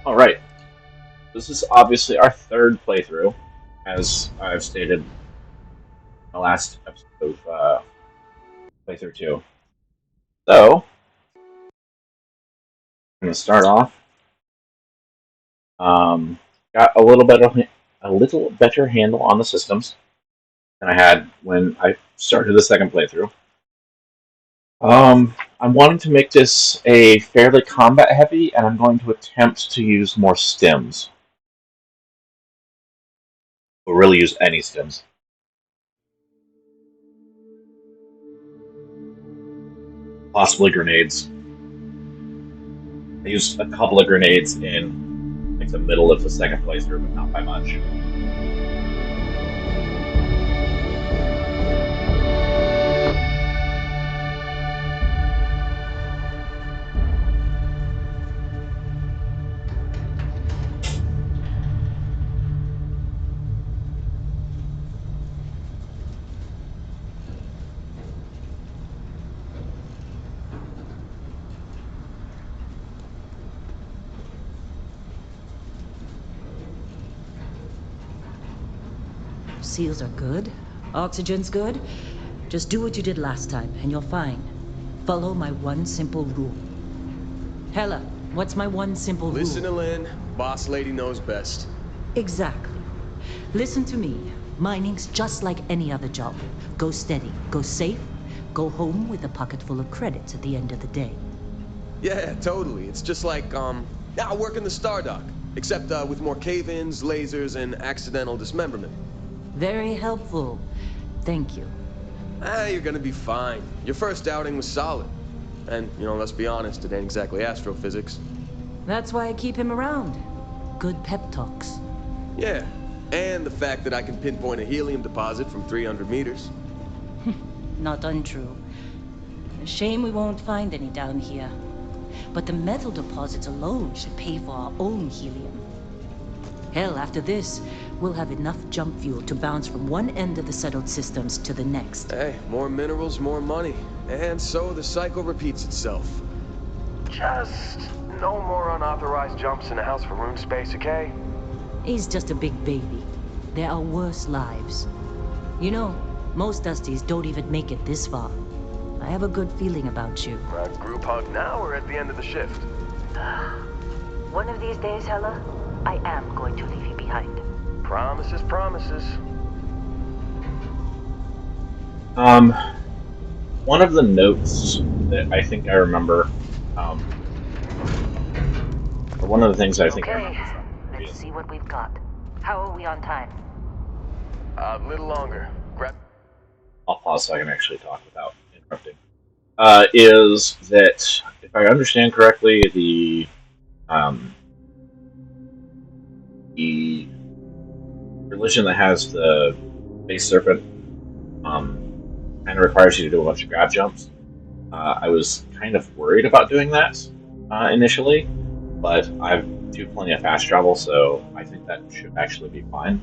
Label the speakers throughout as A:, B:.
A: Alright, this is obviously our third playthrough, as I've stated in the last episode of playthrough 2. So, I'm going to start off. Got a little better handle on the systems than I had when I started the second playthrough. I'm wanting to make this a fairly combat heavy, and I'm going to attempt to use more stims. Or really use any stims. Possibly grenades. I used a couple of grenades in like the middle of the second playthrough, but not by much.
B: Seals are good. Oxygen's good. Just do what you did last time, and you're fine. Follow my one simple rule. Hella, what's my one simple rule?
C: Listen to Lynn. Boss lady knows best.
B: Exactly. Listen to me. Mining's just like any other job. Go steady, go safe, go home with a pocket full of credits at the end of the day.
C: Yeah, totally. It's just like, now working the Stardock. Except, with more cave-ins, lasers, and accidental dismemberment.
B: Very helpful. Thank you.
C: You're gonna be fine. Your first outing was solid. And, let's be honest, it ain't exactly astrophysics.
B: That's why I keep him around. Good pep talks.
C: Yeah, and the fact that I can pinpoint a helium deposit from 300 meters.
B: Not untrue. A shame we won't find any down here. But the metal deposits alone should pay for our own helium. Hell, after this, we'll have enough jump fuel to bounce from one end of the settled systems to the next.
C: Hey, more minerals, more money. And so the cycle repeats itself. Just no more unauthorized jumps in the house for room space, okay?
B: He's just a big baby. There are worse lives. You know, most Dusties don't even make it this far. I have a good feeling about you.
C: Group hug now or at the end of the shift?
B: One of these days, Hella, I am going to leave you behind.
C: Promises, promises.
A: One of the notes that I think I remember, or one of the things I think I remember from
B: Let's see what we've got. How are we on time?
C: A little longer.
A: I'll pause so I can actually talk without interrupting. Is that, if I understand correctly, the religion that has the base serpent kind of requires you to do a bunch of grab jumps. I was kind of worried about doing that initially, but I do plenty of fast travel, so I think that should actually be fine.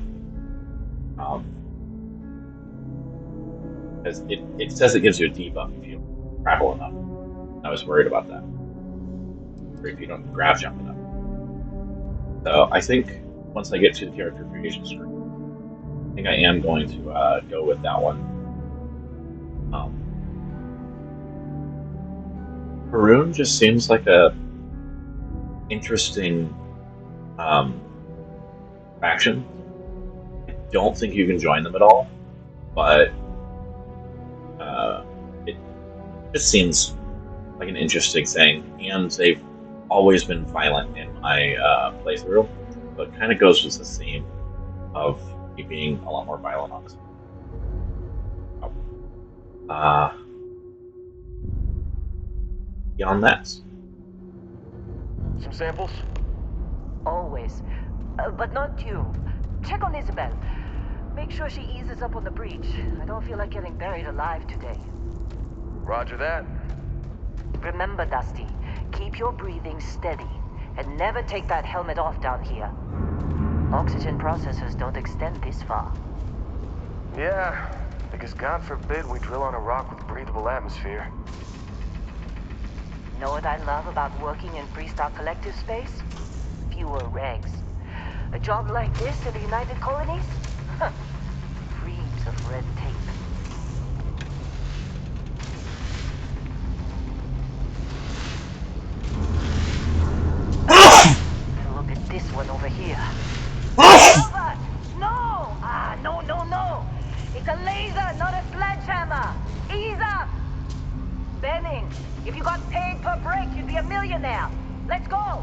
A: Because it says it gives you a debuff if you travel enough. I was worried about that. Or if you don't grab jump enough. So I think once I get to the character creation screen, I think I am going to go with that one. Haroon just seems like a interesting faction. I don't think you can join them at all, but it just seems like an interesting thing, and they've always been violent in my playthrough, so it kind of goes with the theme of me being a lot more violent on this. Beyond that,
C: Some samples?
B: Always. But not you. Check on Isabel. Make sure she eases up on the breach. I don't feel like getting buried alive today.
C: Roger that.
B: Remember, Dusty, keep your breathing steady, and never take that helmet off down here. Oxygen processors don't extend this far.
C: Yeah, because God forbid we drill on a rock with breathable atmosphere.
B: Know what I love about working in Freestar Collective space? fewer rags. A job like this in the United Colonies? Huh. Reams of red tape. And look at this one over here. Robot! No! No. It's a laser, not a sledgehammer. Ease up! Benning, if you got paid per break, you'd be a millionaire. Let's go!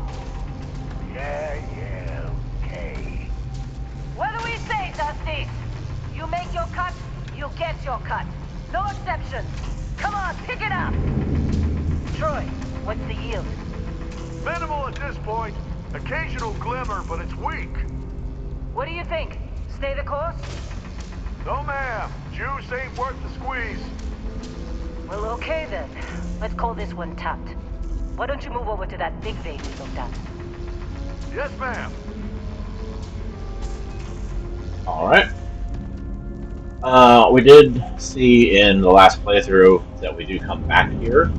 C: Yeah, okay.
B: What do we say, Dusty? You make your cut, you get your cut. No exceptions. Come on, pick it up! Troy, what's the yield?
C: Minimal at this point. Occasional glimmer, but it's weak.
B: What do you think? Stay the course?
C: No, ma'am. Juice ain't worth the squeeze.
B: Well, okay then. Let's call this one tapped. Why don't you move over to that big vein we looked at?
C: Yes, ma'am.
A: Alright. We did see in the last playthrough that we do come back here,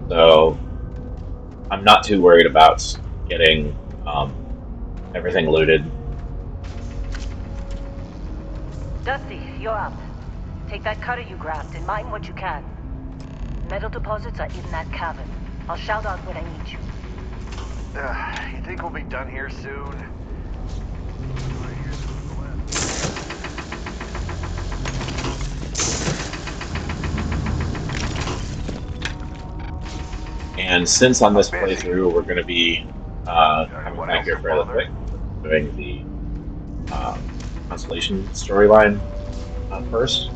A: so I'm not too worried about getting everything looted.
B: Dusty, you're up. Take that cutter you grabbed and mine what you can. Metal deposits are in that cavern. I'll shout out when I need you.
C: You think we'll be done here soon?
A: And since on this playthrough we're going to be coming back here fairly quick, doing the Constellation storyline first.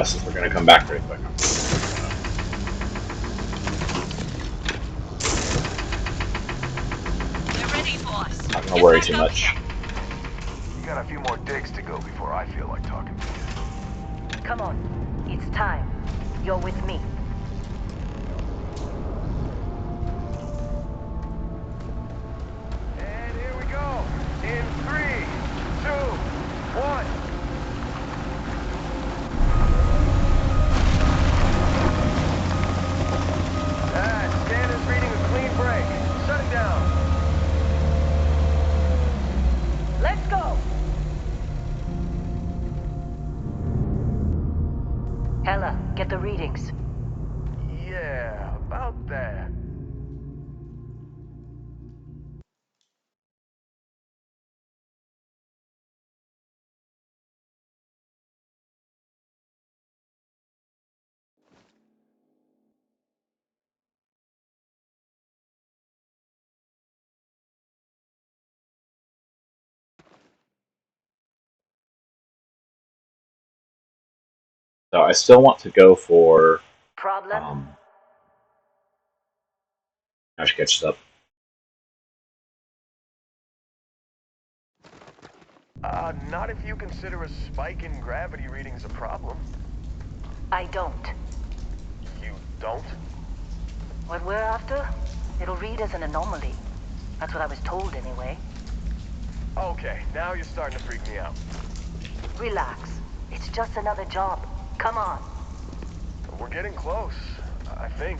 A: Since we're going to come back pretty quick.
B: We're ready, boss.
A: Not going to worry too much.
C: You got a few more digs to go before I feel like talking to you.
B: Come on. It's time. You're with me.
C: And here we go. In 3, 2, 1. Scanner's reading a clean break. Shut it down.
B: Let's go! Hella, get the readings.
C: Yeah, about that.
A: So I still want to go for
B: Problem?
A: I should catch this up.
C: Not if you consider a spike in gravity readings a problem.
B: I don't.
C: You don't?
B: What we're after? It'll read as an anomaly. That's what I was told anyway.
C: Okay, now you're starting to freak me out.
B: Relax. It's just another job. Come on.
C: We're getting close, I think.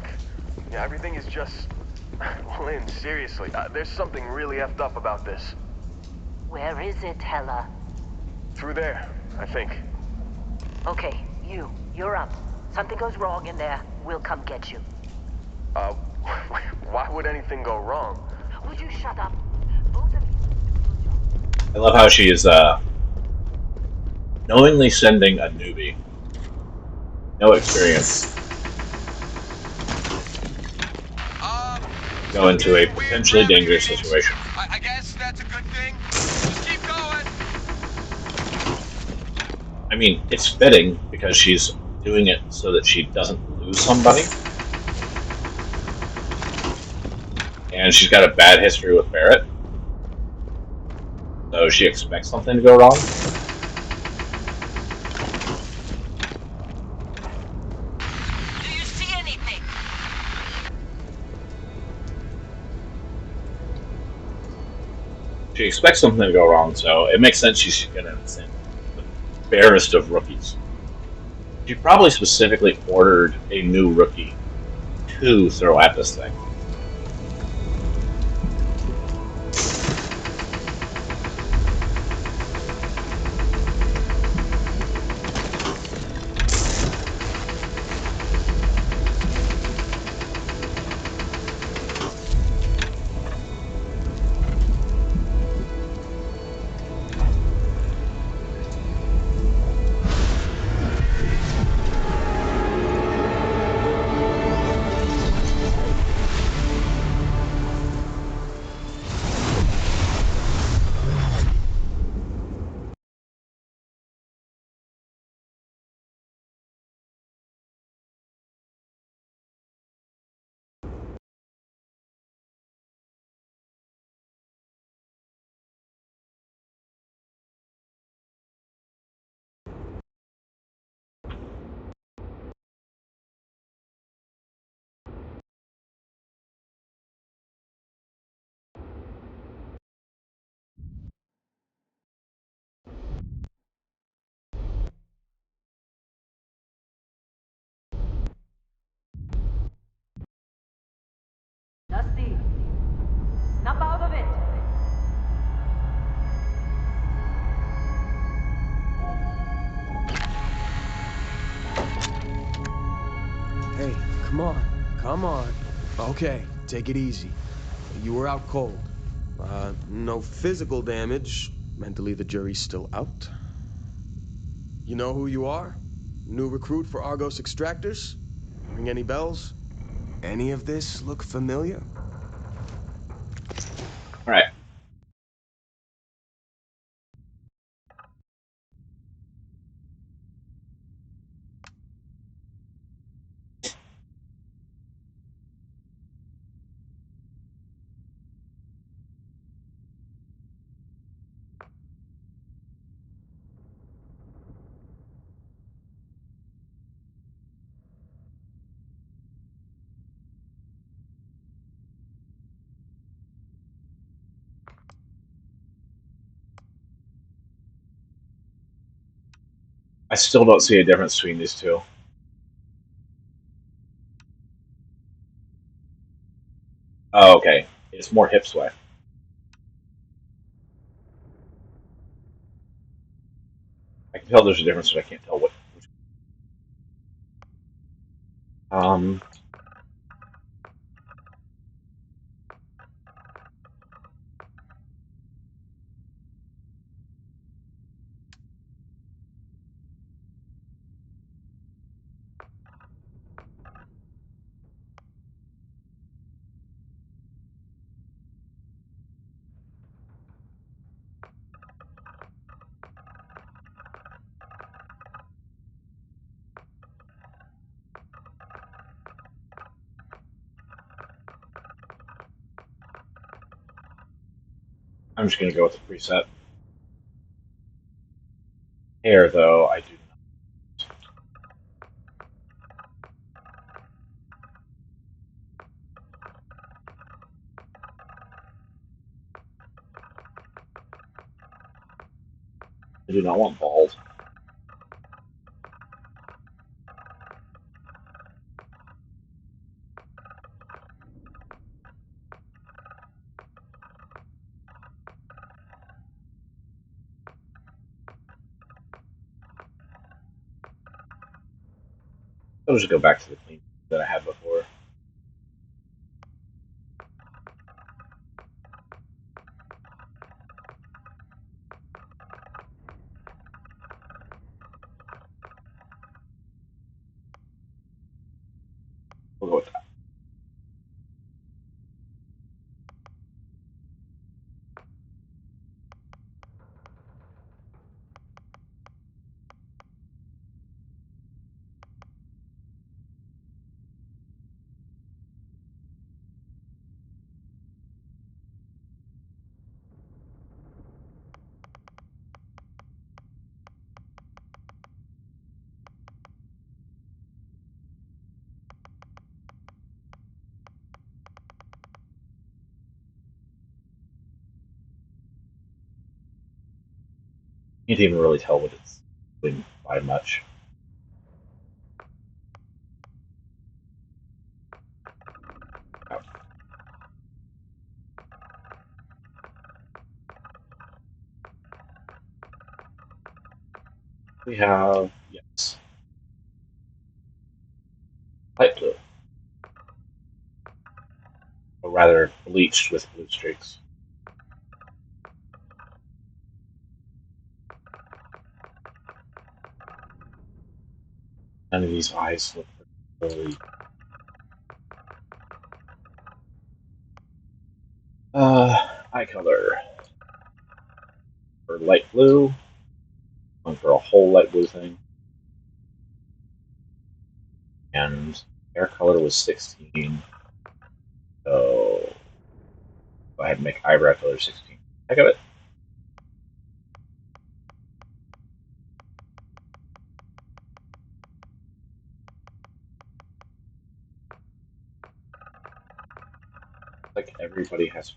C: Yeah, everything is just... Lynn, seriously, there's something really effed up about this.
B: Where is it, Hella?
C: Through there, I think.
B: Okay, you're up. Something goes wrong in there, we'll come get you.
C: Why would anything go wrong?
B: Would you shut up? Both of you do your job.
A: I love how she is knowingly sending a newbie. No experience. Go into a potentially dangerous situation.
C: I guess that's a good thing. Just keep going.
A: I mean, it's fitting because she's doing it so that she doesn't lose somebody. And she's got a bad history with Barrett. So she expects something to go wrong.
B: Do you see anything?
A: She expects something to go wrong, so it makes sense she's going to send the barest of rookies. She probably specifically ordered a new rookie to throw at this thing.
C: Hey, come on. Come on. Okay, take it easy. You were out cold. No physical damage. Mentally, the jury's still out. You know who you are? New recruit for Argos Extractors? Ring any bells? Any of this look familiar?
A: All right. I still don't see a difference between these two. Oh, okay. It's more hip sweat. I can tell there's a difference, but I can't tell what. Um, I'm just gonna go with the preset. Hair, though, I do not want bald. I'll just go back to the clean that I had before. We'll go with that. Can't even really tell what it's doing by much. We have, yes, light blue, or rather bleached with blue streaks. None of these eyes look really. Eye color for light blue. Going for a whole light blue thing. And hair color was 16. So go ahead and make eyebrow color 16. Heck of it. Like everybody has.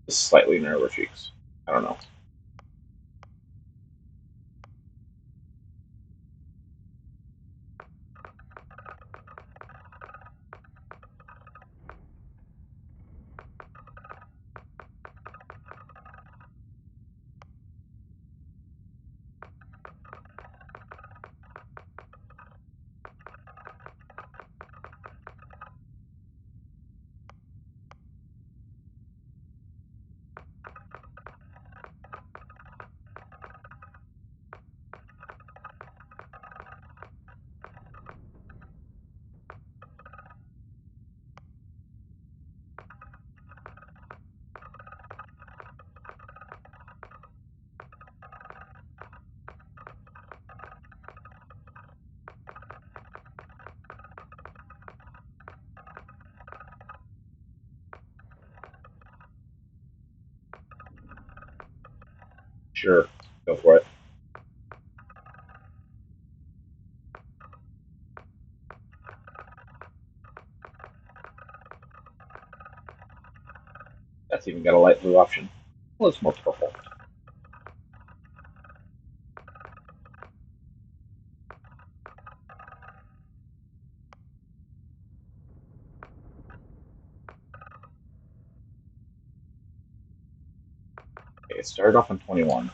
A: Slightly narrower cheeks. I don't know. Sure, go for it. That's even got a light blue option. Well, it's more purple. Okay, it started off on 21.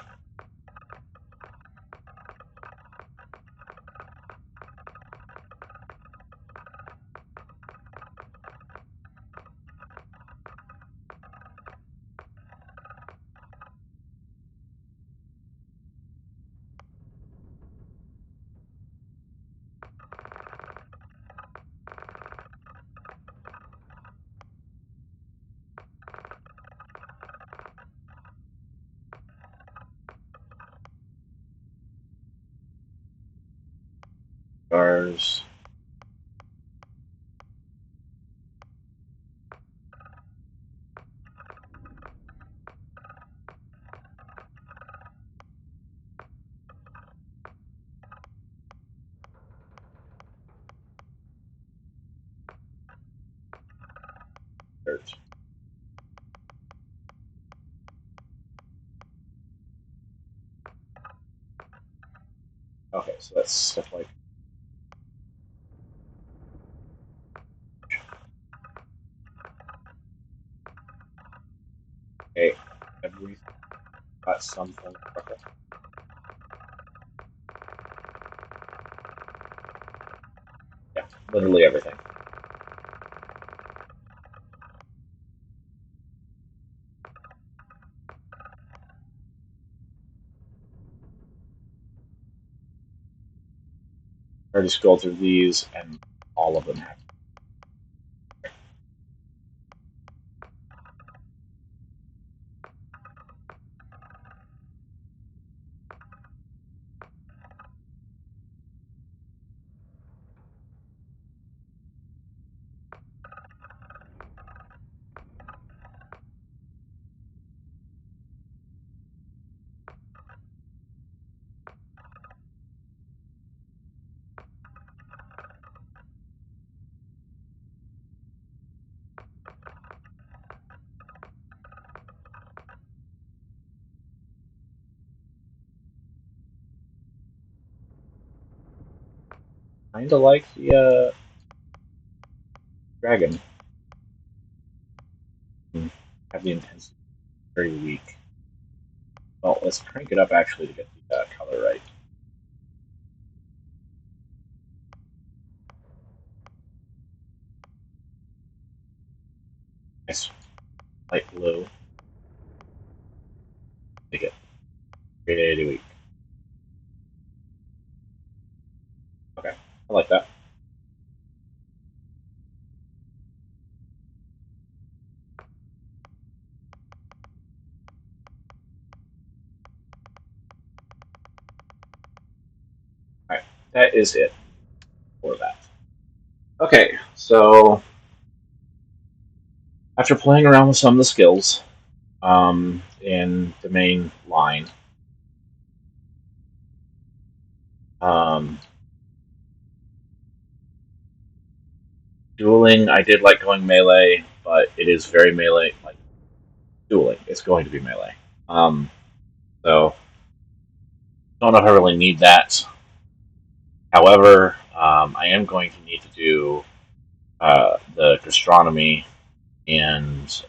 A: Stars. Dirt. Okay, so that's stuff like okay, everything got some form of purple. Yeah, literally everything. I already scrolled through these, and all of them have. Kinda like the dragon. Have the intensity very weak. Well, let's crank it up actually to get the color right. Nice light blue. Take it. Great 80 week. Okay, I like that. Alright, that is it for that. Okay, so after playing around with some of the skills in the main line, um, dueling, I did like going melee, but it is very melee. Like dueling, it's going to be melee. So don't know if I really need that. However, I am going to need to do the gastronomy and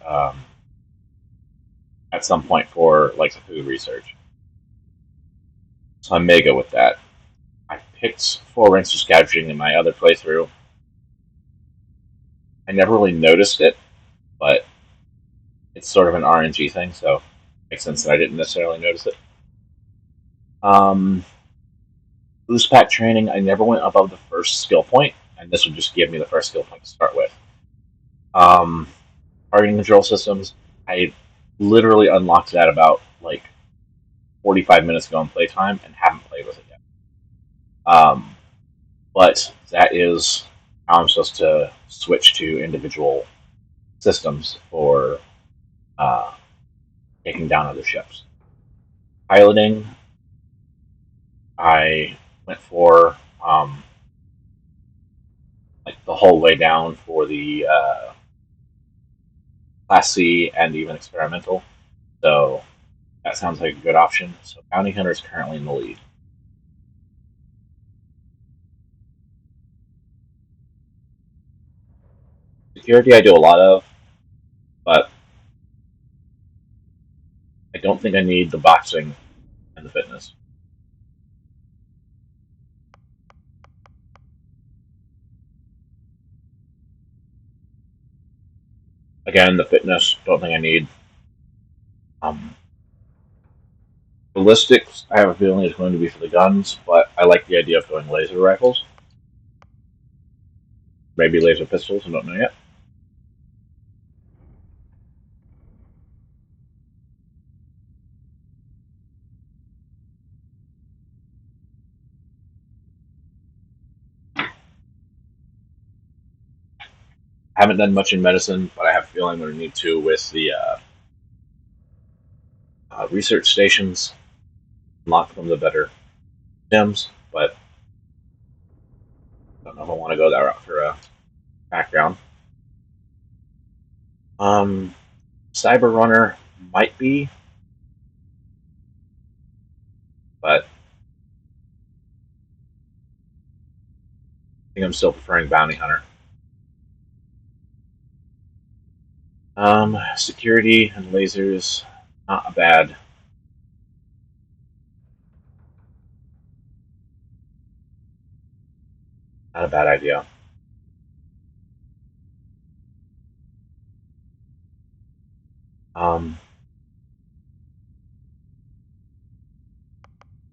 A: at some point for like the food research. So I'm mega with that. I picked four ranks of scavenging in my other playthrough. I never really noticed it, but it's sort of an RNG thing, so it makes sense that I didn't necessarily notice it. Um, Boost pack training, I never went above the first skill point, and this would just give me the first skill point to start with. Um, Targeting control systems, I literally unlocked that about like 45 minutes ago in playtime and haven't played with it yet. But that is how I'm supposed to switch to individual systems for uh, taking down other ships. Piloting, I went for like the whole way down for the Class C and even experimental. So that sounds like a good option. So Bounty Hunter is currently in the lead. Security I do a lot of, but I don't think I need the boxing and the fitness. Again, the fitness, don't think I need. Um, Ballistics, I have a feeling is going to be for the guns, but I like the idea of going laser rifles. Maybe laser pistols, I don't know yet. Haven't done much in medicine, but I have a feeling I'm going to need to with the research stations. Unlock them the better stems, but I don't know if I want to go that route for a background. Cyber Runner might be, but I think I'm still preferring Bounty Hunter. Security and lasers, not a bad. Not a bad idea. Um,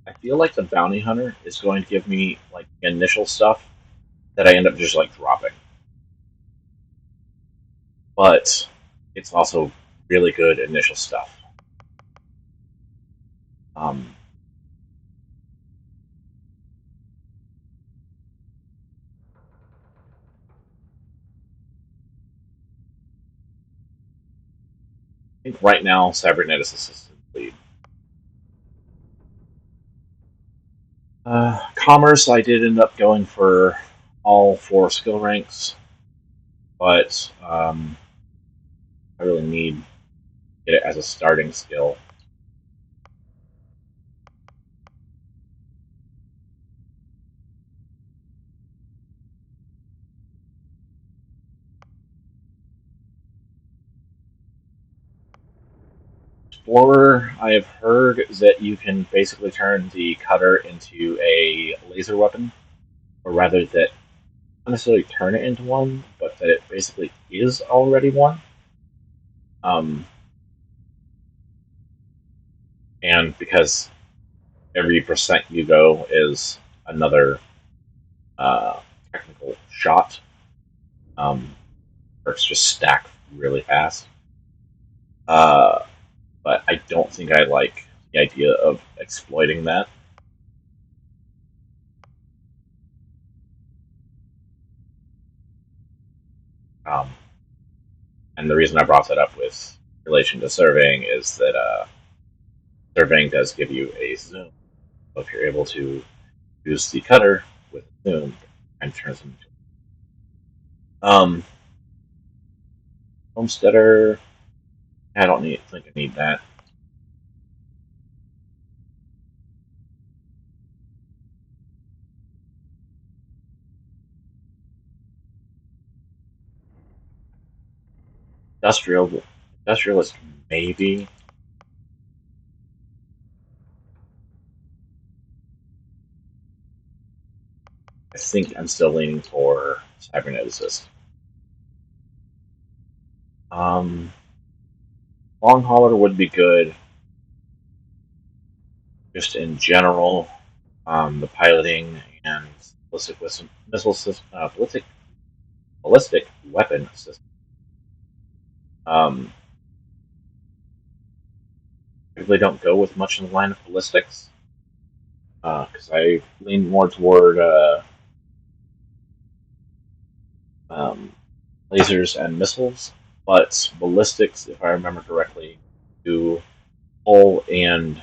A: I feel like the Bounty Hunter is going to give me like initial stuff that I end up just like dropping. But it's also really good initial stuff. Um, I think right now Cybernetics is the lead. Commerce, I did end up going for all 4 skill ranks, but I really need to get it as a starting skill. Explorer, I have heard that you can basically turn the cutter into a laser weapon, or rather, that not necessarily turn it into one, but that it basically is already one. Um, and because every percent you go is another technical shot, perks just stack really fast. But I don't think I like the idea of exploiting that. Um, and the reason I brought that up with relation to surveying is that surveying does give you a zoom. So if you're able to use the cutter with a zoom, and turns into homesteader. I don't think I need that. Industrialist maybe. I think I'm still leaning for cyberneticist. Um, long hauler would be good, just in general. The piloting and ballistic weapon system. Um, I really don't go with much in the line of ballistics because I lean more toward um, lasers and missiles. But ballistics, if I remember correctly, do hull and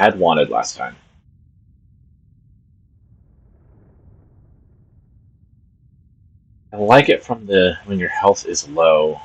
A: had wanted last time. I like it from the when your health is low.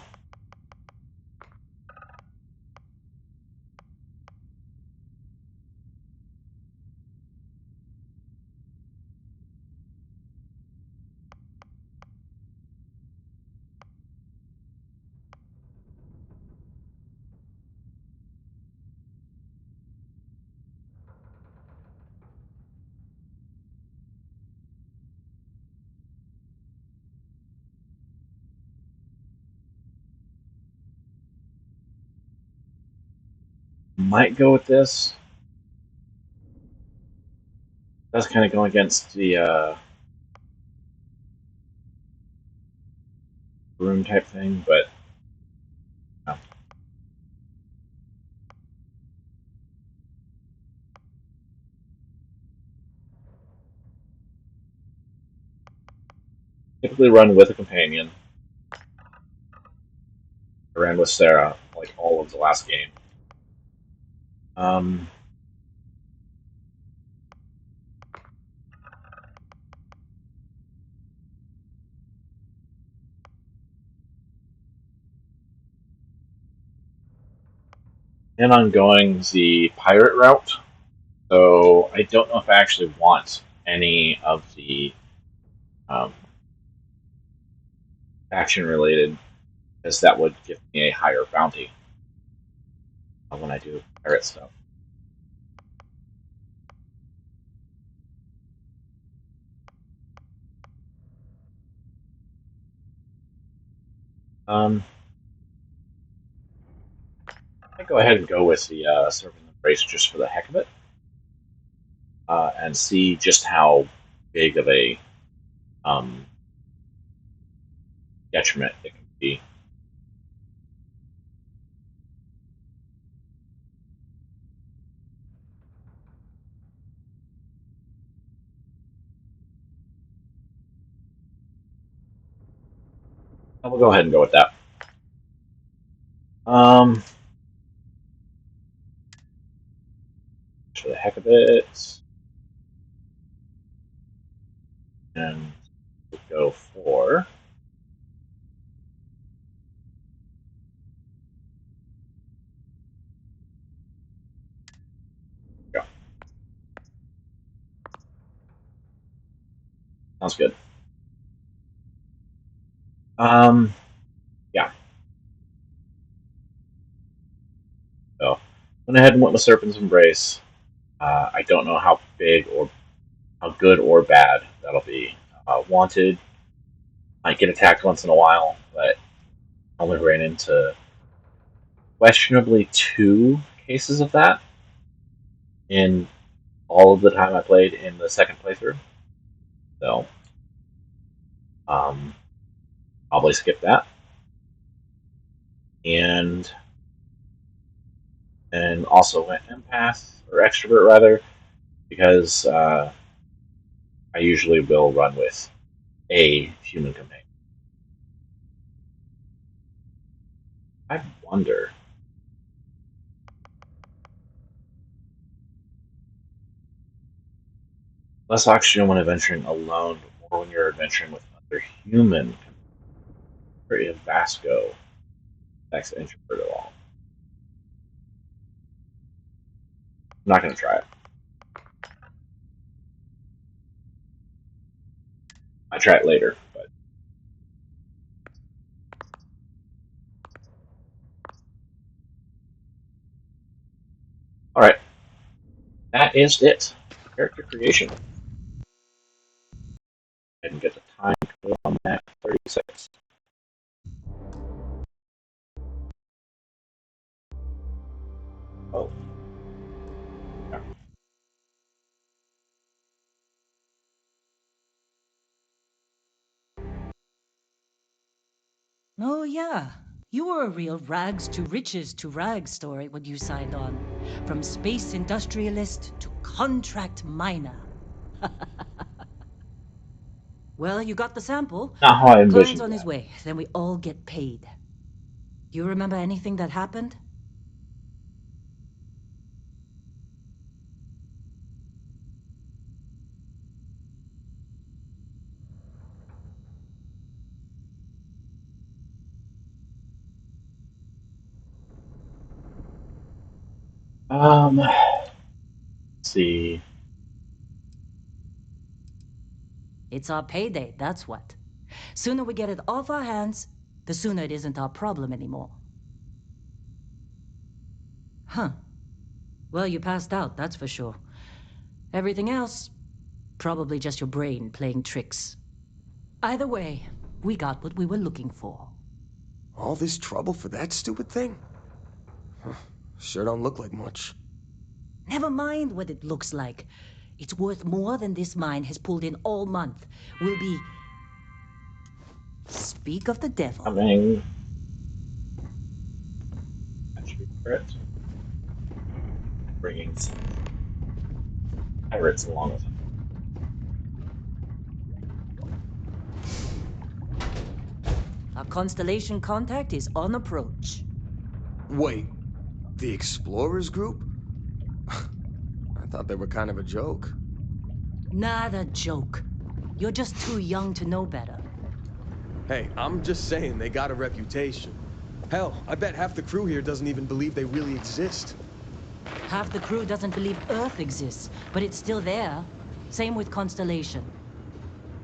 A: Might go with this. That's kind of going against the room type thing, but no. Typically run with a companion. I ran with Sarah like all of the last game. Um, and I'm going the pirate route, so I don't know if I actually want any of the um, action related, because that would give me a higher bounty when I do pirate stuff. Um, I go ahead and go with the Servant Embrace just for the heck of it, and see just how big of a um, detriment it can be. And we'll go ahead and go with that. Um, for the heck of it, and we'll go for. Go. Sounds good. Yeah. So went ahead and went with Serpent's Embrace. I don't know how big or how good or bad that'll be. Wanted might get attacked once in a while, but only ran into questionably 2 cases of that in all of the time I played in the second playthrough. So um, probably skip that. And also went empath or extrovert rather, because I usually will run with a human companion. I wonder. Less oxygen when adventuring alone, but more when you're adventuring with another human. Or if Vasco affects introvert at all. I'm not going to try it. I try it later, but all right. That is it. Character creation. I can get the time on that. 36. Oh, yeah.
B: Oh, yeah. You were a real rags to riches to rags story when you signed on. From space industrialist to contract miner. Well, you got the sample.
A: Not how I
B: Client's
A: envisioned
B: on his
A: that.
B: way, then we all get paid. Do you remember anything that happened?
A: Let's see.
B: It's our payday, that's what. Sooner we get it off our hands, the sooner it isn't our problem anymore. Huh. Well, you passed out, that's for sure. Everything else, probably just your brain playing tricks. Either way, we got what we were looking for.
C: All this trouble for that stupid thing? Sure don't look like much.
B: Never mind what it looks like. It's worth more than this mine has pulled in all month. We'll be... Speak of the devil.
A: Coming. That should be correct. Bringing some pirates along with him.
B: Our constellation contact is on approach.
C: Wait, the Explorers group? I thought they were kind of a joke.
B: Not a joke. You're just too young to know better.
C: Hey, I'm just saying they got a reputation. Hell, I bet half the crew here doesn't even believe they really exist.
B: Half the crew doesn't believe Earth exists, but it's still there. Same with Constellation.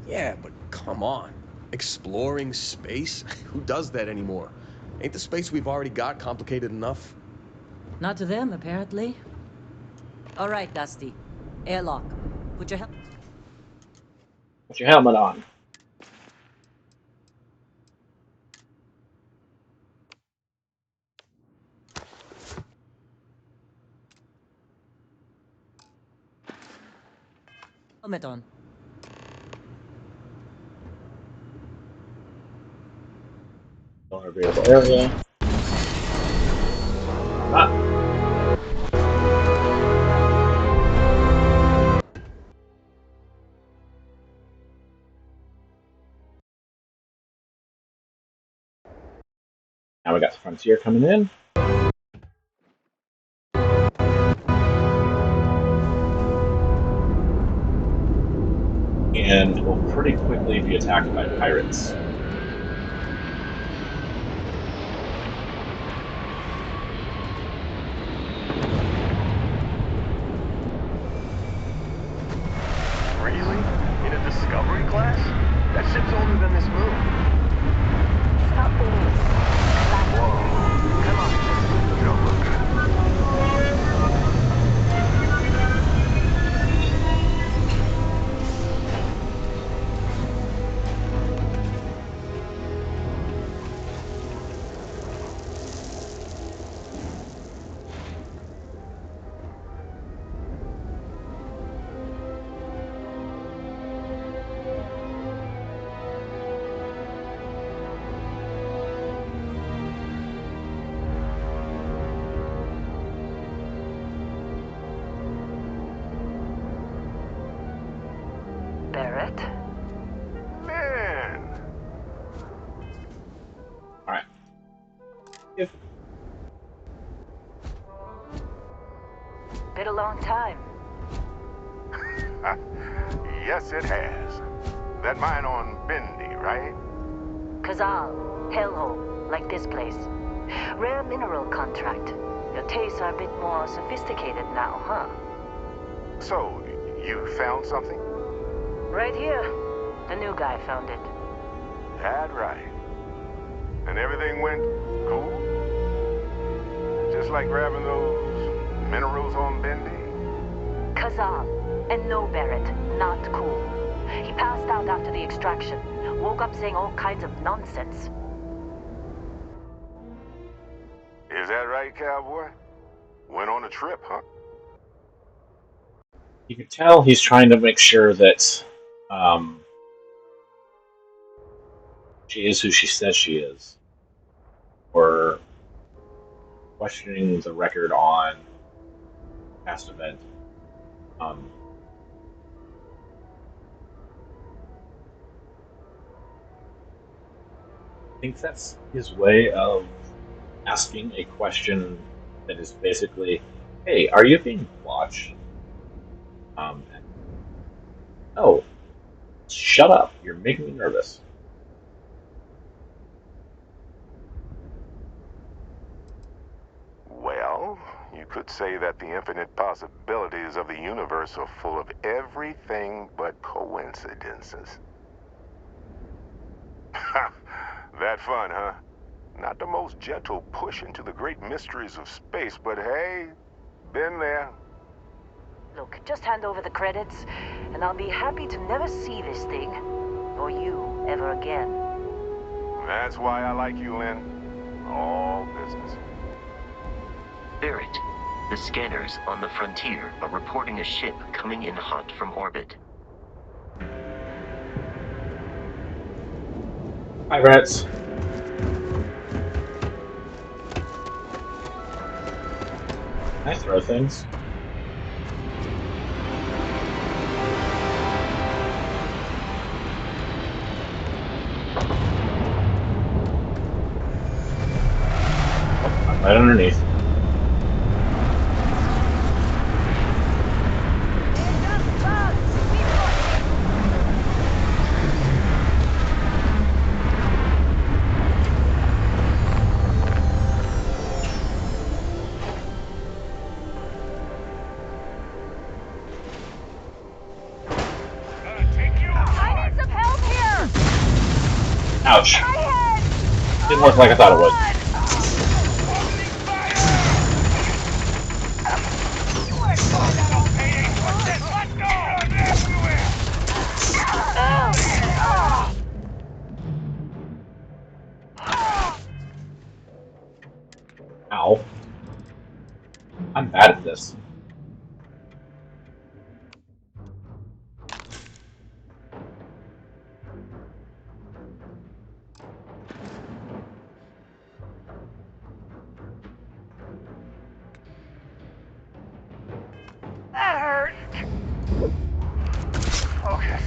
C: Yeah, but come on. Exploring space? Who does that anymore? Ain't the space we've already got complicated enough?
B: Not to them, apparently. All right, Dusty. Airlock. Put your
A: Put your helmet on.
B: helmet on.
A: Vulnerable area. Ah, now we got the Frontier coming in. And will pretty quickly be attacked by pirates.
D: Really? In a Discovery class? That ship's older than this moon.
E: Stop bullying.
D: Whoa. Come on. You don't look good.
E: Barrett?
D: Man.
A: Alright. If
E: Been a long time.
D: Yes, it has. That mine on Bendy, right?
E: Kazal, hellhole, like this place. Rare mineral contract. Your tastes are a bit more sophisticated now, huh?
D: So, you found something?
E: Right here. The new guy found it.
D: That right. And everything went cool? Just like grabbing those minerals on Bendy?
E: Kazal. And no Barrett. Not cool. He passed out after the extraction. Woke up saying all kinds of nonsense.
D: Is that right, cowboy? Went on a trip, huh?
A: you can tell he's trying to make sure that um, she is who she says she is, or questioning the record on past event. Um, I think that's his way of asking a question that is basically, "Hey, are you being watched?" And, oh, shut up! You're making me nervous.
D: Well,
F: you could say that the infinite possibilities of the universe are full of everything but coincidences. Ha! That fun, huh? Not the most gentle push into the great mysteries of space, but hey, been there.
E: Look, just hand over the credits, and I'll be happy to never see this thing, or you, ever again.
F: That's why I like you, Lynn. All business.
G: Barrett, the scanners on the frontier are reporting a ship coming in hot from orbit.
A: Hi, rats. Can I throw things? Oh, I'm right underneath.
D: I need some help here!
A: Ouch.
D: My head!
A: Didn't work like I thought it would. Ow. I'm bad at this.
D: That hurt. Focus.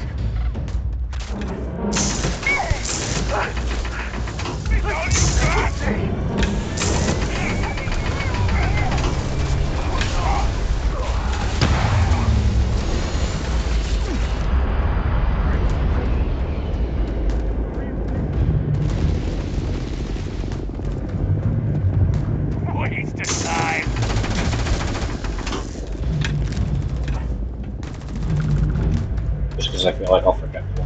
D: Waste of time.
A: Just because I feel like I'll forget to.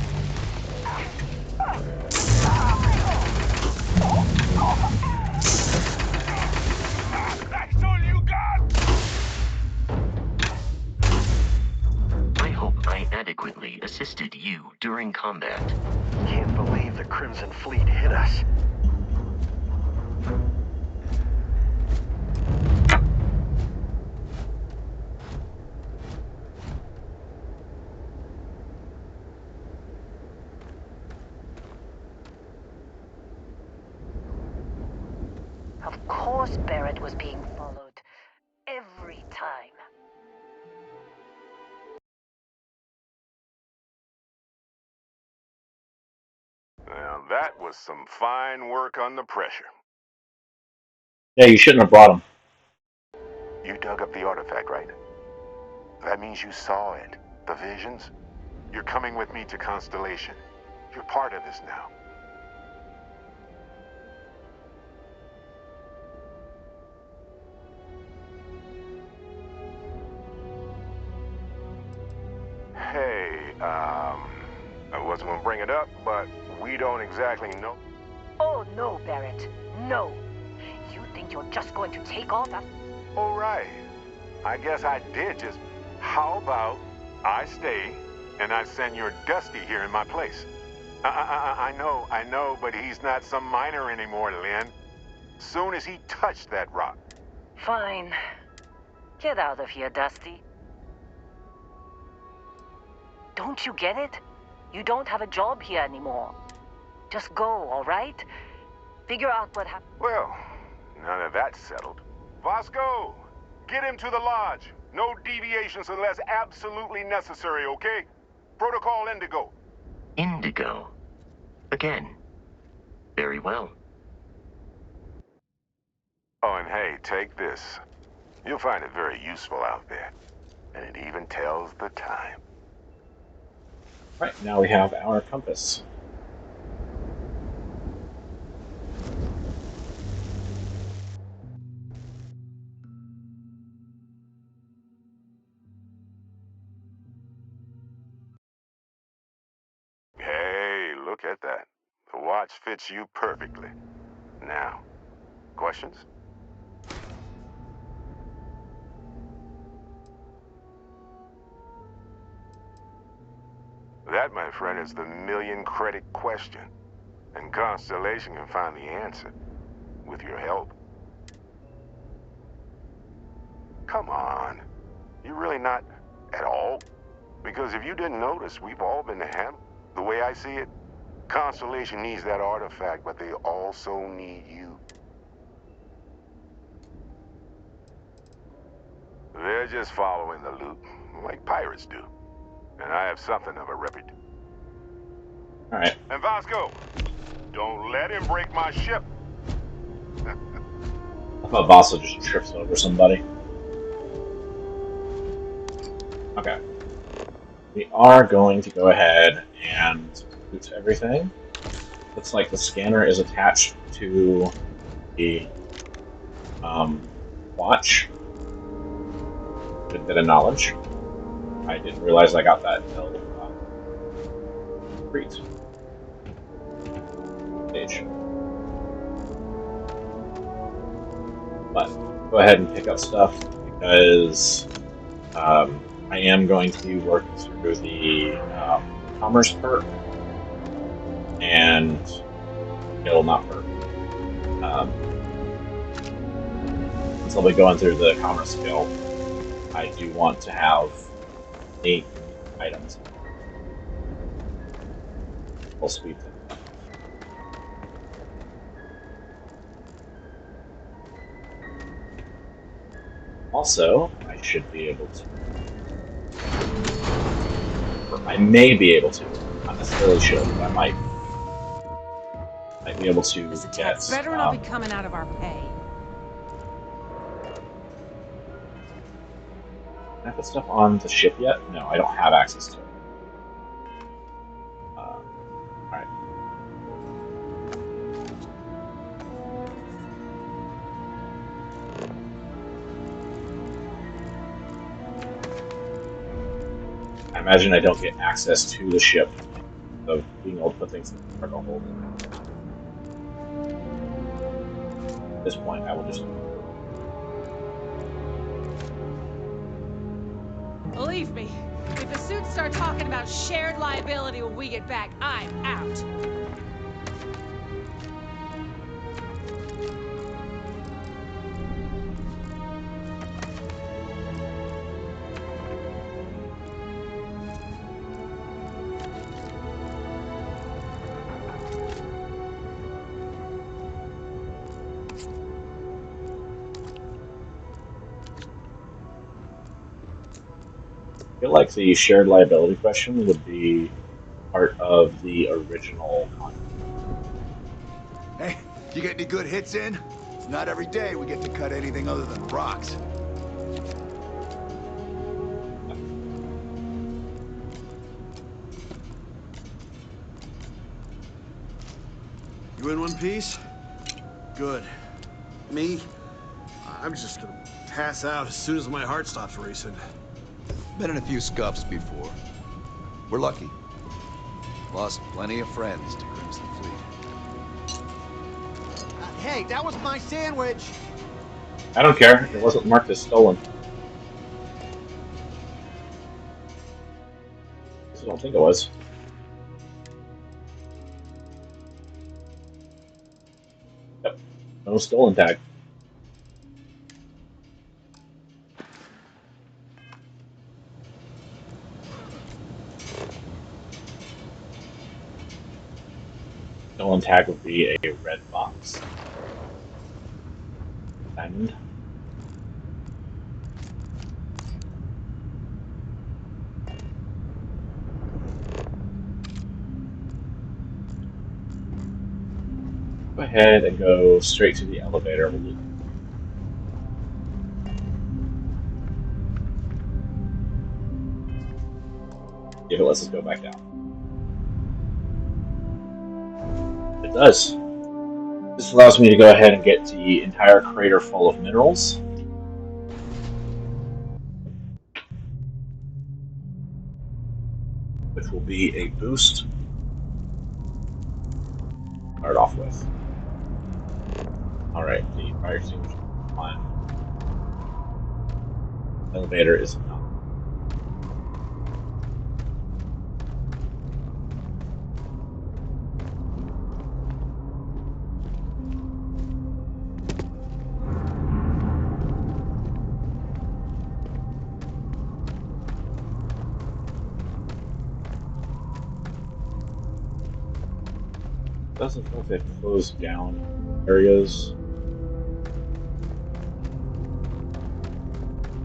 D: That's all you got?
G: I hope I adequately assisted you during combat.
D: Can't believe the Crimson Fleet hit us.
E: Of course Barrett was being followed. Every time.
F: Now that was some fine work under pressure.
A: Yeah, you shouldn't have brought him.
F: You dug up the artifact, right? That means you saw it. The visions? You're coming with me to Constellation. You're part of this now. Hey, I wasn't gonna bring it up, but we don't exactly know.
E: Oh no, Barrett. No. You think you're just going to take off after...
F: All right. I guess I did just... How about I stay and I send your Dusty here in my place? I know, but he's not some miner anymore, Lynn. Soon as he touched that rock.
E: Fine. Get out of here, Dusty. Don't you get it? You don't have a job here anymore. Just go, all right? Figure out what happened.
F: Well, none of that's settled. Vasco, get him to the lodge. No deviations unless absolutely necessary, okay? Protocol Indigo.
G: Indigo. Again. Very well.
F: Oh, and hey, take this. You'll find it very useful out there. And it even tells the time.
A: Right, now we have our compass.
F: about that. The watch fits you perfectly. Now, questions? That, my friend, is the million-credit question. And Constellation can find the answer. With your help. Come on. You're really not at all? Because if you didn't notice, we've all been handled. The way I see it, Constellation needs that artifact, but they also need you. They're just following the loot, like pirates do. And I have something of a reputation.
A: Alright.
F: And Vasco, don't let him break my ship.
A: I thought Vaso just trips over somebody. Okay. We are going to go ahead and loot everything. Looks like the scanner is attached to the watch. Good bit of knowledge. I didn't realize I got that until Crete stage. But go ahead and pick up stuff because I am going to be working through the commerce perk and skill not perk. Since I'll be going through the commerce skill, I do want to have 8 items. Full speed. Also, I should be able to. Or I may be able to. Not necessarily should, but I might. Might be able to
H: This
A: get.
H: attack better not be coming out of our pay.
A: Can I put stuff on the ship yet? No, I don't have access to it. Alright. I imagine I don't get access to the ship of being able to put things in the cargo hold. At this point, I will just.
H: Believe me, if the suits start talking about shared liability when we get back, I'm out.
A: I feel like the shared liability question would be part of the original contract.
I: Hey, you get any good hits in? It's not every day we get to cut anything other than rocks.
C: You in one piece? Good. Me? I'm just gonna pass out as soon as my heart stops racing.
I: Been in a few scuffs before. We're lucky. Lost plenty of friends to Crimson Fleet.
J: Hey, that was my sandwich!
A: I don't care. It wasn't marked as stolen. I don't think it was. Yep. No stolen tag. Stolen tag would be a red box. Diamond. Go ahead and go straight to the elevator. If it lets us go back down. It does. This allows me to go ahead and get the entire crater full of minerals. Which will be a boost start off with. Alright, the fire extinguisher is on. Elevator is not. Doesn't feel like they've closed down areas.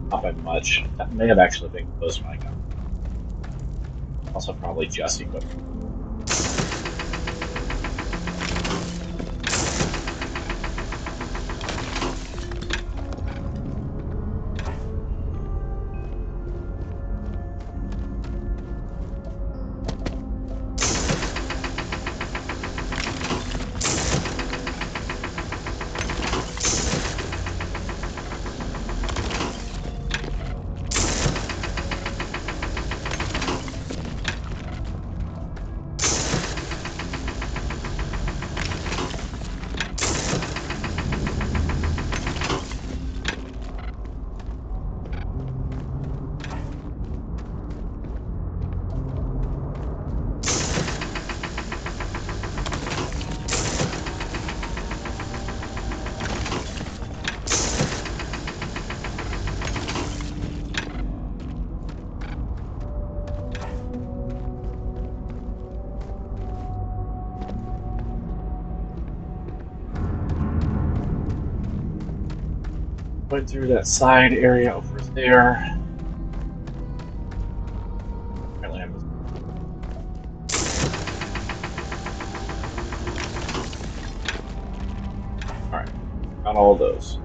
A: Not by much. That may have actually been closed when I got. Also, probably just equipment. Went through that side area over there. Apparently I missed. Alright, got all those.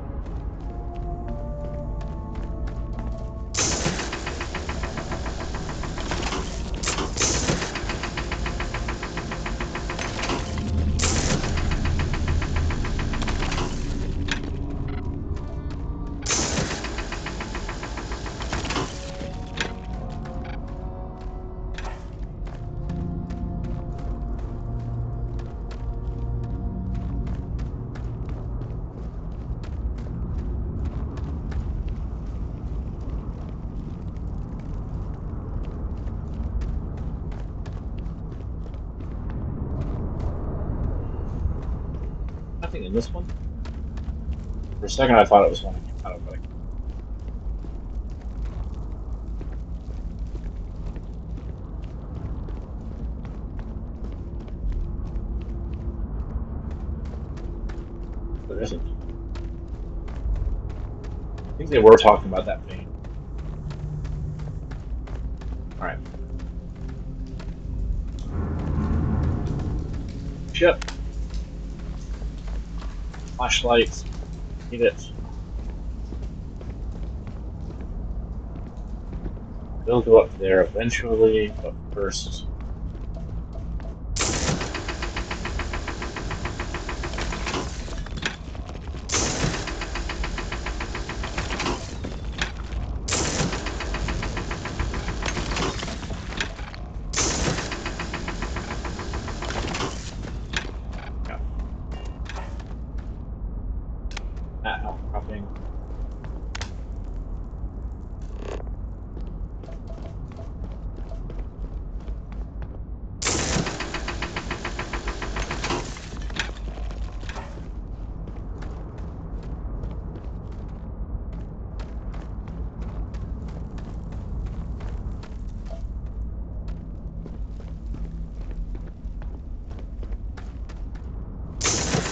A: Nothing in this one. For a second I thought it was one I came out of, but there isn't. I think they were talking about that vein. Alright. Ship. Flashlights. Need it. We'll go up there eventually, but first. Yeah. Outcropping.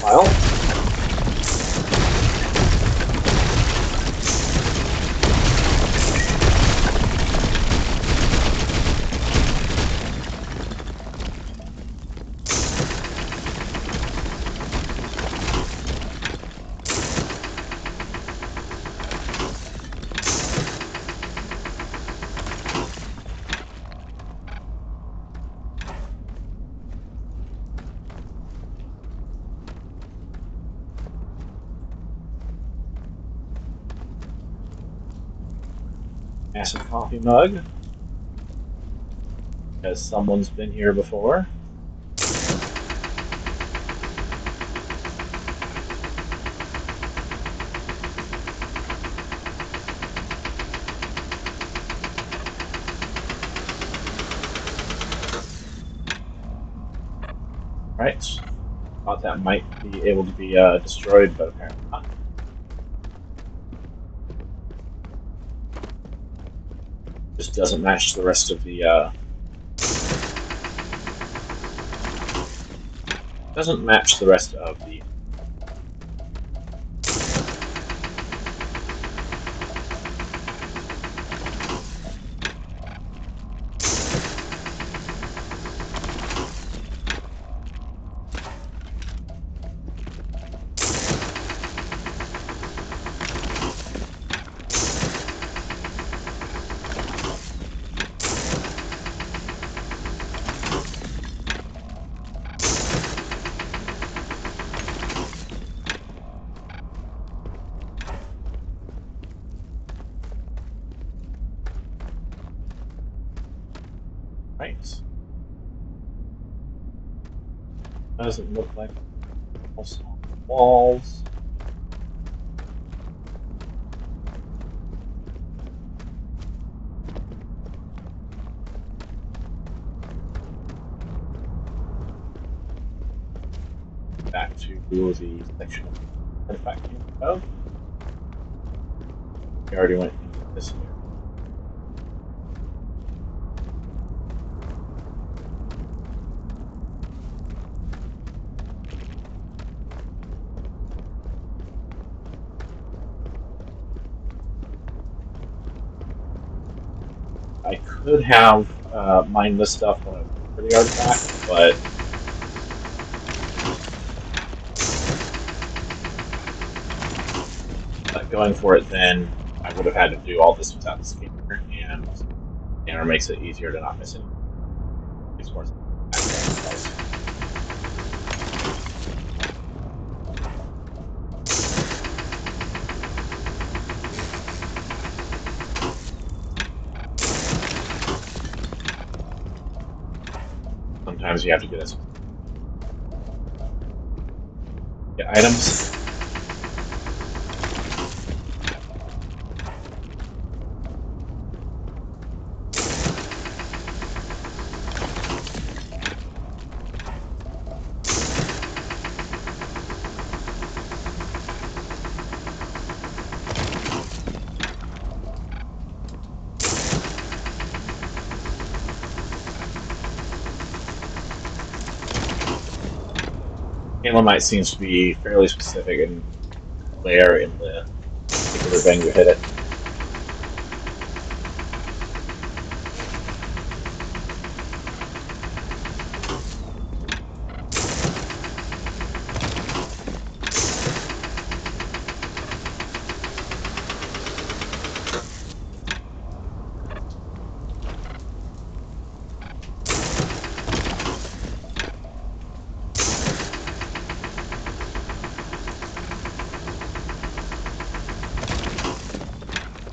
A: File. Massive coffee mug. Because someone's been here before. Right. Thought that might be able to be destroyed, but apparently not. Just doesn't match the rest of the. Doesn't match the rest of the. Right. Doesn't look like else on the walls. Back to the section of artifact info. We already went into this area. I could have mined this stuff when I went for the artifact, but going for it then, I would have had to do all this without the scanner, and the scanner makes it easier to not miss anything. Makes more sense. Sometimes you have to get items. Calamite seems to be fairly specific in where in the particular venue hit it.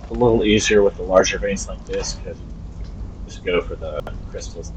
A: A little easier with the larger veins like this because you just go for the crystals.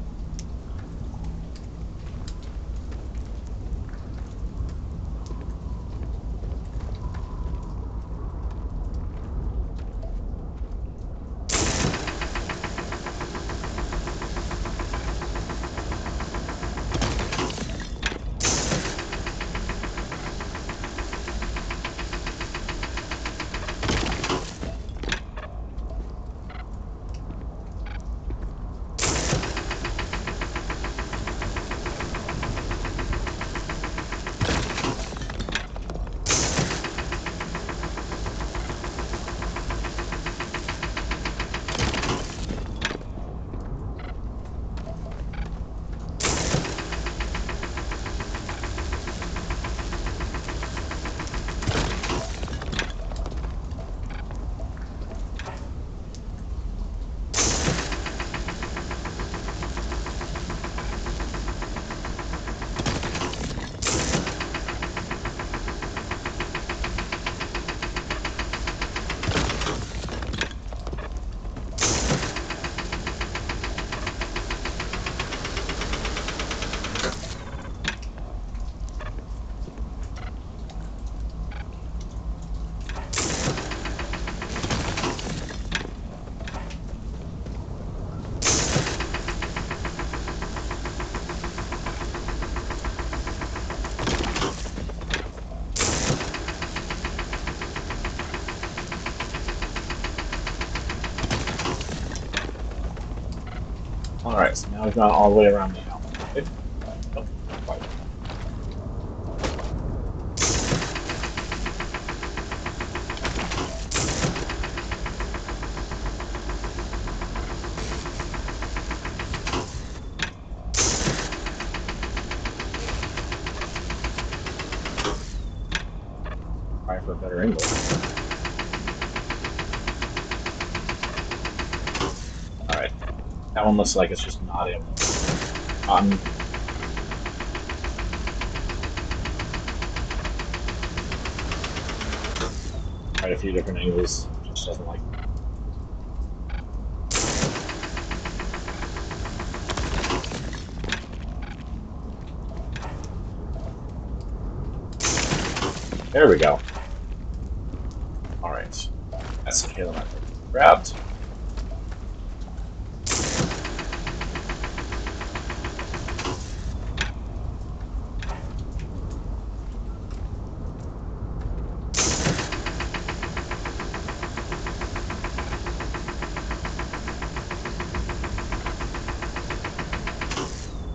A: Alright, so now we've gone all the way around the outside. Oh, not quite. Try for a better angle. Alright. That one looks like it's just not able to. Tried a few different angles, just doesn't like. There we go. Alright. That's the halo marker. Grabbed.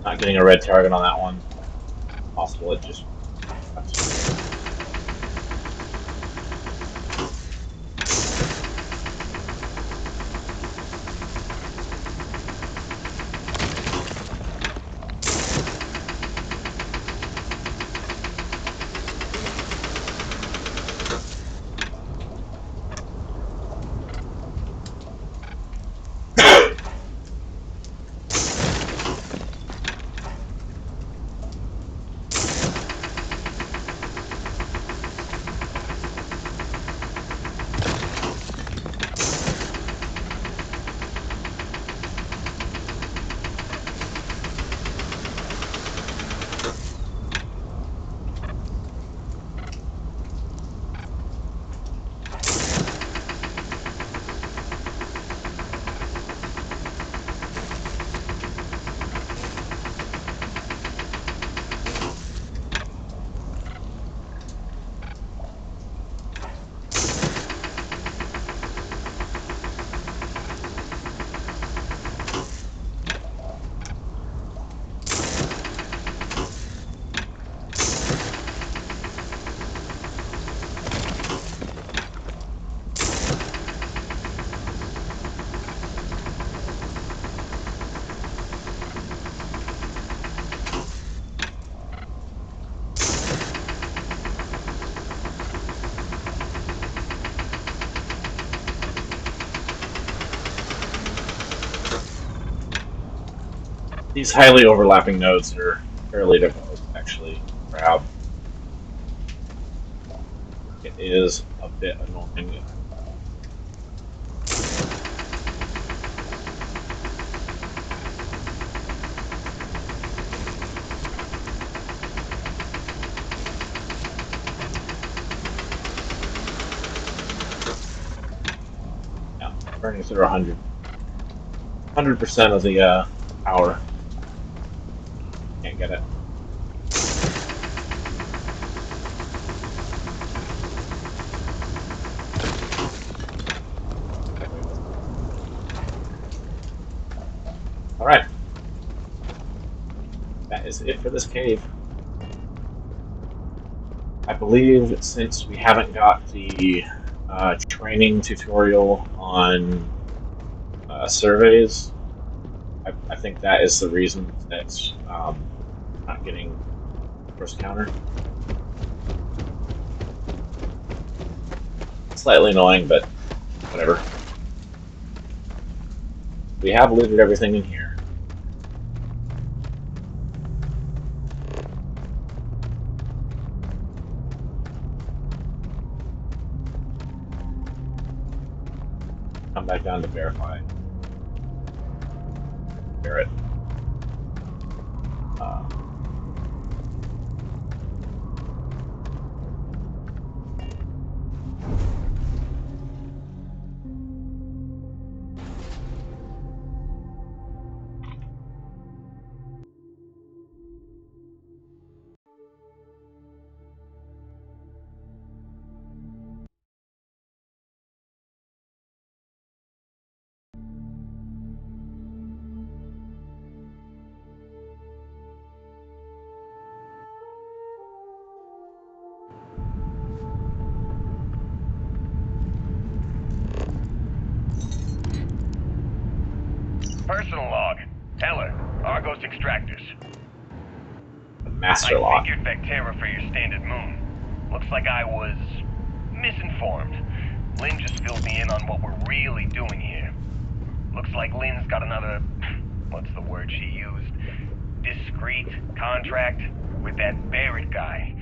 A: Not getting a red target on that one. Possible it just. These highly overlapping nodes are fairly difficult to actually grab. It is a bit annoying. Yeah, burning through 100% of the power. Can't get it. Alright. That is it for this cave. I believe since we haven't got the training tutorial on surveys, I think that is the reason that not getting first counter. Slightly annoying, but whatever. We have looted everything in here. Come back down to verify. Barrett. Uh,
D: Personal log. Heller, Argos extractors.
A: The master
D: I
A: log.
D: figured Vectera for your standard moon. Looks like I was misinformed. Lynn just filled me in on what we're really doing here. Looks like Lynn's got another, what's the word she used? Discreet contract with that Barrett guy.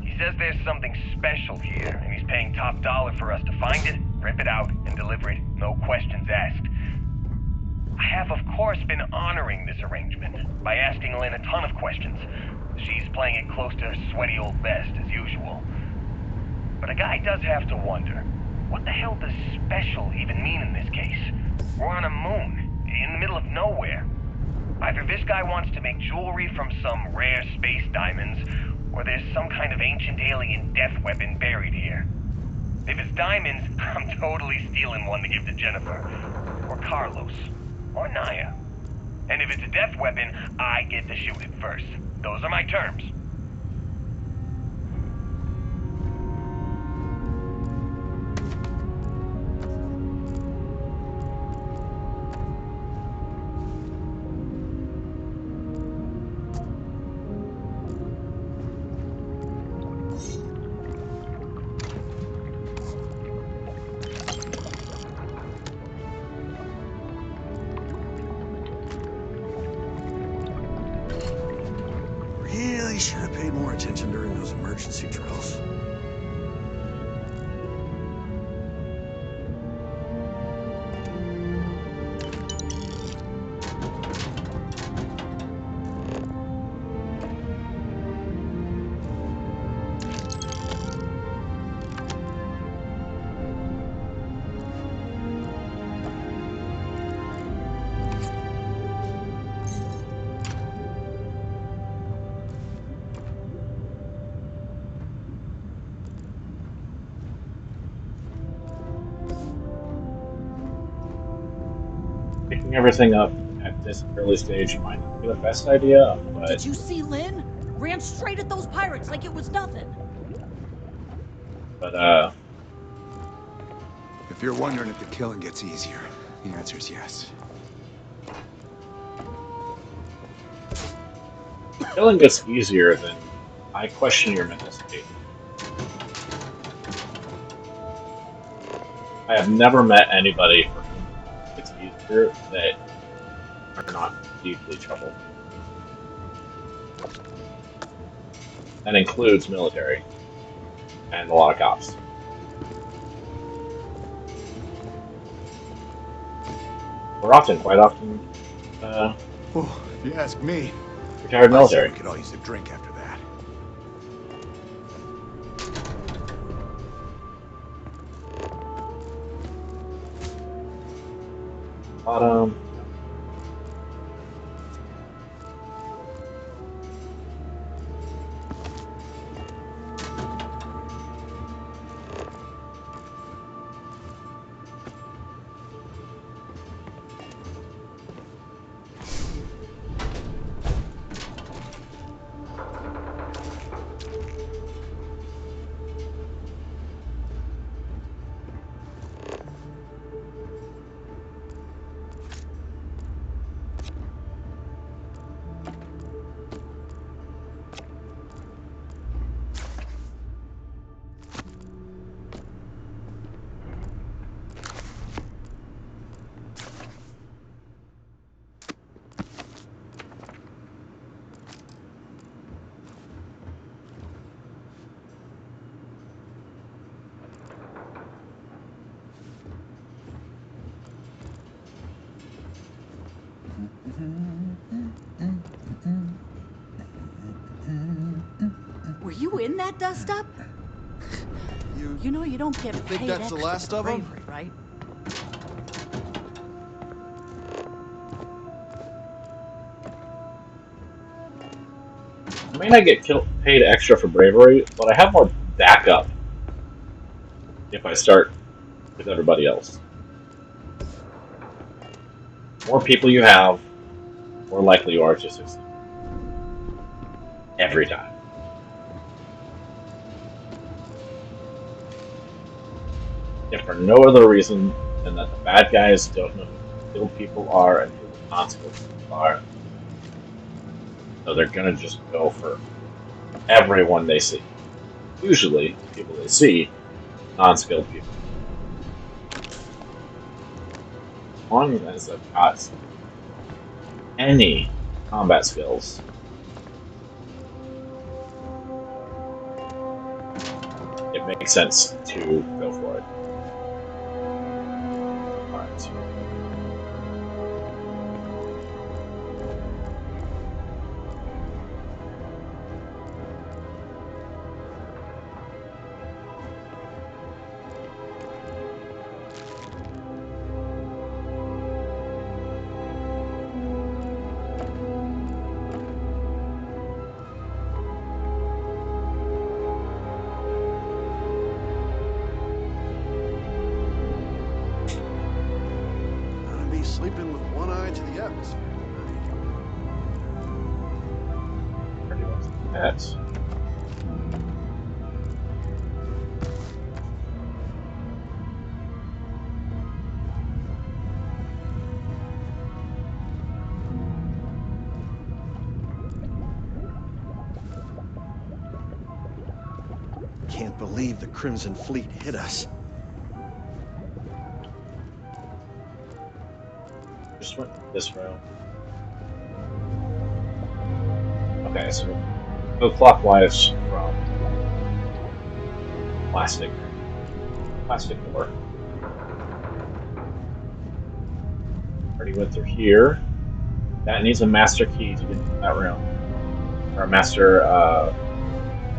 D: He says there's something special here, and he's paying top dollar for us to find it, rip it out, and deliver it, no questions asked. I have, of course, been honoring this arrangement by asking Lynn a ton of questions. She's playing it close to her sweaty old best, as usual. But a guy does have to wonder, what the hell does special even mean in this case? We're on a moon, in the middle of nowhere. Either this guy wants to make jewelry from some rare space diamonds, or there's some kind of ancient alien death weapon buried here. If it's diamonds, I'm totally stealing one to give to Jennifer, or Carlos, or Naya. And if it's a death weapon, I get to shoot it first. Those are my terms.
J: Really should have paid more attention during those emergency drills.
A: Picking everything up at this early stage might not be the best idea, but
B: Did you see Lynn? Ran straight at those pirates like it was nothing.
A: but
I: If you're wondering if the killing gets easier, the answer is yes.
A: killing gets easier, then I question your mental state. I have never met anybody for whom it's easier that are not deeply troubled. That includes military and a lot of cops. Quite often,
I: Oh, if you ask me,
A: retired
I: I say
A: military.
I: we could all use a drink after that.
A: Bottom.
B: Were you in that dust-up? You know you don't get
J: think
B: paid
J: that's the
B: extra
J: last
B: for
J: of 'em?
B: bravery, right?
A: I may not get paid extra for bravery, but I have more backup if I start with everybody else. More people you have, more likely you are to succeed. Every time. If for no other reason than that the bad guys don't know who the good people are and who non-skilled people are. So they're gonna just go for everyone they see. Usually, people they see, non-skilled people. As long as they've got any combat skills, it makes sense to go for it. Alright.
J: Gotta be sleeping with one eye to the atmosphere tonight.
A: Pretty much that.
J: Can't believe the Crimson Fleet hit us.
A: Just went this route. Okay, so go clockwise from plastic. Plastic door. Already went through here. That needs a master key to get into that room. Or a master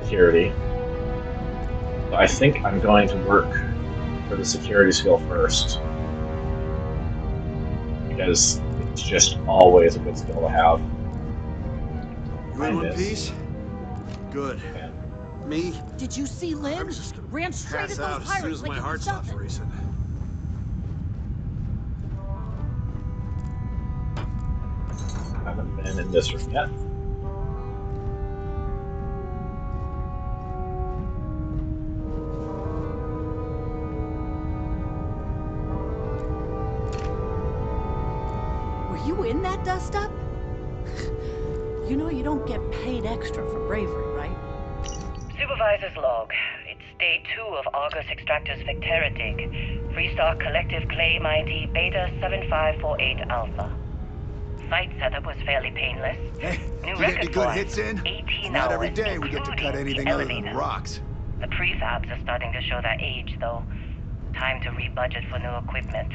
A: security. So I think I'm going to work for the security skill first. Because it's just always a good skill to have.
J: You in one piece? Good.
A: Yeah.
J: Me?
H: Did you see Lynn?
J: I'm just gonna
H: Ran straight
J: pass
H: at
J: out
H: those
J: as soon
H: pirates
J: as
H: like
J: my
H: it
J: heart
H: was
J: stops
H: nothing.
J: racing.
A: Haven't been in this room yet.
H: Were you in that dust-up? You know you don't get paid extra for bravery, right?
E: Supervisor's log. It's day 2 of Argus Extractor's Vectera dig. Freestar Collective Claim ID Beta 7548 Alpha. Site setup was fairly painless.
I: Hey,
E: New
I: you get
E: record
I: any
E: for
I: good
E: us,
I: hits in?
E: 18
I: It's not every
E: hours,
I: day we get to cut
E: including
I: anything
E: the
I: other than
E: elevator.
I: rocks.
E: The prefabs are starting to show their age, though. Time to rebudget for new equipment.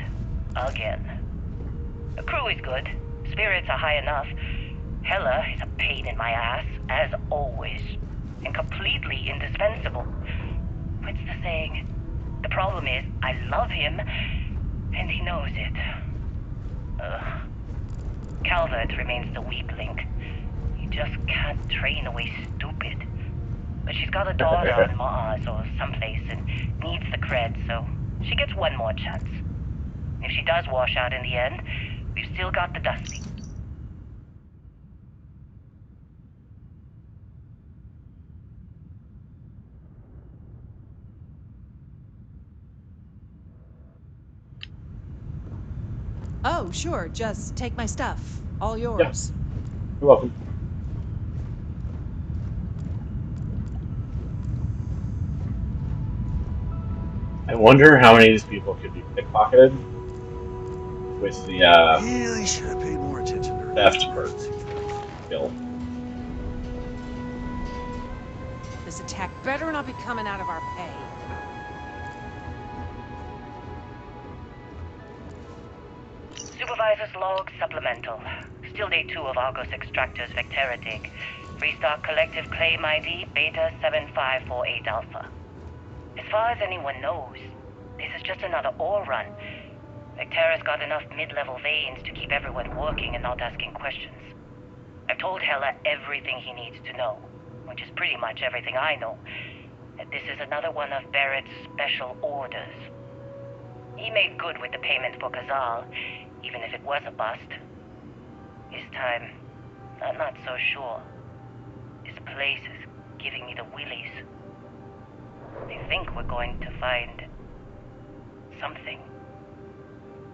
E: Again. The crew is good. Spirits are high enough. Hella is a pain in my ass, as always. And completely indispensable. What's the saying? The problem is, I love him, and he knows it. Ugh. Calvert remains the weak link. You just can't train away stupid. But she's got a daughter on Mars or someplace and needs the cred, so she gets one more chance. If she does wash out in the end, we've still got the Dusty.
H: Oh, sure. Just take my stuff. All
A: Yeah,
H: yours.
A: you're welcome. I wonder how many of these people could be pickpocketed with the
J: Really should have paid more attention during those
A: theft per
J: emergency drills.
A: skill.
H: This attack better not be coming out of our pay.
E: Supervisor's log supplemental. Still day 2 of Argus Extractor's Vectera dig. Freestar Collective Claim ID Beta 7548 Alpha. As far as anyone knows, this is just another ore run. Vectera's got enough mid-level veins to keep everyone working and not asking questions. I've told Hella everything he needs to know, which is pretty much everything I know. That this is another one of Barrett's special orders. He made good with the payment for Kazal, even if it was a bust. This time, I'm not so sure. This place is giving me the willies. I think we're going to find something.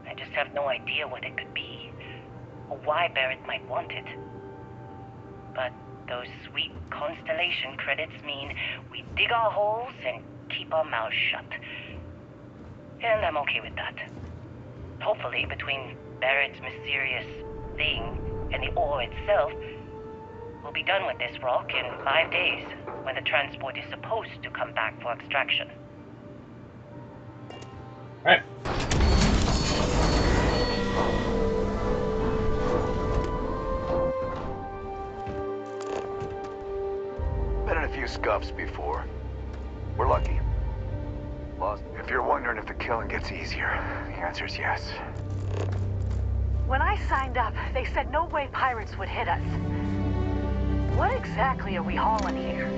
E: I just have no idea what it could be, or why Barrett might want it. But those sweet Constellation credits mean we dig our holes and keep our mouths shut. And I'm okay with that. Hopefully, between Barrett's mysterious thing and the ore itself, we'll be done with this rock in 5 days, when the transport is supposed to come back for extraction.
A: Alright.
I: Been in a few scuffs before. We're lucky. Lost.
F: If you're wondering if the killing gets easier, the answer is yes.
K: When I signed up, they said no way pirates would hit us. What exactly are we hauling here?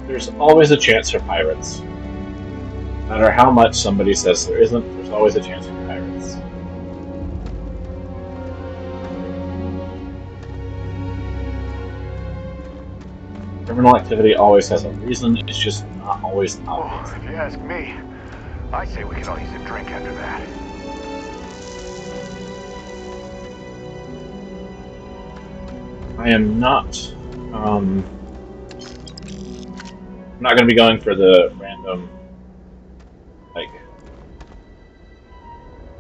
A: There's always a chance for pirates. No matter how much somebody says there isn't, there's always a chance for pirates. Criminal activity always has a reason, it's just not always obvious.
F: Oh, if you ask me, I say we can all use a drink after that.
A: I am not, I'm not going to be going for the random, like,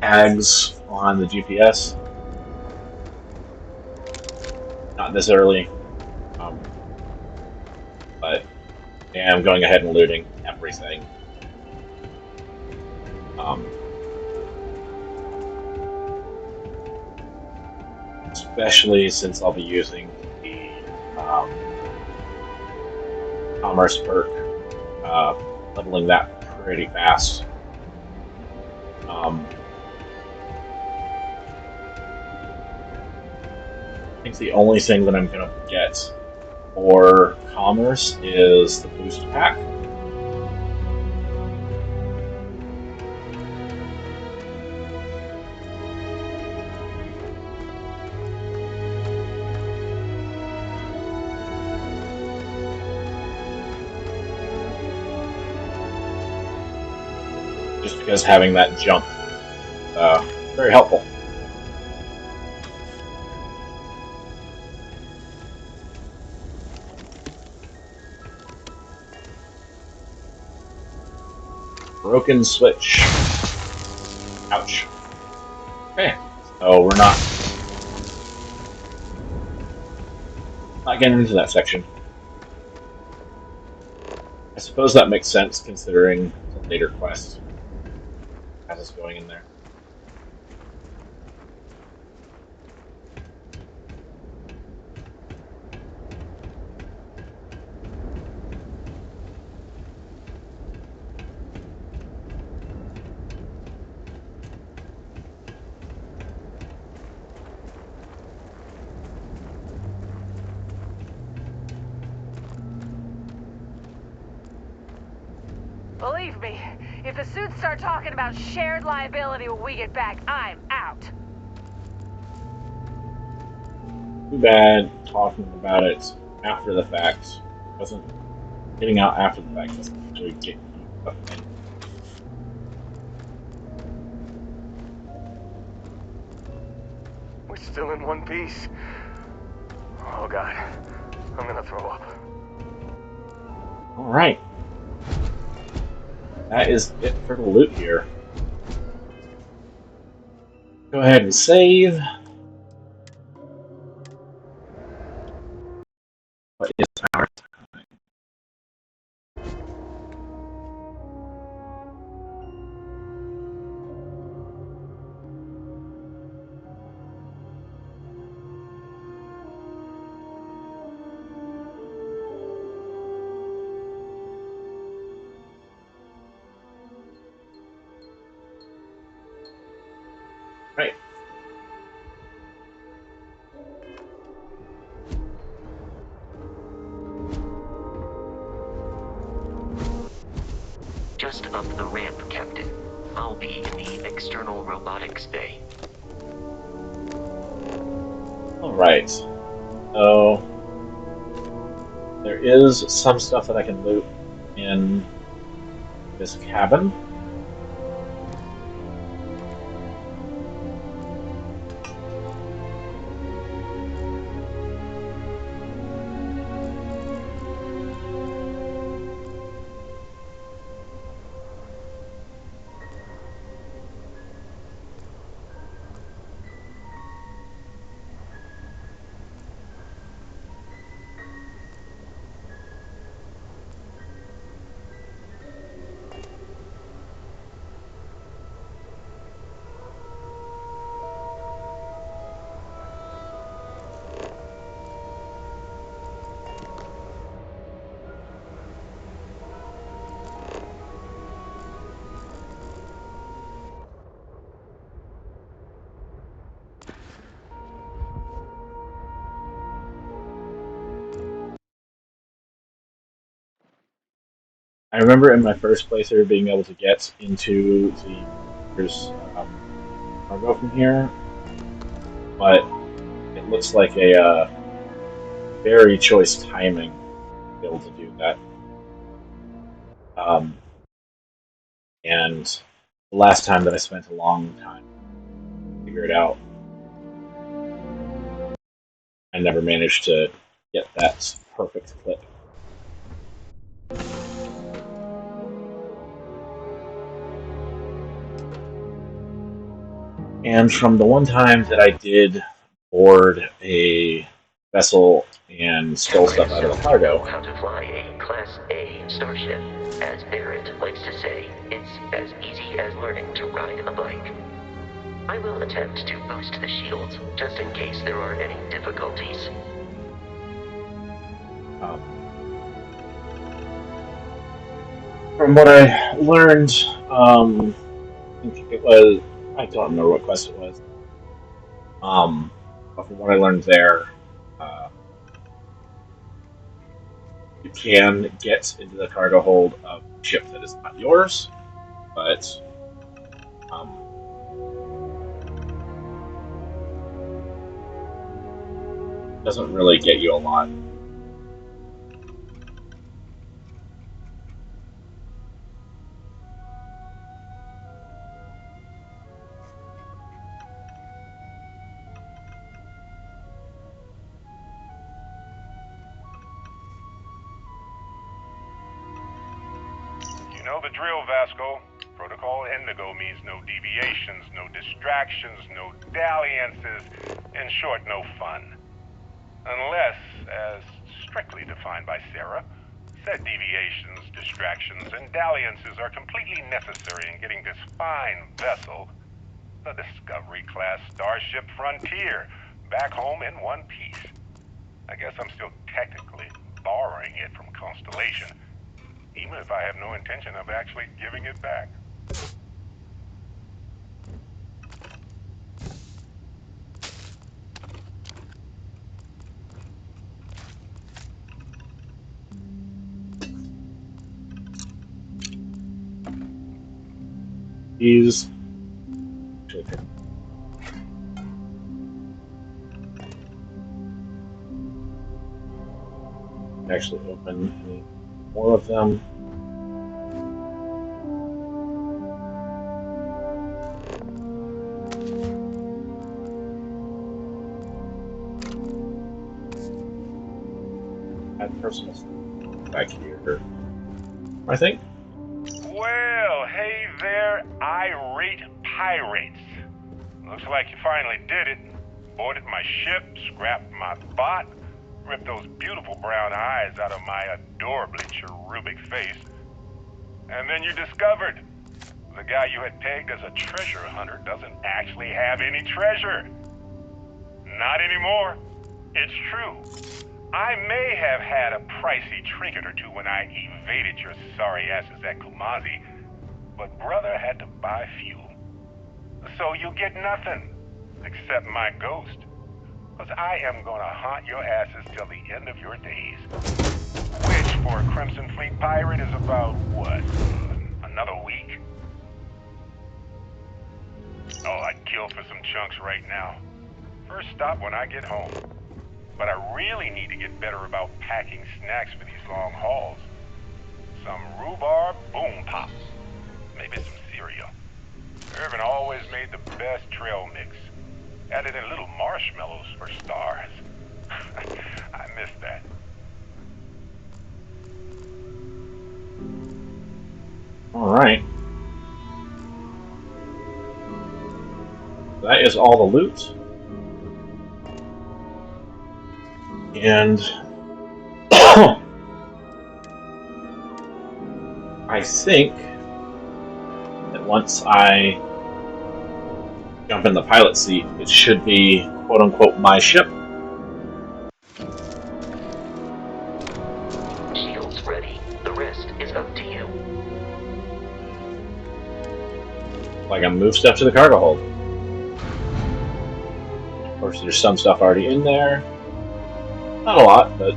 A: tags on the GPS. Not this early. But yeah, I'm going ahead and looting everything. Especially since I'll be using the commerce perk, leveling that pretty fast. I think the only thing that I'm going to get for commerce is the boost pack. Just because having that jump very helpful. Broken switch. Ouch. Okay, so we're not getting into that section. I suppose that makes sense considering the later quest has us going in there.
K: Believe me, if the suits start talking about shared liability when we get back, I'm out.
A: Too bad talking about it after the fact doesn't. Getting out after the fact doesn't actually get you a thing.
F: We're still in one piece. Oh god, I'm gonna throw up.
A: Alright. That is it for the loot here. Go ahead and save. What is our time? Right.
G: Just up the ramp, Captain. I'll be in the external robotics bay.
A: Alright. So there is some stuff that I can loot in this cabin. I remember in my first playthrough being able to get into the cargo from here, but it looks like a very choice timing to be able to do that. Um, and the last time that I spent a long time to figure it out, I never managed to get that perfect clip. And from the one time that I did board a vessel and stole stuff out of the
G: So you know
A: cargo,
G: how to fly a Class A starship. As Barrett likes to say, it's as easy as learning to ride a bike. I will attempt to boost the shields, just in case there are any difficulties.
A: um, from what I learned, I think it was, I don't remember what quest it was, but from what I learned there, uh, you can get into the cargo hold of a ship that is not yours, but um, doesn't really get you a lot.
F: You know the drill, Vasco. Protocol Indigo means no deviations, no distractions, no dalliances, in short, no fun. Unless, as strictly defined by Sarah, said deviations, distractions, and dalliances are completely necessary in getting this fine vessel, the Discovery-class Starship Frontier, back home in one piece. I guess I'm still technically borrowing it from Constellation, even if I have no intention of actually giving it back.
A: He's actually open any more of them. Add personal stuff back here, I think.
F: Well, hey there, irate pirates. Looks like you finally did it. Boarded my ship, scrapped my bot, ripped those beautiful brown eyes out of my adorably cherubic face. And then you discovered the guy you had pegged as a treasure hunter doesn't actually have any treasure. Not anymore. It's true. I may have had a pricey trinket or two when I evaded your sorry asses at Kumazi, but brother had to buy fuel. So you get nothing, except my ghost. Because I am gonna haunt your asses till the end of your days. Which, for a Crimson Fleet pirate, is about, what, another week? Oh, I'd kill for some chunks right now. First stop when I get home. But I really need to get better about packing snacks for these long hauls. Some rhubarb boom pops. Maybe some cereal. Irvin always made the best trail mix. Added in little marshmallows for stars. I miss that.
A: Alright. That is all the loot. And I think that once I jump in the pilot seat, it should be quote unquote my ship.
G: Shields ready. The rest is up to you.
A: Like I move stuff to the cargo hold. Of course, there's some stuff already in there. Not a lot, but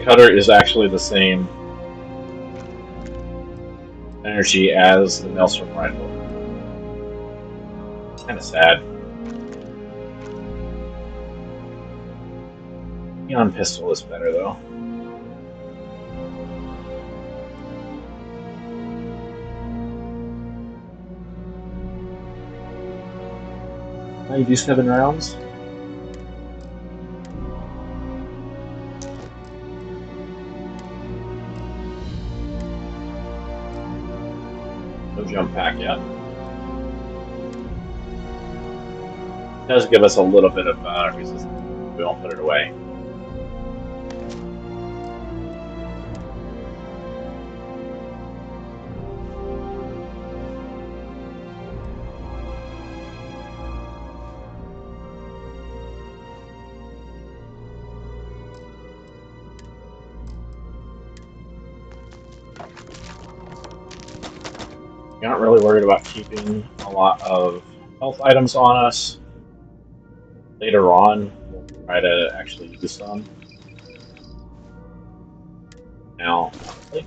A: cutter is actually the same energy as the Maelstrom rifle. Kind of sad. Neon pistol is better though. Now you do 7 rounds. No jump pack yet. It does give us a little bit of resistance. We won't put it away. You're not really worried about keeping a lot of health items on us. Later on, we'll try to actually use some. Now, honestly,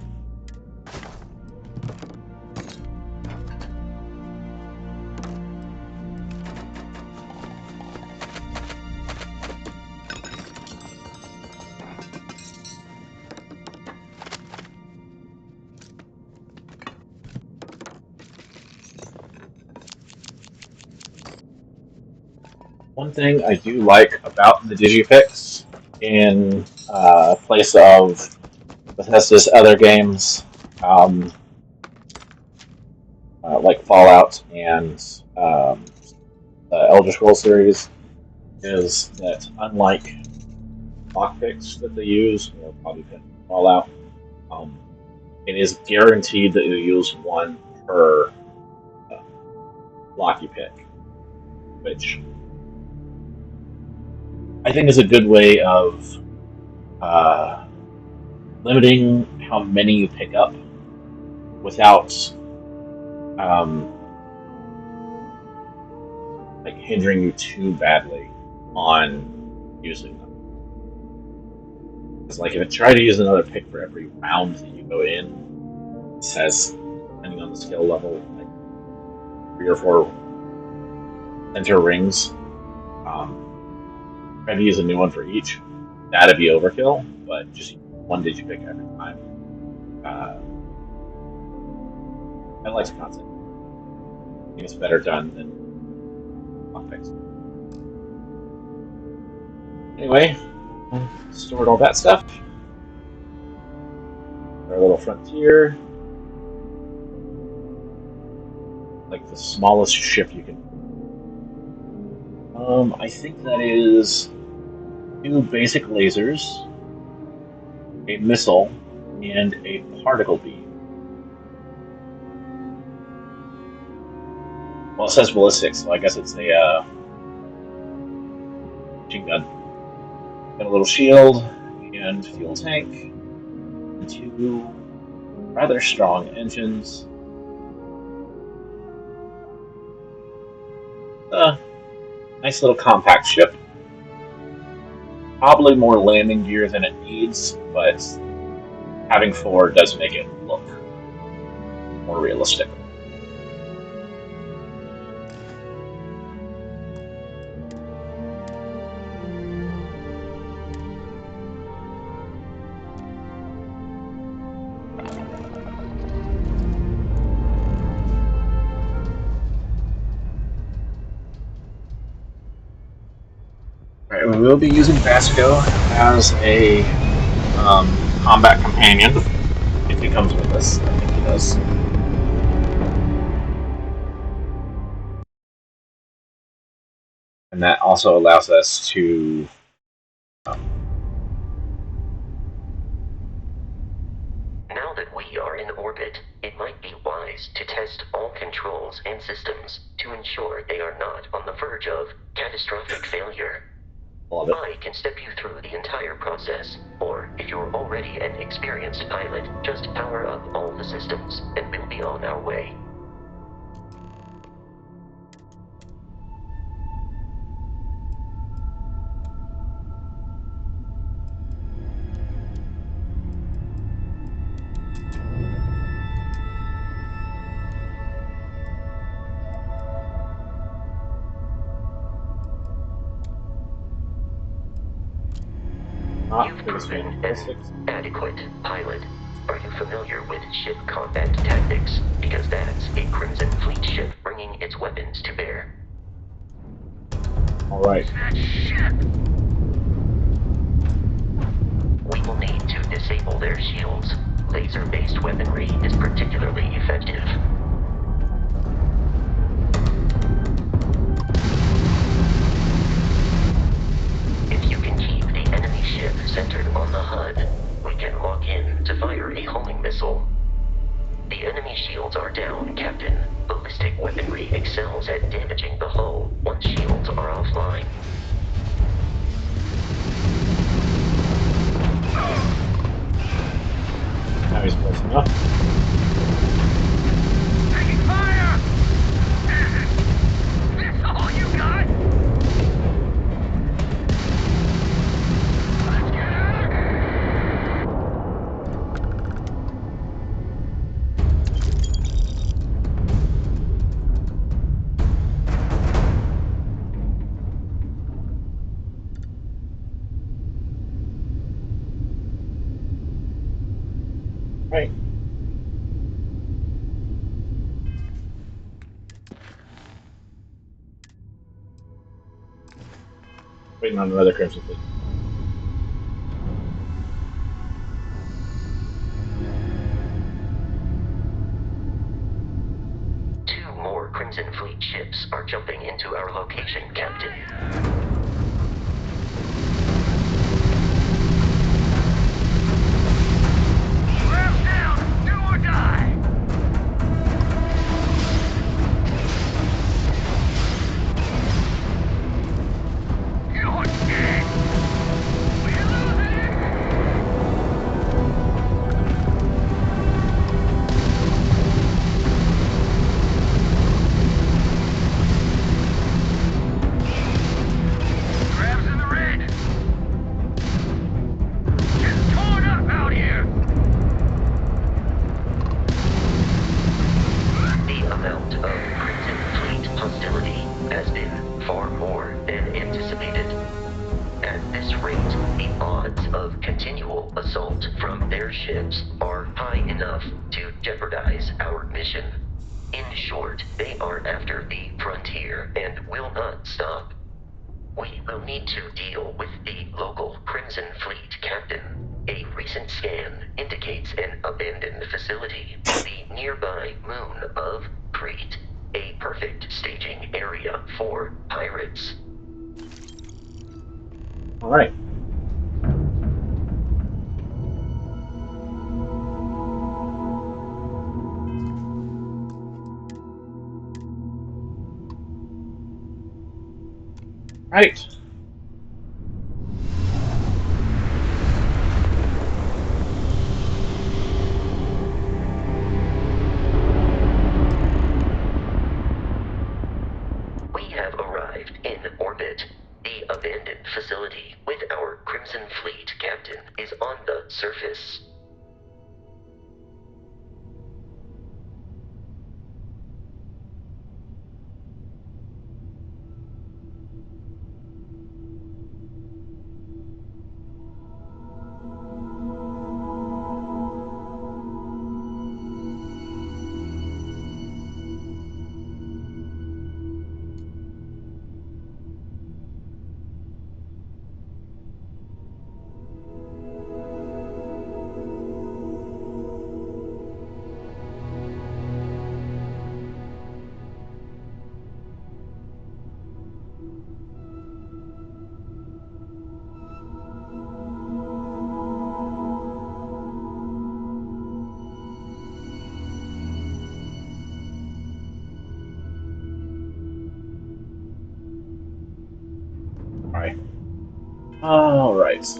A: one thing I do like about the Digipix in place of Bethesda's other games, like Fallout and the Elder Scrolls series, is that unlike lockpicks that they use, or probably Fallout, um, it is guaranteed that you use one per uh, lock you pick, which I think is a good way of limiting how many you pick up without um, like hindering you too badly on using them. Because like if I try to use another pick for every round that you go in, it says depending on the skill level, like 3 or 4 center rings. Try to use a new one for each. That'd be overkill, but just one Digipick every time. I like the concept. I think it's better done than lockpicks. Anyway, stored all that stuff. Our little frontier. Like the smallest ship you can. I think that is 2 basic lasers, a missile, and a particle beam. Well, it says ballistics, so I guess it's a machine gun. Got a little shield and fuel tank, and 2 rather strong engines. Nice little compact ship. Probably more landing gear than it needs, but having 4 does make it look more realistic. Alright, we will be using Vasco as a combat companion if he comes with us. I think he does. And that also allows us to
G: Now that we are in orbit, it might be wise to test all controls and systems to ensure they are not on the verge of catastrophic failure. I can step you through the entire process, or if you're already an experienced pilot, just power up all the systems, and we'll be on our way.
A: His
G: proven and
A: ballistics?
G: adequate pilot. Are you familiar with ship combat tactics? Because that's a Crimson Fleet ship bringing its weapons to bear.
A: Alright.
D: That ship!
G: We will need to disable their shields. Laser-based weaponry is particularly effective. If you can keep the enemy ship centered on the HUD, we can lock in to fire a homing missile. The enemy shields are down, Captain. Ballistic weaponry excels at damaging the hull once shields are offline.
A: Now he's close enough.
D: Taking fire! That's all you got? Let's get out of
A: Right. Waiting on another Crimson Fleet.
G: Two more Crimson Fleet ships are jumping into our location, Captain.
D: Ramp down! Do or die! You're dead! We're losing! Grabs in the red! Getting torn up out here!
G: The amount of Crimson Fleet hostility has been far more than anticipated. At this rate, the odds of continual assault from their ships are high enough to jeopardize our mission. In short, they are after the frontier and will not stop. We will need to deal with the local Crimson Fleet captain. A recent scan indicates an abandoned facility on the nearby moon of Crete, a perfect staging area for pirates.
A: Alright. Right.
G: We have arrived in orbit. The abandoned facility with our Crimson Fleet captain is on the surface.
A: Alright. Alright.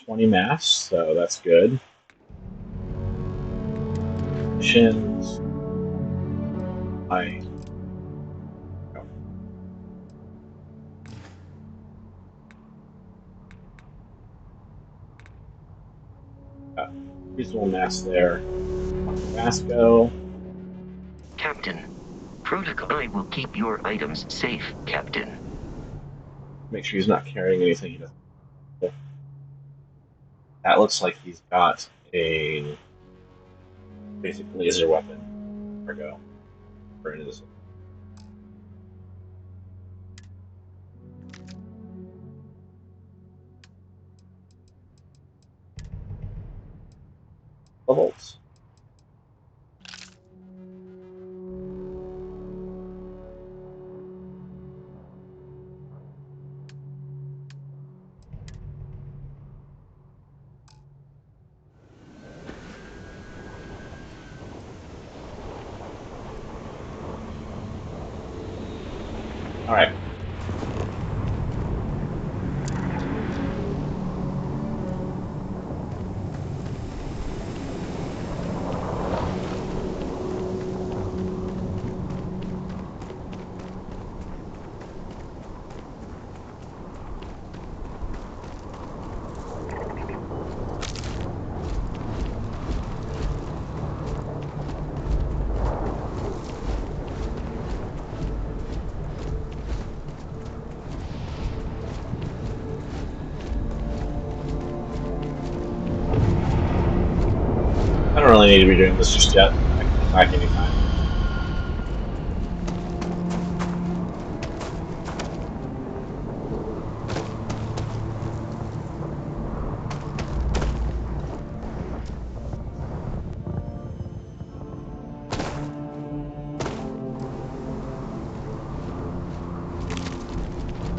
A: 20 mass, so that's good. Missions. Reasonable mass there. Tabasco.
G: Captain, Protocol I will keep your items safe, Captain.
A: Make sure he's not carrying anything he doesn't. That looks like he's got a basic laser weapon. Cargo. Volts. All right. I don't really need to be doing this just yet. I can come back anytime.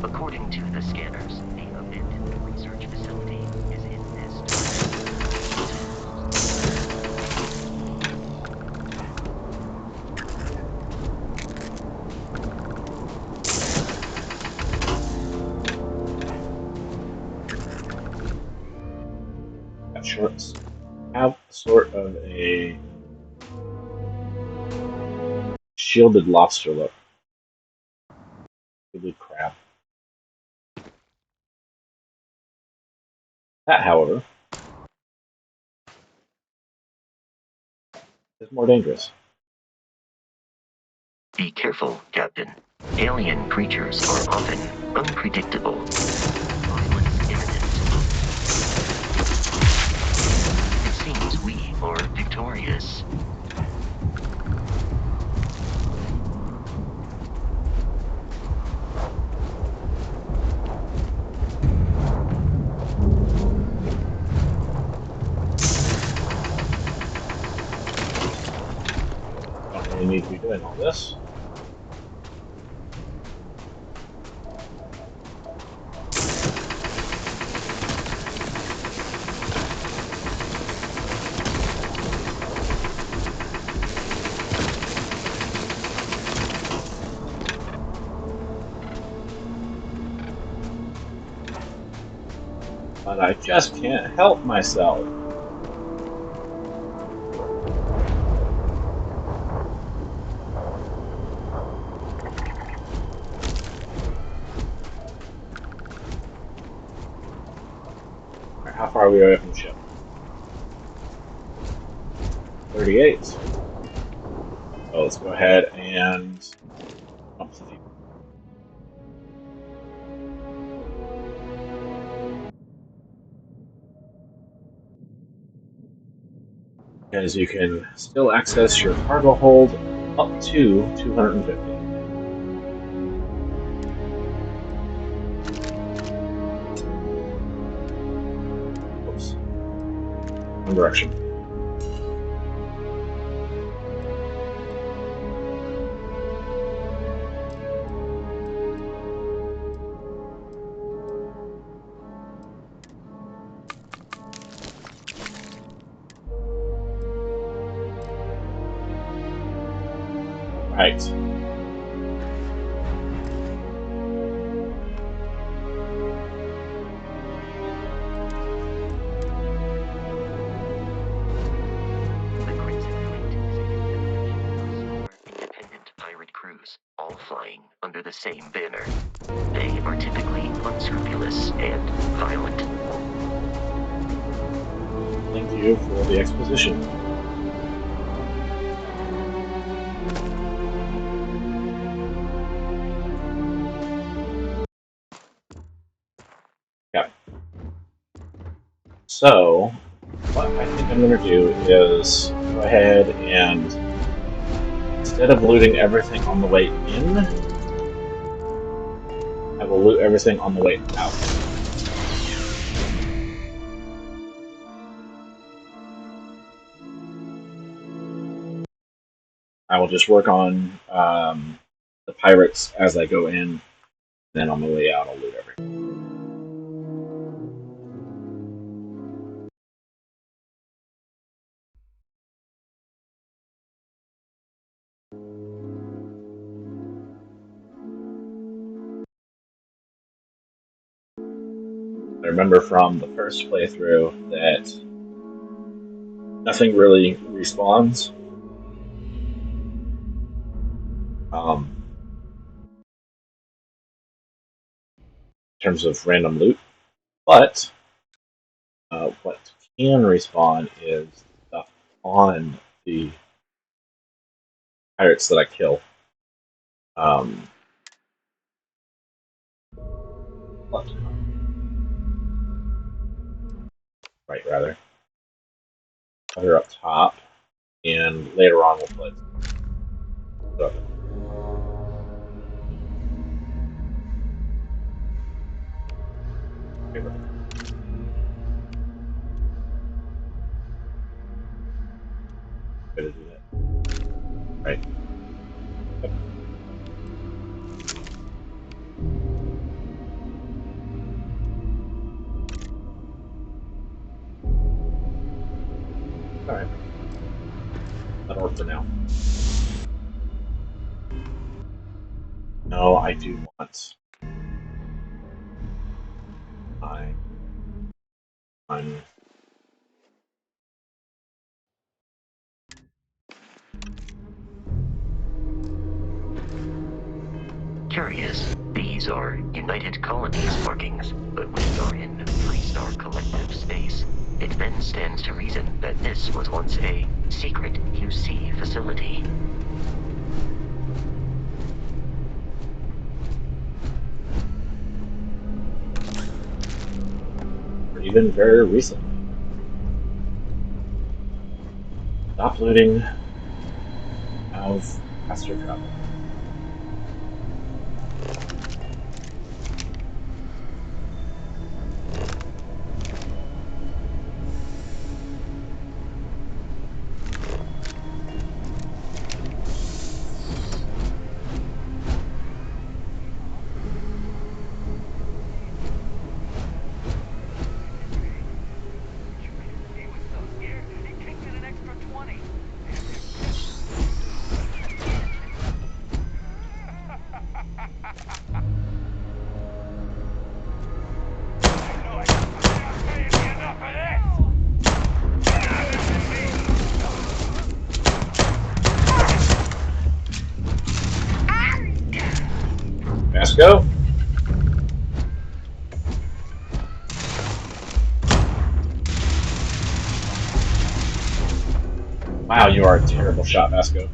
G: According to the scanners, the abandoned research facility is in this
A: Got shorts. Have sort of a shielded lobster look. Shielded crab. That, however, is more dangerous.
G: Be careful, Captain. Alien creatures are often unpredictable. Violence imminent. It seems we are victorious.
A: Don't really need to be doing all this. But I just can't help myself. Alright, how far are we away from the ship? 38. So let's go ahead and bump the fuel. Because you can still access your cargo hold up to 250. Oops. One direction. Right.
G: all flying under the same banner. They are typically unscrupulous and violent.
A: Thank you for the exposition. Yeah. So, what I think I'm going to do is go ahead and, instead of looting everything on the way in, I will loot everything on the way out. I will just work on the pirates as I go in, then on the way out I'll loot everything. I remember from the first playthrough that nothing really respawns. In terms of random loot, but what can respawn is stuff on the pirates that I kill. Left, right, rather. Other up top, and later on we'll put stuff. Okay, right. Gotta do that. Right. Yep. Alright. That'll work for now. No, I do want I'm
G: Curious, these are United Colonies markings, but we are in Freestar Collective space. It then stands to reason that this was once a secret UC facility.
A: or even very recently. Stop looting. Have faster travel. Vasco? Wow, you are a terrible shot, Vasco.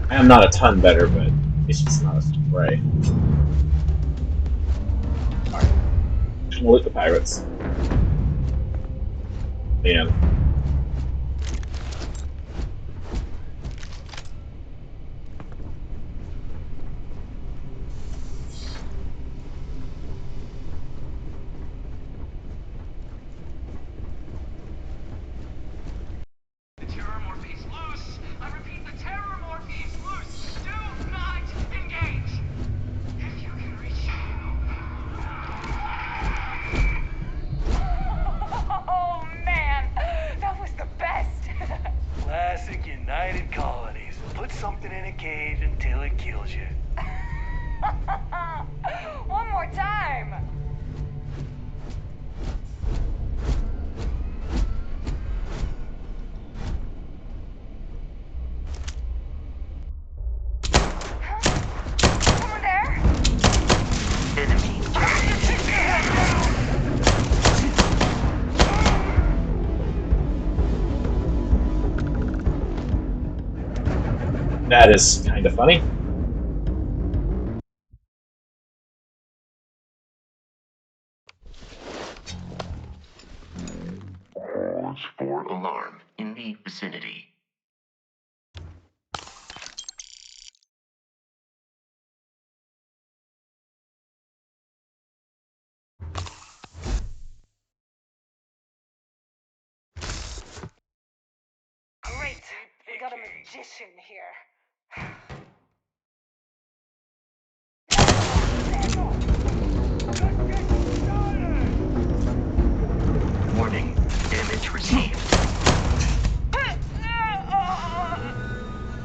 A: I am not a ton better, but it's just not a spray. Alright. Just gonna loot the pirates. Man.
K: Oh, man!
A: That is kind of funny.
G: For alarm in the vicinity.
K: Great! We got a magician here.
G: Warning, damage received.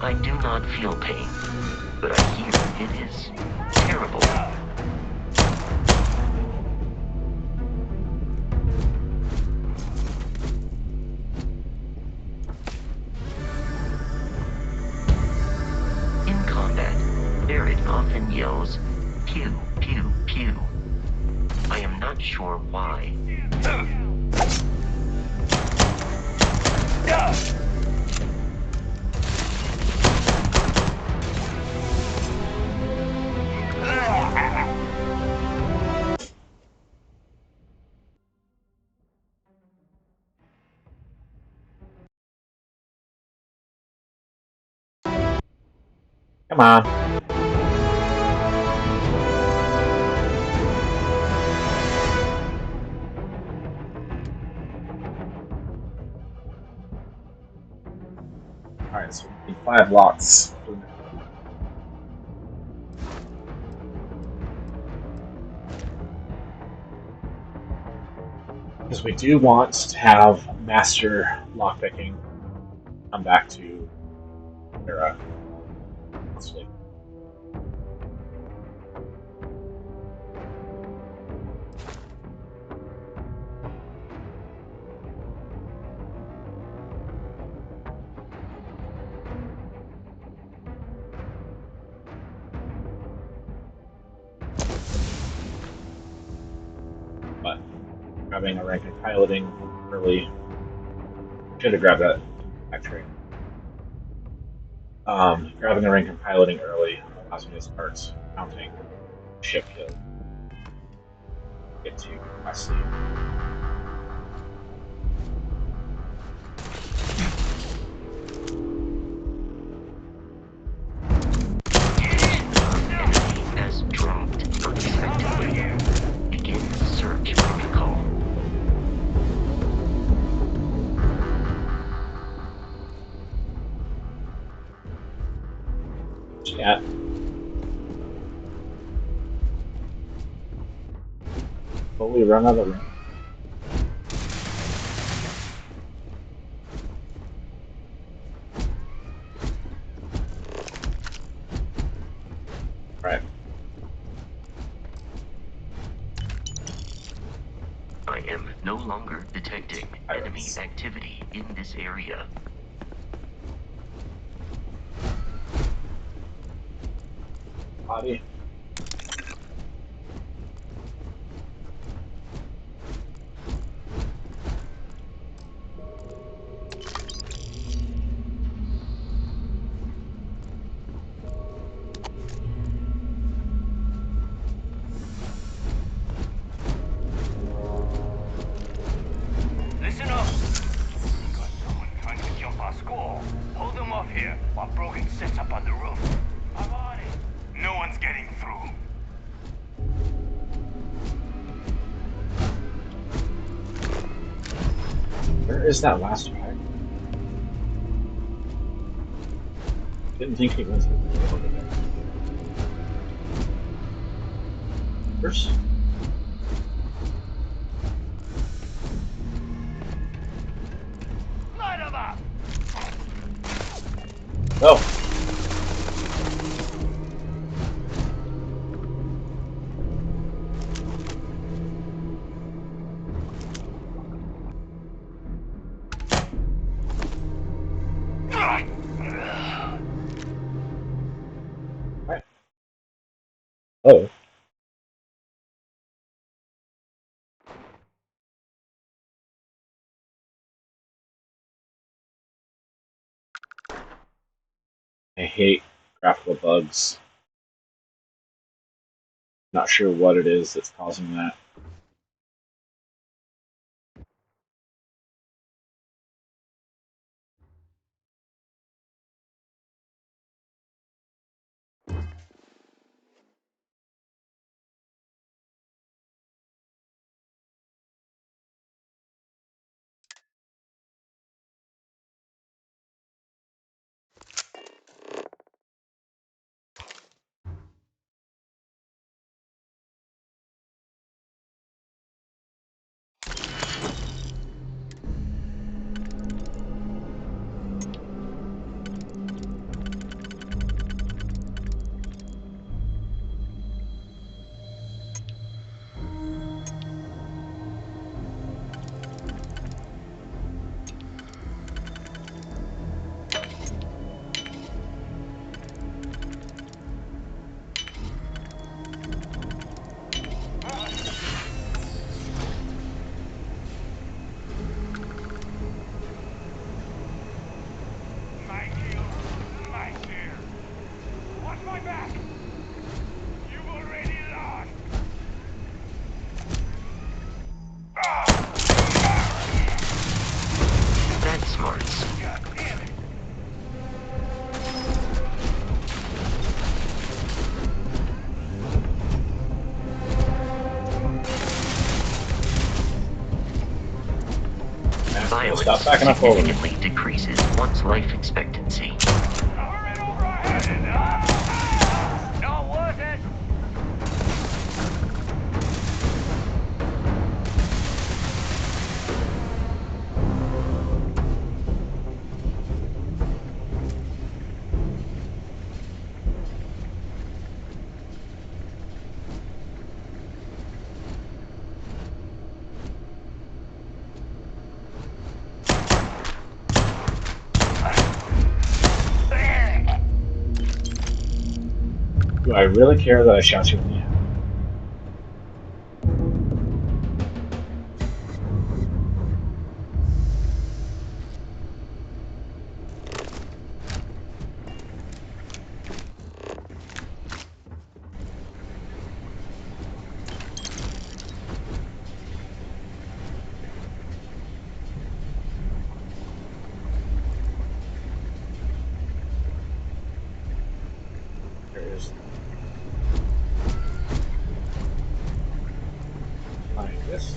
G: I do not feel pain, but I hear it is terrible. In combat, Barrett often yells, pew, pew, pew. I am not sure why.
A: Come on. Alright, so we need 5 locks. Because we do want to have master lockpicking come back to Era. Possibly. But grabbing a rank in piloting early. Should have grabbed that actually. Grabbing a rank in piloting early allows me to start counting ship kills. Get to Wesley.
G: Enemy has dropped unexpectedly. Begin search protocol.
A: Chat. Fully run out of room. Right.
G: I am no longer detecting enemy activity in this area.
A: Body.
D: Listen up! We got someone trying to jump our school. Hold them off here while Brogan sets up on the roof. I'm on it. No one's getting through.
A: Where is that last pack? Didn't think he went over there. First.
D: Light them up!
A: Oh. Right. Oh. Hey. hate graphical bugs. Not sure what it is that's causing that.
G: That's smart. Violence
A: Stop backing up forward.
G: significantly decreases one's life expectancy.
D: Not worth it.
A: Do I really care that I shot you in the end? There is. Find this.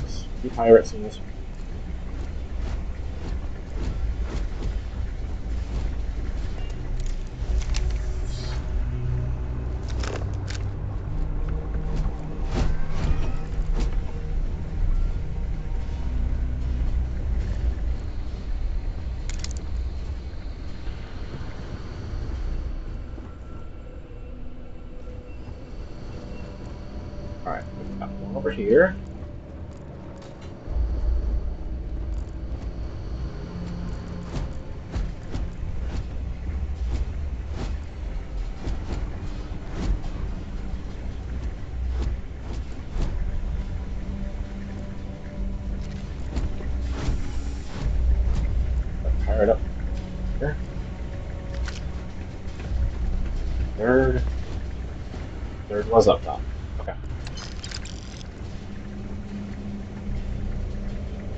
A: There's 2 pirates in this one. Alright, we've got one over here. A pirate up here. Third. Third was up top. Okay.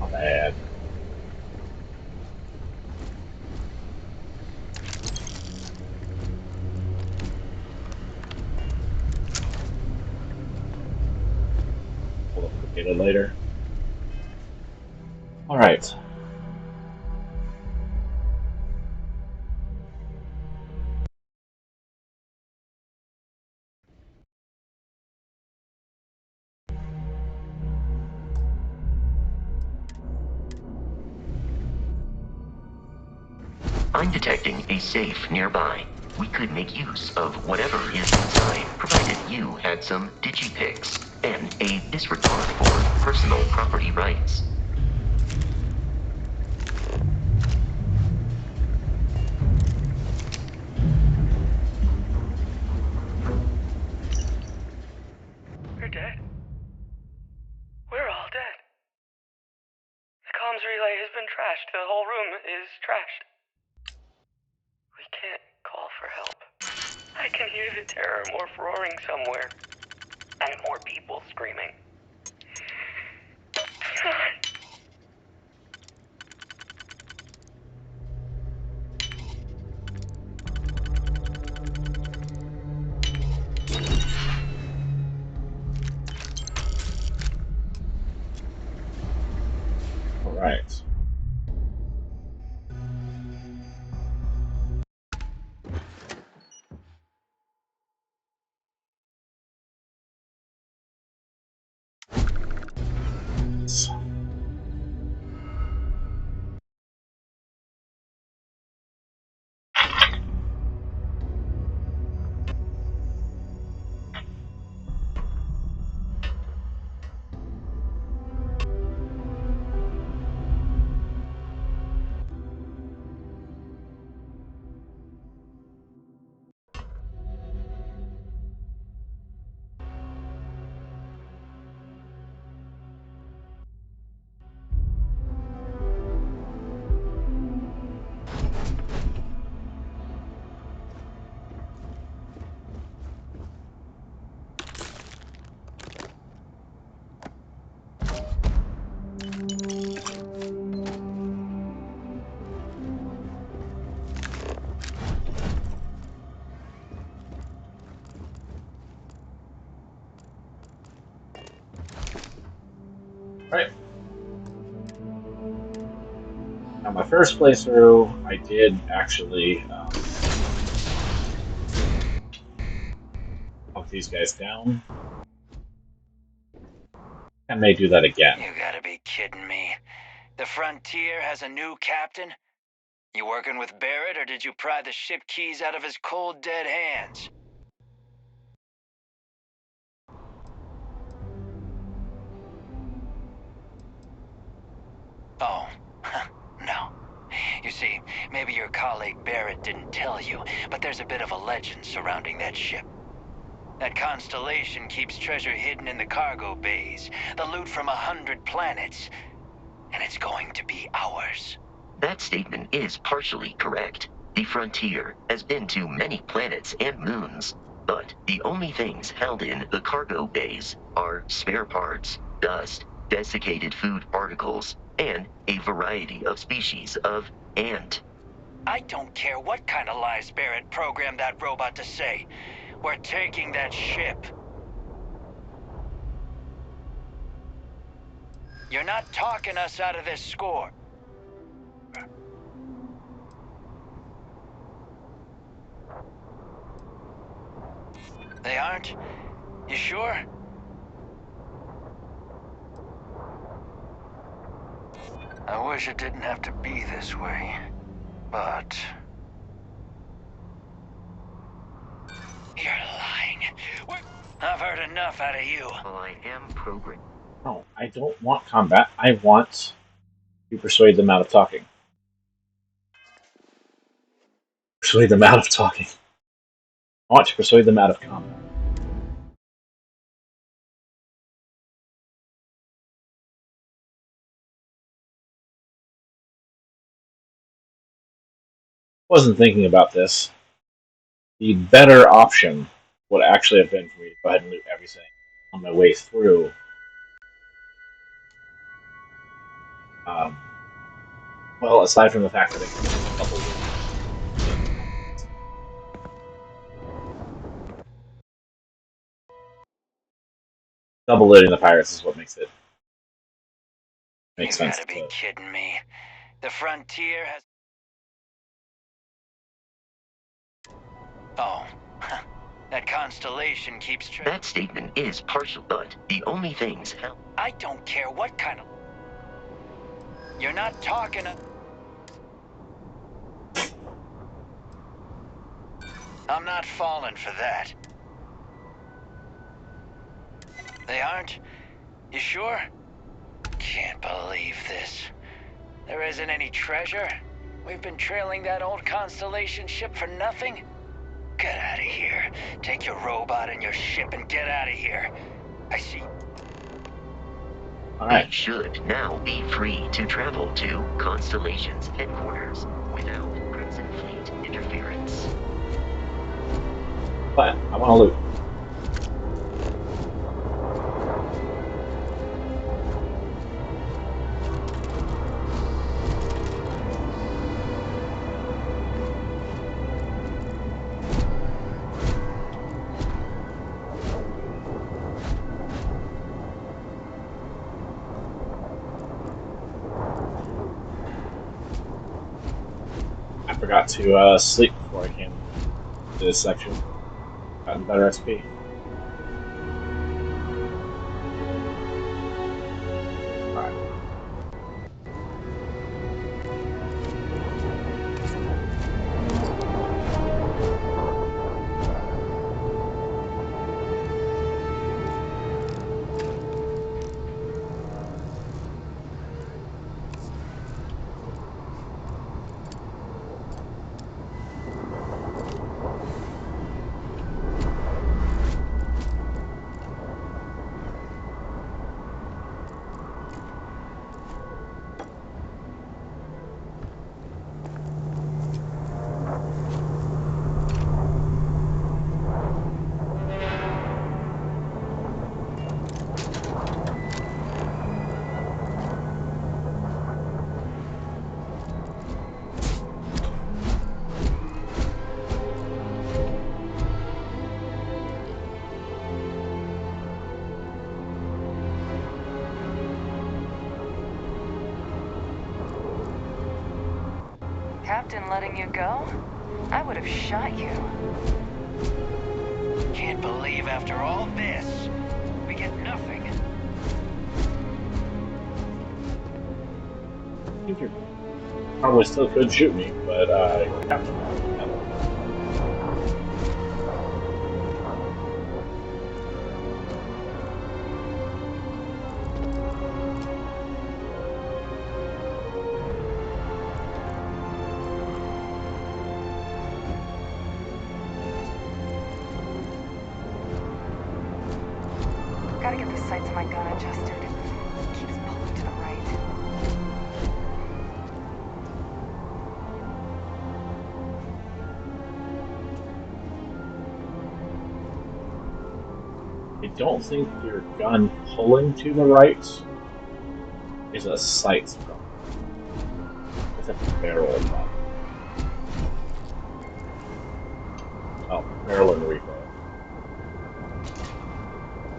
A: Not bad. We'll look at it later. Alright.
G: I'm detecting a safe nearby. We could make use of whatever is inside, provided you had some digipics and a disregard for personal property rights.
D: You're dead. We're all dead. trashed. The whole room is trashed. We can't call for help. I can hear the terror morph roaring somewhere. And more people screaming.
A: All right. Right. Now, my first playthrough, I did actually knock these guys down. I may do that again.
L: You gotta be kidding me. The Frontier has a new captain? You working with Barrett, or did you pry the ship keys out of his cold, dead hands? Oh, no. You see, maybe your colleague Barrett didn't tell you, but there's a bit of a legend surrounding that ship. That constellation keeps treasure hidden in the cargo bays, the loot from 100 planets, and it's going to be ours.
G: That statement is partially correct. The Frontier has been to many planets and moons, but the only things held in the cargo bays are spare parts, dust, desiccated food particles, and a variety of species of ant.
L: I don't care what kind of lies Barrett programmed that robot to say. We're taking that ship. You're not talking us out of this score. They aren't? You sure? I wish it didn't have to be this way, but... You're lying. I've heard enough out of you.
G: Well, I am programmed.
A: No, I don't want combat. I want to persuade them out of talking. Persuade them out of talking. I want to persuade them out of combat. Wasn't thinking about this. The better option would actually have been for me to go ahead and loot everything on my way through. Well, aside from the fact that I can double loot. Double looting the pirates is what makes sense.
L: You gotta be kidding me. The Frontier has... Oh, that constellation keeps...
G: That statement is partial, but the only things held...
L: I don't care what kind of... You're not talking... I'm not falling for that. They aren't? You sure? Can't believe this. There isn't any treasure? We've been trailing that old Constellation ship for nothing? Get out of here. Take your robot and your ship and get out of here. I see...
A: All
G: They
A: right.
G: should now be free to travel to Constellation's headquarters without Crimson Fleet interference.
A: But I want to loot. I forgot to sleep before I came to this section. Gotten better XP. Alright.
H: Captain letting you go? I would have shot you.
L: Can't believe after all this, we get nothing.
A: I think you probably still could shoot me, but Captain.
H: Gotta get the sights of my gun adjusted. Keeps pulling to the right.
A: I don't think your gun pulling to the right is a sights problem. It's a barrel problem. Oh, barrel and recoil.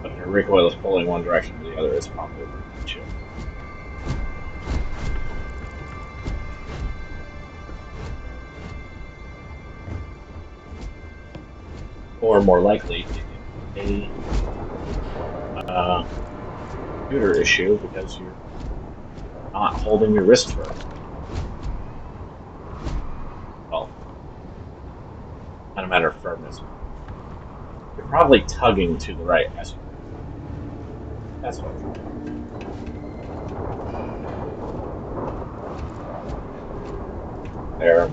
A: But if your recoil is pulling one direction or the other, it's probably an issue. Or more likely, a computer issue because you're not holding your wrist firm. Well, not a matter of firmness. You're probably tugging to the right as you. That's what. There.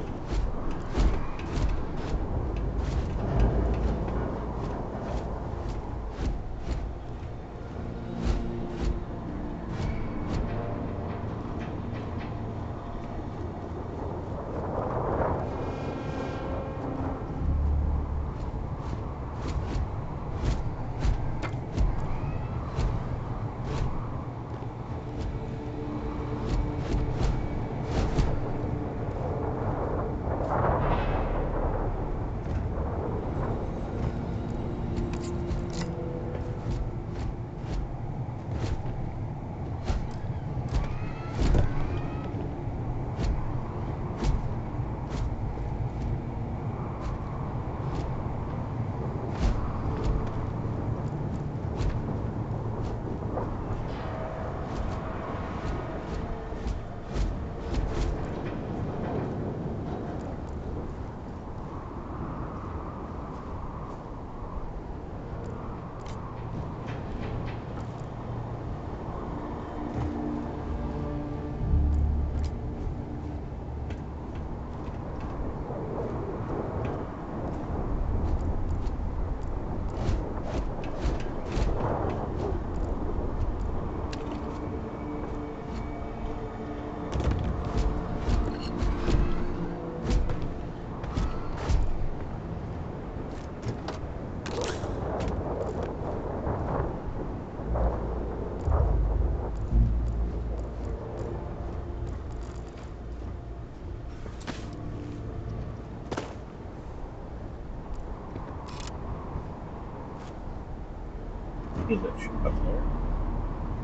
A: need that ship up there.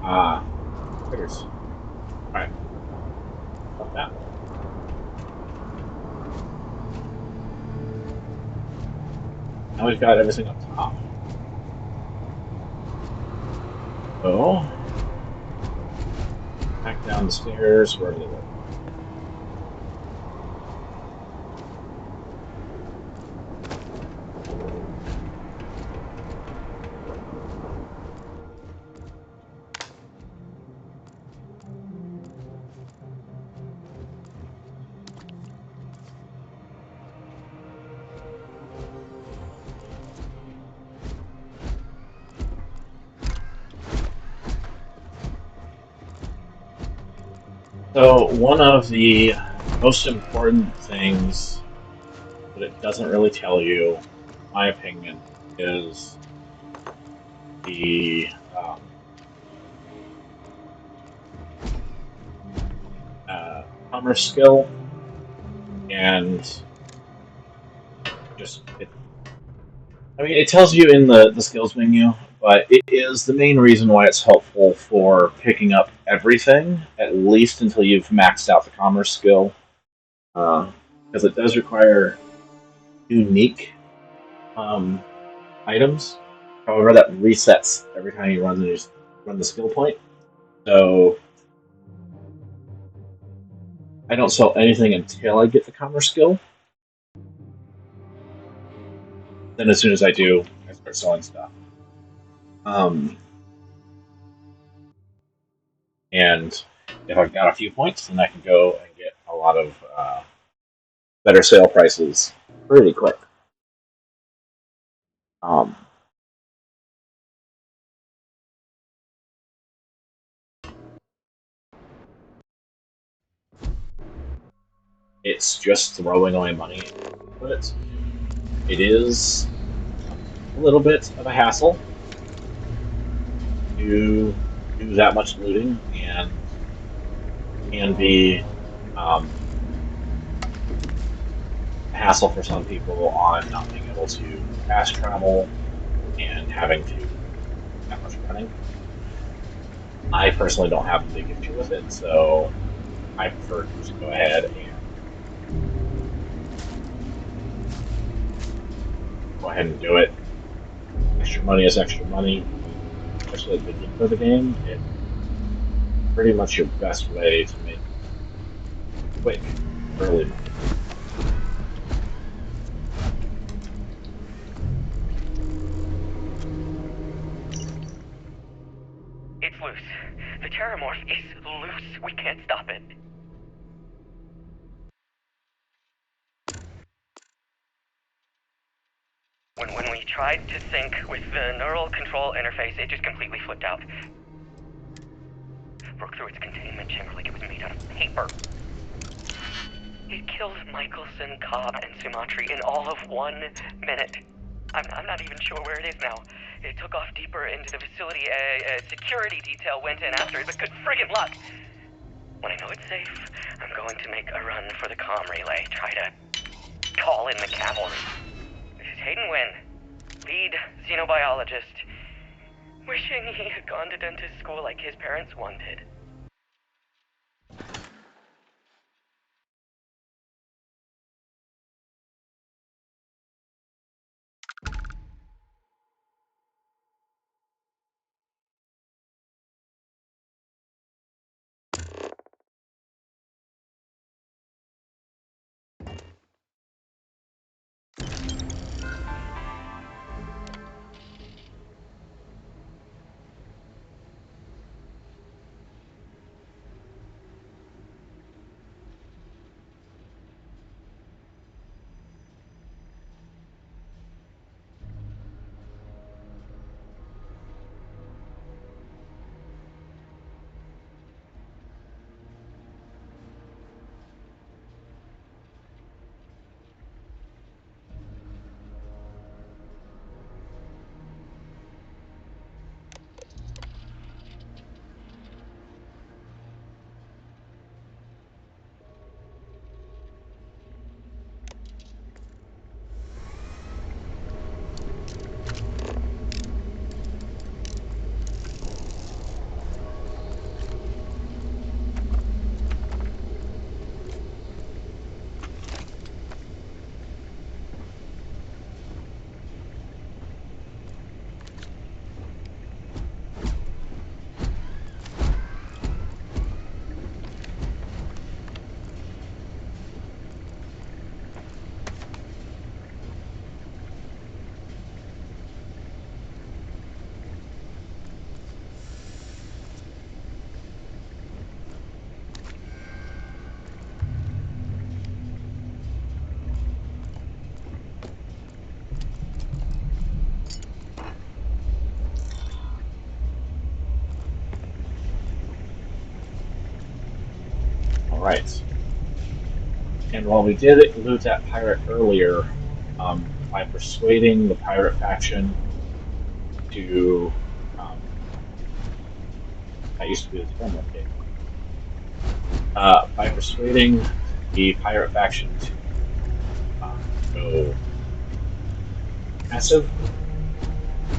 A: Ah, triggers. Alright. About that. Now we've got everything up top. So, back down the stairs, wherever they were. So, one of the most important things that it doesn't really tell you, in my opinion, is the commerce skill, and just it tells you in the skills menu, but it is the main reason why it's helpful for picking up everything, at least until you've maxed out the commerce skill, because it does require unique items. However, that resets every time you run the skill point. So I don't sell anything until I get the commerce skill. Then as soon as I do, I start selling stuff. And if I've got a few points, then I can go and get a lot of better sale prices pretty quick. Um, it's just throwing away money with it. It is a little bit of a hassle to do that much looting, and can be a hassle for some people on not being able to fast travel and having to do that much running. I personally don't have a big issue with it, so I prefer to just go ahead and do it. Extra money is extra money, especially at the beginning of the game. It's pretty much your best way to make quick, early money.
D: It's loose. The Terramorph is loose. We can't stop it. When we tried to sync with the neural control interface, it just completely flipped out. Broke through its containment chamber like it was made out of paper. It killed Michelson, Cobb, and Sumatri in all of 1 minute. I'm not even sure where it is now. It took off deeper into the facility. A security detail went in after it, but good friggin' luck. When I know it's safe, I'm going to make a run for the comm relay. Try to call in the cavalry. This is Hayden Wynn, lead xenobiologist. Wishing he had gone to dentist school like his parents wanted.
A: Right. And while we did loot that pirate earlier, by persuading the pirate faction to, that used to be the term located. By persuading the pirate faction to go passive,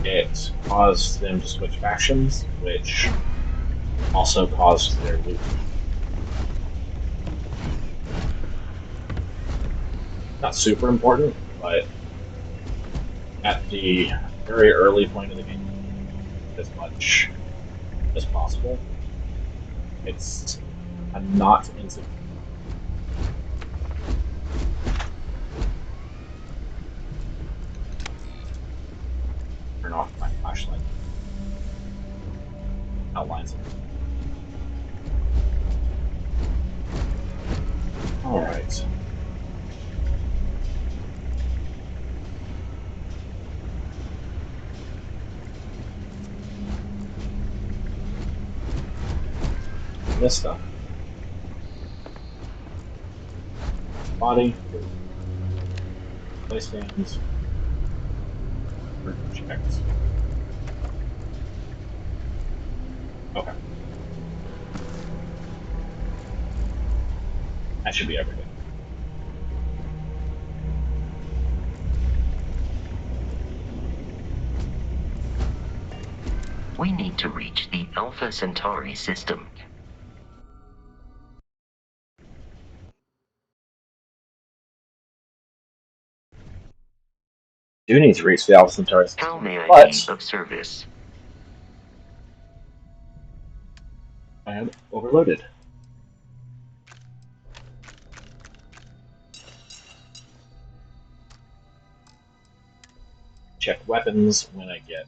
A: it caused them to switch factions, which also caused their loot. Not super important, but at the very early point of the game, as much as possible, it's a not insignificant. Turn off my flashlight. Outlines it. Alright. This stuff. Body. Play stands. Checked. Okay. That should be everything.
G: We need to reach the Alpha Centauri system.
A: Do need to reach the Alpha Centauri system.
G: How may I
A: but
G: be of service?
A: I am overloaded. Check weapons when I get.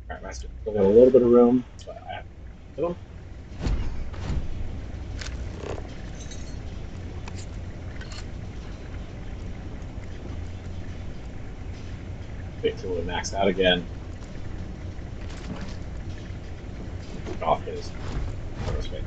A: Alright, Master. Still got a little bit of room, but I have to them. Wait till we max out again. Off his space.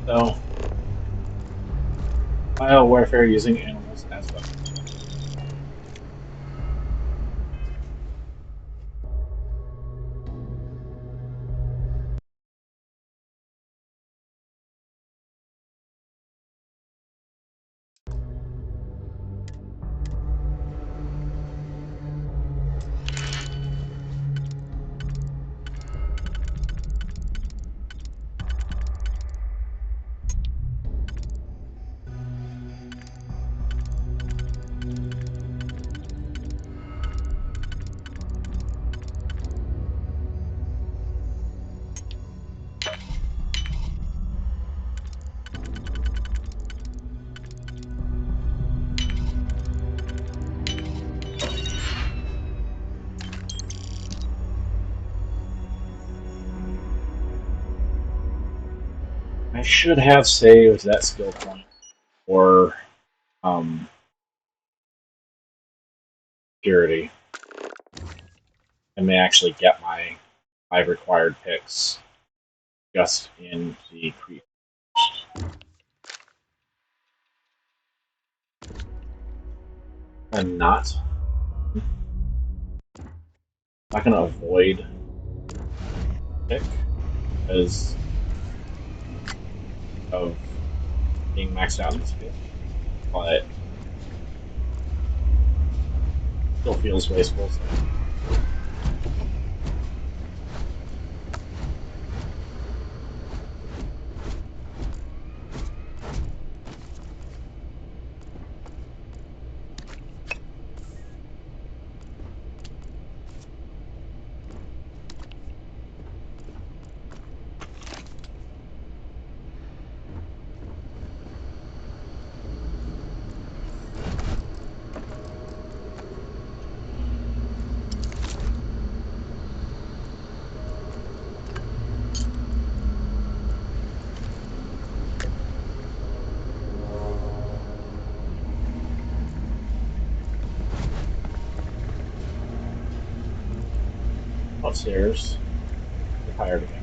A: So, biowarfare using animals as weapons. I should have saved that skill point for um, purity. I may actually get my 5 required picks just in the creep. I'm not going to avoid pick because of being maxed out in the skill, but still feels wasteful. So. Upstairs, the pirate again.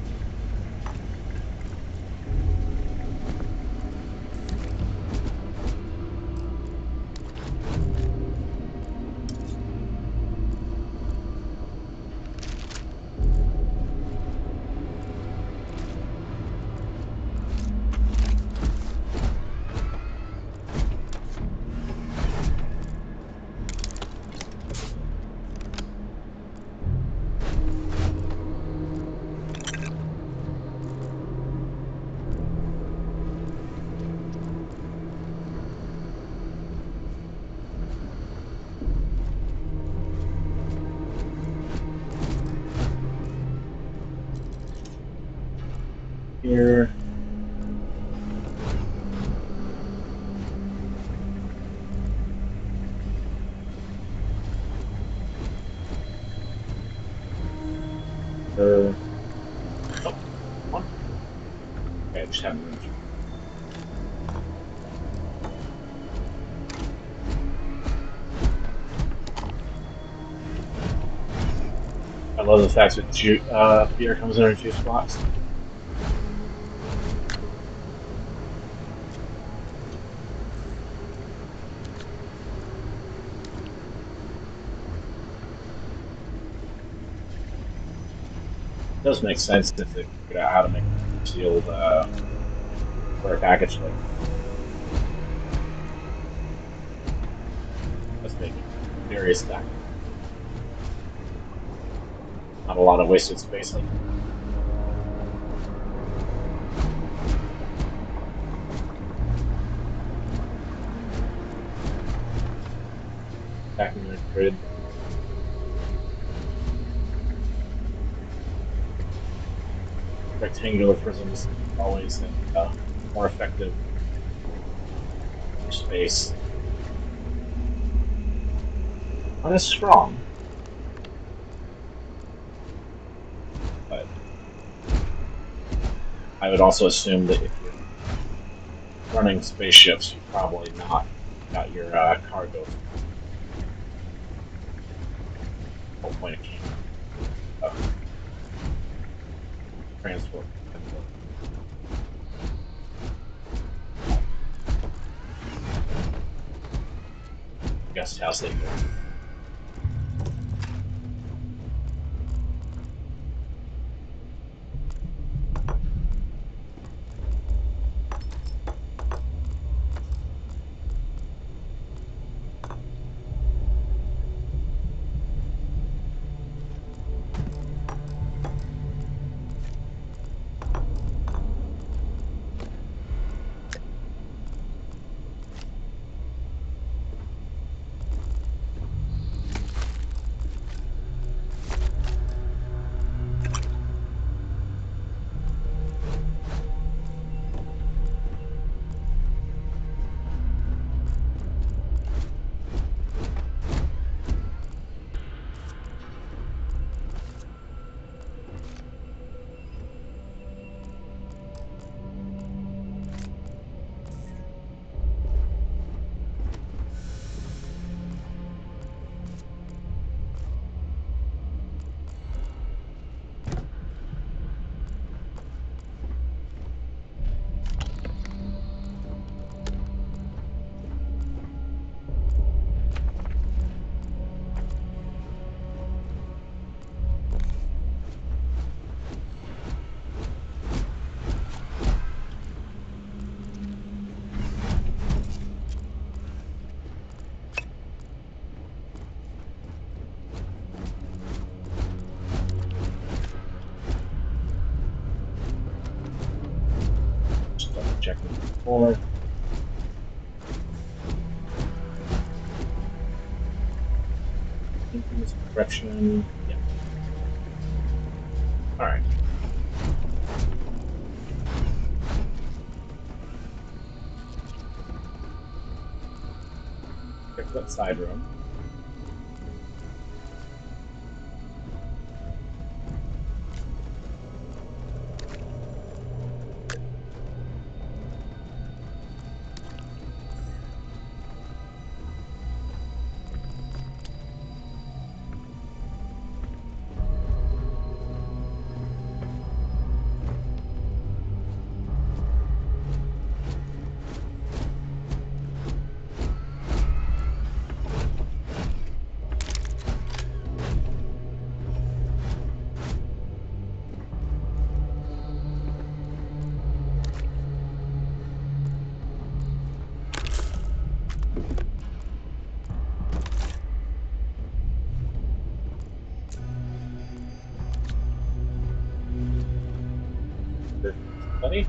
A: Here. Oh, one. Okay, I just haven't reached. I love the fact that beer comes in a juice box. It does make sense if they figured out how to make a sealed for a package like that's making very stacked. Not a lot of wasted space. Like stacking the grid. Rectangular prisms always more effective for space. Not as strong, but I would also assume that if you're running spaceships, you probably not got your cargo whole point of camp transport. guest house they built. Just double checking before. Increase corruption. Yeah. All right. Check that side room. Buddy?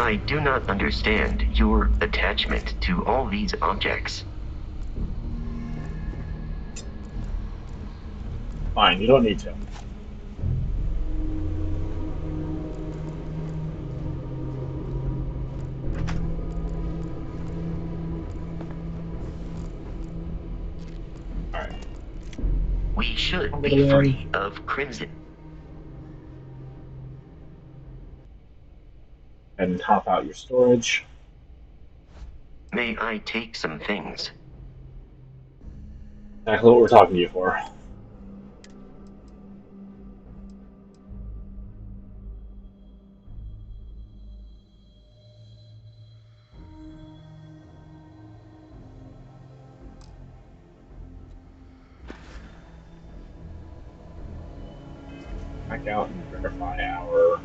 G: I do not understand your attachment to all these objects.
A: Fine, you don't need to.
G: We should be free of Crimson.
A: And top out your storage.
G: May I take some things?
A: Exactly what we're talking to you for. Back out and verify our.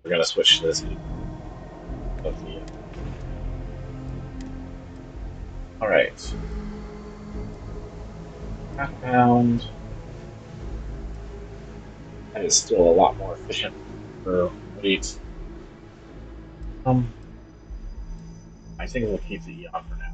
A: We're gonna switch to this of the. All right. Half-pound. That is still a lot more efficient for weight. I think we'll keep the Eon for now.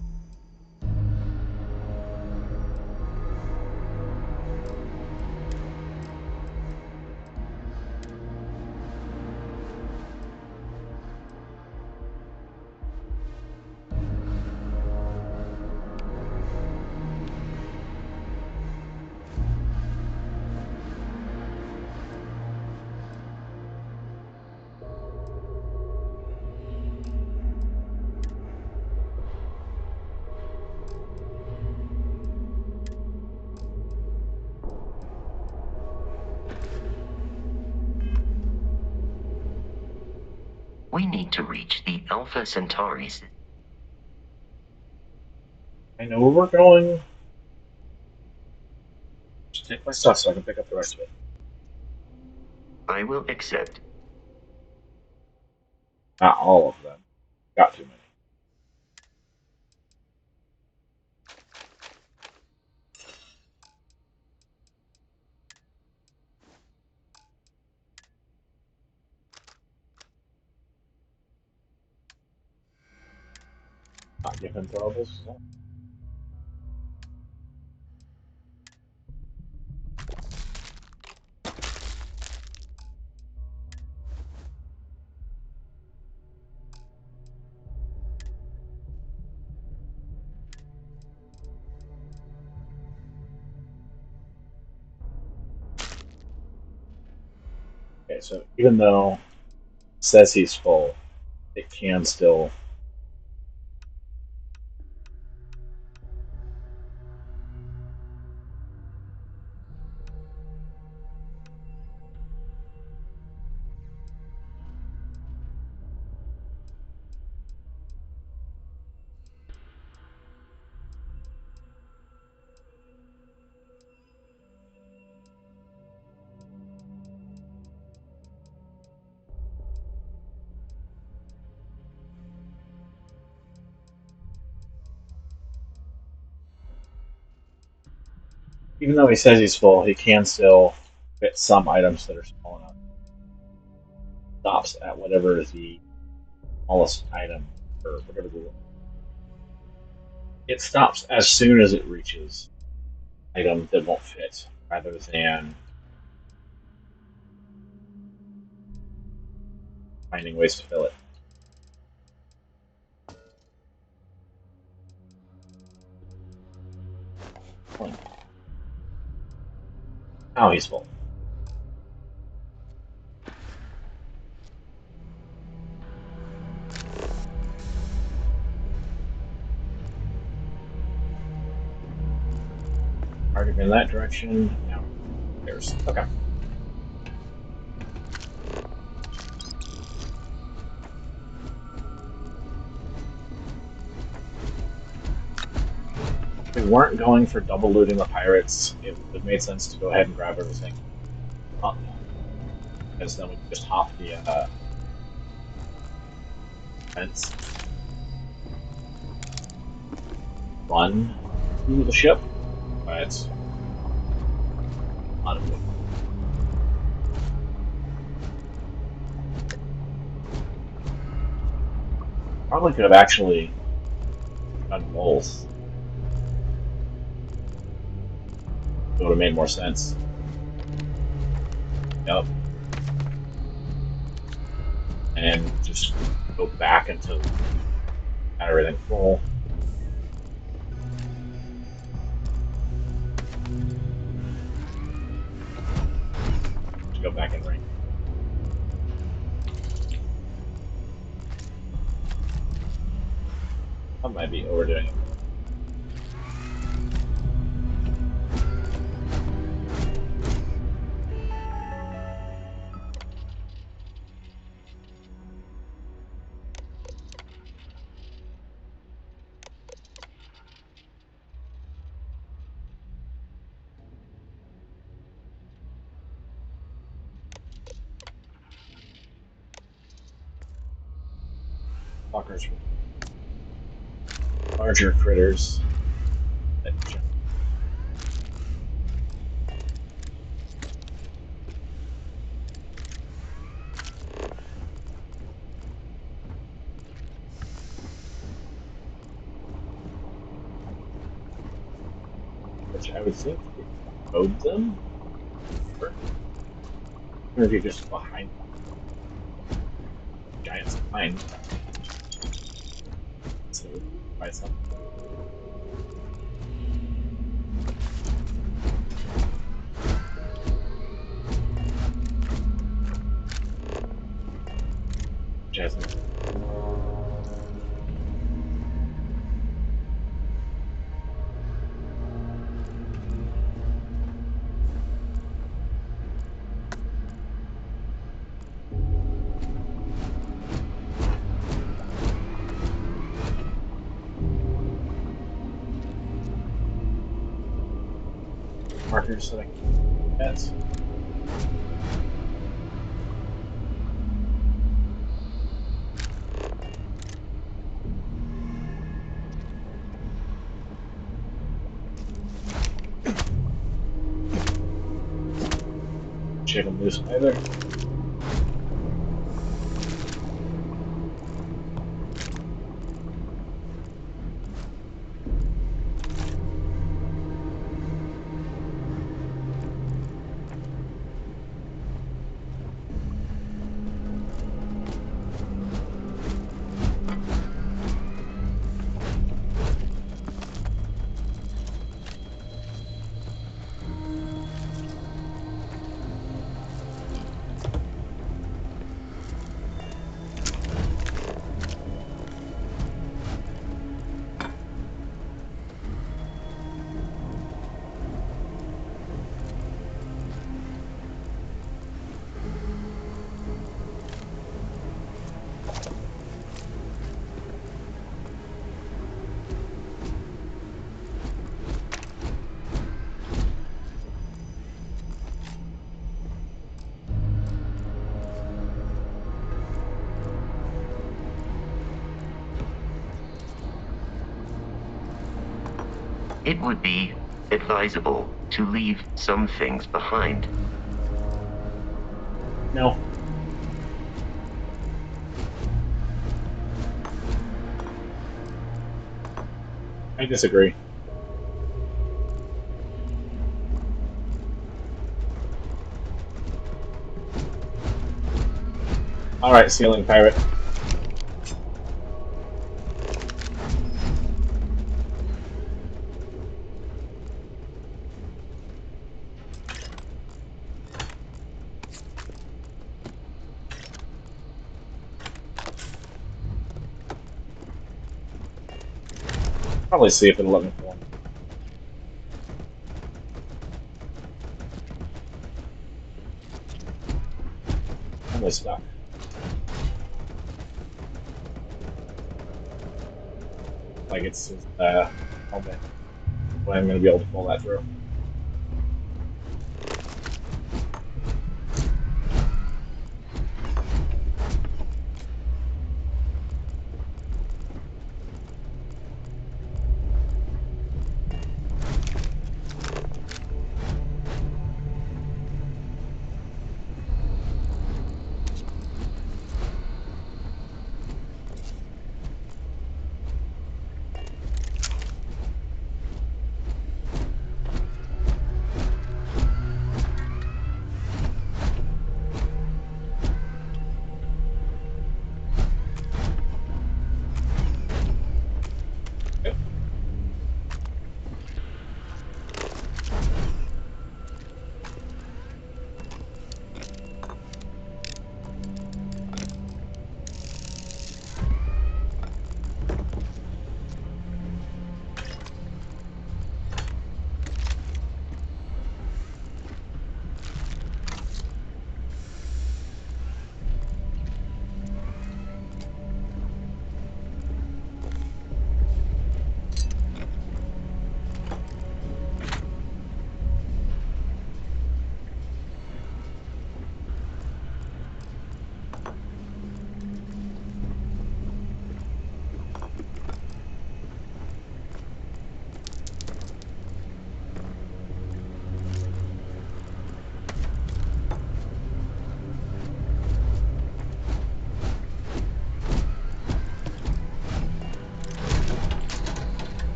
G: We need to reach the Alpha Centauri's.
A: I know where we're going. Just take my stuff so I can pick up the rest of it.
G: I will accept.
A: Not all of them. Got too many. Not giving throwables. Okay, so even though it says he's full, it can still. Even though he says he's full, he can still fit some items that are small enough. Stops at whatever is the smallest item, or whatever the. It stops as soon as it reaches item that won't fit, rather than finding ways to fill it. Now he's full. Already in that direction. Now there's okay. If we weren't going for double looting the pirates, it would have made sense to go ahead and grab everything up, because then we can just hop the fence, run through the ship, but not a good. Probably could have actually done both. It would have made more sense. Yep. And just go back until got everything full. go back in rank. I might be overdoing it. Fuckers. Larger critters. That jump. Which I would think if you code them, or if you're just behind giants behind, so by some. Jasmine. Markers that I can get. Shake them loose either.
G: It would be advisable to leave some things behind.
A: No. I disagree. Alright, ceiling pirate. Probably see if it'll let me form. I'm stuck. Like it's okay. But I'm gonna be able to pull that through.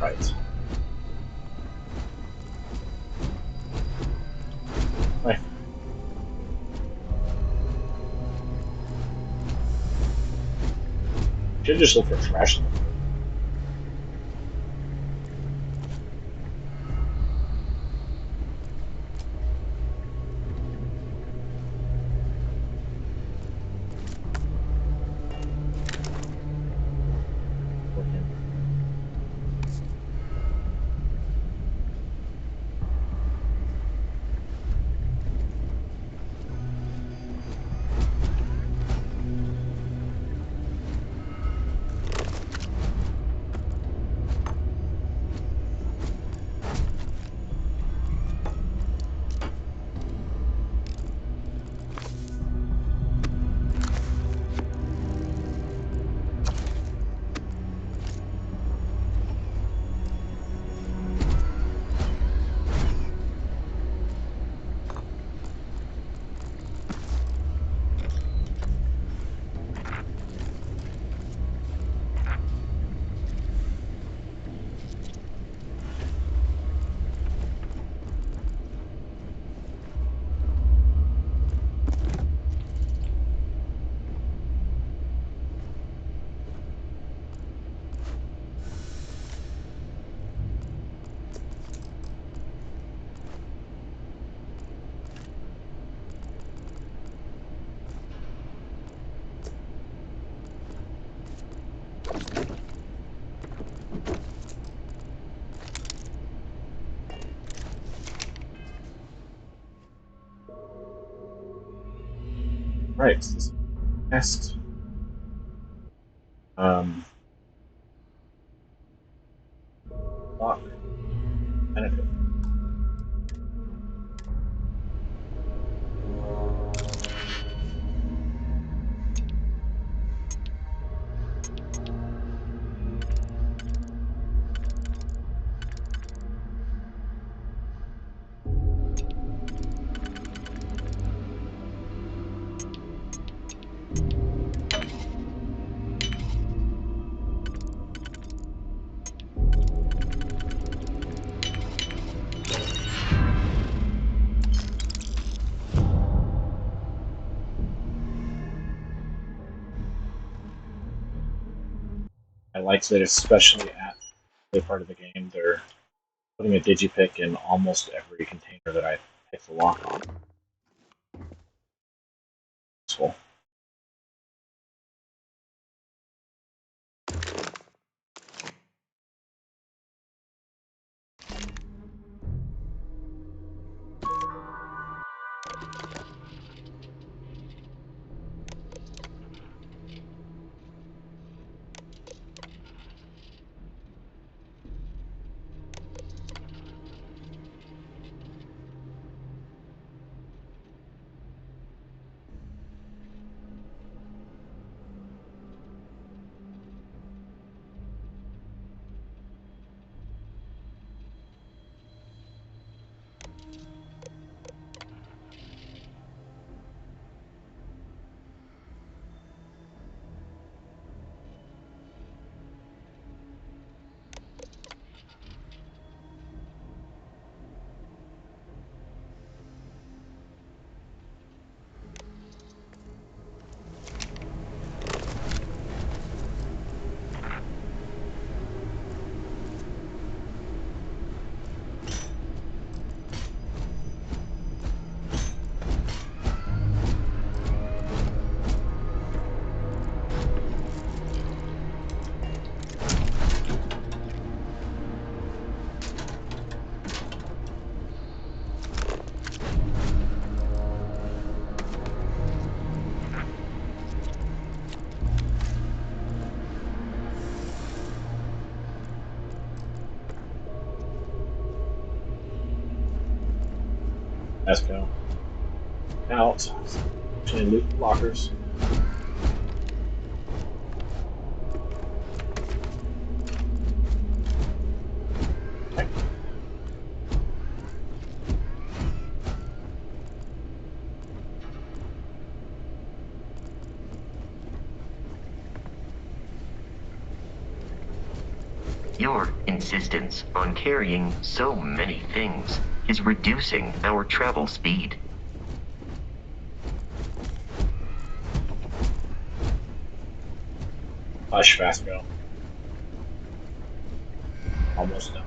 A: Right. Right. Should just look for trash in the floor. Working. Right. This next. Lock. Benefit. I liked that, especially at the part of the game, they're putting a digipick in almost every container that I pick the lock on. Useful. Let's go. Out. Actually, loot the lockers. Okay.
G: Your insistence on carrying so many things is reducing our travel speed.
A: Hush, Vasco. Almost done.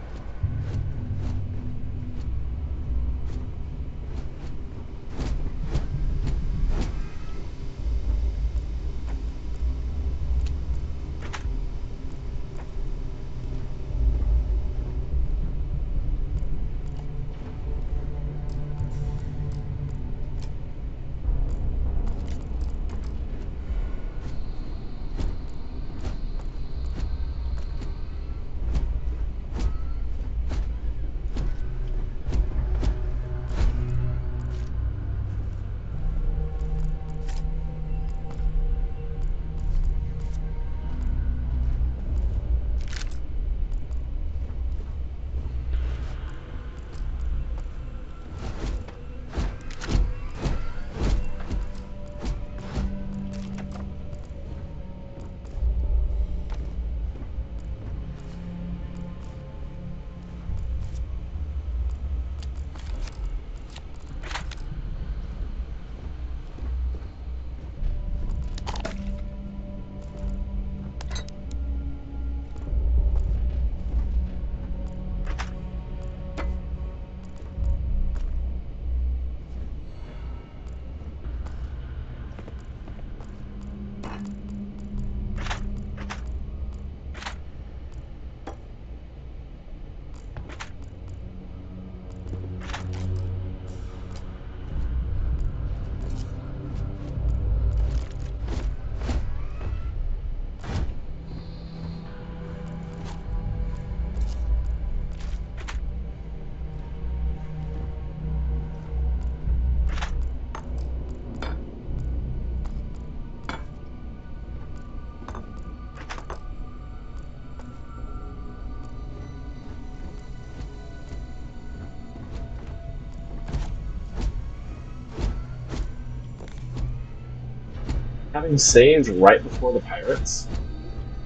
A: Having saved right before the pirates,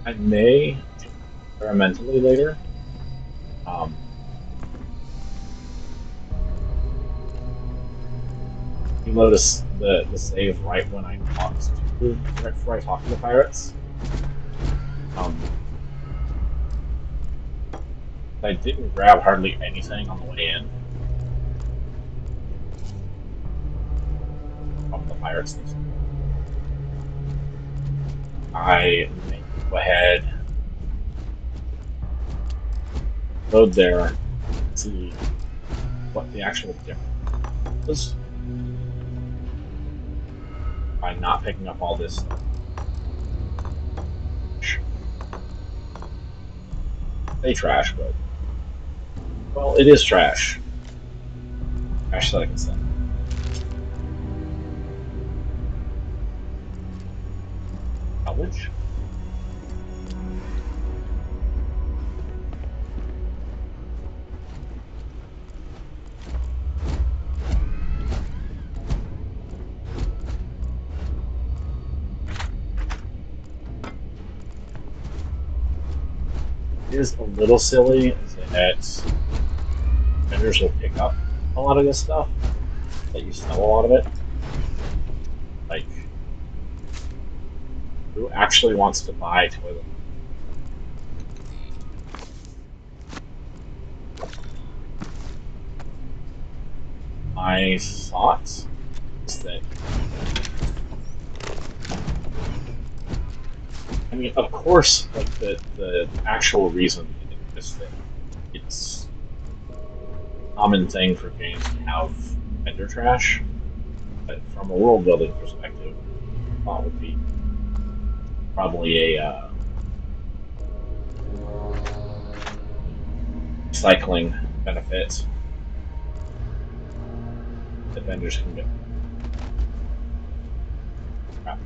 A: I may experimentally later. Um, you notice the save right when I talked to right before I talked to the pirates. Um, I didn't grab hardly anything on the way in from the pirates. I may go ahead, load there, see what the actual difference was by not picking up all this stuff. Say trash, but well, it is trash. Trash that I can sell. Salvage? It is a little silly that vendors will pick up a lot of this stuff, that you sell a lot of it. Like, who actually wants to buy toilet? My thought is that, I mean, of course, like the actual reason is that it's a common thing for games to have vendor trash, but from a world building perspective, I thought would be probably a recycling benefit that vendors can get. Crap.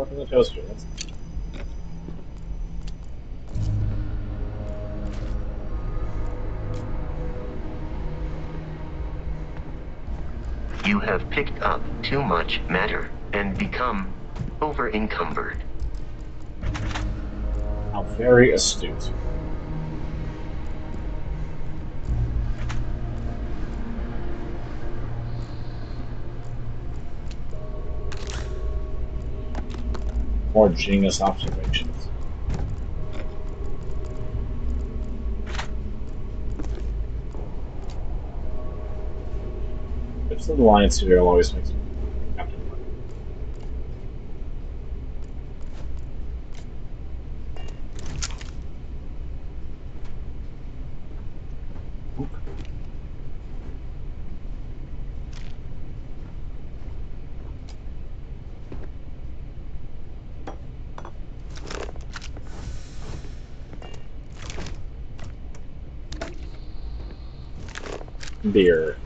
A: More from the toaster. That's
G: You have picked up too much matter and become over-encumbered.
A: how very astute. More genius observations. Ships in the Alliance here always makes me Captain Marvel. Ook. Beer.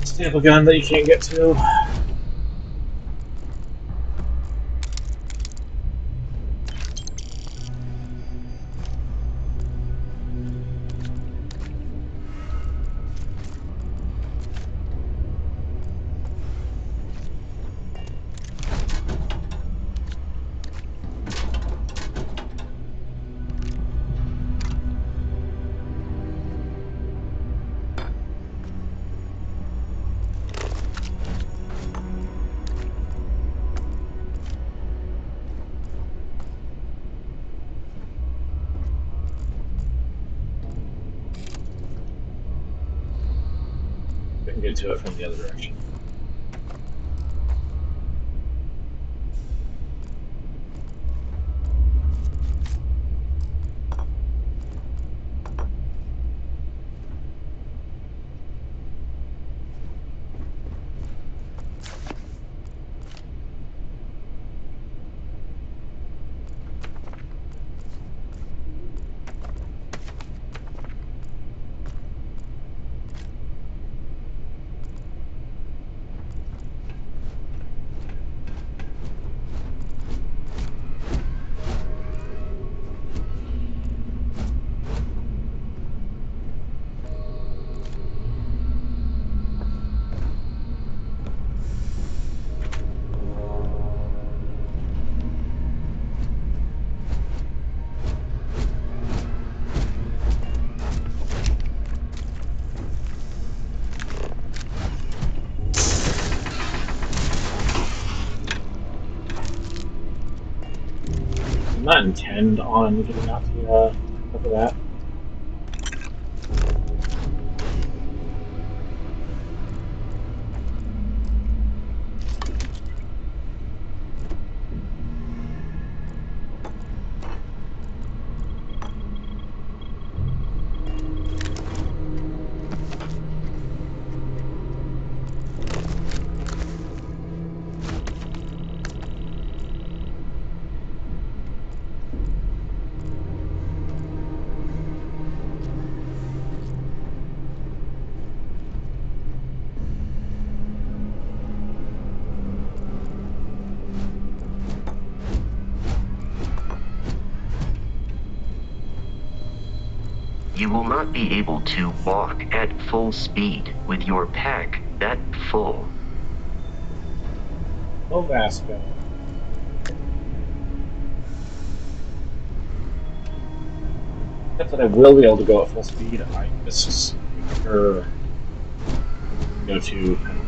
A: Staple gun that you can't get to. I can get to it from the other direction. not intend on getting out to cover that.
G: You will not be able to walk at full speed with your pack that full.
A: Oh, Vasco. Except that I will be able to go at full speed. I just prefer go to penalty.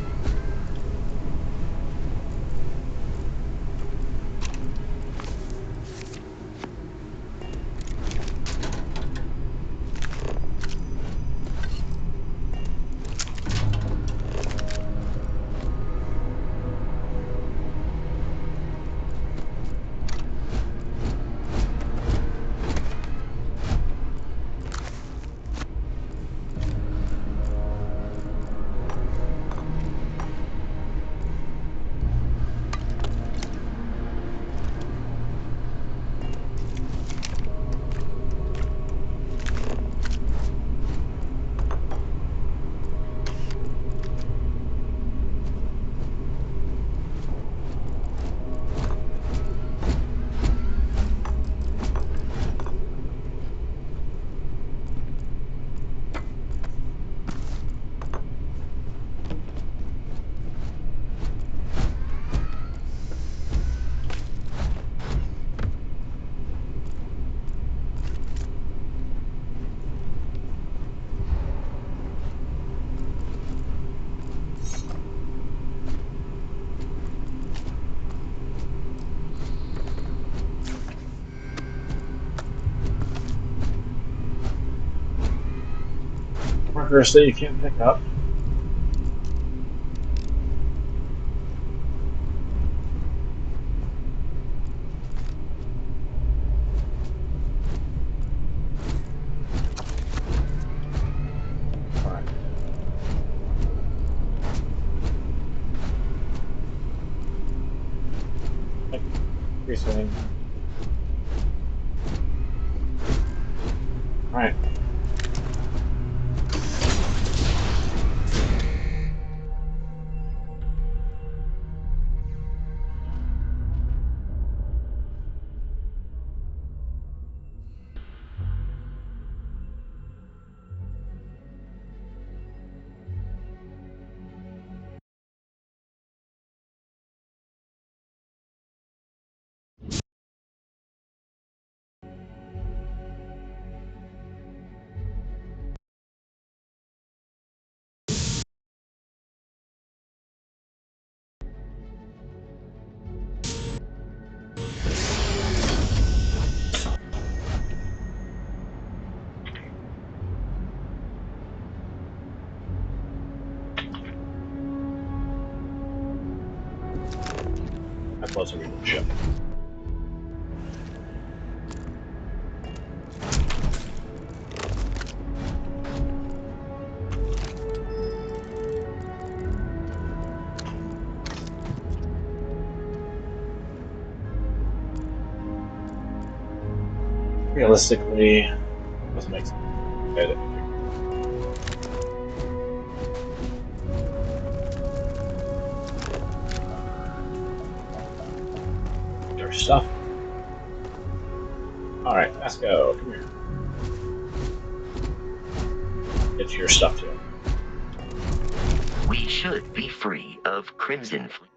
A: Markers that you can't pick up. Alright. Free swing. Alright. How close are we to the ship? Realistically, doesn't make sense. Your stuff. Alright, Vasco, come here. Get your stuff too.
G: We should be free of Crimson Fleet.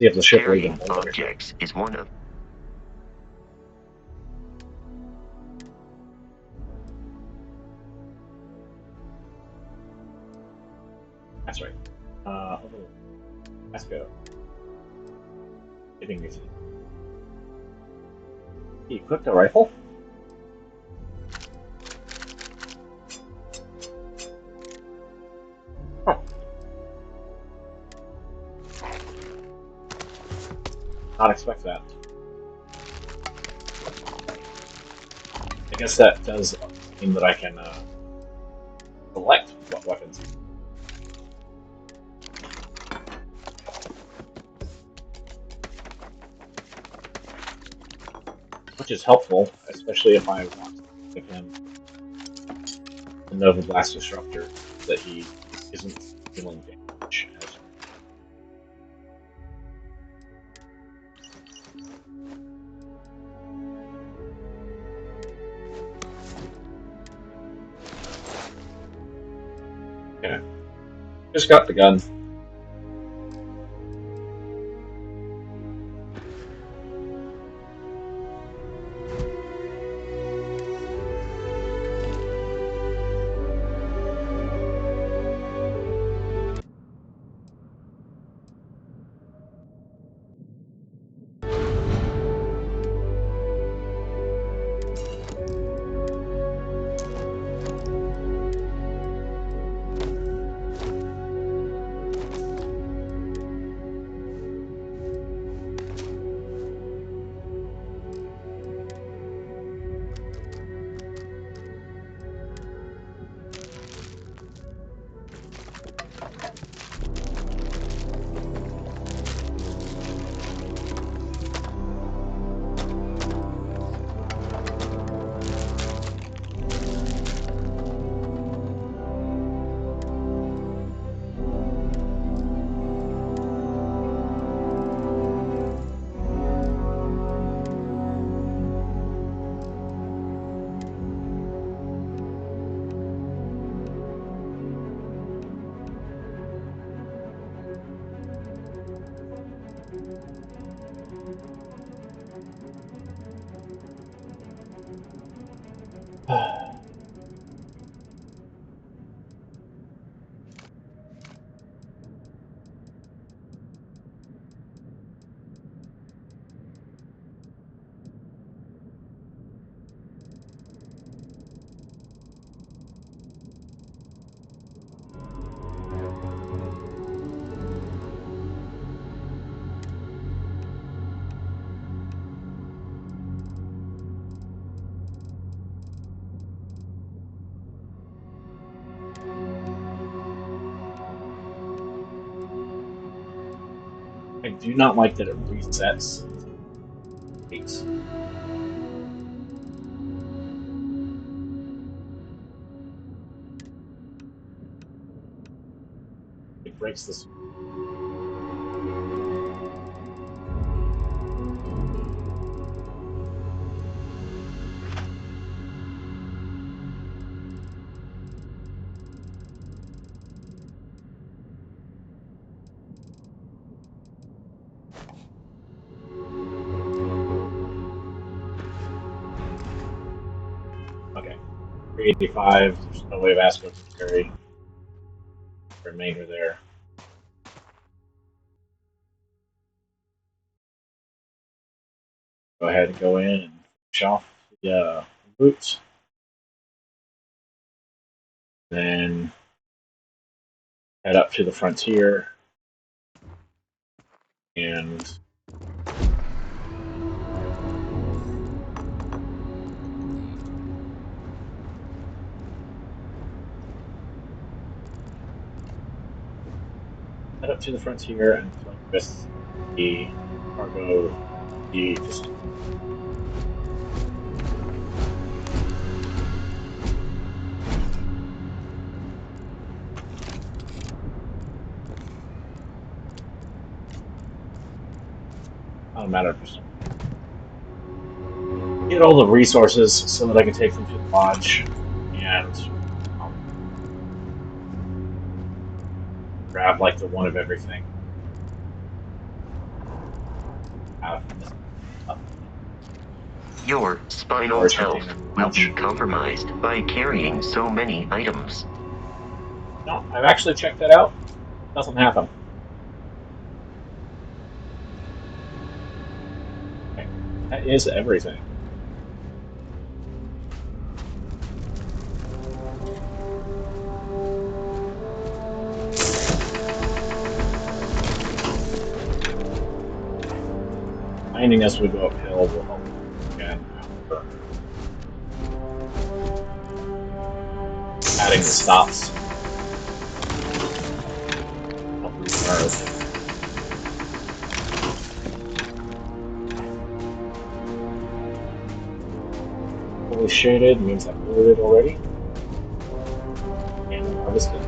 A: See if the ship will even
G: Carrying
A: hold anything.
G: objects is one of...
A: That's right. Overlord. Let's go. Getting routine. He equipped a rifle? Huh. Not expect that. I guess that does mean that I can select what weapons. Which is helpful, especially if I want to give him the Nova Blast Disruptor that he isn't dealing damage as. Yeah. Just got the gun. I do not like that it resets. Eight. It breaks this. Okay. 385. There's no way of Astro can carry the remainder there. Go ahead and go in and finish off the route. Then head up to the frontier and head up to the frontier and play with the cargo. The just not a matter of just get all the resources so that I can take them to the lodge and um, grab like the one of everything. Have
G: Your spinal
A: storage
G: health
A: container in the
G: will be
A: lodge.
G: compromised by carrying so many items.
A: No, I've actually checked that out. Nothing happened. Okay. That is everything. Finding as we go uphill will help again. However, adding the stops help recharge. Fully shaded means I've looted already and harvested.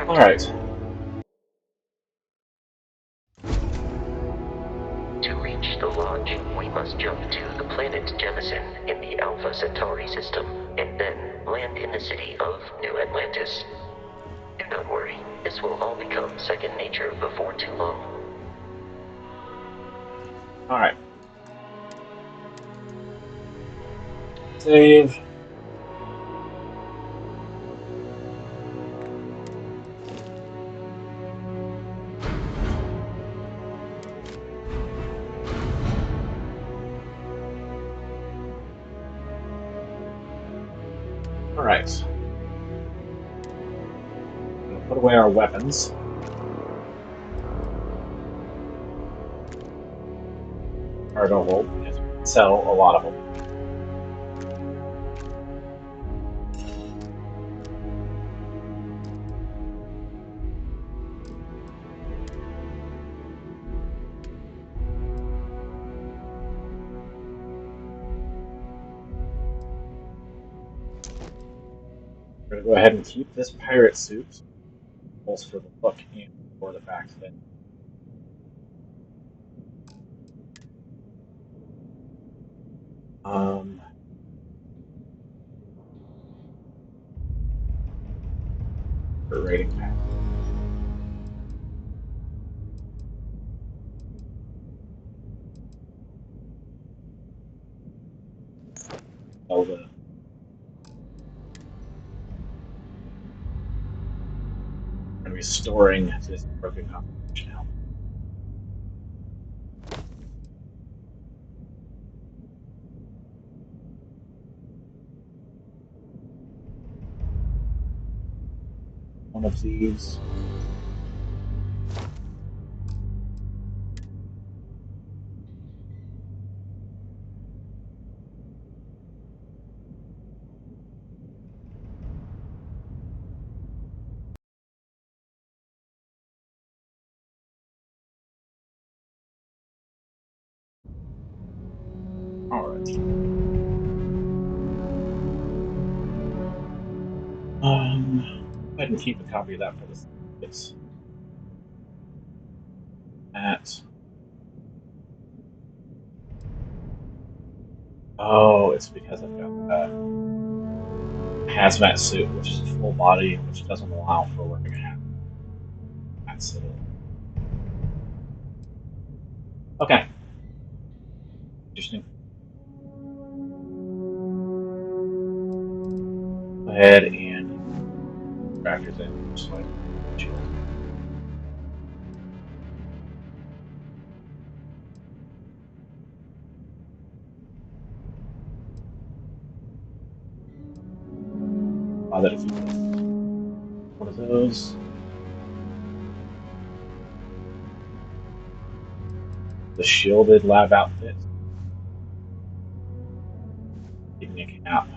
A: All right.
G: To reach the lodge, we must jump to the planet Jemison in the Alpha Centauri system, and then land in the city of New Atlantis. Do not worry, this will all become second nature before too long.
A: All right. Save. All right. I'm going to put away our weapons. Cargo hold because we can sell a lot of them. We're going to go ahead and keep this pirate suit, both for the look and for the fact that for rating pack. So the going to be storing this broken composition helmet. One of these. Go ahead and keep a copy of that for the it's at. Oh, it's because I've got a hazmat suit, which is a full body, which doesn't allow for wearing a hat. That's it. Okay. Interesting. Go ahead and factors in just like shield. Bother to keep one of those. The shielded lab outfit. Keeping a cap.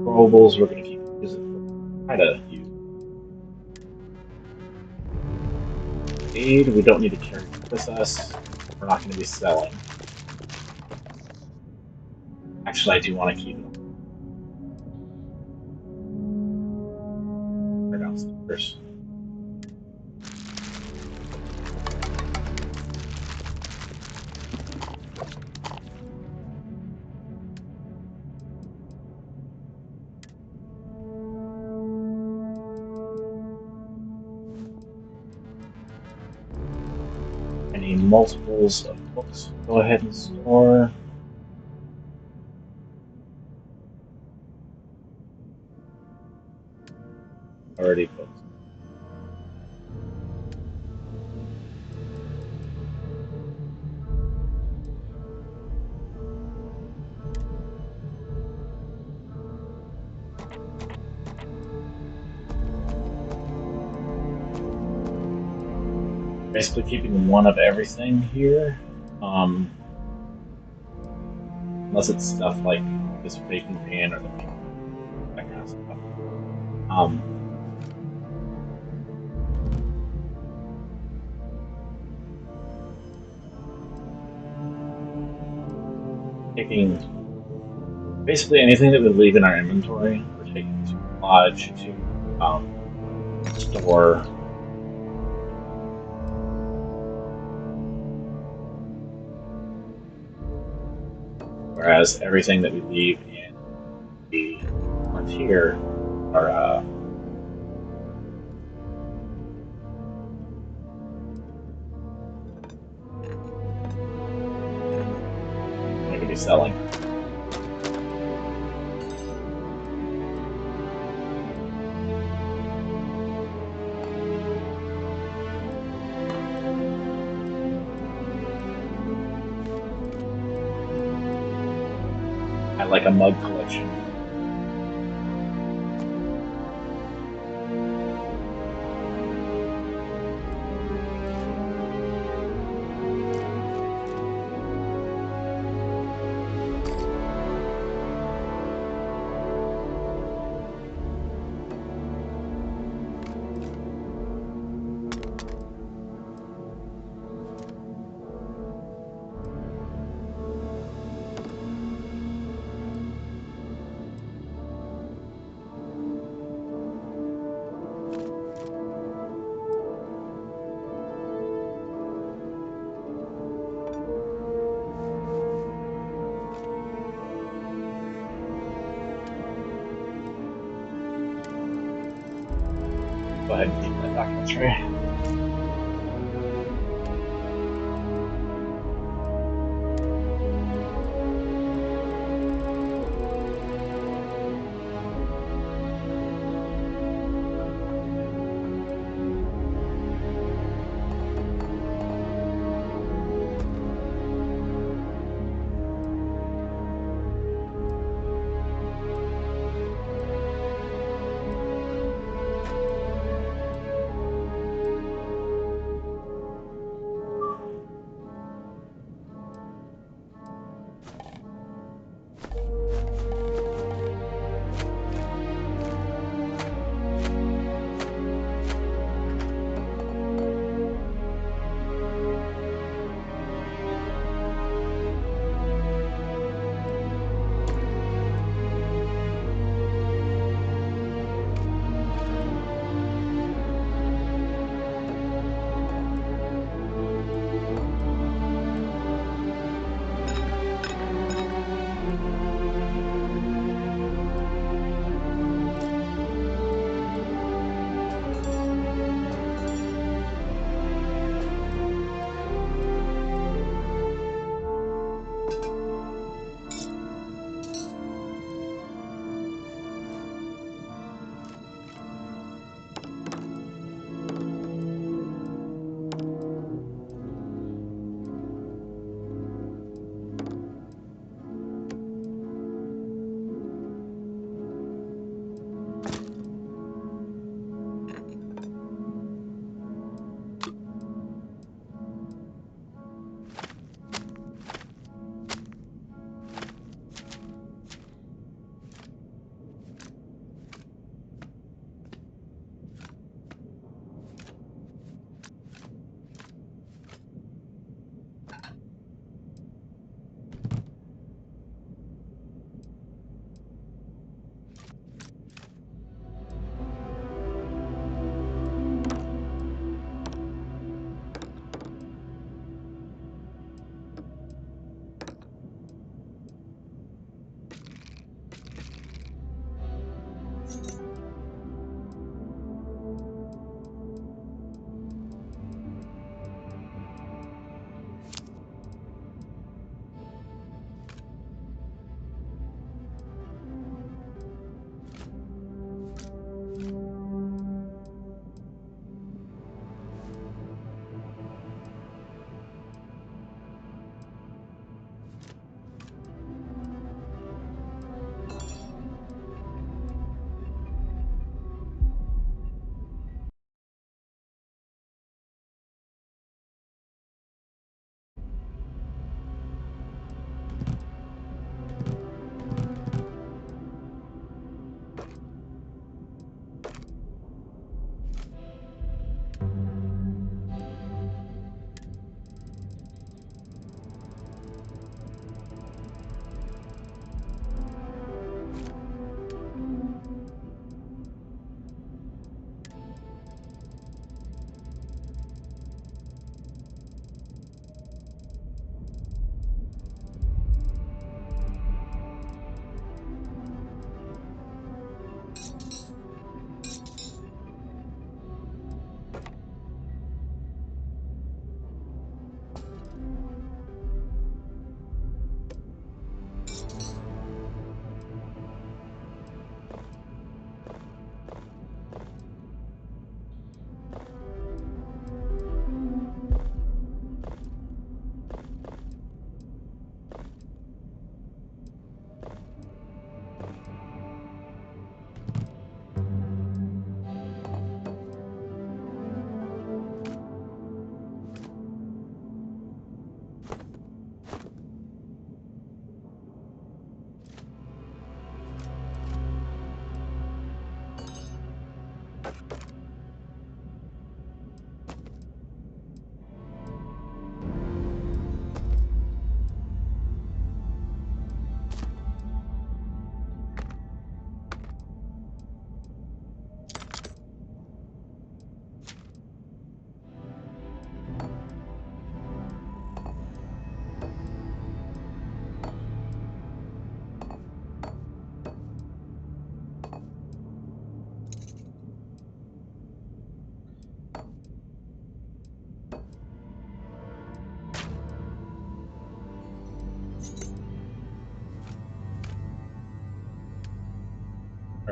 A: Throwables we're going to keep using. Try to use aid. We don't need to carry with us. We're not going to be selling. Actually, I do want to keep it on downstairs. Any multiples of books, go ahead and store. Already books. Basically keeping one of everything here. Unless it's stuff like this baking pan or that kind of stuff. Taking basically anything that would leave in our inventory, we're taking to lodge, to store. Whereas everything that we leave in the frontier are going to be selling. I like a mug collection. Go ahead and keep that document tray.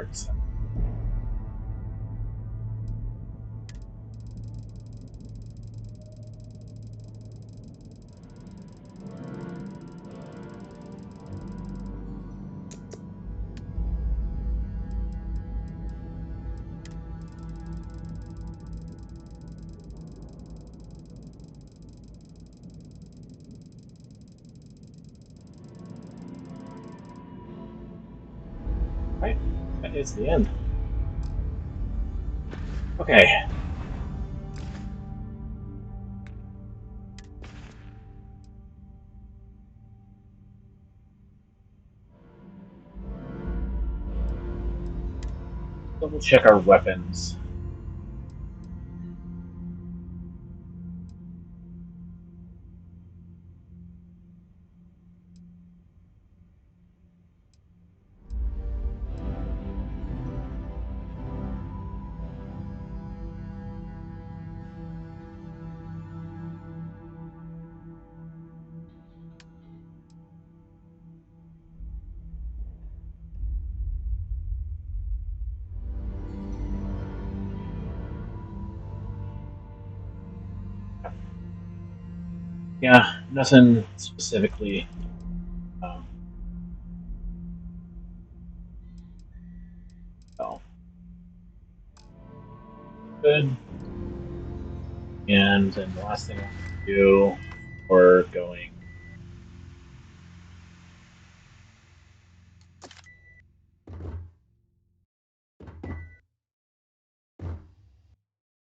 A: guards. Right, that is the end. Okay. Double check our weapons. Yeah, nothing specifically. Um, so good. And then the last thing I want to do, we're going.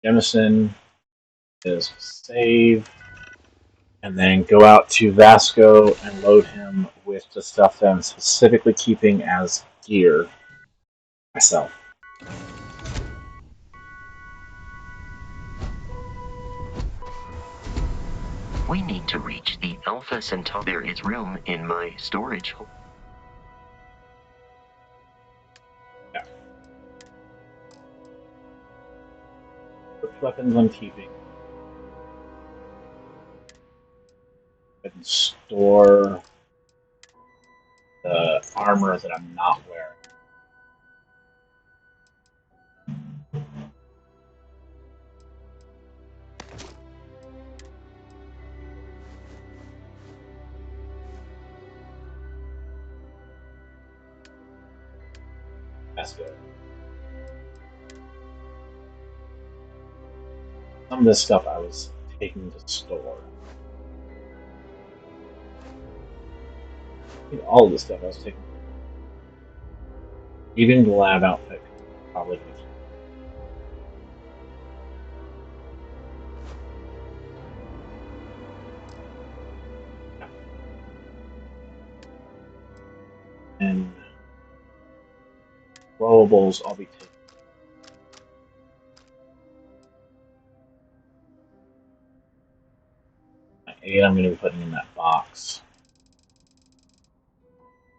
A: Jemison is save, and then go out to Vasco and load him with the stuff that I'm specifically keeping as gear myself.
G: We need to reach the Alpha Centauri. There is room in my storage.
A: Yeah. Which weapons I'm keeping. I can store the armor that I'm not wearing. That's good. Some of this stuff I was taking to store. I think all of this stuff I was taking. Even the lab outfit probably going to keep. And rollables I'll be taking. My 8 I'm going to be putting in that box.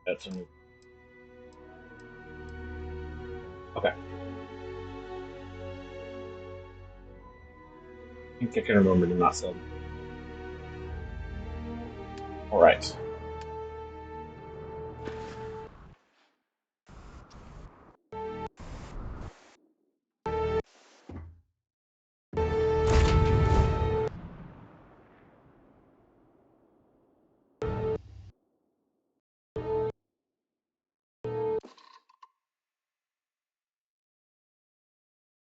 A: That's some. Okay. I think I can remember to not sell them. Alright.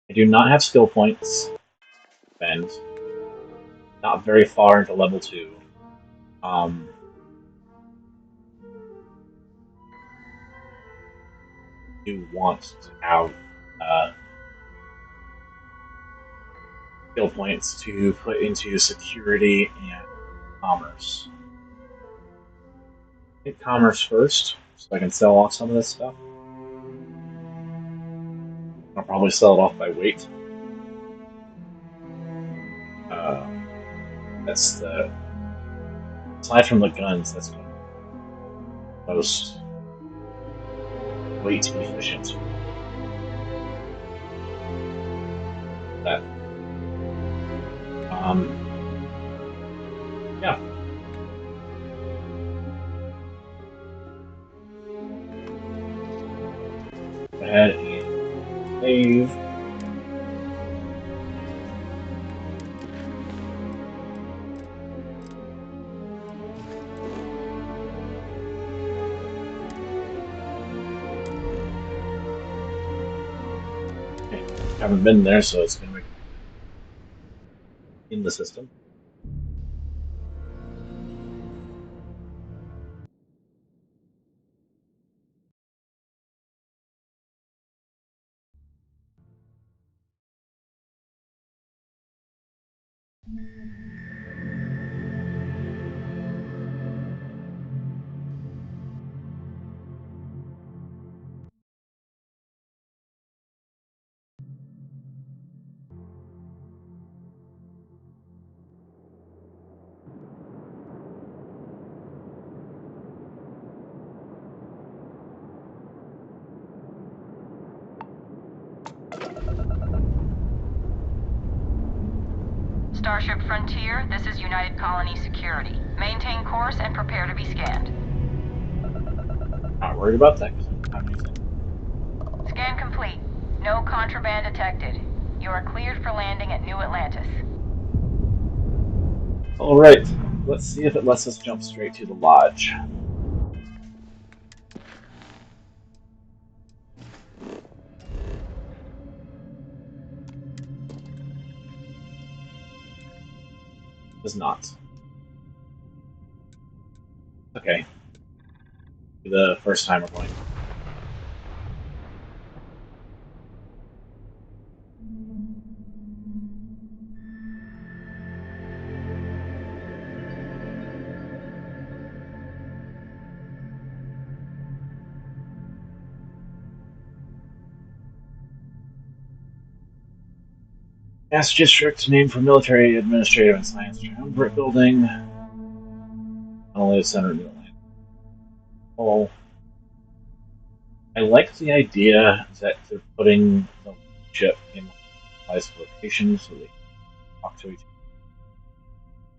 A: I do not have skill points spend. Not very far into level 2. Do want to have skill points to put into security and commerce. Hit commerce first, so I can sell off some of this stuff. I'll probably sell it off by weight. That's the aside from the guns, that's the most weight efficient. That yeah. Go ahead and Haven't been there, so it's going to be in the system.
M: Starship Frontier, this is United Colony Security. Maintain course and prepare to be scanned.
A: Not worried about that because I don't have anything.
M: Scan complete. No contraband detected. You are cleared for landing at New Atlantis.
A: Alright, let's see if it lets us jump straight to the lodge. Does not. Okay. The first time we're going. Gas District, named for military, administrative, and science triumvirate building. Only the center of New Atlantis. Oh, I like the idea that they're putting the ship in place locations so they can talk to each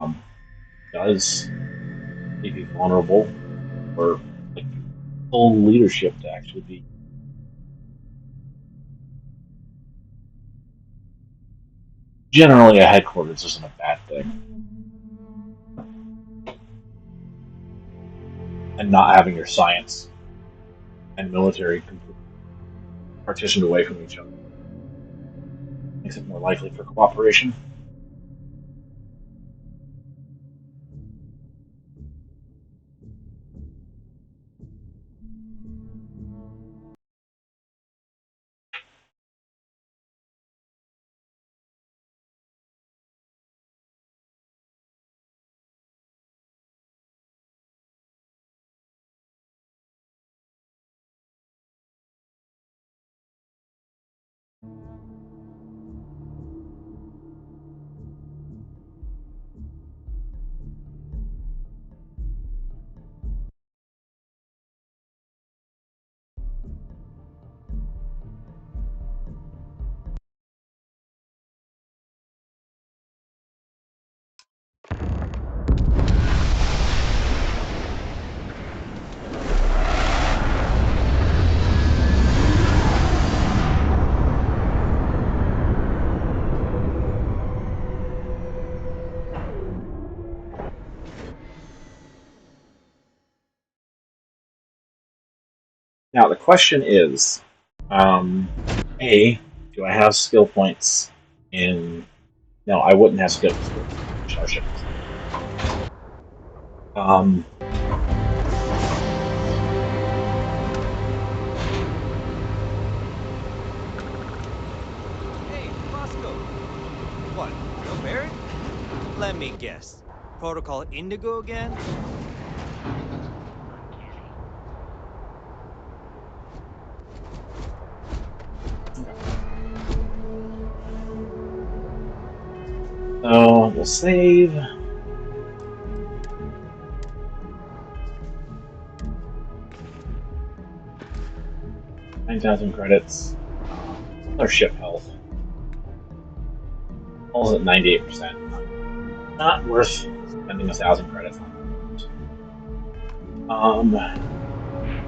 A: other. Does leave you vulnerable for like full leadership to actually be. Generally, a headquarters isn't a bad thing, and not having your science and military completely partitioned away from each other makes it more likely for cooperation. Now the question is, A, do I have skill points in? No, I wouldn't have skill points in Starship. Um,
N: Hey, Bosco. What, real Barrett? Let me guess. Protocol Indigo again?
A: so we'll save. 9,000 credits. Our ship health. Hull's at 98%. Not worth spending 1,000 credits on.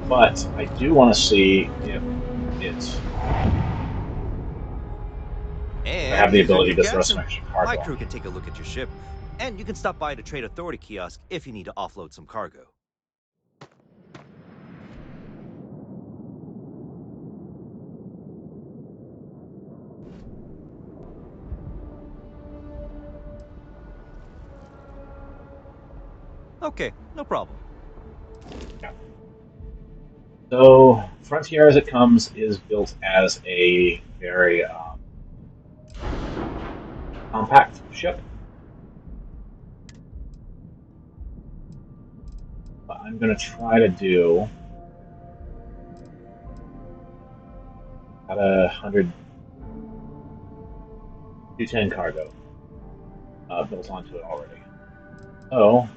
A: But I do want to see if it. I have
N: And
A: the
N: here's your
A: ability
N: new
A: to throw some
N: captain.
A: extra
N: My
A: cargo on
N: crew
A: it.
N: can take a look at your ship. And you can stop by the Trade Authority kiosk if you need to offload some cargo. Okay, no problem.
A: Yeah. So, Frontier as it comes is built as a very compact ship. But I'm going to try to do about 210 cargo built onto it already. So,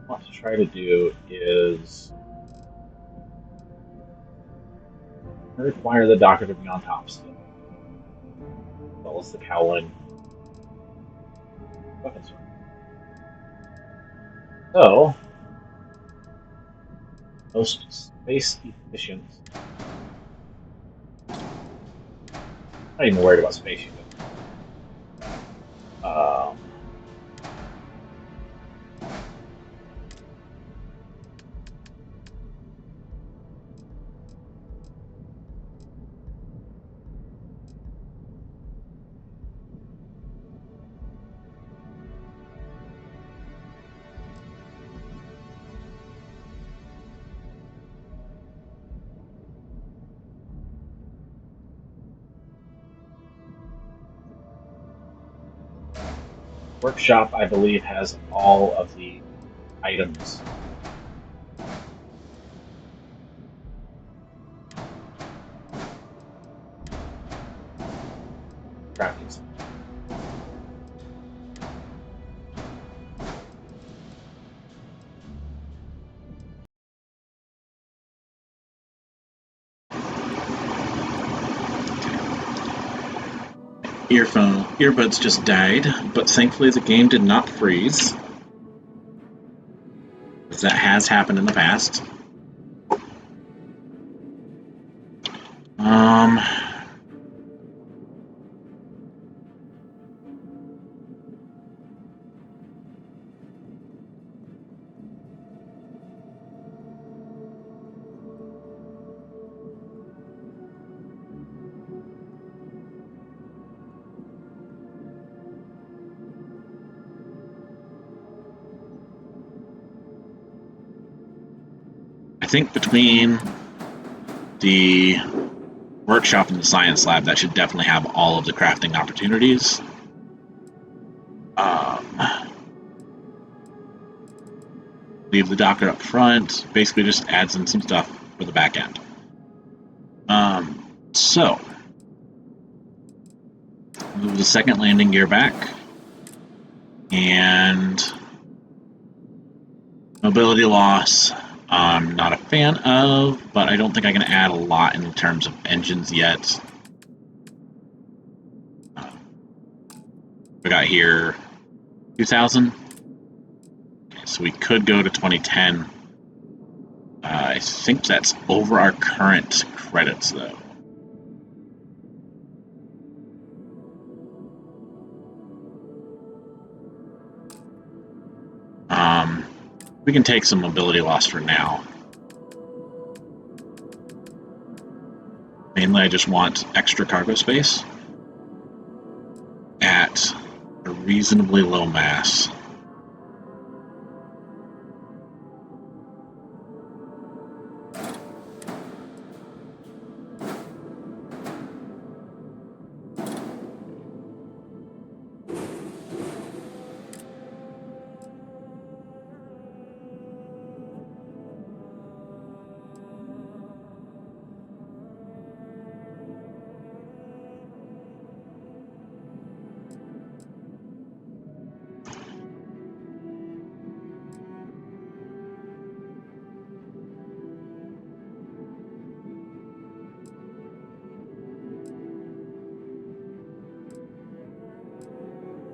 A: what I want to try to do is require the Docker to be on top still, as well as the cowling weapons. So, most space efficient. I'm not even worried about space units. Workshop, I believe, has all of the items. Crafting.
O: Earbuds just died, but thankfully the game did not freeze. That has happened in the past. I think between the workshop and the science lab, that should definitely have all of the crafting opportunities. Leave the Docker up front. Basically, just adds in some stuff for the back end. So move the second landing gear back, and mobility loss. I'm not a fan of, but I don't think I can add a lot in terms of engines yet. We got here 2,000. Okay, so we could go to 2010. I think that's over our current credits, though. We can take some mobility loss for now. Mainly, I just want extra cargo space at a reasonably low mass.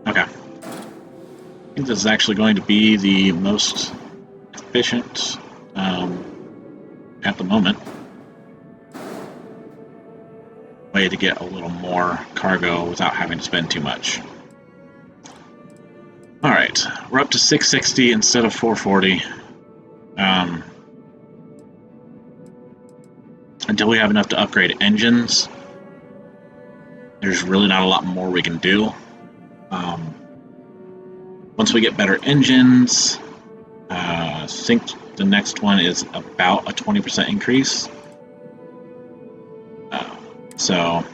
O: Okay. I think this is actually going to be the most efficient at the moment way to get a little more cargo without having to spend too much. Alright, we're up to 660 instead of 440. Until we have enough to upgrade engines, there's really not a lot more we can do. Once we get better engines, I think the next one is about a 20% increase. So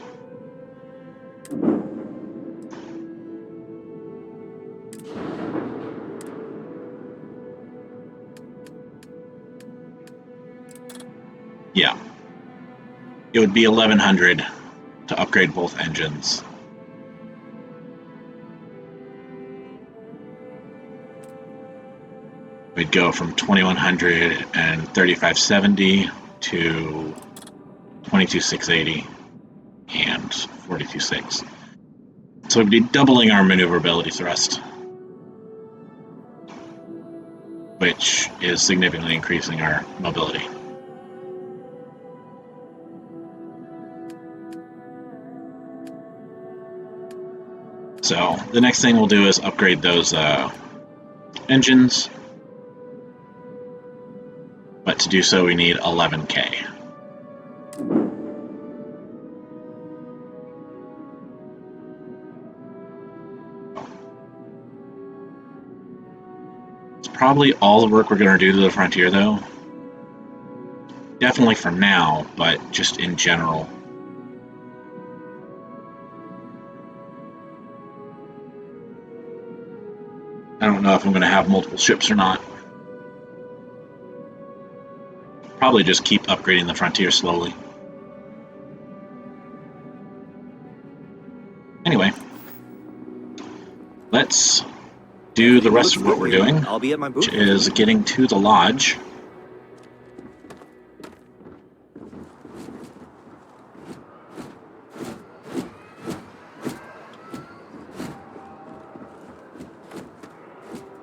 O: yeah, it would be 1,100 to upgrade both engines. We'd go from 2,100 and 3,570 to 22,680 and 42,600. So we'd be doubling our maneuverability thrust, which is significantly increasing our mobility. So the next thing we'll do is upgrade those engines, but to do so we need 11K. It's probably all the work we're going to do to the Frontier, though. Definitely for now, but just in general. I don't know if I'm going to have multiple ships or not. Probably just keep upgrading the Frontier slowly. Anyway, let's do the rest of what we're doing,
P: I'll be at my booth.
O: which is getting to the lodge.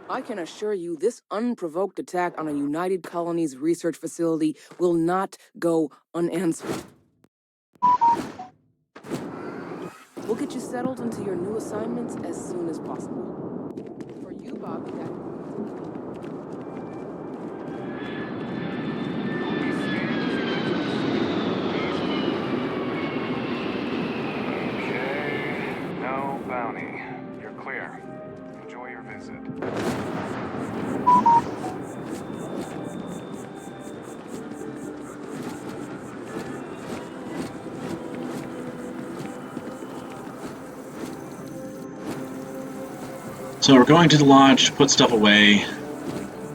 Q: I can assure you this unprovoked attack on a United Colonies research facility will not go unanswered. We'll get you settled into your new assignments as soon as possible. For you, Bobby, that...
R: Okay, no bounty. You're clear. Enjoy your visit.
O: So we're going to the lodge to put stuff away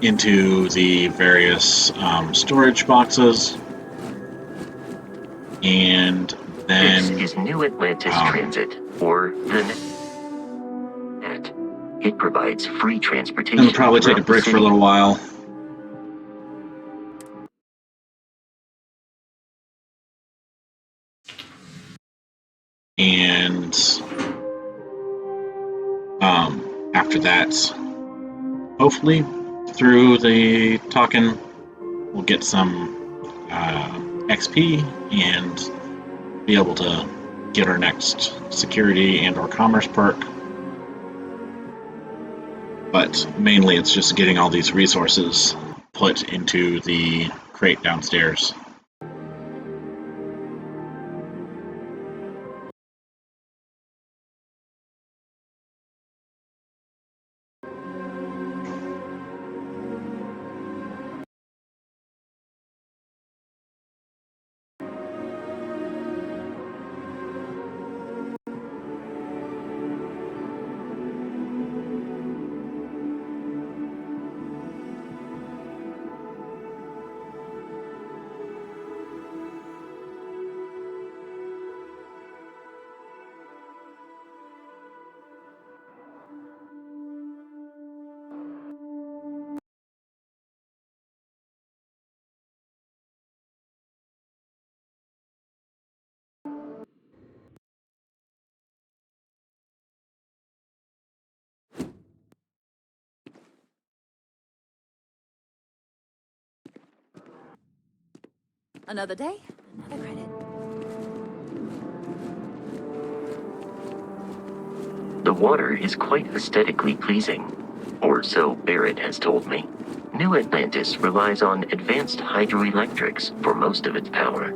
O: into the various storage boxes, and then
G: This is New Atlantis Transit, or the NET. It provides free transportation.
O: then we'll probably take a break for a little while. And after that, hopefully through the talking, we'll get some XP and be able to get our next security and or commerce perk. But mainly it's just getting all these resources put into the crate downstairs.
S: Another day, another credit.
G: The water is quite aesthetically pleasing, or so Barrett has told me. New Atlantis relies on advanced hydroelectrics for most of its power.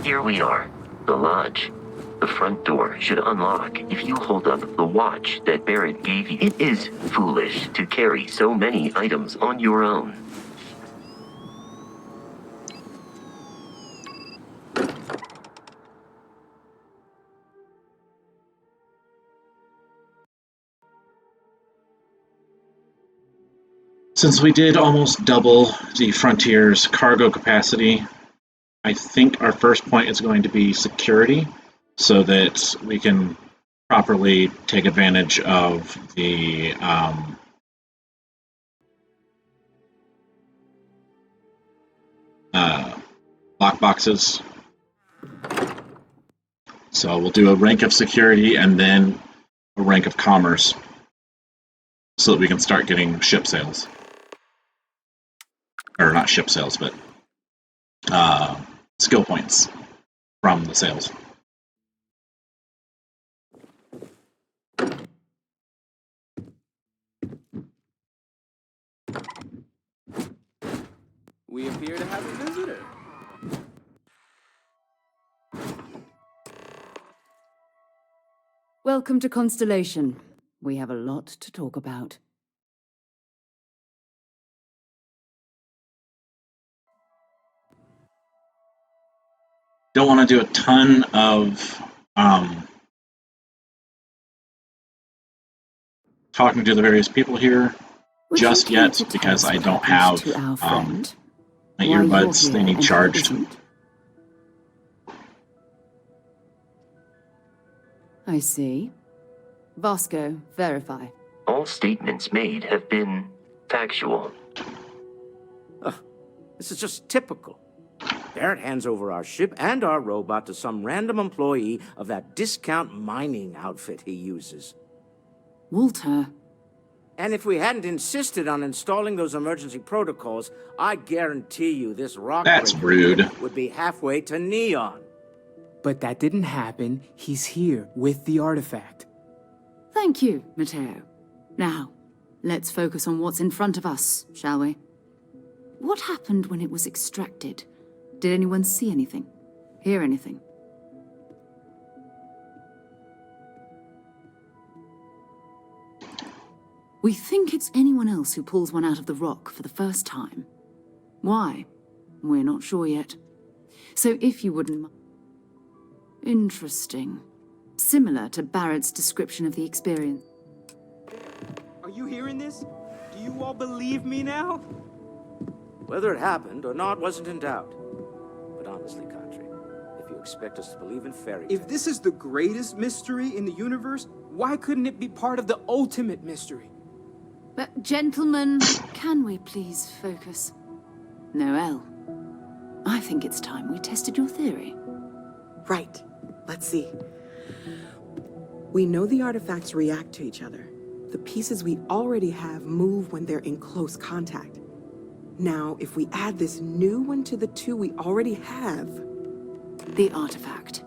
G: Here we are, the lodge. The front door should unlock if you hold up the watch that Barrett gave you. It is foolish to carry so many items on your own.
O: Since we did almost double the Frontier's cargo capacity, I think our first point is going to be security, so that we can properly take advantage of the lockboxes. So we'll do a rank of security and then a rank of commerce, so that we can start getting ship sales. Or not ship sales, but skill points from the sales.
P: We appear to have a visitor.
T: Welcome to Constellation. We have a lot to talk about.
O: Don't want to do a ton of talking to the various people here
T: Would
O: just
T: you care
O: yet
T: to tell
O: because
T: us
O: I
T: what
O: don't
T: happened
O: have
T: to our friend?
O: my
T: Why you're
O: earbuds.
T: here
O: They need
T: and he
O: charged.
T: isn't? I see. Vasco, verify.
G: All statements made have been factual.
U: This is just typical. Barrett hands over our ship and our robot to some random employee of that discount mining outfit he uses.
T: Walter.
U: And if we hadn't insisted on installing those emergency protocols, I guarantee you this rock
O: That's
U: breaker
O: rude.
U: would be halfway to Neon.
V: But that didn't happen. He's here with the artifact.
T: Thank you, Matteo. Now, let's focus on what's in front of us, shall we? What happened when it was extracted? Did anyone see anything? Hear anything? We think it's anyone else who pulls one out of the rock for the first time. Why? We're not sure yet. So if you wouldn't... Interesting. Similar to Barrett's description of the experience.
V: Are you hearing this? Do you all believe me now?
U: Whether it happened or not wasn't in doubt. But honestly, Country, if you expect us to believe in fairy tales...
V: If this is the greatest mystery in the universe, why couldn't it be part of the ultimate mystery?
T: But gentlemen, can we please focus? Noelle, I think it's time we tested your theory.
W: Right. Let's see. We know the artifacts react to each other. The pieces we already have move when they're in close contact. Now, if we add this new one to the two we already have...
T: The artifact.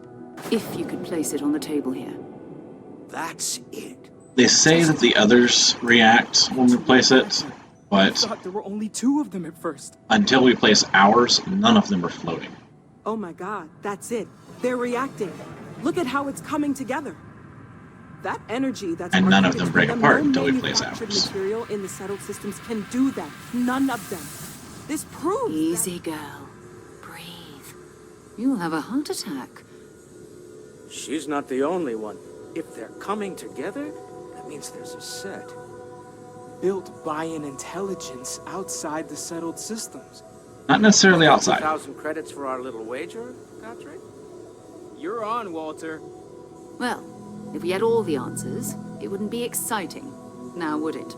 T: If you could place it on the table here.
U: That's it.
O: They say that the others react when we place it,
V: I
O: but
V: thought there were only 2 of them at first.
O: until we place ours, none of them are floating.
W: Oh my god, that's it. They're reacting. Look at how it's coming together. That energy that's...
O: And none of them
W: archaic
O: break
W: from
O: apart
W: no
O: until we place
W: manufactured
O: ours.
W: material in the settled systems can do that. None of them. This proves
T: Easy, girl. Breathe. You'll have a heart attack.
U: She's not the only one. If they're coming together, that means there's a set.
V: Built by an intelligence outside the settled systems.
O: Not necessarily outside.
U: 1,000 credits for our little wager, Godfrey?
V: You're on, Walter.
T: Well, if we had all the answers, it wouldn't be exciting. Now, would it?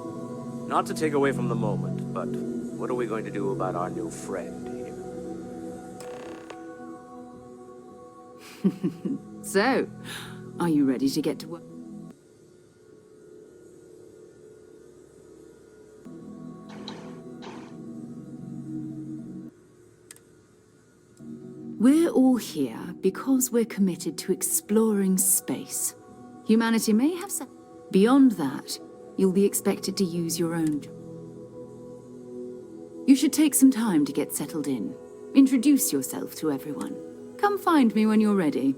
U: Not to take away from the moment, but what are we going to do about our new friend here?
T: So, are you ready to get to work? We're all here because we're committed to exploring space. Humanity may have some... Beyond that, you'll be expected to use your own... You should take some time to get settled in. Introduce yourself to everyone. come find me when you're ready.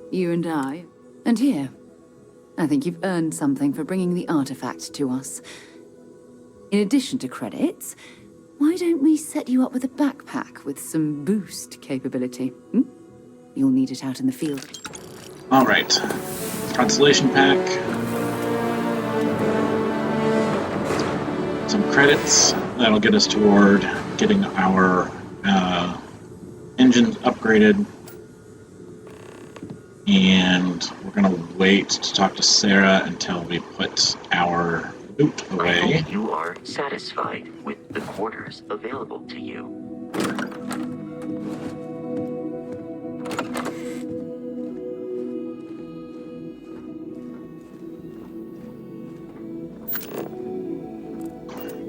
T: You and I. And here, I think you've earned something for bringing the artifact to us. In addition to credits, why don't we set you up with a backpack with some boost capability? You'll need it out in the field.
O: Alright. Constellation pack. Some credits. That'll get us toward getting our engines upgraded. And we're going to wait to talk to Sarah until we put our loot away.
G: I hope you are satisfied with the quarters available to you.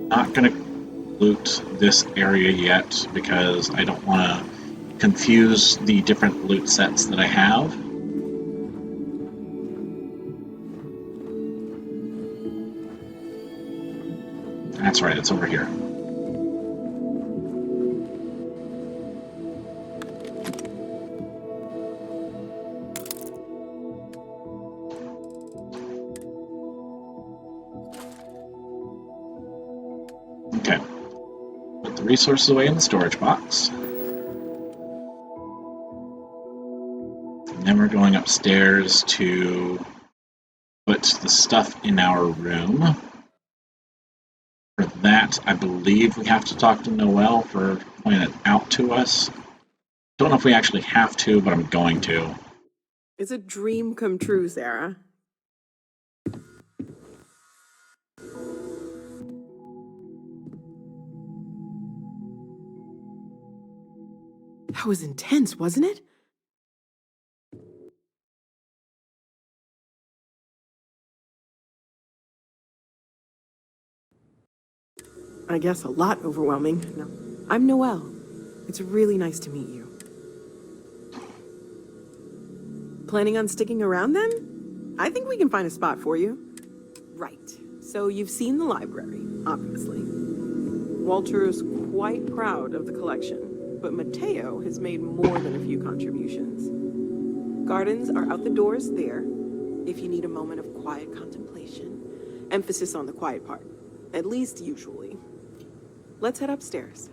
O: Not going to loot this area yet because I don't want to confuse the different loot sets that I have. That's right, it's over here. Okay. Put the resources away in the storage box. And then we're going upstairs to put the stuff in our room. For that, I believe we have to talk to Noelle for pointing it out to us. Don't know if we actually have to, but I'm going to.
W: It's a dream come true, Sarah. That was intense, wasn't it? I guess a lot overwhelming. No. I'm Noelle. It's really nice to meet you. Planning on sticking around then? I think we can find a spot for you. Right. So you've seen the library, obviously. Walter is quite proud of the collection, but Mateo has made more than a few contributions. Gardens are out the doors there, if you need a moment of quiet contemplation. Emphasis on the quiet part, at least usually. Let's head upstairs.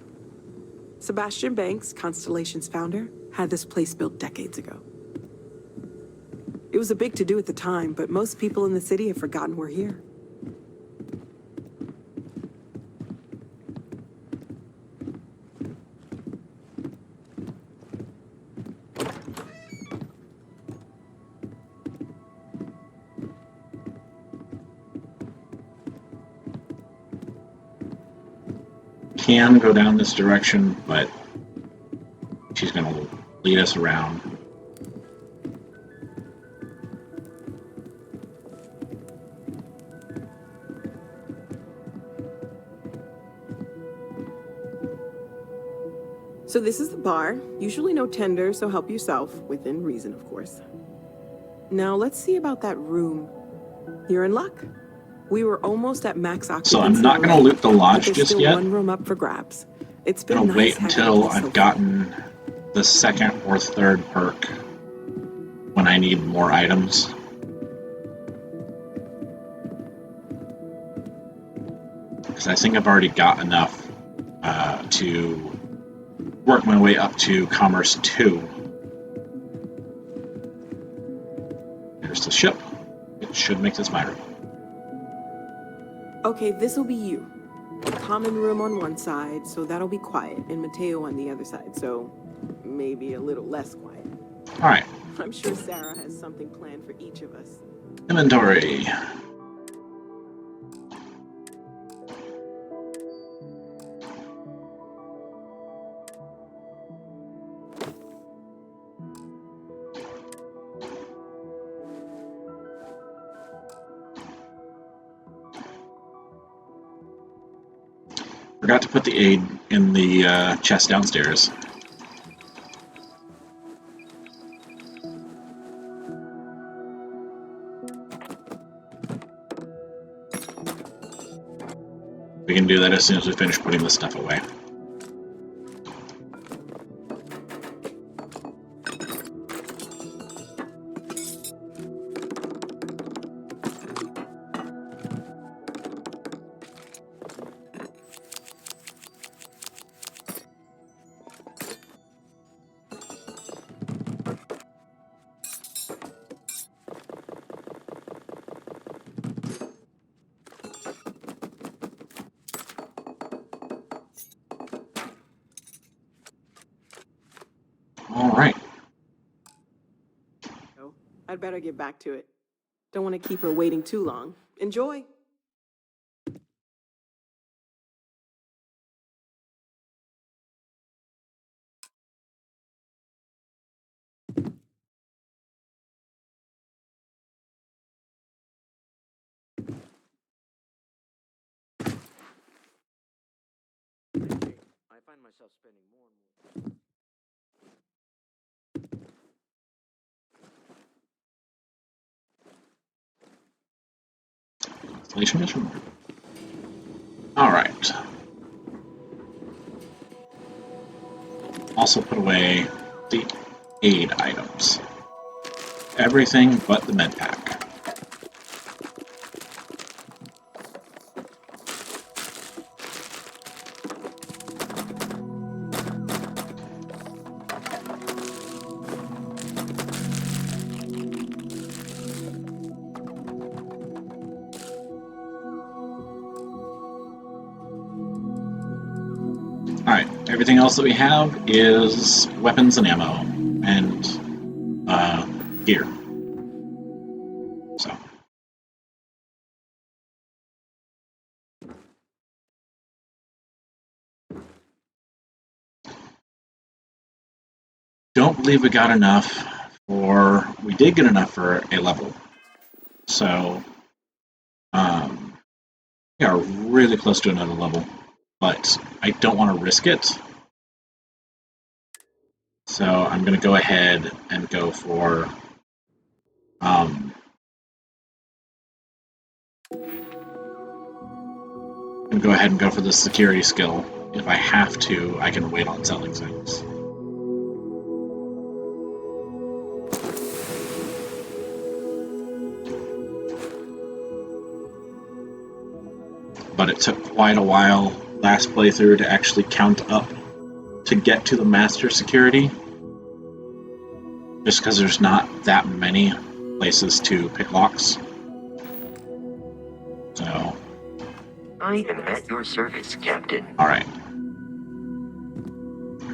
W: Sebastian Banks, Constellation's founder, had this place built decades ago. It was a big to-do at the time, but most people in the city have forgotten we're here.
O: Can go down this direction, but she's going to lead us around.
W: So this is the bar. Usually no tender, so help yourself, within reason, of course. Now let's see about that room. You're in luck. We were almost at max occupancy.
O: So I'm not going to loot the lodge
W: there's
O: just
W: still
O: yet.
W: one room up for grabs. It's
O: I'm
W: been
O: going to
W: nice
O: wait until
W: having you
O: I've gotten the second or third perk when I need more items. Because I think I've already got enough to work my way up to Commerce 2. There's the ship. It should make this my room.
W: Okay, this'll be you. A common room on one side, so that'll be quiet, and Mateo on the other side, so maybe a little less quiet.
O: Alright.
W: I'm sure Sarah has something planned for each of us.
O: Inventory. Forgot to put the aid in the chest downstairs. We can do that as soon as we finish putting this stuff away.
W: better get back to it. Don't want to keep her waiting too long. Enjoy.
U: I find myself spending more and more.
O: Installation mission. Alright. Also put away the aid items. Everything but the med pack. Alright, everything else that we have is weapons and ammo and gear. So. Don't believe we got enough we did get enough for a level. So, we are really close to another level, but I don't want to risk it. So I'm going to go ahead and go for I'm going to go ahead and go for the security skill. If I have to, I can wait on selling things. But it took quite a while last playthrough to actually count up to get to the master security. Just because there's not that many places to pick locks. So.
G: I am at your service, Captain.
O: Alright.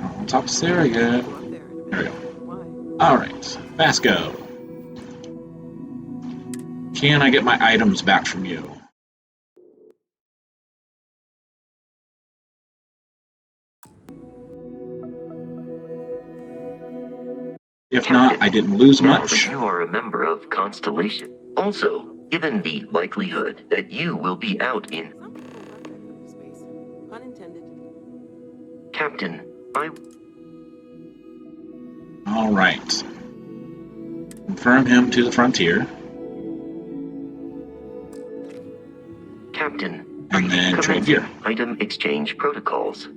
O: I'll talk to Sarah yet. There we go. Alright. Vasco. Can I get my items back from you? If
G: Captain,
O: not, I didn't lose
G: now
O: much.
G: that you are a member of Constellation. Also, given the likelihood that you will be out in...
W: Unintended.
G: Captain,
O: Alright. Confirm him to the frontier.
G: Captain,
O: and then trade gear.
G: Item exchange protocols.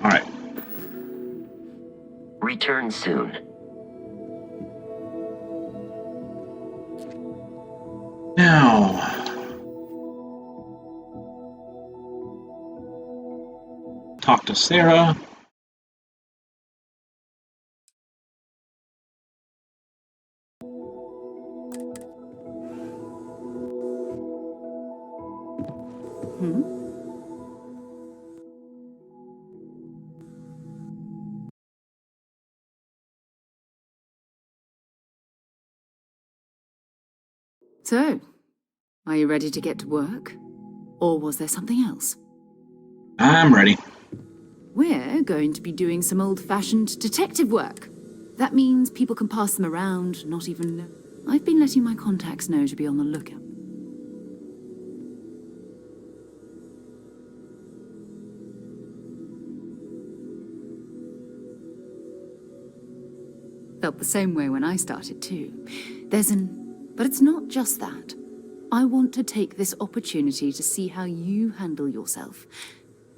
O: Alright.
G: Return soon.
O: Now, talk to Sarah.
T: So, are you ready to get to work? Or was there something else?
O: I'm ready.
T: We're going to be doing some old-fashioned detective work. That means people can pass them around, not even know. I've been letting my contacts know to be on the lookout. Felt the same way when I started too. But it's not just that. I want to take this opportunity to see how you handle yourself.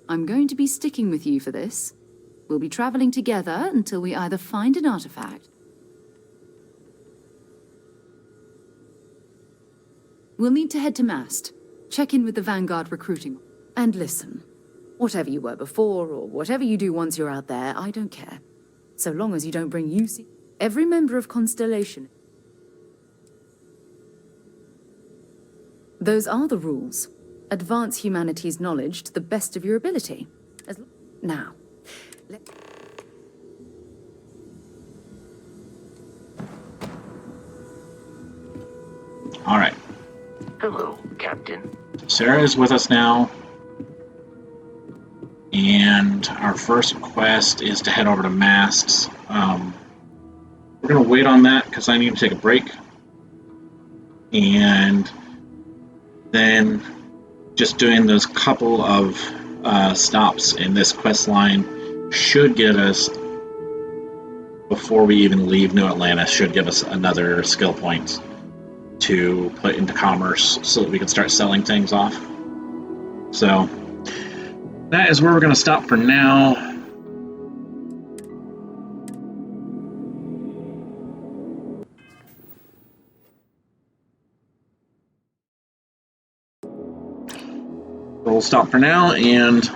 T: I'm going to be sticking with you for this. We'll be traveling together until we either find an artifact. We'll need to head to Mast, check in with the Vanguard recruiting. And listen, whatever you were before, or whatever you do once you're out there, I don't care. So long as you don't bring UC. Every member of Constellation. Those are the rules. Advance humanity's knowledge to the best of your ability. Now,
O: All right.
G: Hello, Captain.
O: Sarah is with us now. And our first quest is to head over to Masts. We're going to wait on that because I need to take a break. And then just doing those couple of stops in this quest line should get us, before we even leave New Atlantis, should give us another skill point to put into commerce so that we can start selling things off. So that is where we're going to stop for now. We'll stop for now and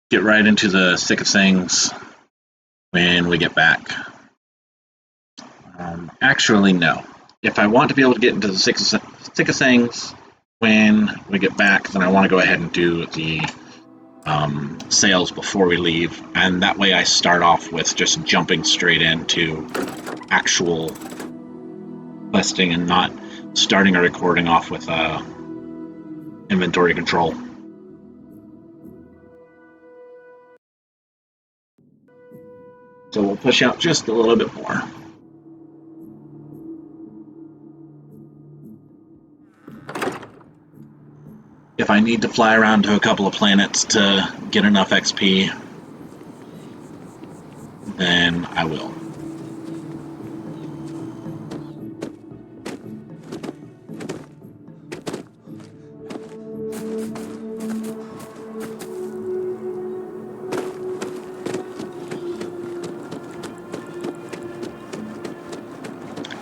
O: get right into the thick of things when we get back. Actually, no. If I want to be able to get into the thick of things when we get back, then I want to go ahead and do the sales before we leave, and that way I start off with just jumping straight into actual questing and not starting a recording off with inventory control. So we'll push out just a little bit more. If I need to fly around to a couple of planets to get enough XP, then I will.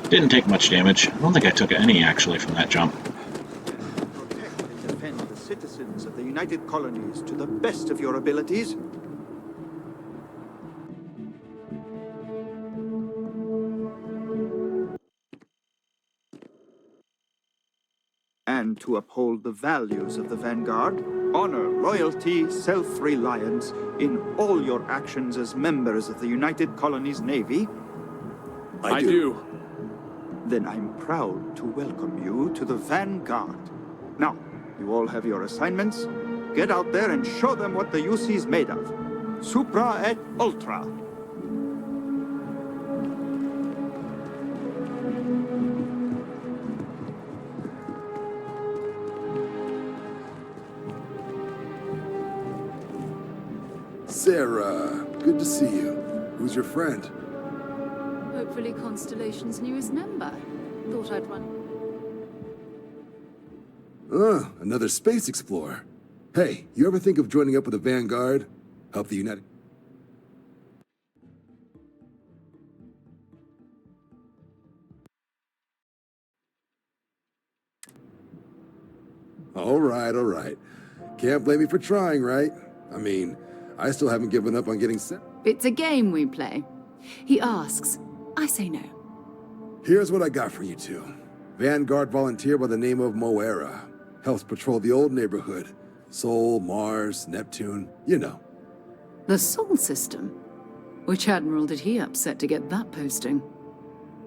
O: Didn't take much damage. I don't think I took any, actually, from that jump.
B: Protect and defend the citizens of the United Colonies to the best of your abilities. And to uphold the values of the Vanguard, honor, loyalty, self-reliance in all your actions as members of the United Colonies Navy.
C: I do.
B: Then I'm proud to welcome you to the Vanguard. Now, you all have your assignments. Get out there and show them what the UC's made of. Supra et Ultra.
C: Sarah, good to see you. Who's your friend?
T: hopefully Constellation's newest member. Thought I'd run.
C: Another space explorer. Hey, you ever think of joining up with the Vanguard? Help the United... All right. Can't blame me for trying, right? I mean, I still haven't given up on getting sent.
T: It's a game we play. He asks, I say no.
C: Here's what I got for you two. Vanguard volunteer by the name of Moera. Helps patrol the old neighborhood. Sol, Mars, Neptune, you know.
T: The Sol system? Which admiral did he upset to get that posting?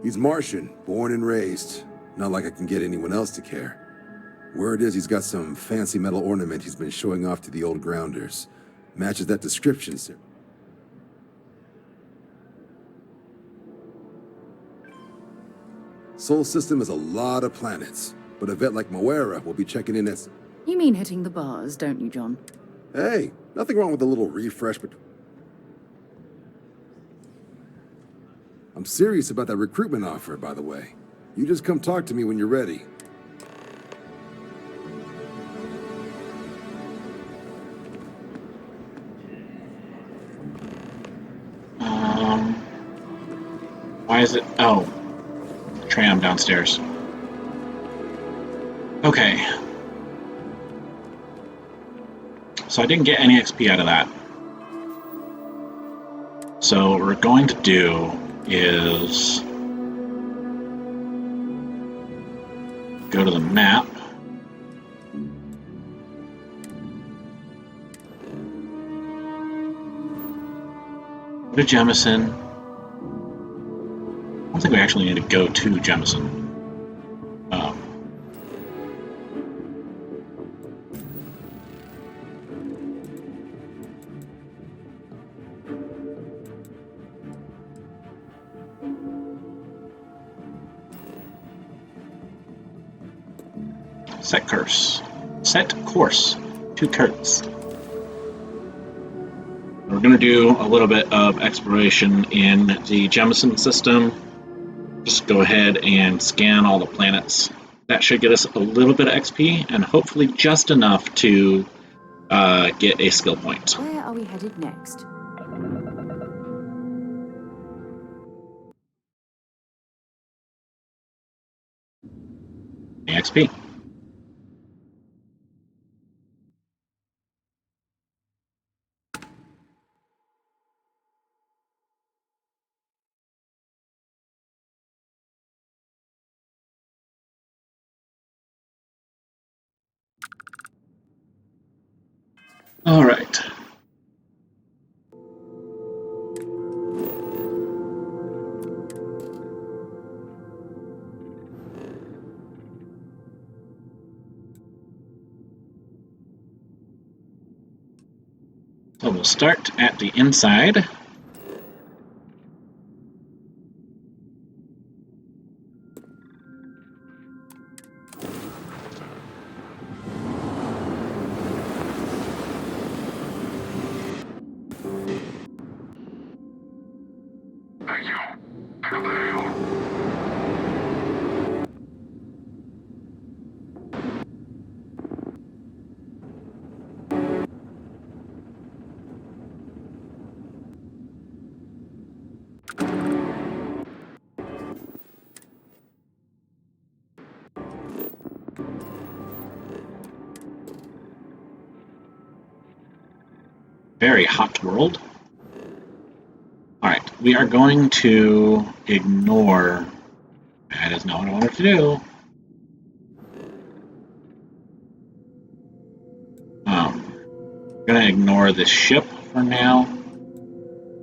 C: He's Martian, born and raised. Not like I can get anyone else to care. Word is he's got some fancy metal ornament he's been showing off to the old grounders. Matches that description, sir. Sol system has a lot of planets, but a vet like Moera will be checking in at...
T: You mean hitting the bars, don't you, John?
C: Hey, nothing wrong with a little refresh, but... I'm serious about that recruitment offer, by the way. You just come talk to me when you're ready.
O: Why is it... Oh. Tram downstairs. Okay. So I didn't get any XP out of that. So what we're going to do is go to the map. Go to Jemison. I don't think we actually need to go to Jemison. Set course. Set course to Kurtz. We're going to do a little bit of exploration in the Jemison system. Just go ahead and scan all the planets. That should get us a little bit of XP and hopefully just enough to get a skill point.
T: Where are we headed next?
O: XP. All right. So we'll start at the inside. Very hot world. Alright, we are going to ignore... That is not what I wanted to do. I'm going to ignore this ship for now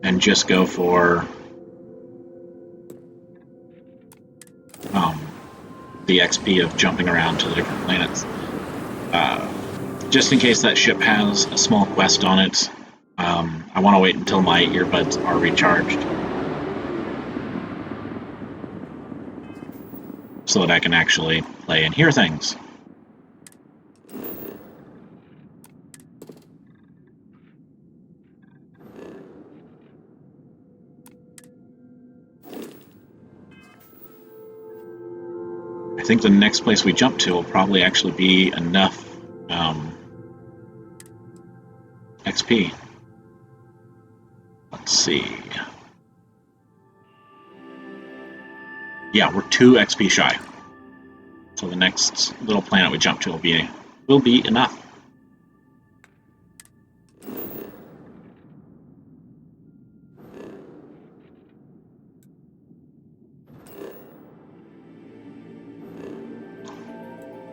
O: and just go for the XP of jumping around to the different planets. Just in case that ship has a small quest on it, I want to wait until my earbuds are recharged so that I can actually play and hear things. I think the next place we jump to will probably actually be enough XP. Let's see. Yeah, we're 2 XP shy. So the next little planet we jump to will be enough.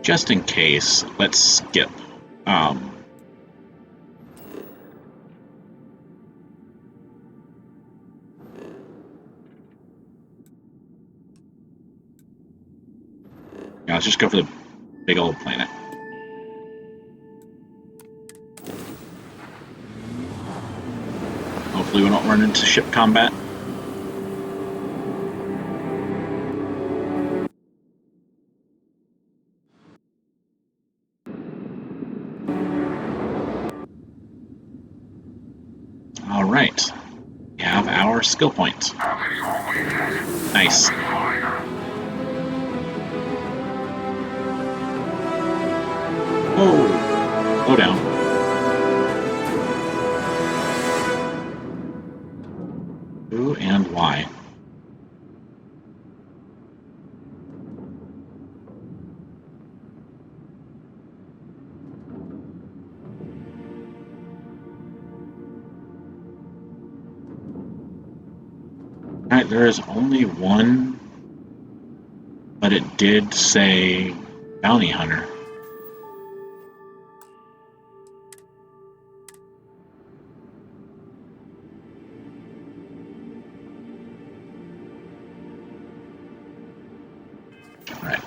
O: Just in case, let's skip. Yeah, let's just go for the big old planet. Hopefully we don't run into ship combat. Alright. We have our skill points. Nice. Whoa! Slow down. Who and why? Alright, there is only one, but it did say bounty hunter. Alright.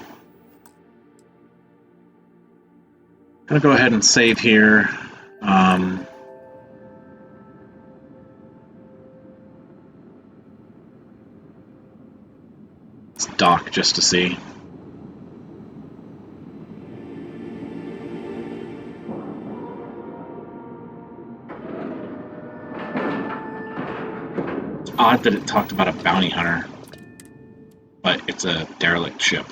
O: Gonna go ahead and save here. Let's dock just to see. It's odd that it talked about a bounty hunter, but it's a derelict ship.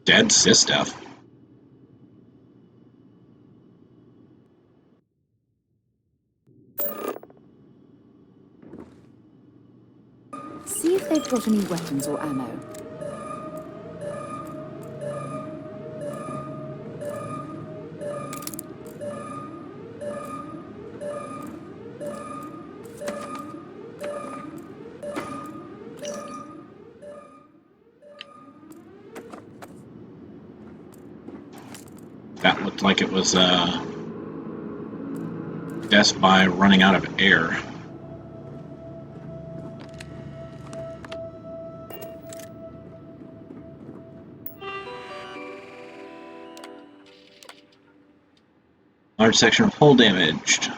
O: Dead Sistef.
T: See if they've got any weapons or ammo.
O: That looked like it was death by running out of air. Large section of hull damaged.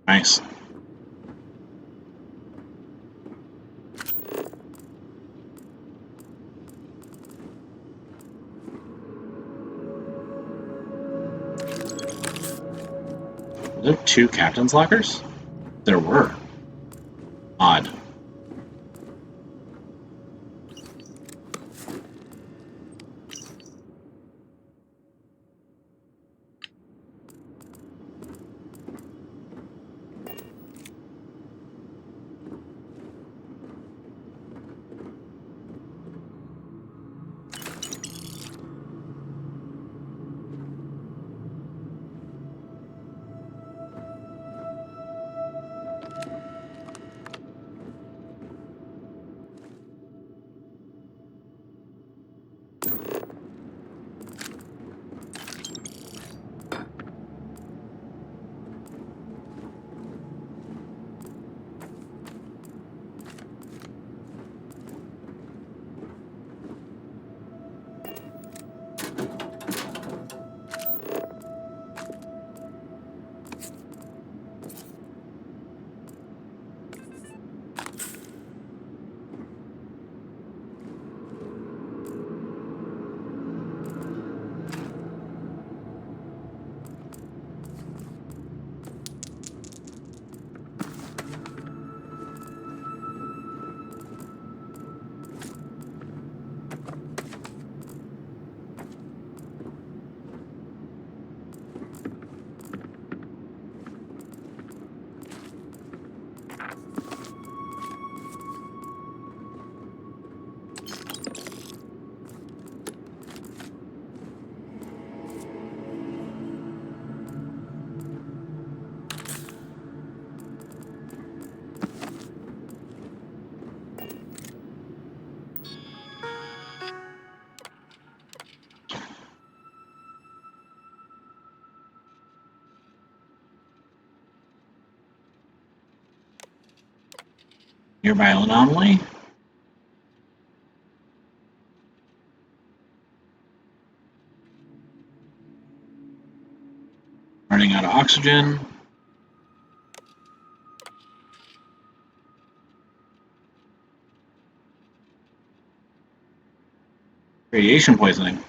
O: Nice. Were there 2 captain's lockers? There were. Odd. Nearby anomaly. Running out of oxygen. Radiation poisoning.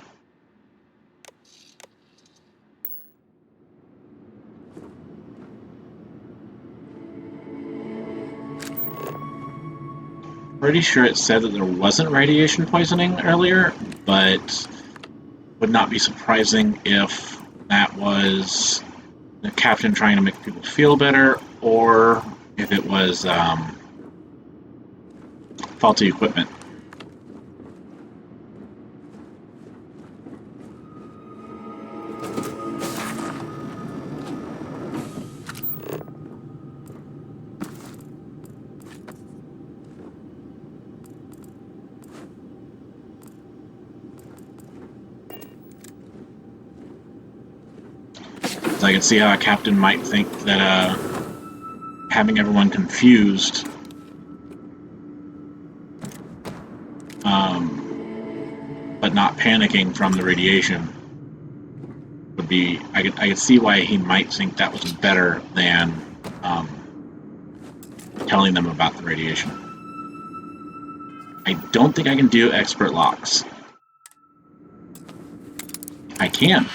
O: Pretty sure it said that there wasn't radiation poisoning earlier, but would not be surprising if that was the captain trying to make people feel better, or if it was faulty equipment. So I can see how a captain might think that having everyone confused but not panicking from the radiation would be. I could see why he might think that was better than telling them about the radiation. I don't think I can do expert locks. I can.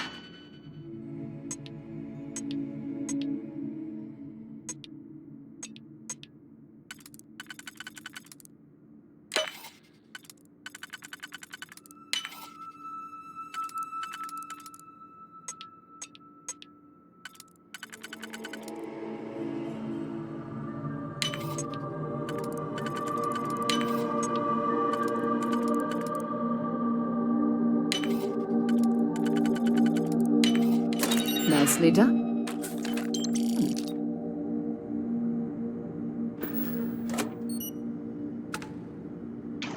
Q: Nicely done.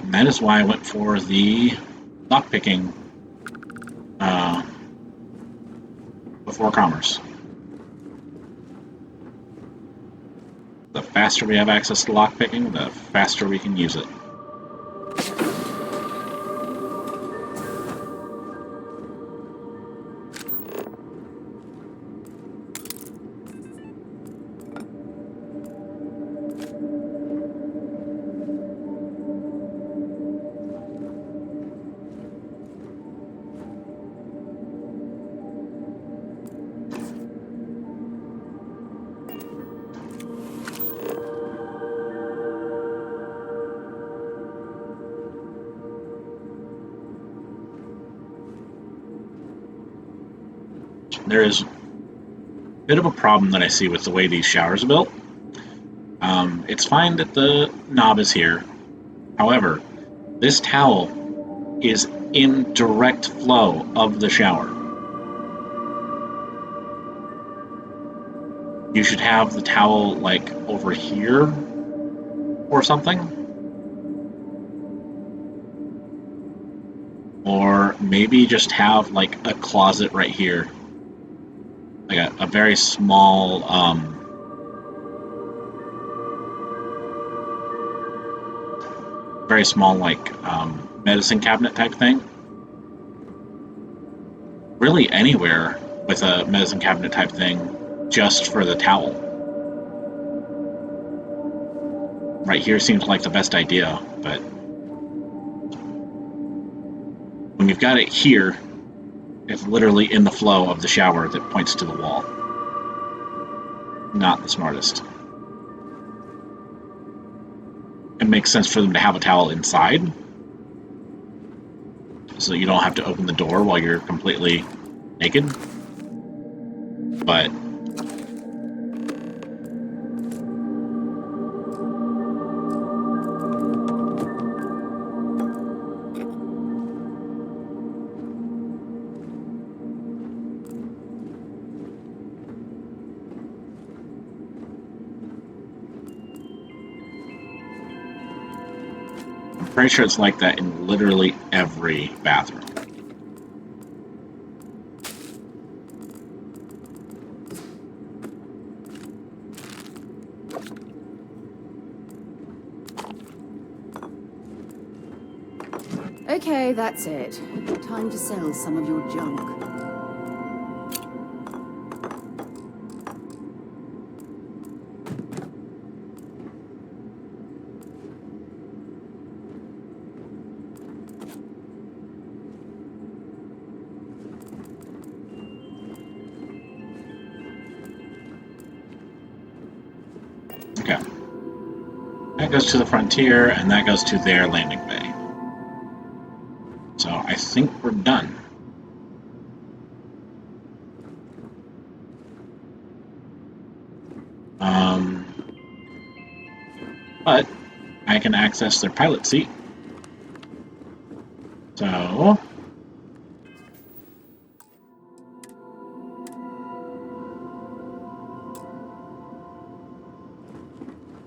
O: And that is why I went for the lockpicking before commerce. The faster we have access to lockpicking, the faster we can use it. There is a bit of a problem that I see with the way these showers are built. It's fine that the knob is here. However, this towel is in direct flow of the shower. You should have the towel like over here or something. Or maybe just have like a closet right here. Like a very small medicine cabinet type thing. Really anywhere with a medicine cabinet type thing just for the towel. Right here seems like the best idea, but when you've got it here, it's literally in the flow of the shower that points to the wall. Not the smartest. It makes sense for them to have a towel inside, so you don't have to open the door while you're completely naked. But I'm pretty sure it's like that in literally every bathroom.
T: Okay, that's it. Time to sell some of your junk.
O: Okay. That goes to the frontier, and that goes to their landing bay. So I think we're done. But I can access their pilot seat. So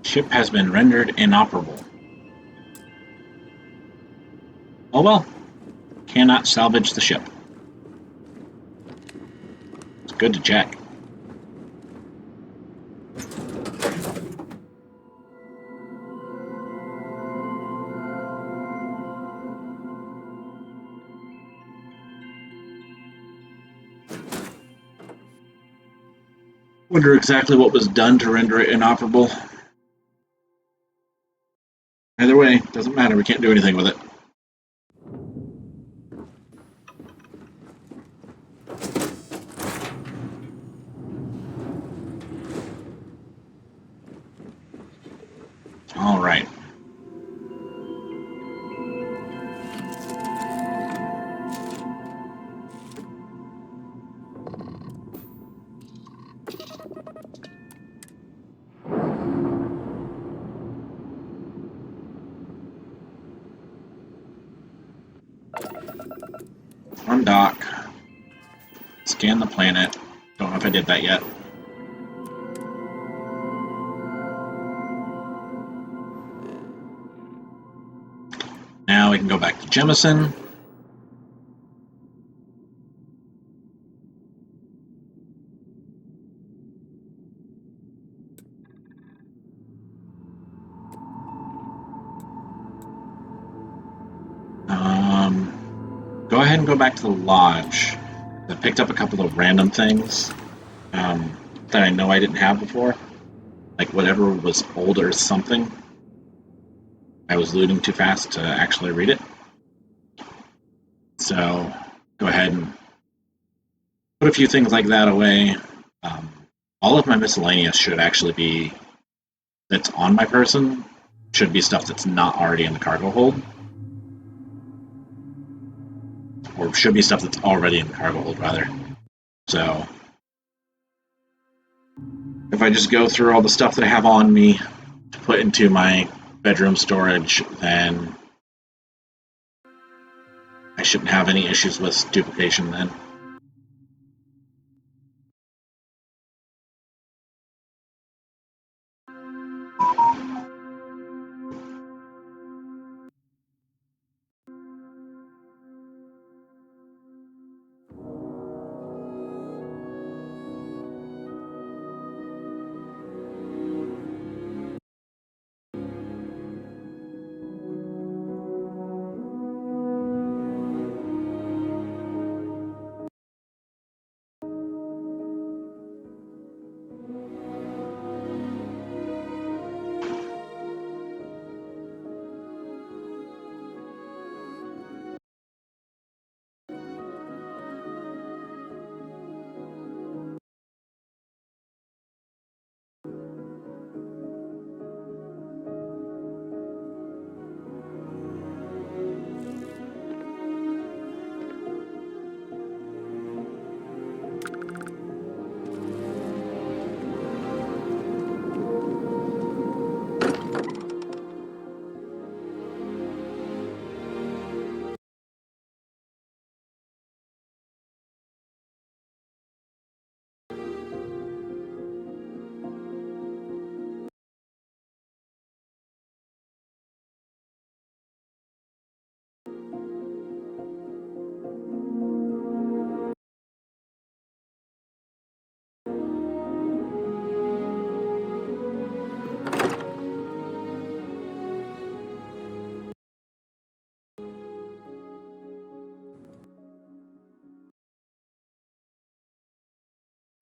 O: ship has been rendered inoperable. Oh well. Cannot salvage the ship. It's good to check. Wonder exactly what was done to render it inoperable. Either way, doesn't matter. We can't do anything with it. All right. On dock. Scan the planet. Don't know if I did that yet. Now we can go back to Jemison. Go ahead and go back to the lodge. I picked up a couple of random things that I know I didn't have before. Like whatever was old or something. I was looting too fast to actually read it. So go ahead and put a few things like that away. All of my miscellaneous should actually be that's on my person should be stuff that's not already in the cargo hold. Or should be stuff that's already in the cargo hold, rather. So if I just go through all the stuff that I have on me to put into my bedroom storage, then I shouldn't have any issues with duplication then.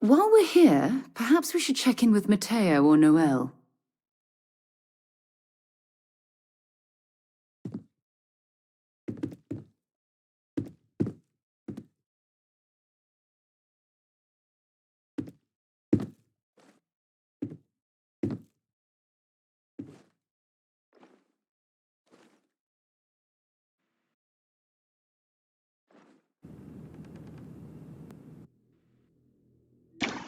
T: While we're here, perhaps we should check in with Matteo or Noel.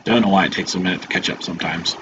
O: Don't know why it takes a minute to catch up sometimes.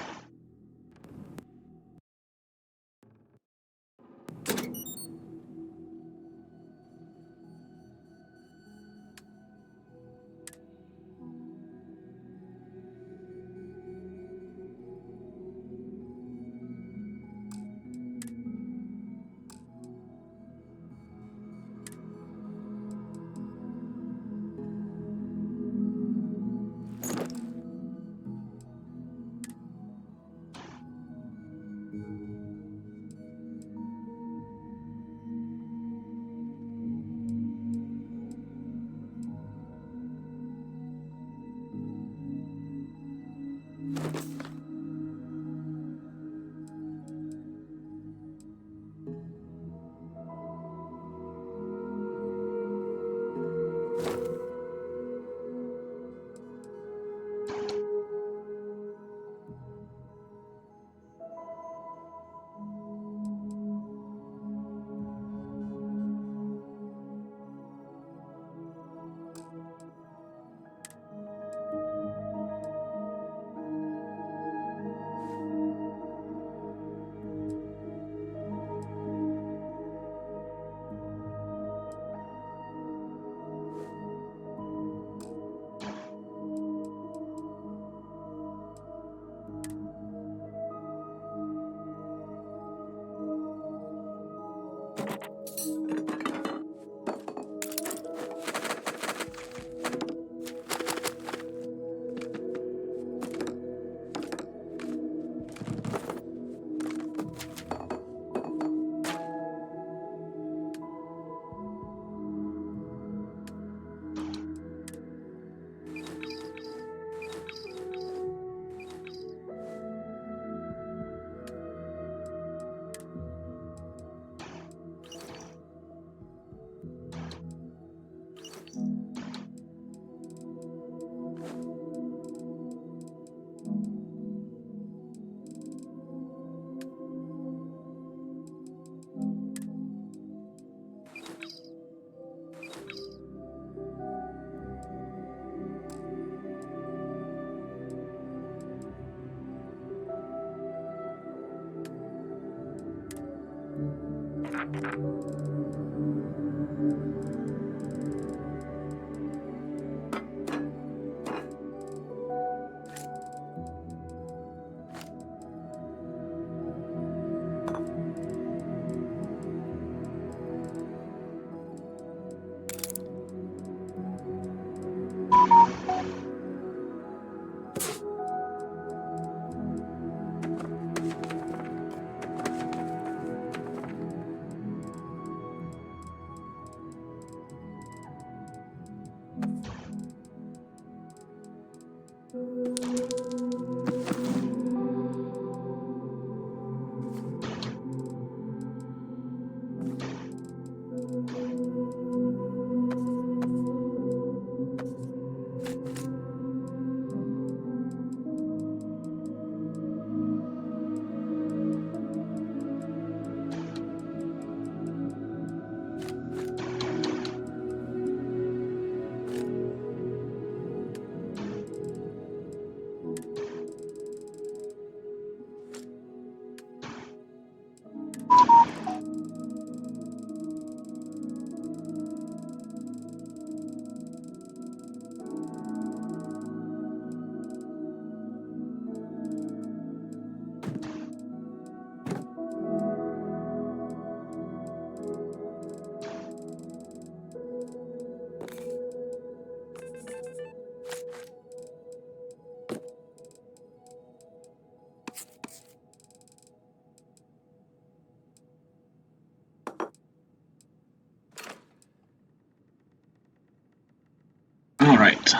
O: All right.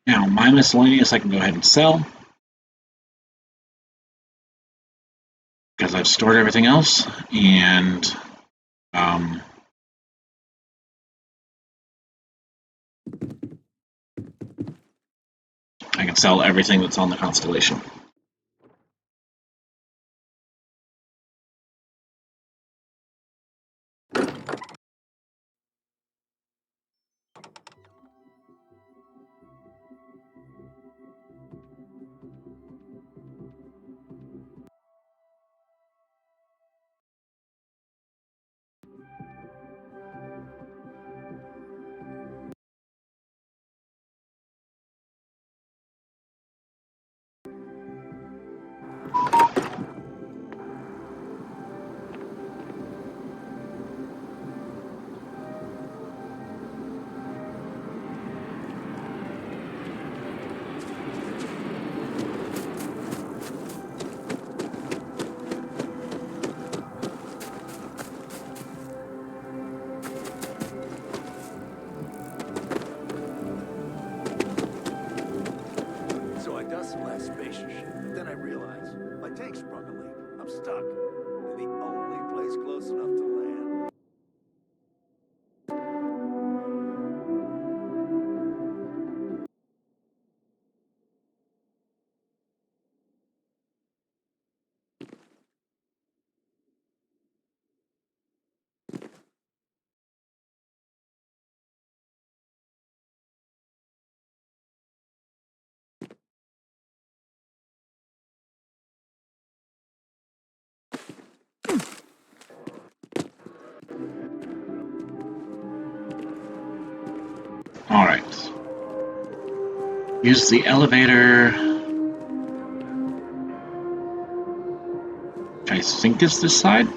O: Now, my miscellaneous I can go ahead and sell because I've stored everything else, and um, I can sell everything that's on the constellation.
U: I'm stuck. The only place close enough to land.
O: Alright. Use the elevator. I think it's this side.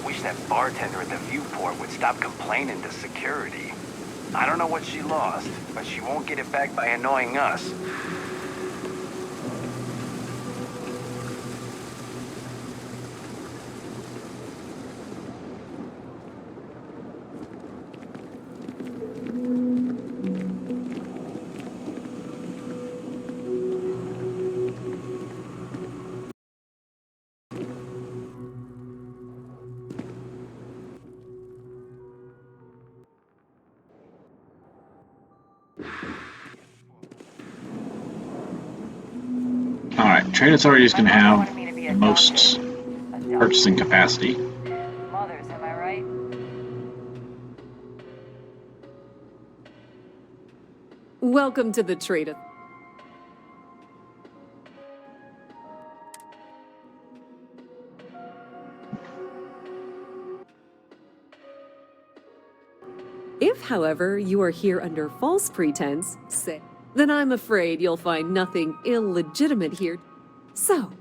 L: Wish that bartender at the viewport would stop complaining to security. I don't know what she lost, but she won't get it back by annoying us.
O: Alright, Trade Authority is going to have the most purchasing capacity.
M: Mothers, am I right?
E: Welcome to the Trade. If, however, you are here under false pretense, say, then I'm afraid you'll find nothing illegitimate here. So,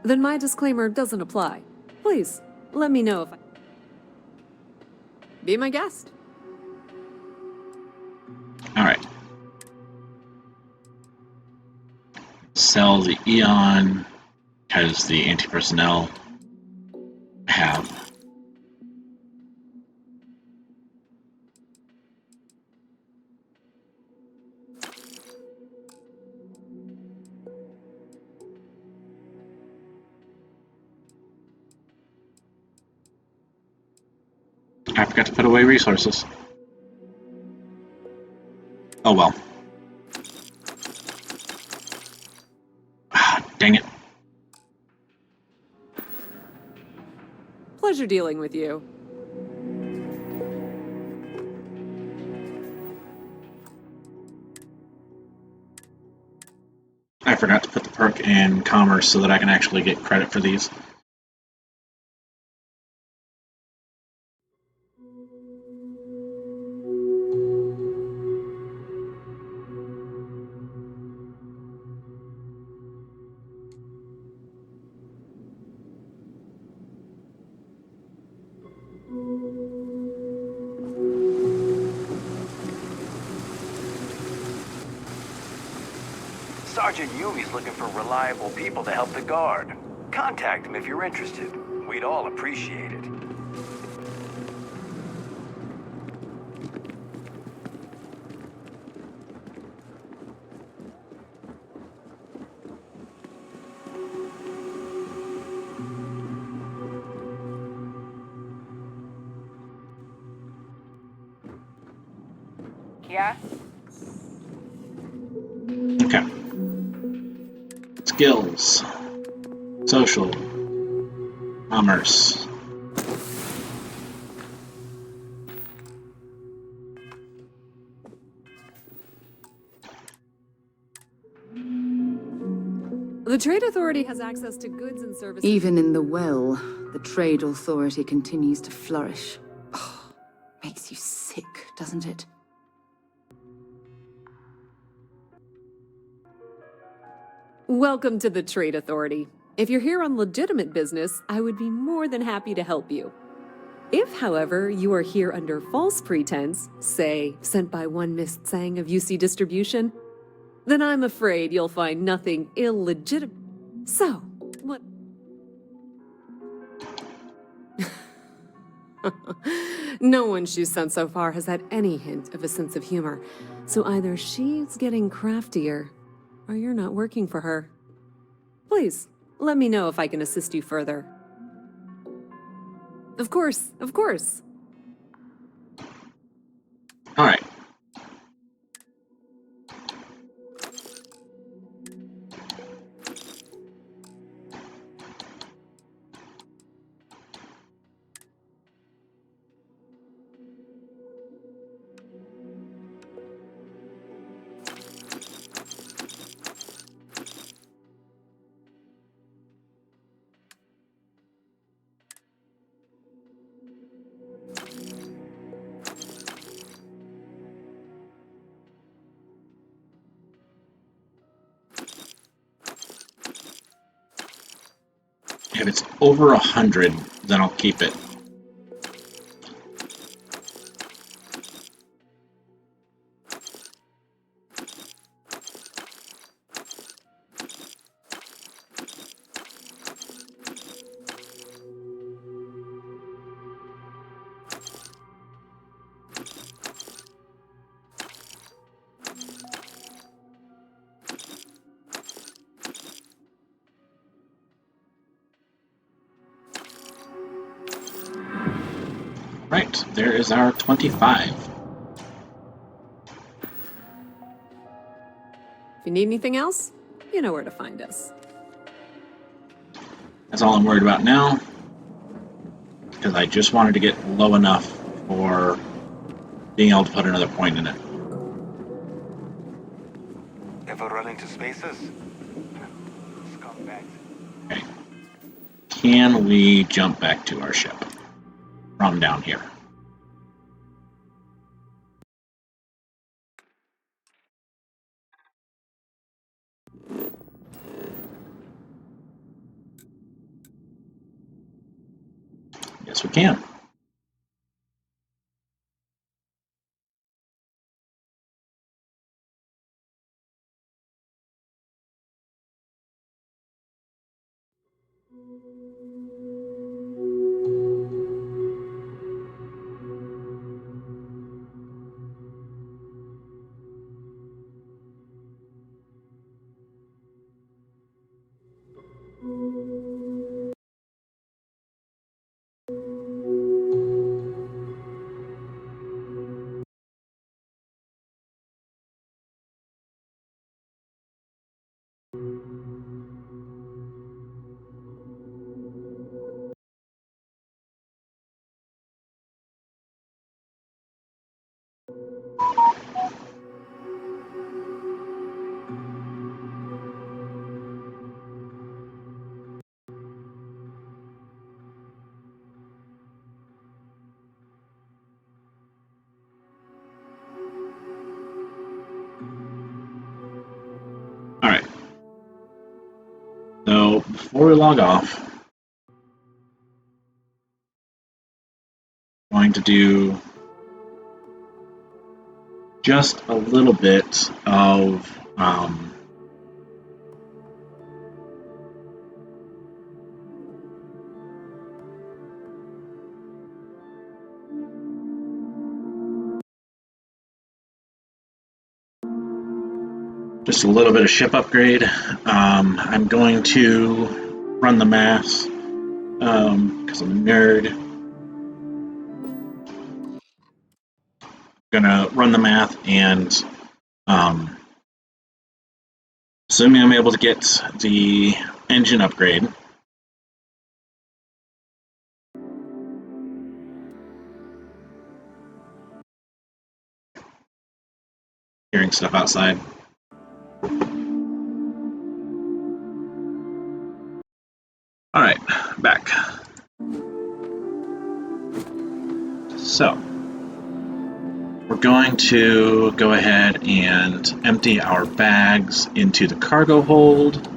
E: then my disclaimer doesn't apply. Please, let me know if I... Be my guest.
O: Alright. Sell the Eon, because the anti-personnel have. I forgot to put away resources. Oh well. Ah, dang it.
E: Pleasure dealing with you.
O: I forgot to put the perk in commerce so that I can actually get credit for these.
L: Sergeant Yumi's looking for reliable people to help the guard. Contact him if you're interested. We'd all appreciate it.
M: Yeah?
O: Okay. Skills. Social. Commerce.
E: The Trade Authority has access to goods and services.
T: Even in the well, the Trade Authority continues to flourish. Oh, makes you sick, doesn't it?
E: Welcome to the Trade Authority. If you're here on legitimate business, I would be more than happy to help you. If, however, you are here under false pretense, say, sent by one Miss Tsang of UC Distribution, then I'm afraid you'll find nothing illegitimate. So, what? No one she's sent so far has had any hint of a sense of humor. So either she's getting craftier, or you're not working for her. Please, let me know if I can assist you further. Of course, of course.
O: All right. If it's over 100, then I'll keep it. Right, there is our 25.
E: If you need anything else, you know where to find us.
O: That's all I'm worried about now, because I just wanted to get low enough for being able to put another point in it.
R: Ever run into spaces? Scumbags.
O: Okay. Can we jump back to our ship from down here? Yes, we can. All right. So before we log off, I'm going to do just a little bit of just a little bit of ship upgrade. I'm going to run the math because I'm a nerd. gonna run the math, and assuming I'm able to get the engine upgrade, hearing stuff outside. All right, back. So we're going to go ahead and empty our bags into the cargo hold.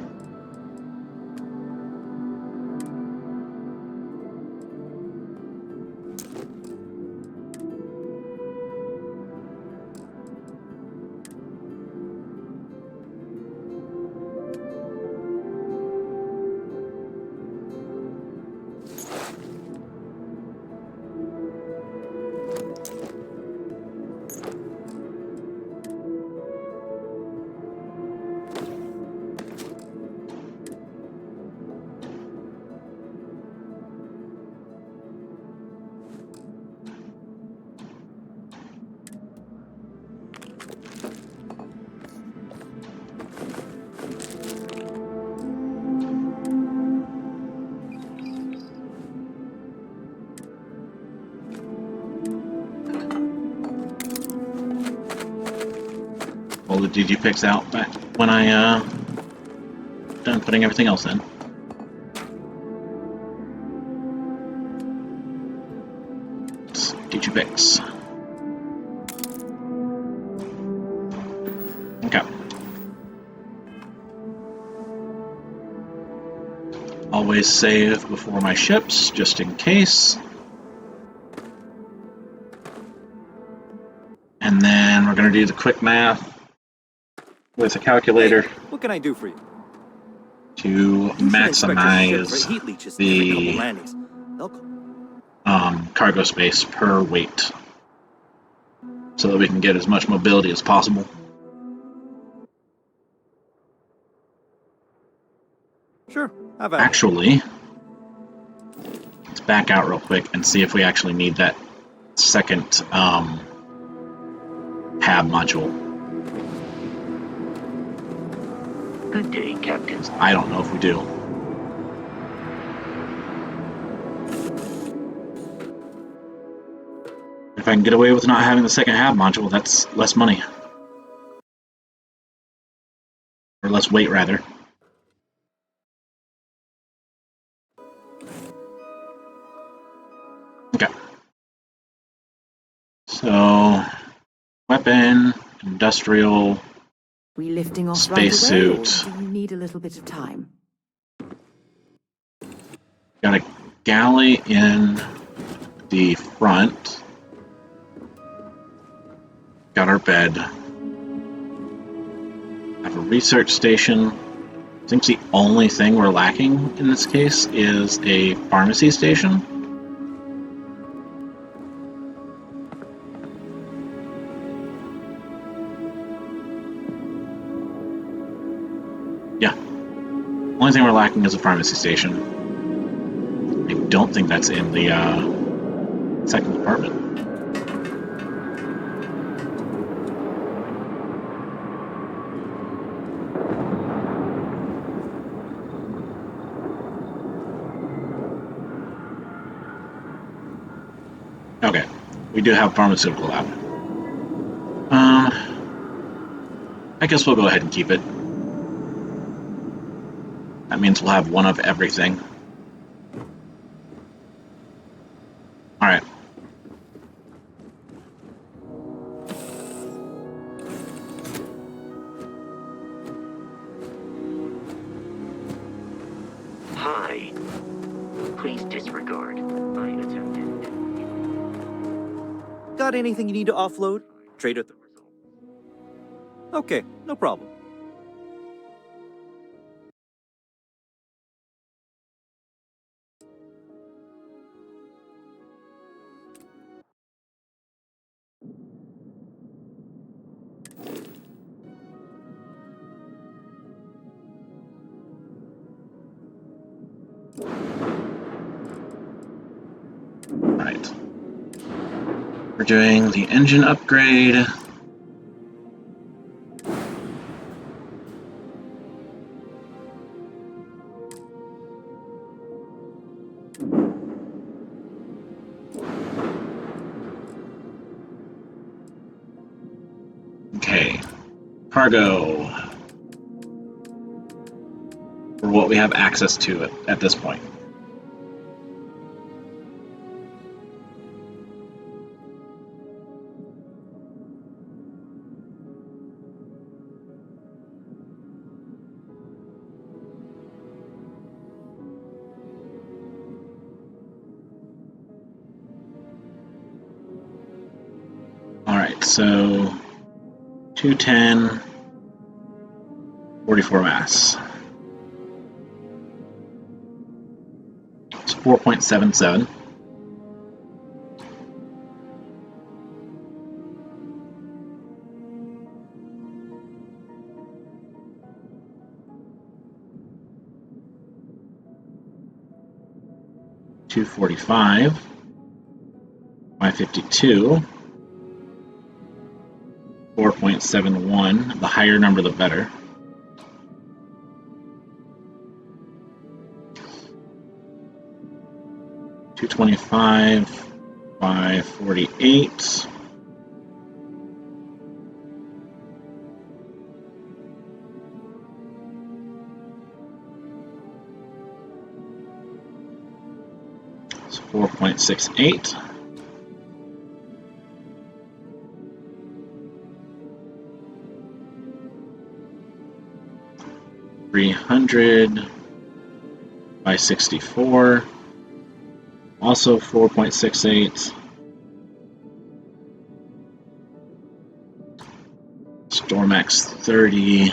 O: Pull the digipix out back when I done putting everything else in. Digipix. Okay. Always save before my ships, just in case. And then we're going to do the quick math with a calculator.
N: Hey, what can I do for you?
O: To maximize the cargo space per weight, so that we can get as much mobility as possible.
N: Sure,
O: actually, let's back out real quick and see if we actually need that second hab module.
G: Good day, Captain.
O: I don't know if we do. If I can get away with not having the second hab module, that's less money. Or less weight, rather. Okay. So, weapon, industrial,
T: We lifting off
O: spacesuit.
T: right away, or do you need a little bit of time?
O: Got a galley in the front. Got our bed. Have a research station. I think the only thing we're lacking in this case is a pharmacy station. Yeah. Only thing we're lacking is a pharmacy station. I don't think that's in the second department. Okay, we do have pharmaceutical lab. I guess we'll go ahead and keep it. That means we'll have one of everything. Alright.
G: Hi. Please disregard. I attempted.
N: Got anything you need to offload? Trader. Okay, no problem.
O: Right. We're doing the engine upgrade. Okay, cargo. For what we have access to at this point. Alright, so 210, 44 mass. It's 4.77. $245, 552, 4.71. The higher number, the better. $225, 548. It's 4.68. $300 by 64. Also 4.68. Stormax 30.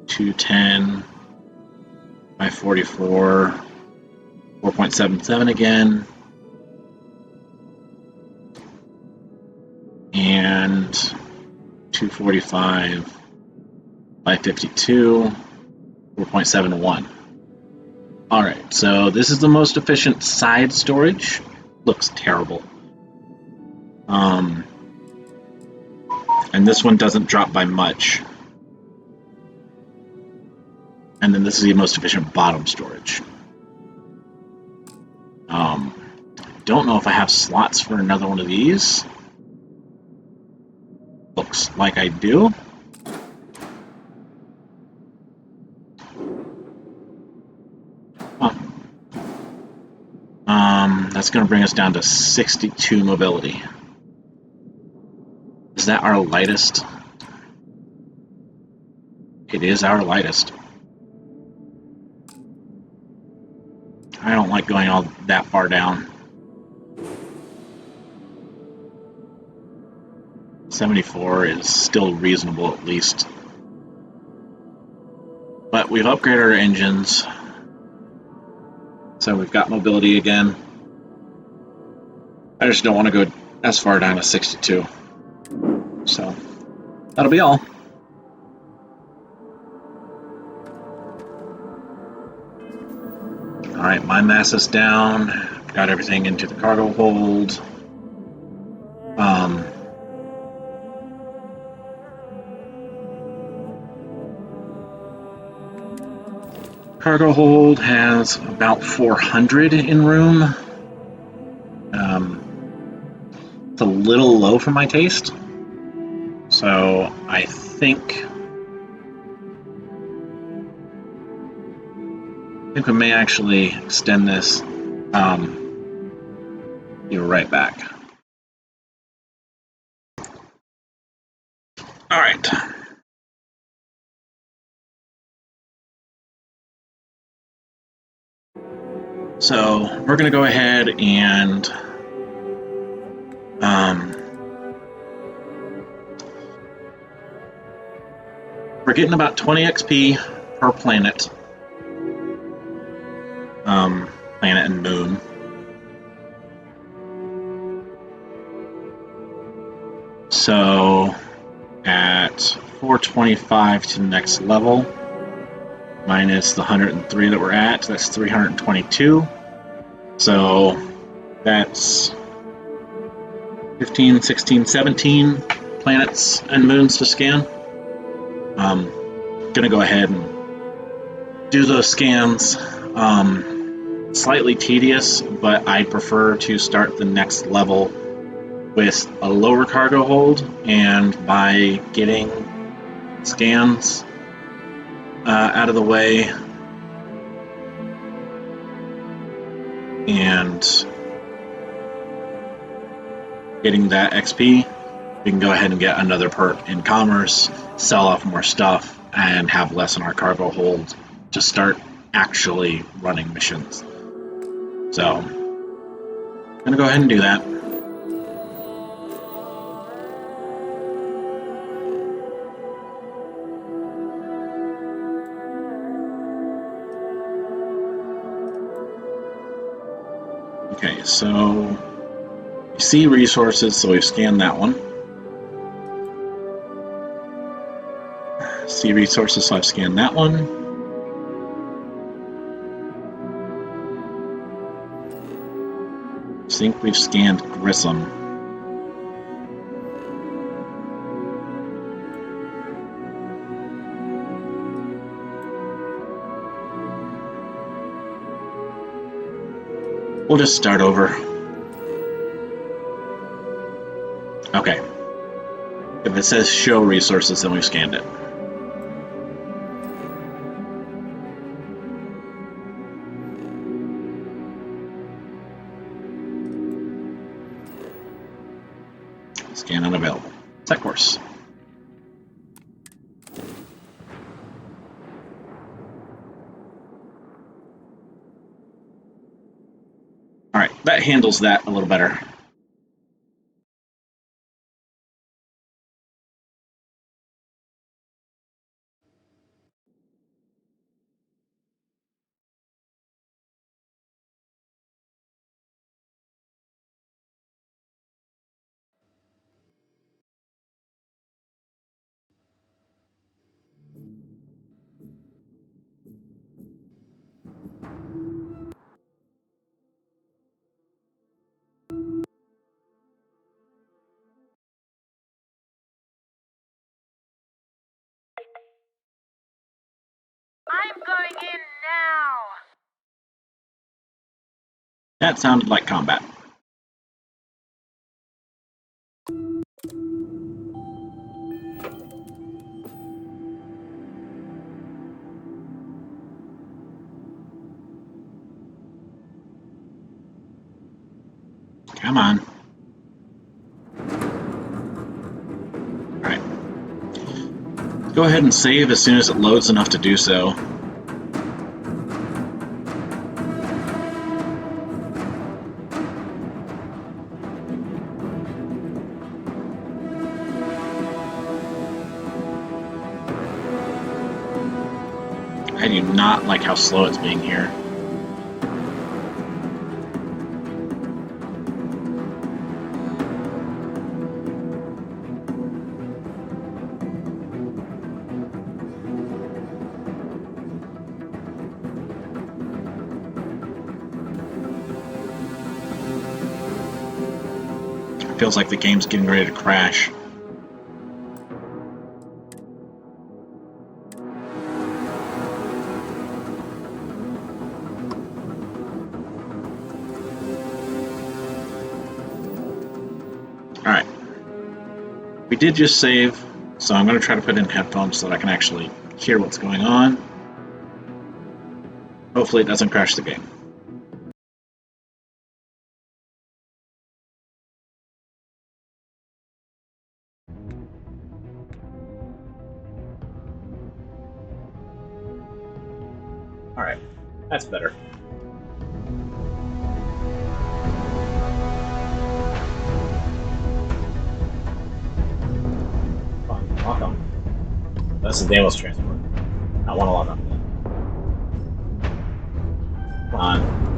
O: 210 by 44. 4.77 again. And 245 by 52. 4.71. Alright, so this is the most efficient side storage. Looks terrible. And this one doesn't drop by much. And then this is the most efficient bottom storage. Don't know if I have slots for another one of these. Looks like I do. That's going to bring us down to 62 mobility. Is that our lightest? It is our lightest. I don't like going all that far down. 74 is still reasonable at least. But we've upgraded our engines. So we've got mobility again. I just don't want to go as far down as 62. So that'll be all. Alright, my mass is down. Got everything into the cargo hold. Cargo hold has about 400 in room. It's a little low for my taste. So I think we may actually extend this. Be right back. All right. So we're going to go ahead and we're getting about 20 XP per planet. Planet and moon. So at 425 to the next level, minus the 103 that we're at, that's 322. So that's 15, 16, 17 planets and moons to scan. Gonna go ahead and do those scans. Slightly tedious, but I prefer to start the next level with a lower cargo hold, and by getting scans out of the way and getting that XP, we can go ahead and get another perk in commerce, sell off more stuff, and have less in our cargo hold to start actually running missions. So, I'm gonna go ahead and do that. Okay, so you see resources, so we've scanned that one. See resources, so I've scanned that one. I think we've scanned Grissom. We'll just start over. Okay. If it says show resources, then we've scanned it. Scan unavailable. Set course. Alright, that handles that a little better.
M: I'm going in now!
O: That sounded like combat. Come on. Alright. Go ahead and save as soon as it loads enough to do so. I do not like how slow it's being here. It feels like the game's getting ready to crash. Alright. We did just save, so I'm going to try to put in headphones so that I can actually hear what's going on. Hopefully it doesn't crash the game.
A: Alright, that's better. Come on, lock on. That's the Deimos transport. I want to lock on. Come on.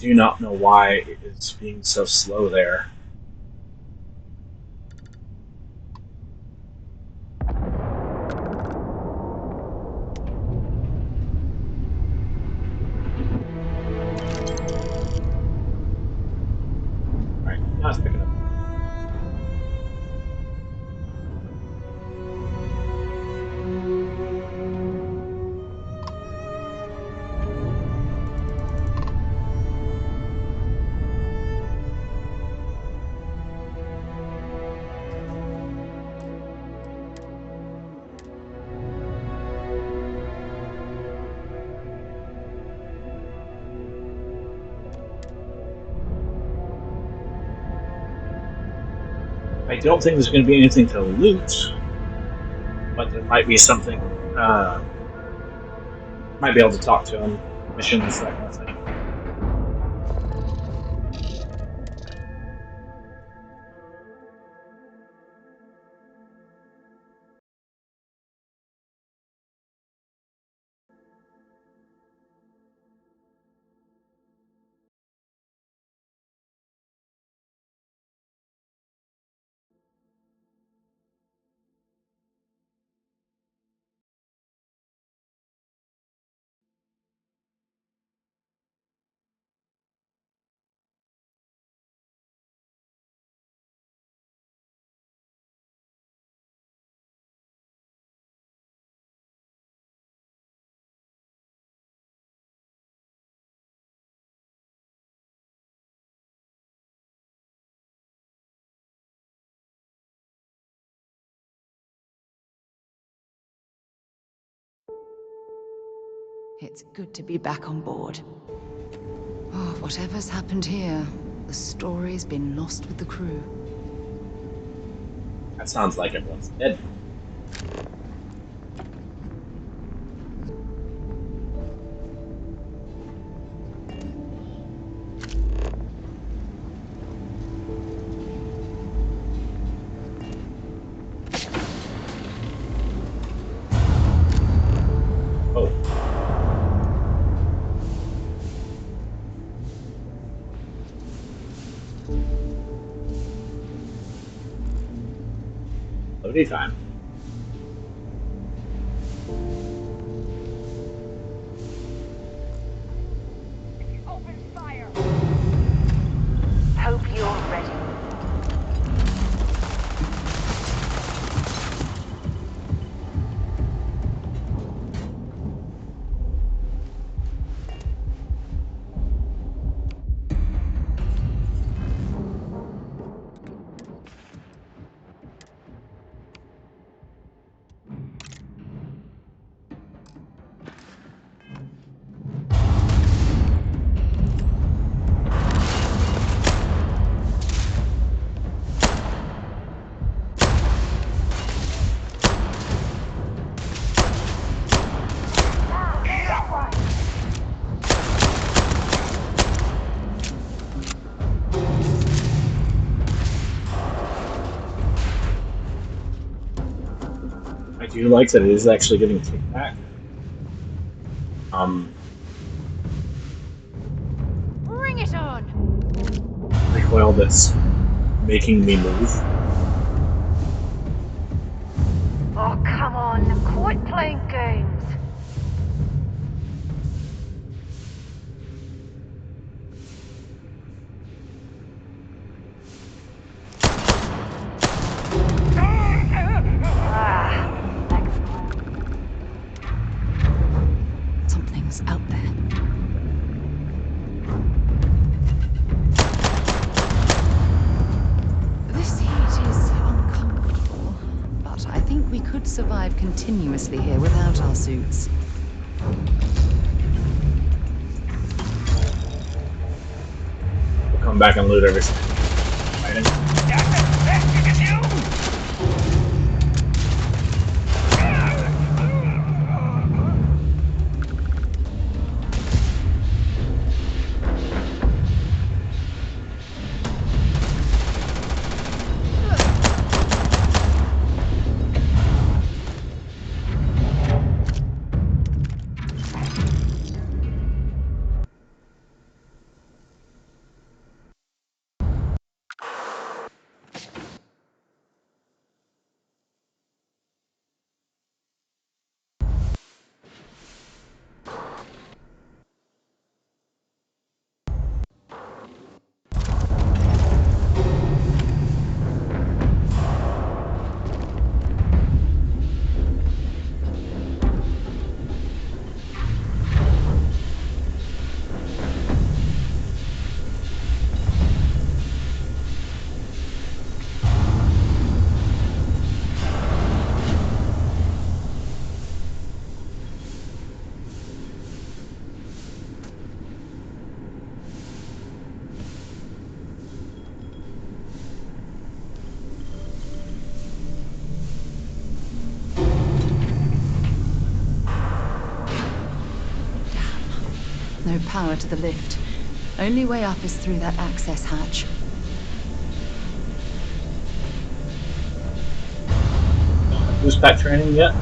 A: do not know why it is being so slow there. Alright, now it's picking up. I don't think there's going to be anything to loot, but there might be something. Might be able to talk to him, missions, that kind of thing.
T: It's good to be back on board. Oh, whatever's happened here, the story's been lost with the crew.
A: That sounds like everyone's dead. Oh. Loading time.
K: Hope you're ready.
A: I do like that it is actually getting kickback.
H: Bring it on!
A: Recoil that's making me move.
K: Oh, come on. Quit playing games.
T: Something's out there. This heat is uncomfortable, but I think we could survive continuously here without our suits.
A: We'll come back and loot everything. Fighting.
T: no power to the lift. Only way up is through that access hatch.
A: Boost pack training yet?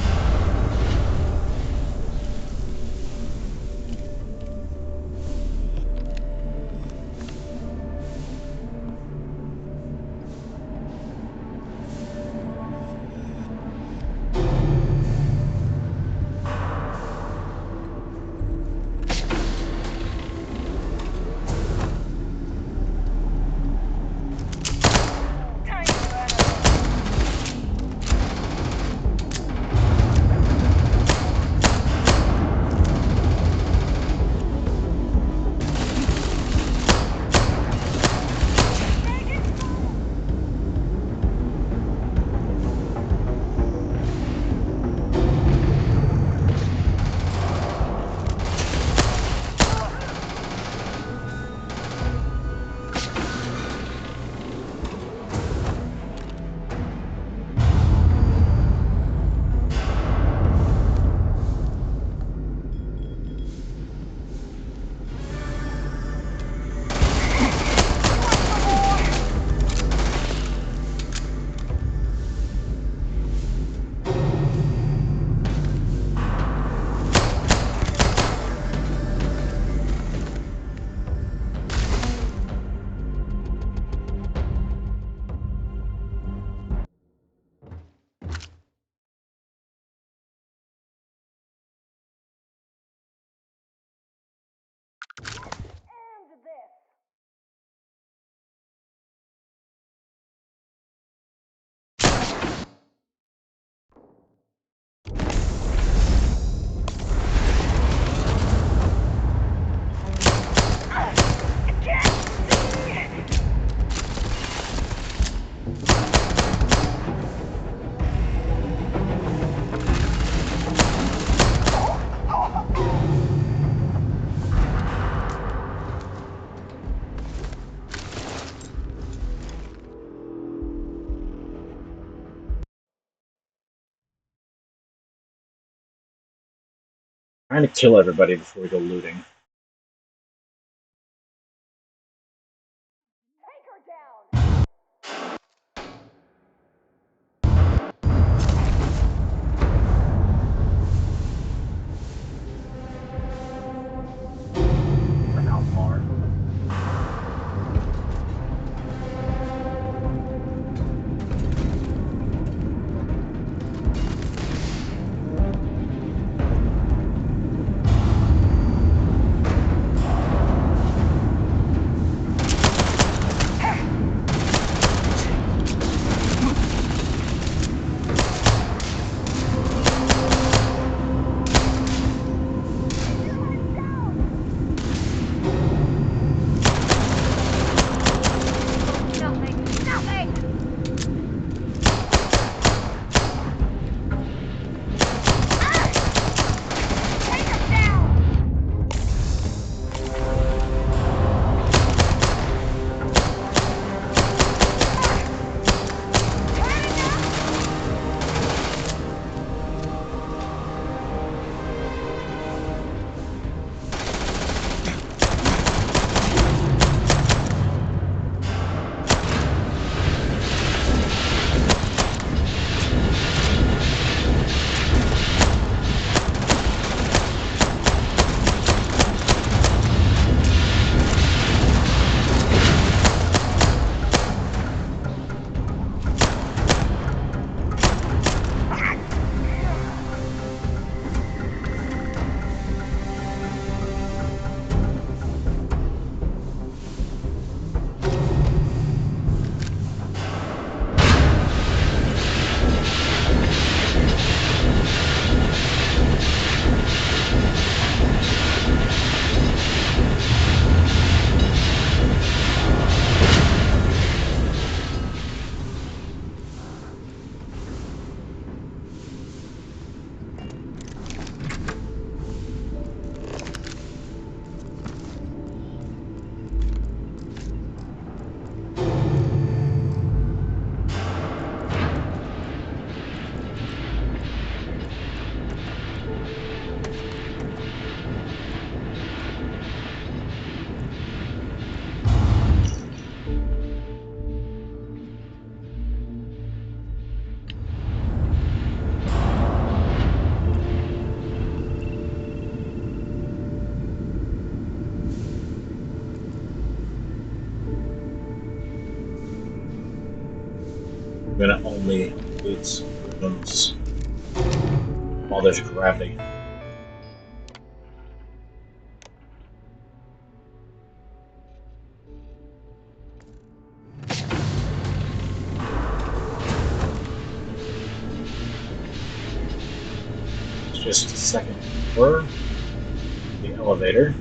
A: Trying to kill everybody before we go looting. For how far? gonna only loot rooms while there's gravity. Just a second for the elevator.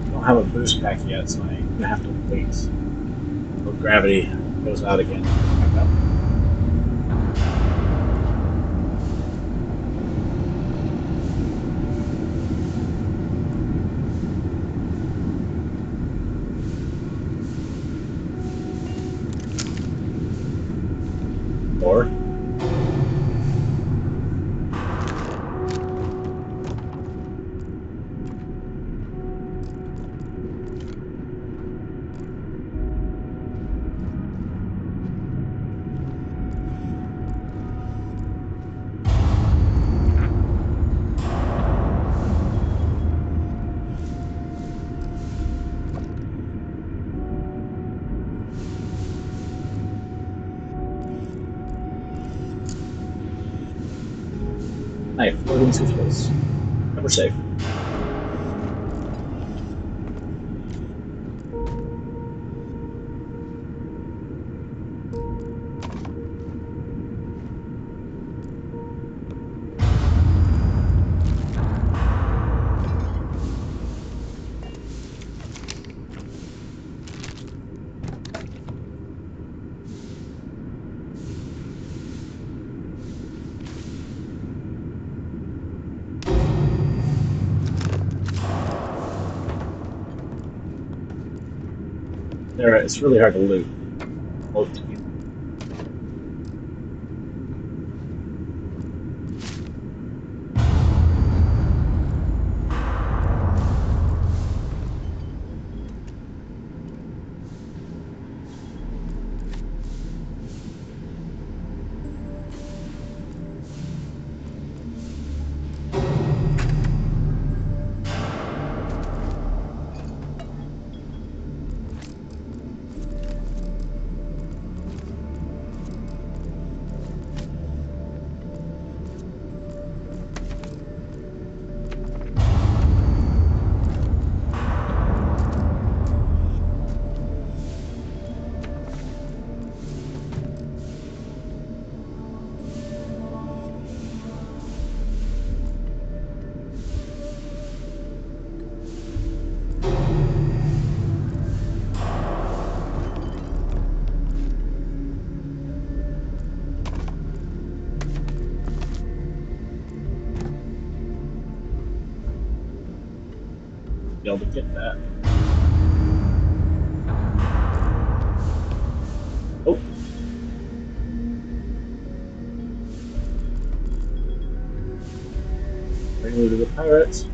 A: I don't have a boost pack yet, so I'm gonna have to wait until gravity goes out again. Back up. Or knife, floating suitcase. Never safe. There, it's really hard to loot. Both people. Be able to get that. Oh. Bring me to the pirates.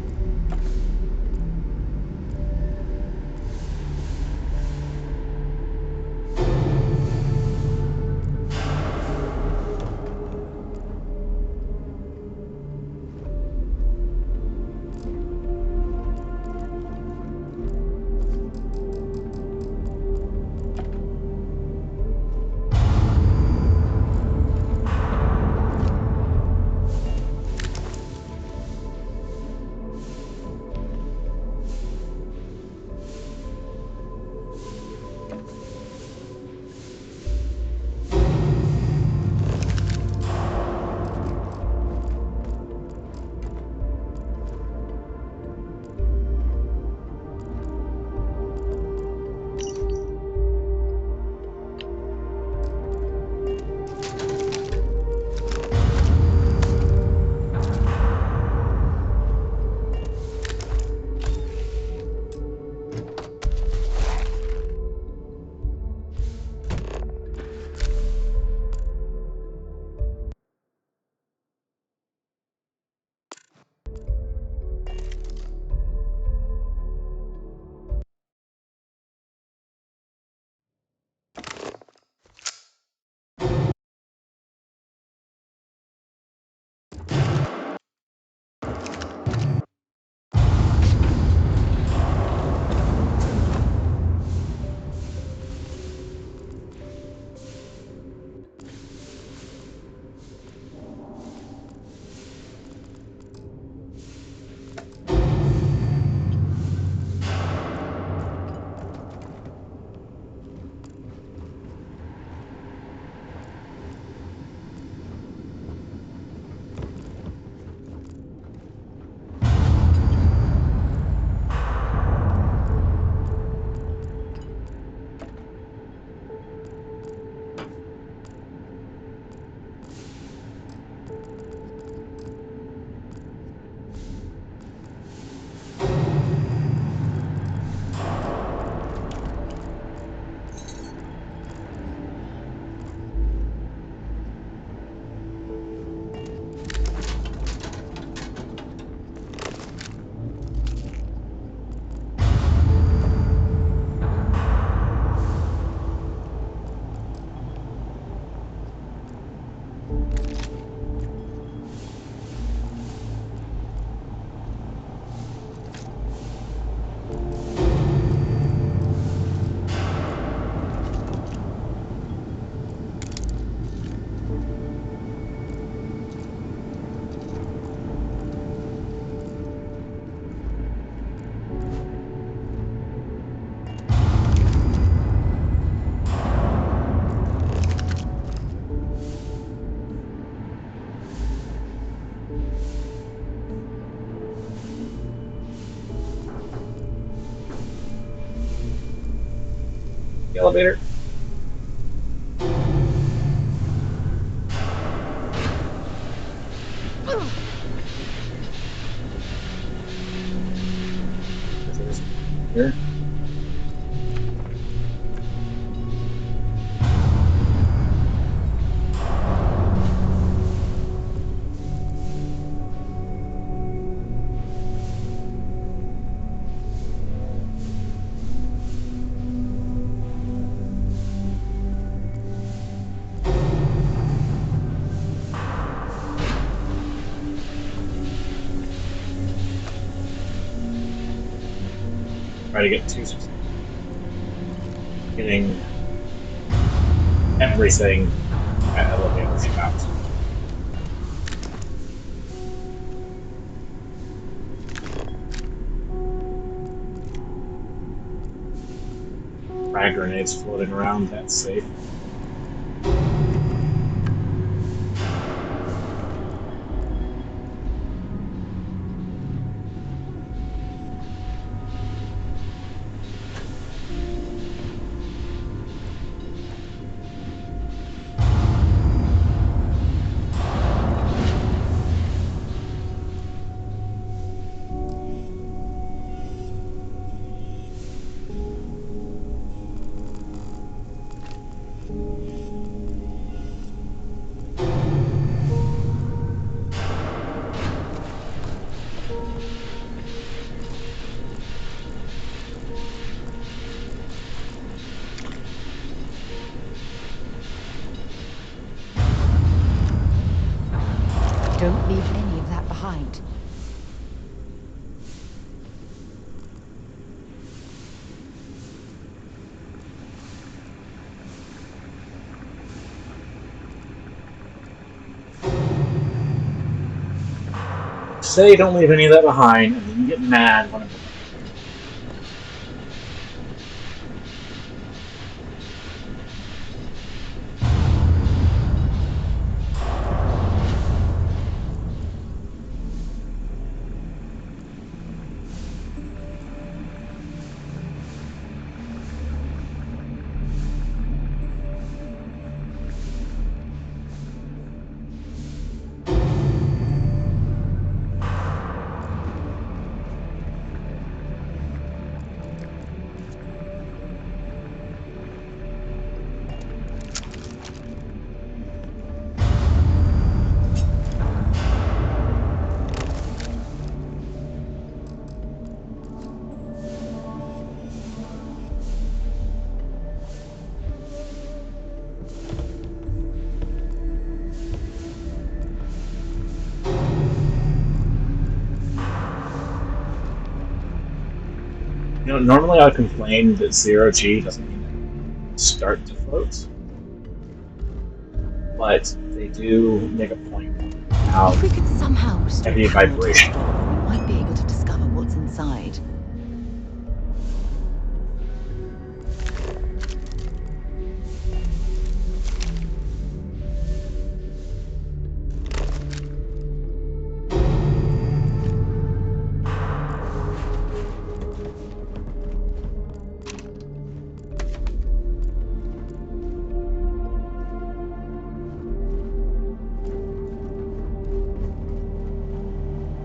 A: The elevator. Here. Try to get too specific. Getting everything at elevator shaft. Frag grenades floating around, that's safe.
F: Don't leave any of that behind.
A: Say don't leave any of that behind, and then you get mad when it. You know, normally I would complain that 0G doesn't even start to float, but they do make a point of
F: If we could somehow restore
A: heavy
F: power to the
A: vibration.
F: store, we might be able to discover what's inside.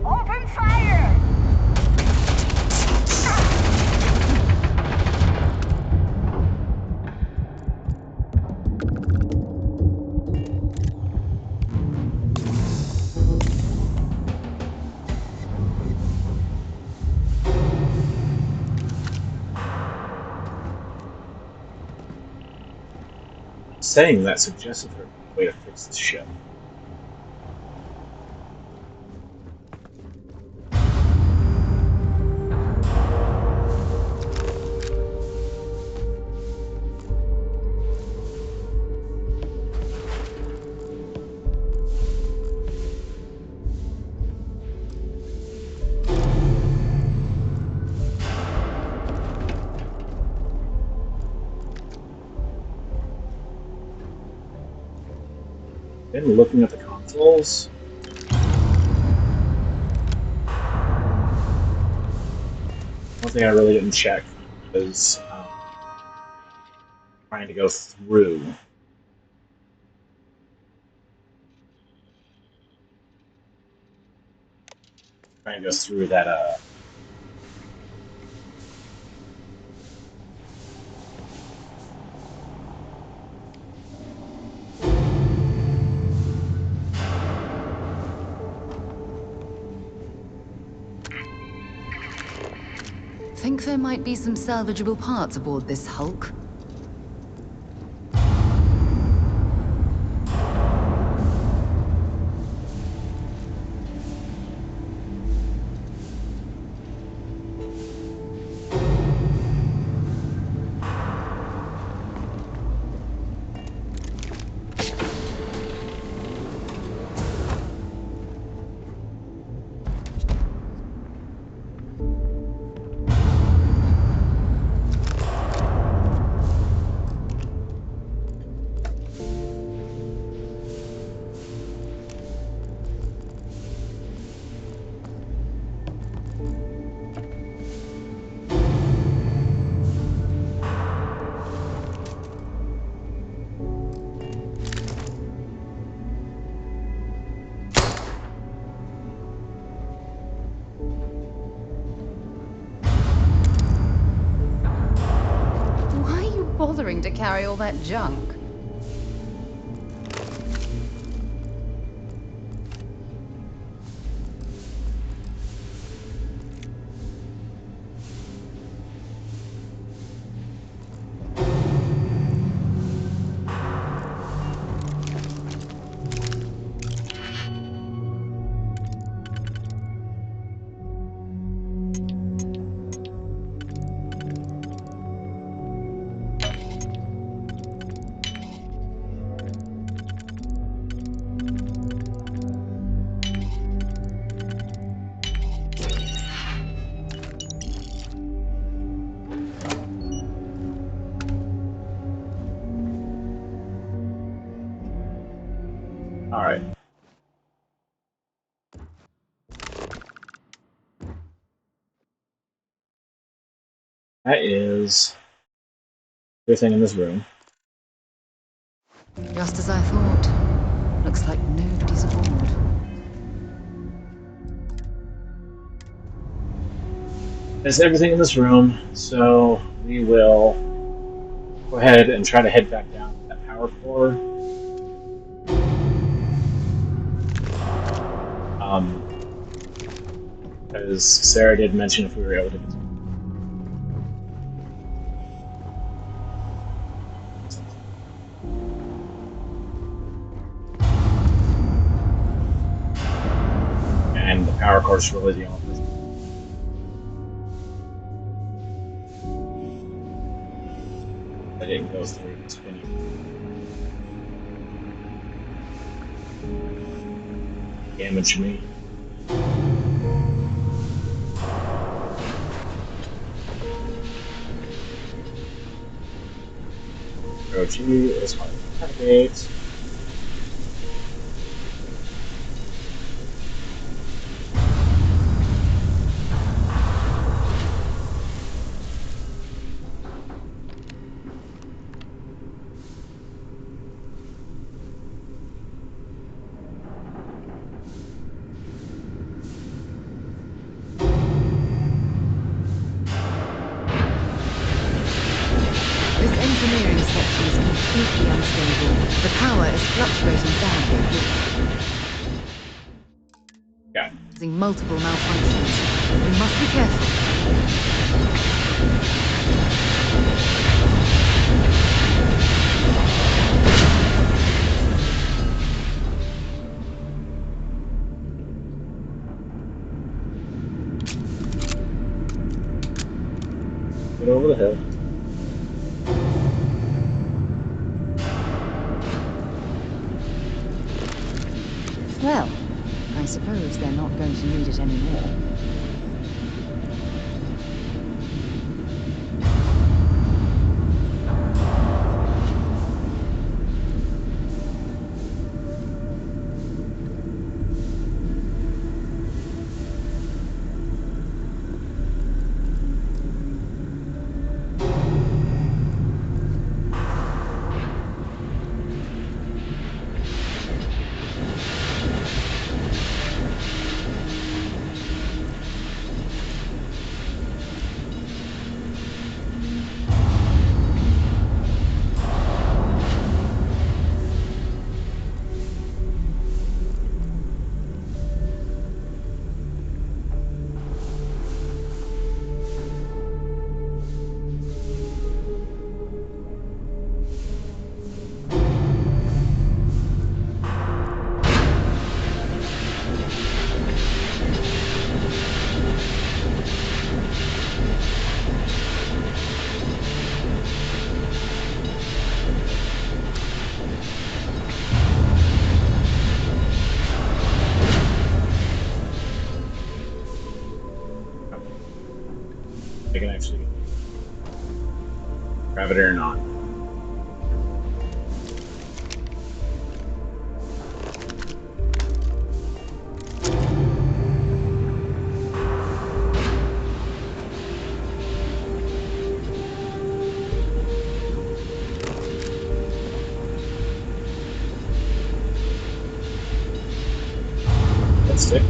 M: Open fire!
A: Saying that suggests that there's a way to fix this ship. Been looking at the consoles. One thing I really didn't check is trying to go through. Trying to go through that
F: Think there might be some salvageable parts aboard this hulk? Why are you bothering to carry all that junk?
A: All right. That is everything in this room.
F: Just as I thought. Looks like nobody's aboard.
A: That's everything in this room, so we will go ahead and try to head back down to that power core. As Sarah did mention, if we were able to get and the power core is really the only place. That didn't go through spinning. Damage me. OG is hard to navigate.
F: This engineering section is completely unstable. The power is fluctuating badly.
A: Yeah.
F: Causing multiple malfunctions. We must be careful.
A: Get over the hill.
F: Well, I suppose they're not going to need it anymore.
A: Gravity or not. Let's stick.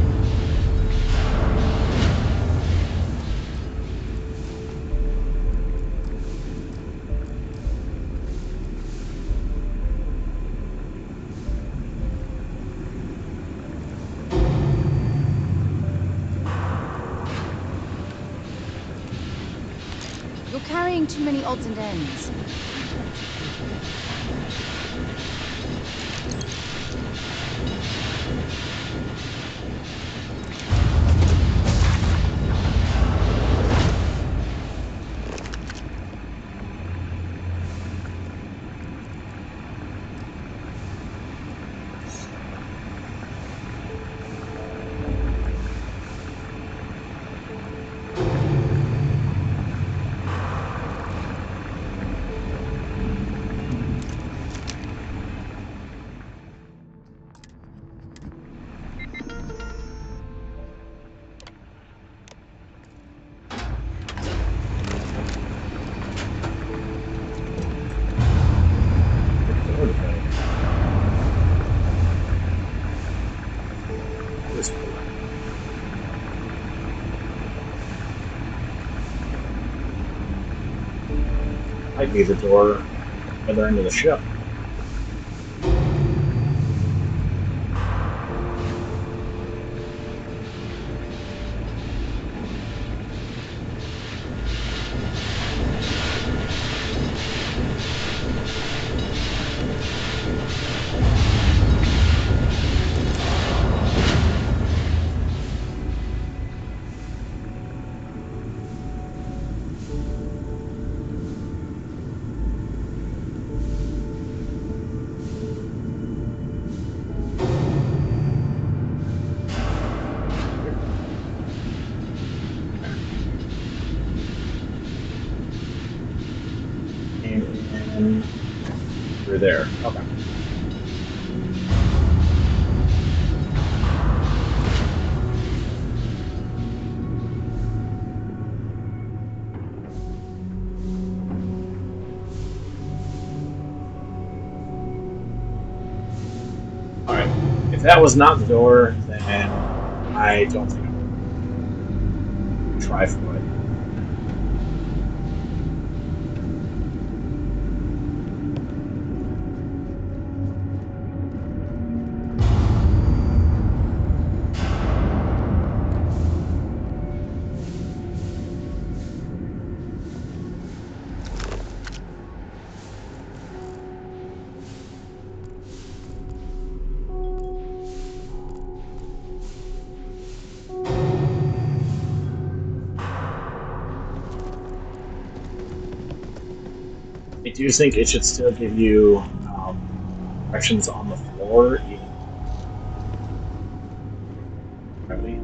F: You're carrying too many odds and ends. Might be the door other end of the ship. And through there. Okay. Alright. If that was not the door, then I don't think I'm going to try for it. I do think it should still give you directions on the floor, even gravity.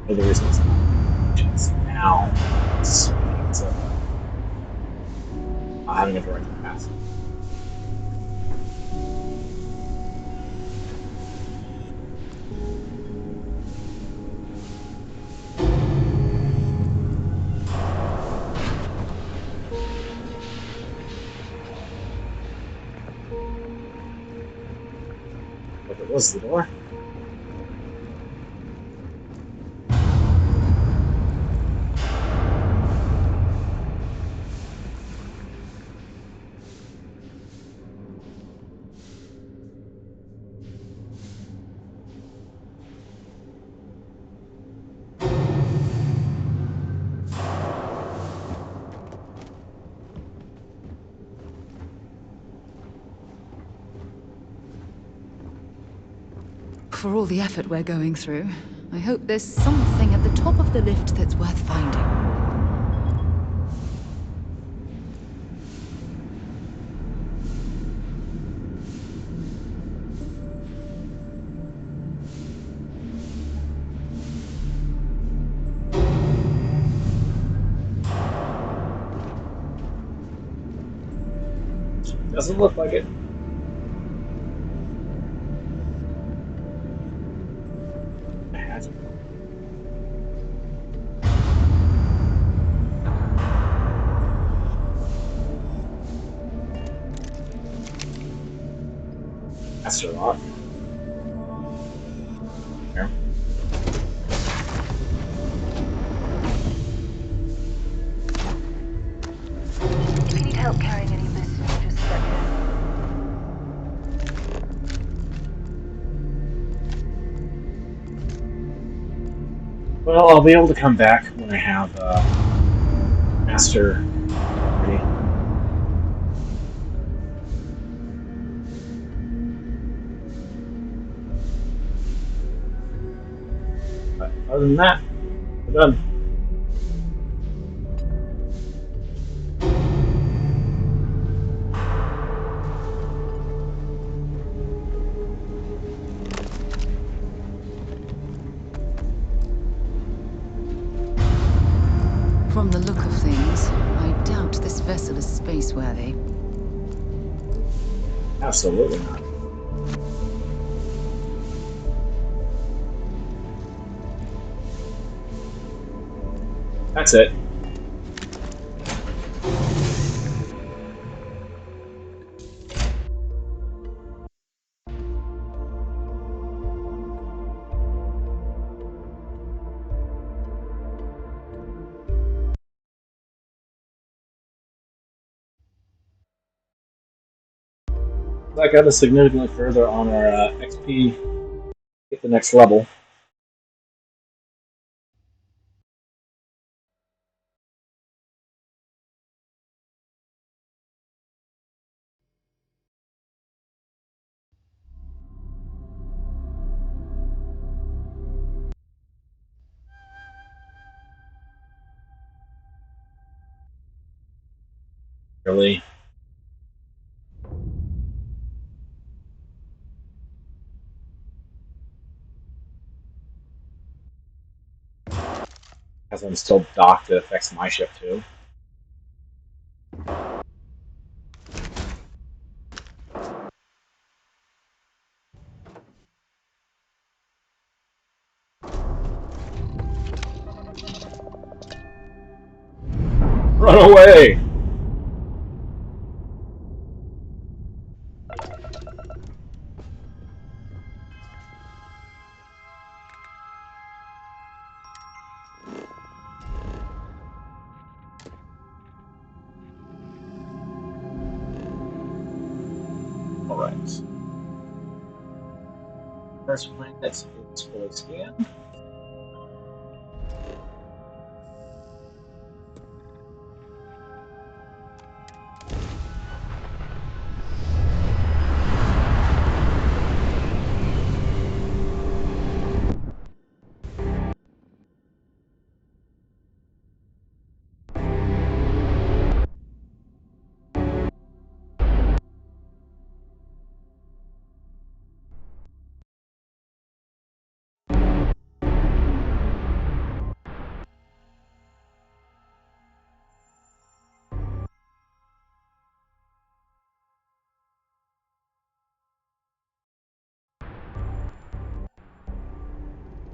F: One of the reasons it's not directions now is because of having a direct path. But it was the door. For all the effort we're going through, I hope there's something at the top of the lift that's worth finding. Doesn't look like it. Astronaut. There.
K: If you need help carrying any of this, just let me know.
F: Well, I'll be able to come back when I have Master ready. But other than that, we're done.
T: From the look of things, I doubt this vessel is spaceworthy.
F: Absolutely not. That's it. That got us significantly further on our XP. Get the next level. Really. Because I'm still docked, it affects my ship too. Run away! Alright. First planet is fully scanned.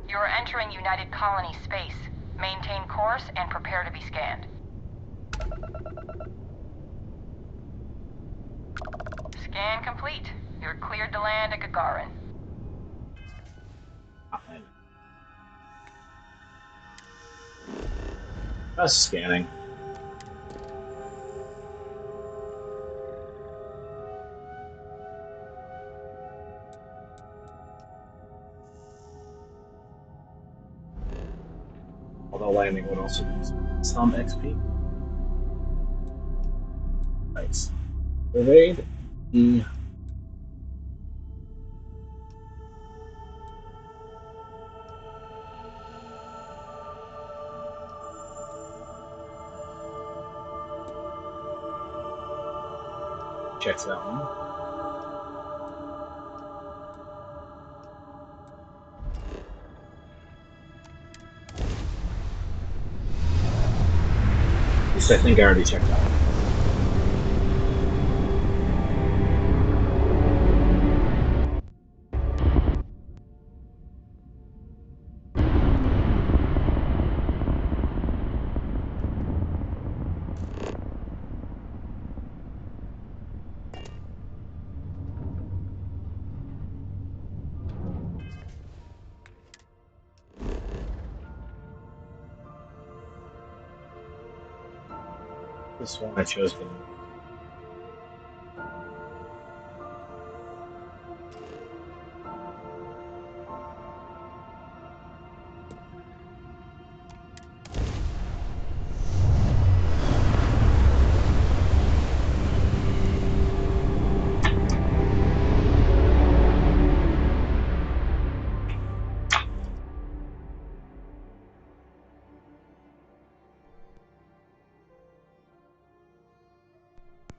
M: You are entering United Colony space. Maintain course and prepare to be scanned. Scan complete. You're cleared to land at Gagarin.
F: Just scanning. Although landing would also use some XP. Nice. Evade the checks that one. At least I think I already checked that one. This one I chose the.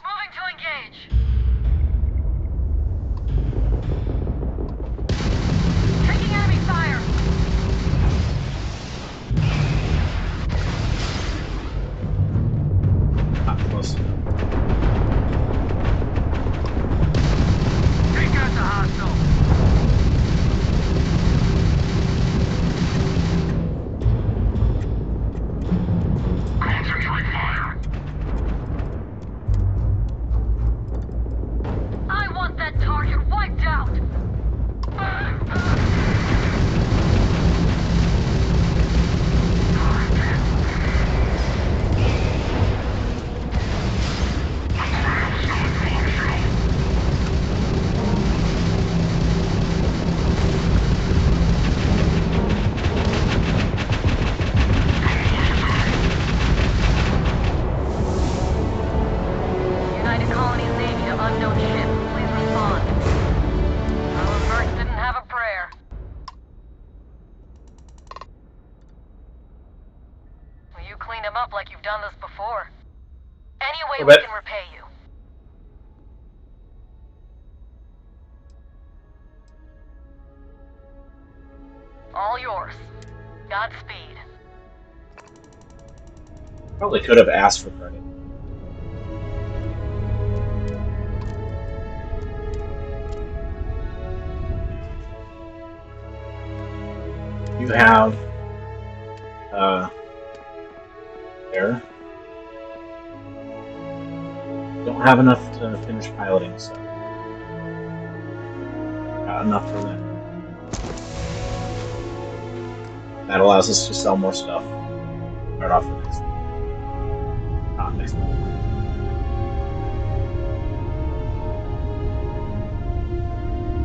M: Moving to engage. Taking enemy fire.
F: Not close enough.
M: Take out the hostile. Concentrate fire. I want that target wiped out. United Colonies Navy to unknown ship. Please respond. Those mercs didn't have a prayer. Well, you cleaned him up like you've done this before. Any way we can repay you. All yours. Godspeed.
F: Probably could have asked for credit. You have there. Don't have enough to finish piloting, so got enough for that. That allows us to sell more stuff. Start off the next. Not next one.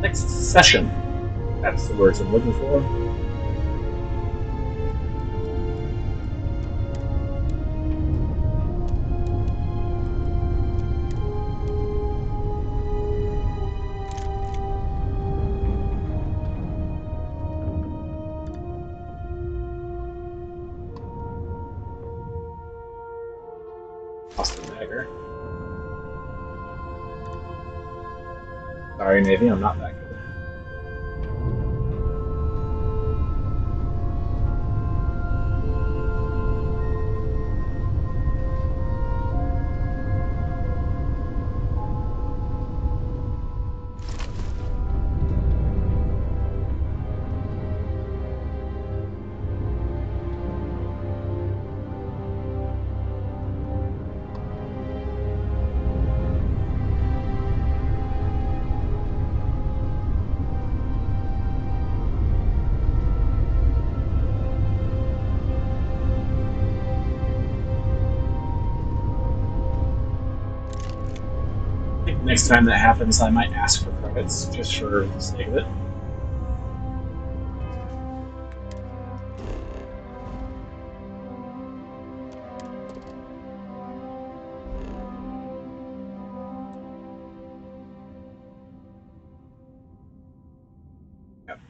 F: Next session. That's the words I'm looking for. Lost the dagger. Sorry, Navy, I'm not that good. I think next time that happens, I might ask for credits just for the sake of it. Yep.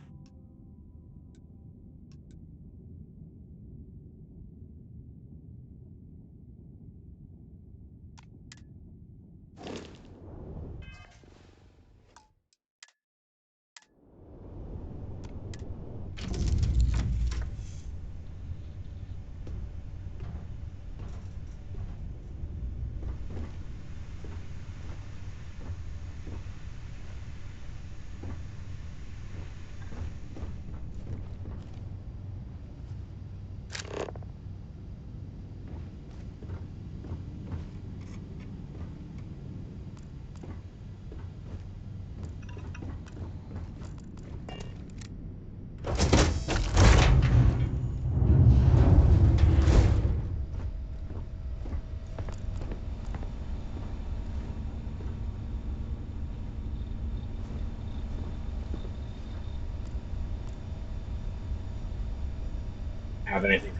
F: have anything to.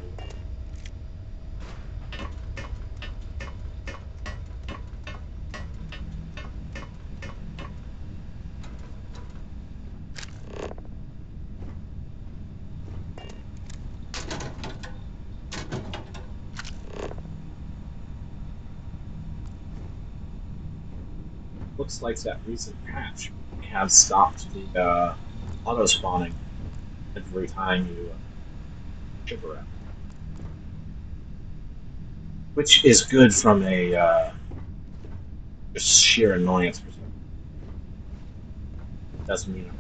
F: Looks like that recent patch has stopped the auto spawning every time you ship around, which is good from a just sheer annoyance perspective. Doesn't mean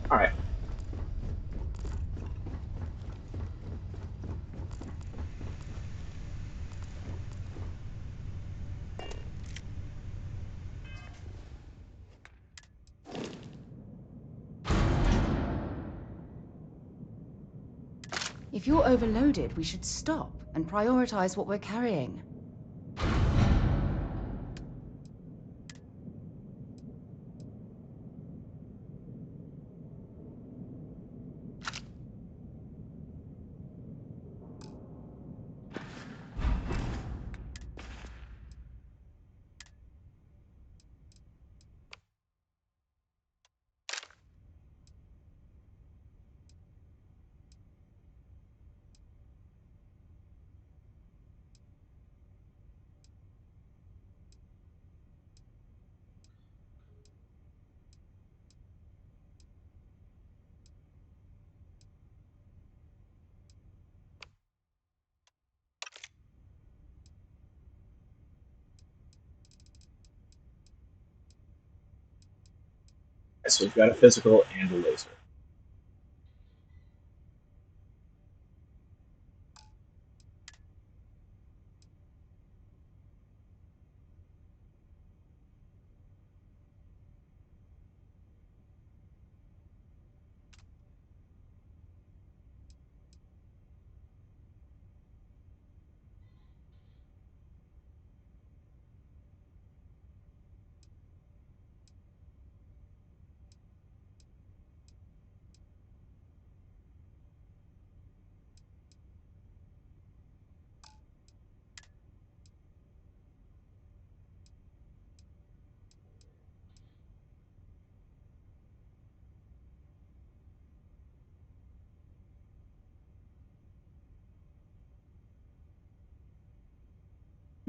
F: all right.
D: If you're overloaded, we should stop and prioritize what we're carrying.
F: So we've got a physical and a laser.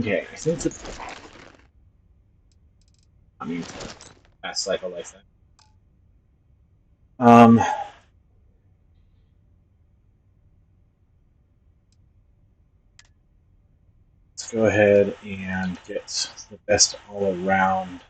F: Okay, I think that. I mean, fast cycle like that. Let's go ahead and get the best all around.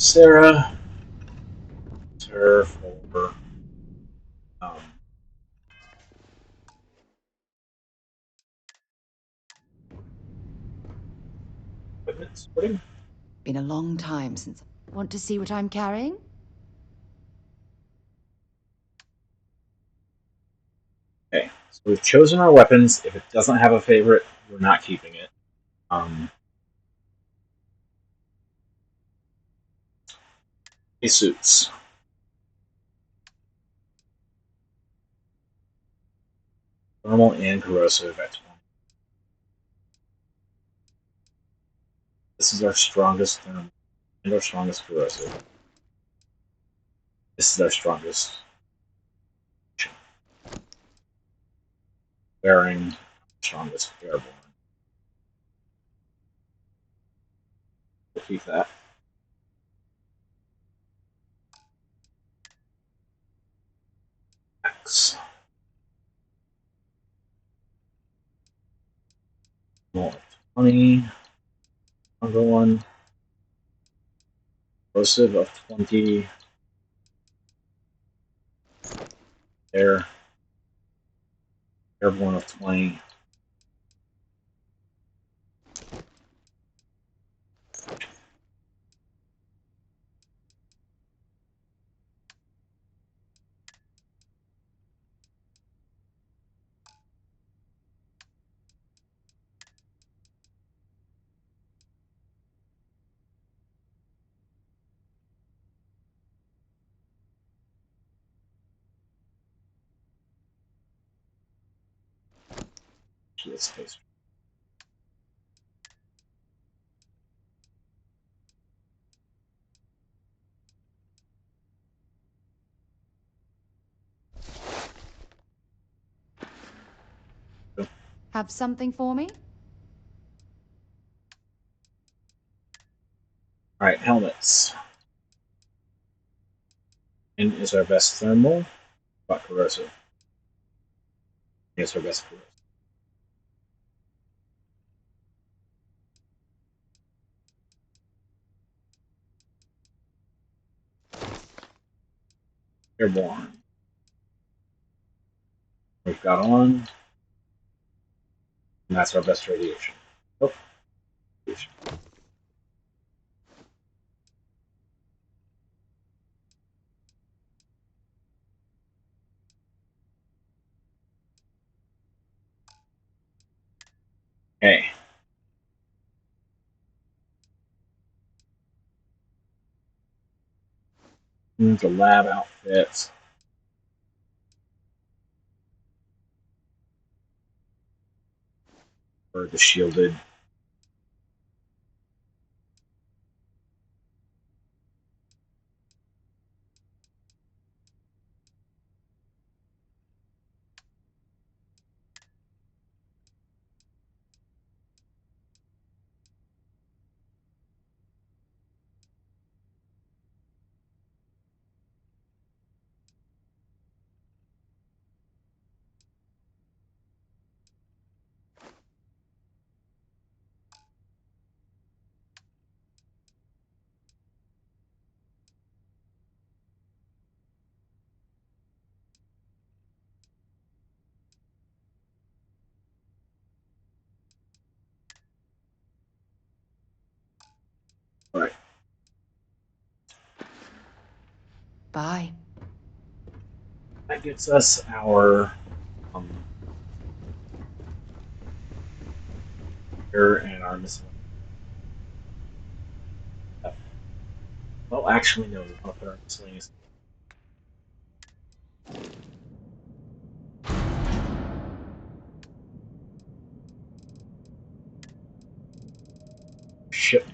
F: Sarah, her for equipment sorting.
D: Been a long time since. Want to see what I'm carrying?
F: Okay, so we've chosen our weapons. If it doesn't have a favorite, we're not keeping it. These suits. Thermal and corrosive at 20. This is our strongest thermal and our strongest corrosive. This is our strongest bearing, strongest airborne. We'll keep that. X. More 20. Another one. Corrosive of 20. Airborne of 20. This space.
D: Have something for me?
F: Alright, helmets. And is our best thermal, but corrosive. Is our best corrosive. Airborne. We've got on. And that's our best radiation. Oh. Okay. The lab outfit. For the shielded. Alright.
D: Bye.
F: That gets us our here and our miscellaneous. Well, actually, no. We want to put our miscellaneous. Ship.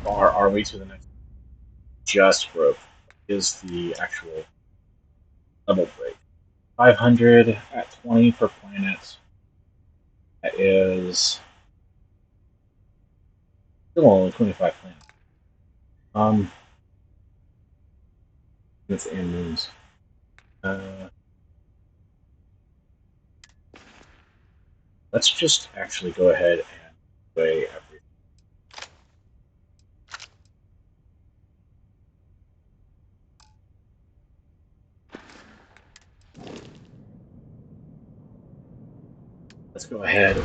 F: far are we to the next? Just broke. Is the actual level break? 500 at 20 per planet. That is still only 25 planets. That's and moons. Let's just actually go ahead and weigh everything. Let's go ahead.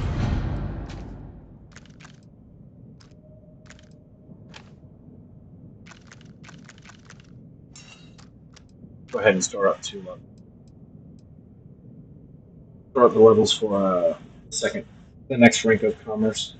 F: Go ahead and store up two levels. Store up the levels for the next rank of commerce.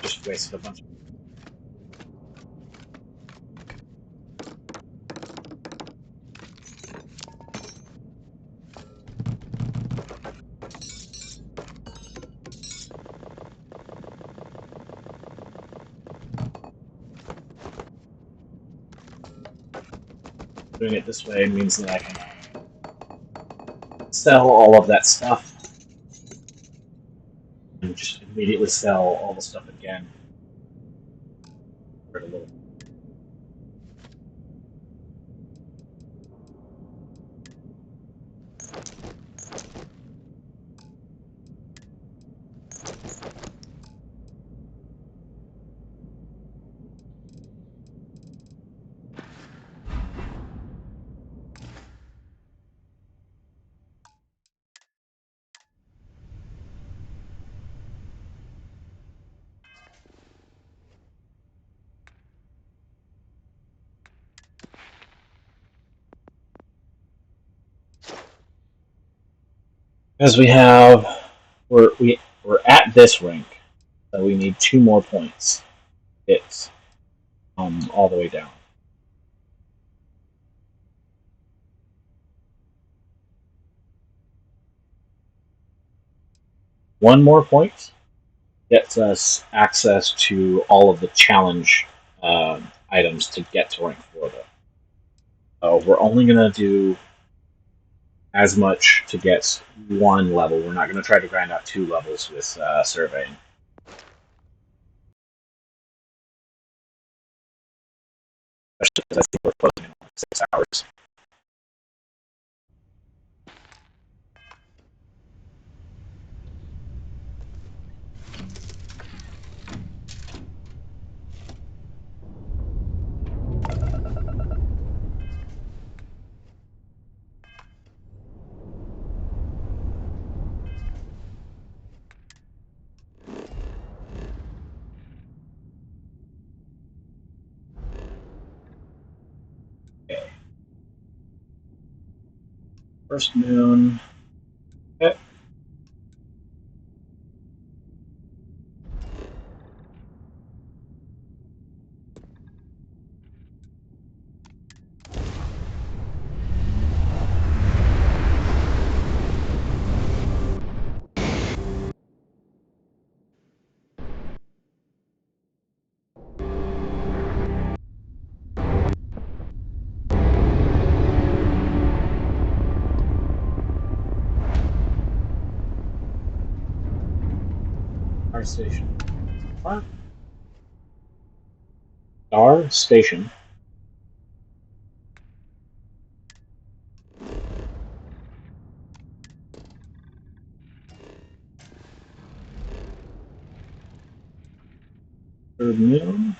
F: Just wasted a bunch. Doing it this way means that I can sell all of that stuff and just immediately sell all the stuff again for a little. Because we're at this rank, so we need 2 more points. It's all the way down. One more point gets us access to all of the challenge items to get to rank 4, though. So we're only going to do as much to get 1 level. We're not going to try to grind out 2 levels with surveying. Especially because I think we're closing in 6 hours. Okay. First moon. Okay. Star Station. What? Star Station. Third moon.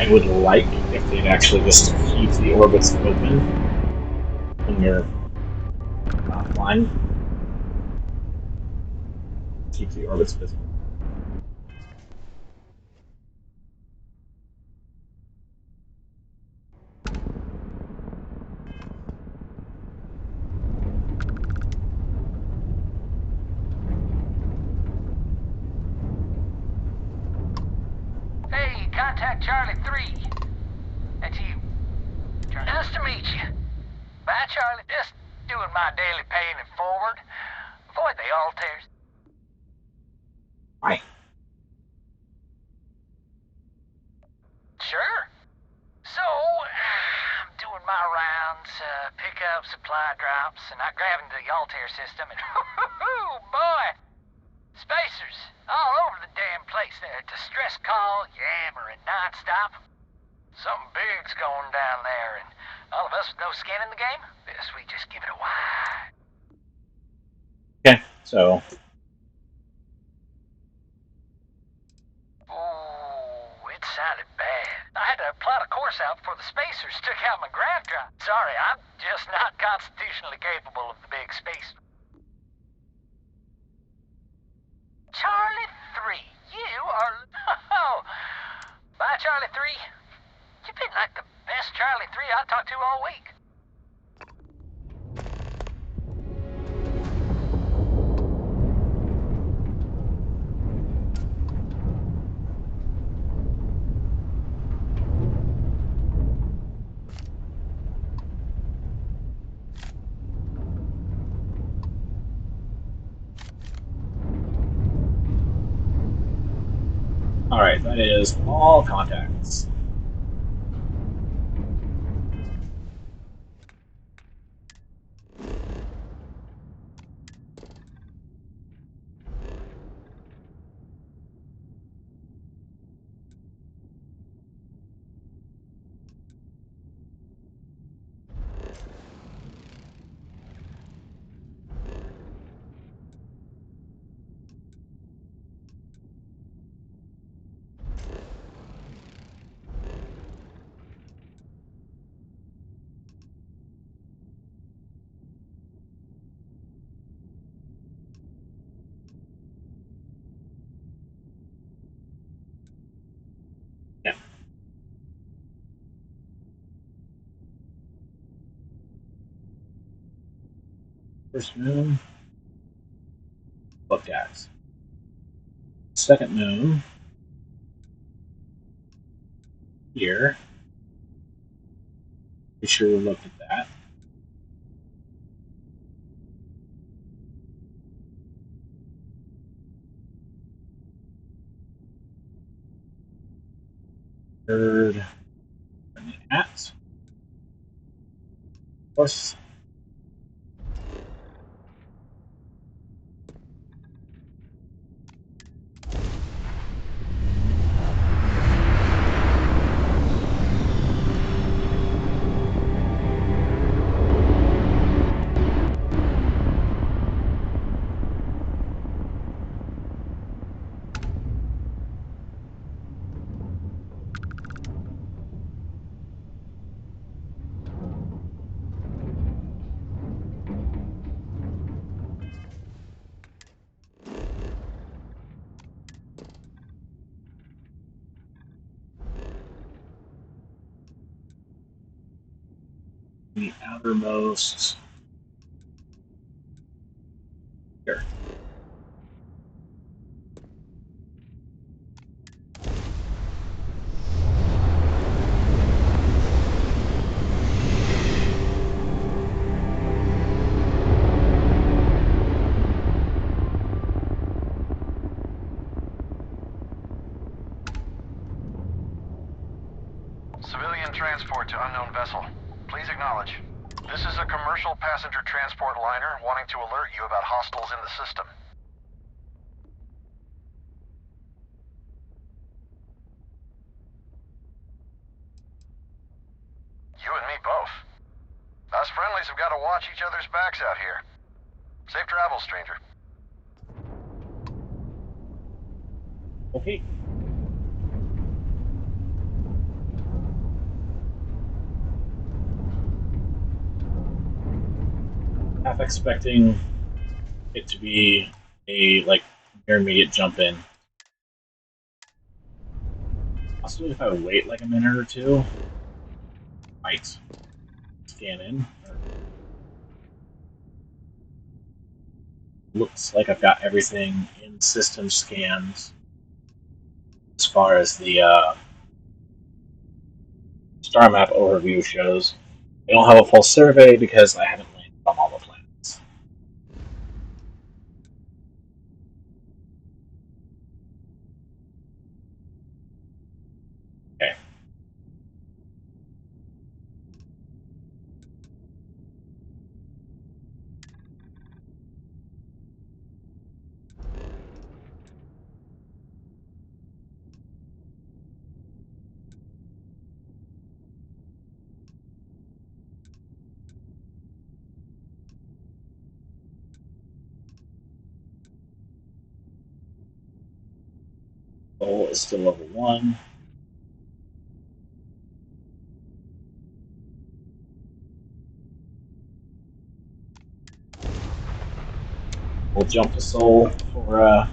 F: I would like if they'd actually just keep the orbits open when you're flying. Keep the orbits visible.
L: Hey, contact Charlie 3. That's you. Nice to meet you. Bye, Charlie. Just doing my daily paying it forward. Avoid the altars.
F: Bye.
L: Sure. So, I'm doing my rounds, pick up supply drops, and I grab into the Altair system, and boy, spacers all over the damn place. There, distress call, yammering nonstop. Something big's going down there, and all of us with no skin in the game, best we just give it a wide.
F: Okay, so
L: Oh, it sounded bad. I had to plot a course out before the spacers took out my grav drive. Sorry, I'm just not constitutionally capable of the big space. Charlie 3, you are... Oh, bye, Charlie 3. You've been like the best Charlie 3 I've talked to all week.
F: alright, that is all contacts. Yeah. First moon, looked at. Second moon, here. Be sure we looked at that. Third, at. Fourth, the outermost here.
R: Civilian transport to unknown vessel. Please acknowledge. This is a commercial passenger transport liner wanting to alert you about hostiles in the system. You and me both. Us friendlies have got to watch each other's backs out here. Safe travels, stranger.
F: Okay. half expecting it to be a intermediate jump in. Possibly if I wait like a minute or two, might scan in. Looks like I've got everything in system scans as far as the star map overview shows. I don't have a full survey because I haven't landed on all the planets. Okay. Soul is still level 1. We'll jump to Soul for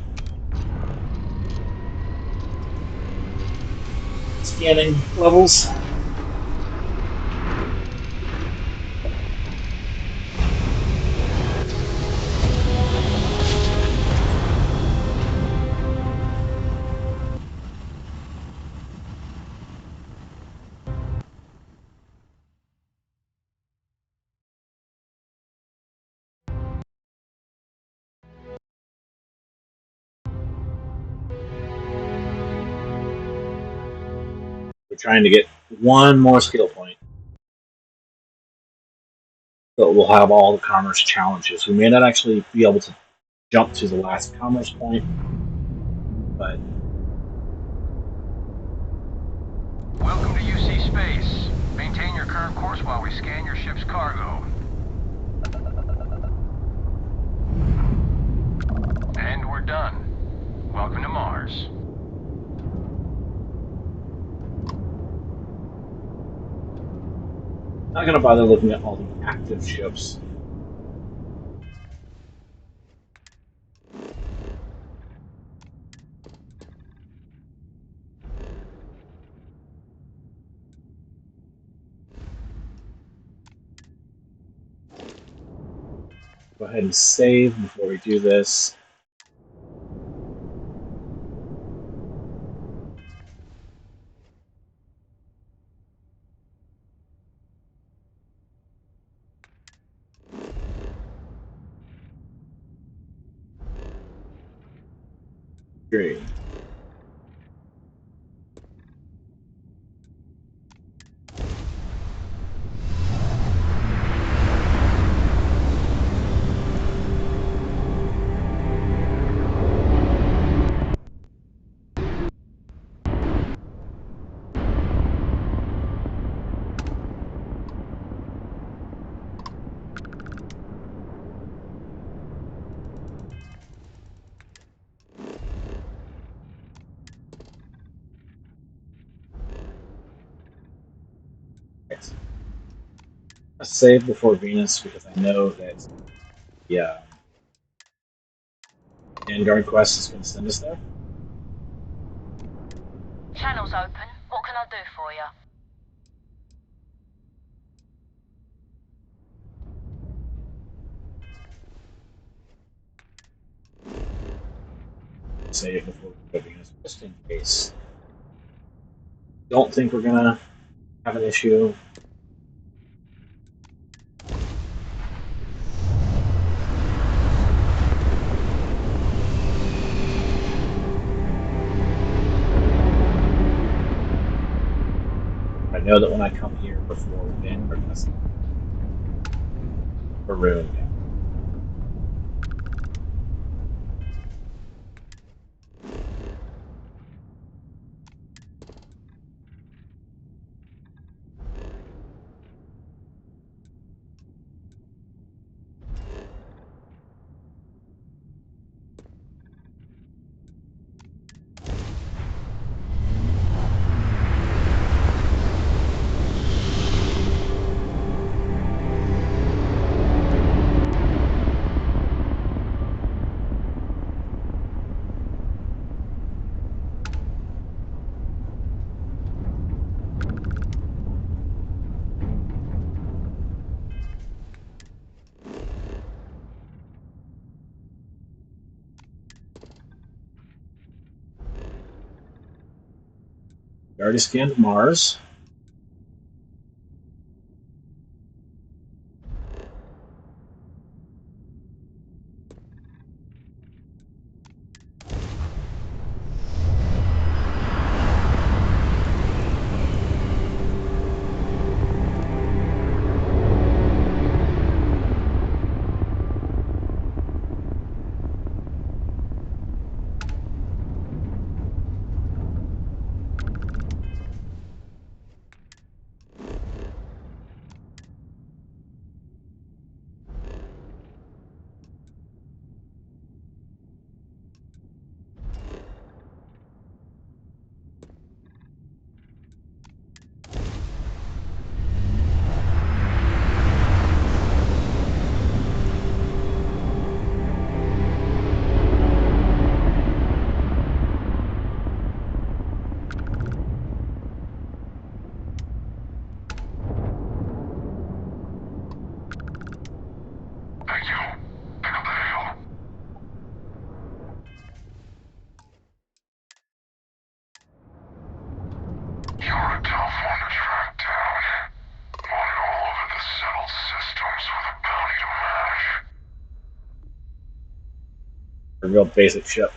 F: scanning levels. We're trying to get one more skill point. So we'll have all the commerce challenges. We may not actually be able to jump to the last commerce point, but
R: Welcome to UC Space. Maintain your current course while we scan your ship's cargo. And we're done. Welcome to Mars.
F: not going to bother looking at all the active ships. Go ahead and save before we do this. Great. I save before Venus because I know that the Vanguard quest is going to send us there.
M: Channel's open. What can I do for you?
F: Save before we go to Venus just in case. Don't think we're going to have an issue. I know that when I come here before Vanguard quest, Maroon. We already scanned Mars. A real basic ship.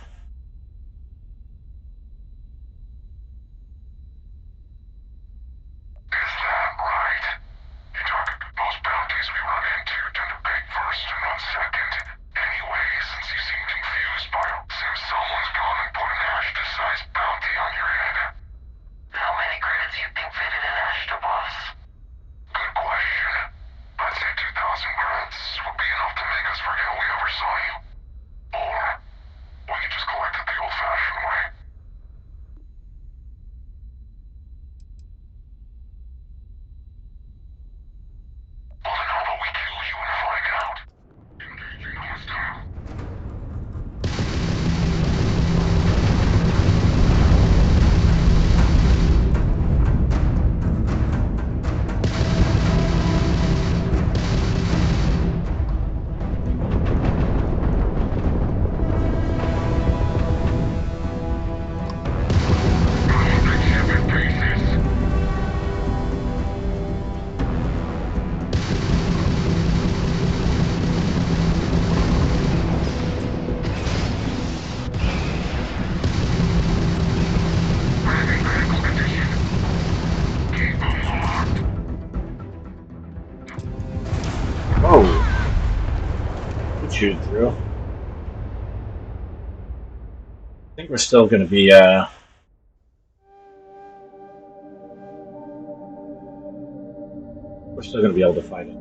F: Whoa. Good shooting through. I think we're still going to be, we're still going to be able to fight it.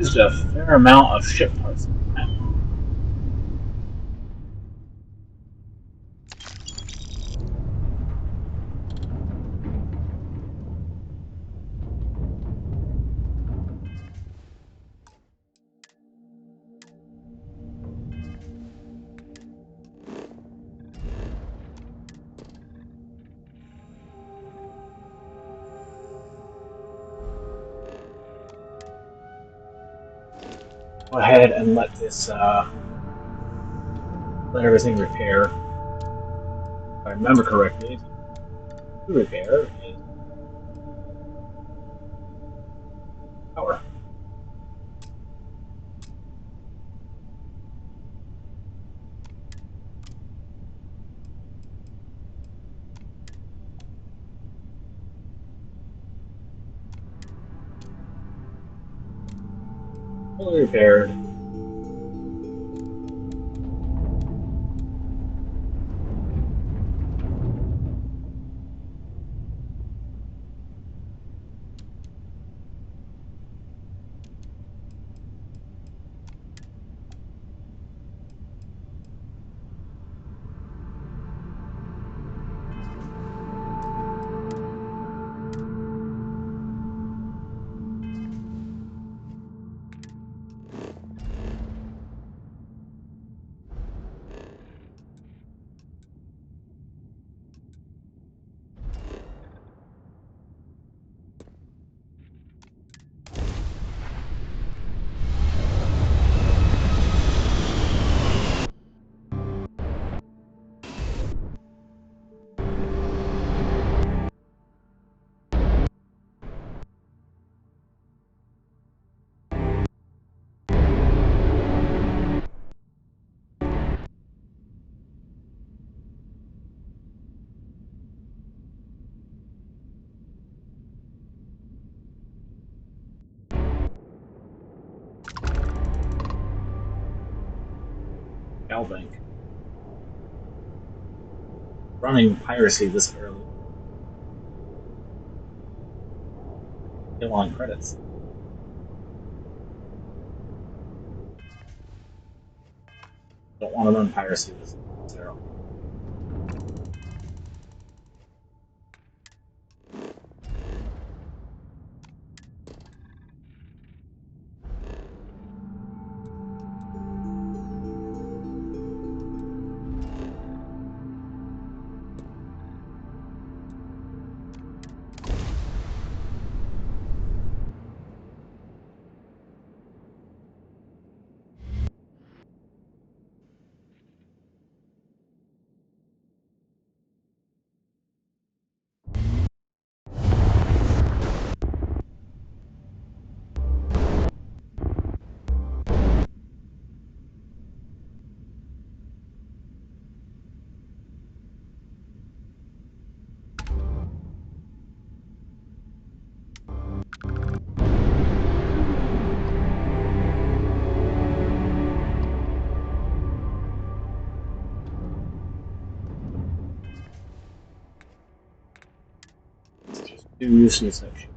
F: used a fair amount of ship parts. Go ahead and let this let everything repair. If I remember correctly, the repair is power. Fully repaired. Galbank. Running piracy this early. Still on credits. Don't want to run piracy this early. Just do useless action.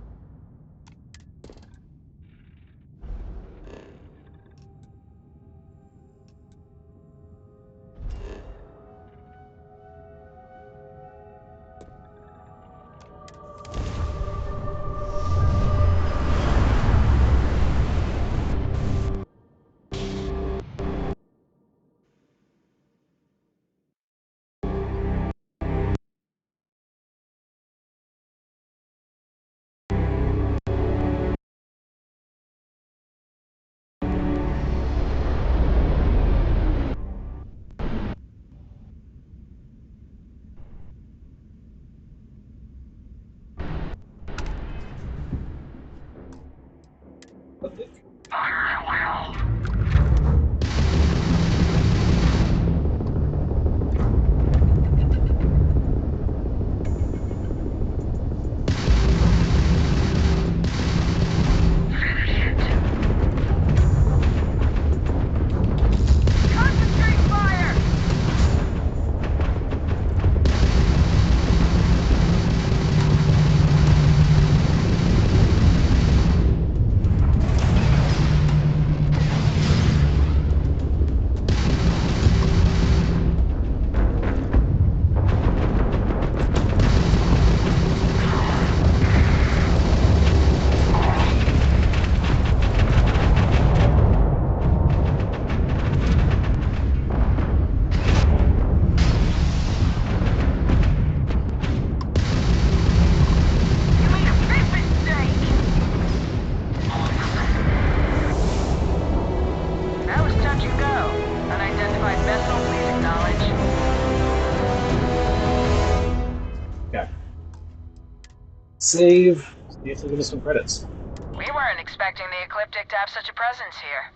F: save, see if they give us some credits.
M: We weren't expecting the Ecliptic to have such a presence here.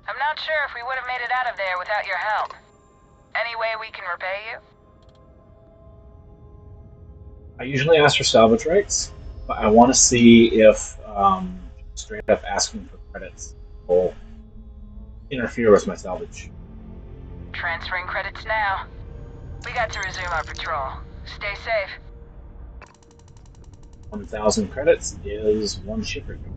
M: I'm not sure if we would have made it out of there without your help. Any way we can repay you?
F: I usually ask for salvage rights, but I want to see if straight up asking for credits will interfere with my salvage.
M: Transferring credits now. We got to resume our patrol. Stay safe.
F: 1,000 credits is one ship repair.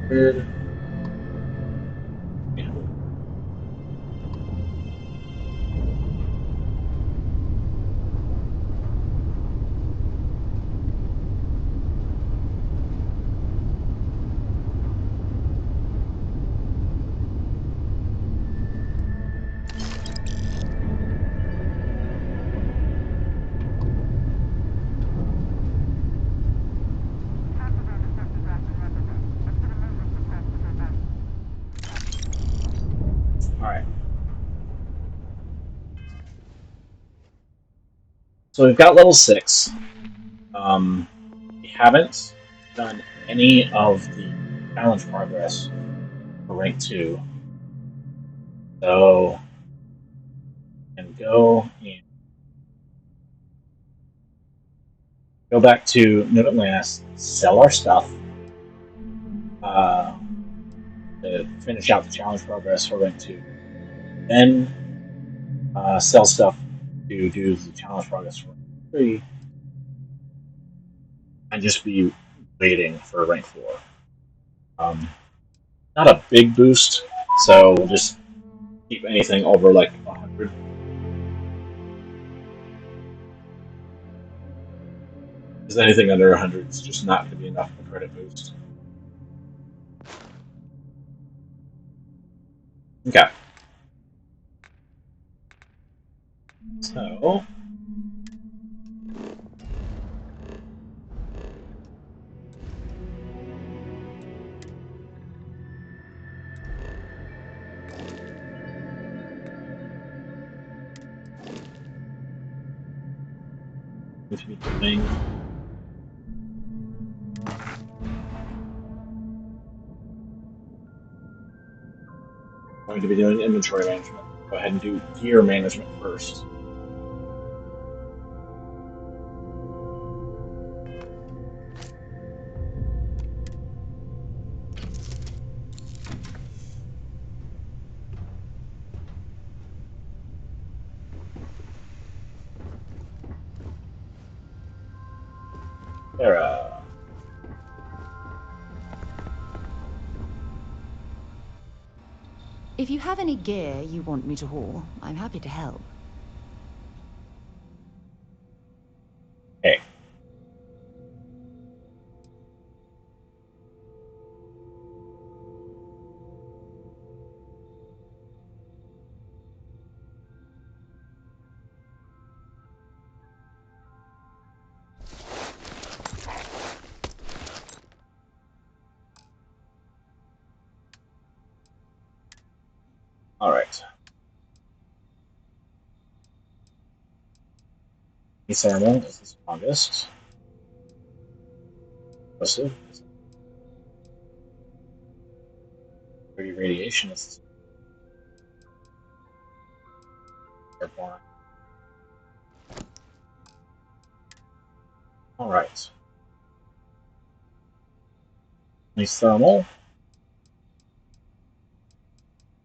F: Good. Alright. So we've got level 6. We haven't done any of the challenge progress for rank 2. So, and go back to New Atlantis, sell our stuff, to finish out the challenge progress for rank 2. Then sell stuff to do the challenge progress for rank 3, and just be waiting for rank 4. Not a big boost, so we'll just keep anything over like 100. Because anything under 100 is just not going to be enough of a credit boost. Okay. So. To be doing going to be doing inventory management. Go ahead and do gear management first. There.
D: If you have any gear you want me to haul, I'm happy to help.
F: Hey. Alright. Thermal is the strongest. Explosive is radiation is airborne. Alright. Thermal.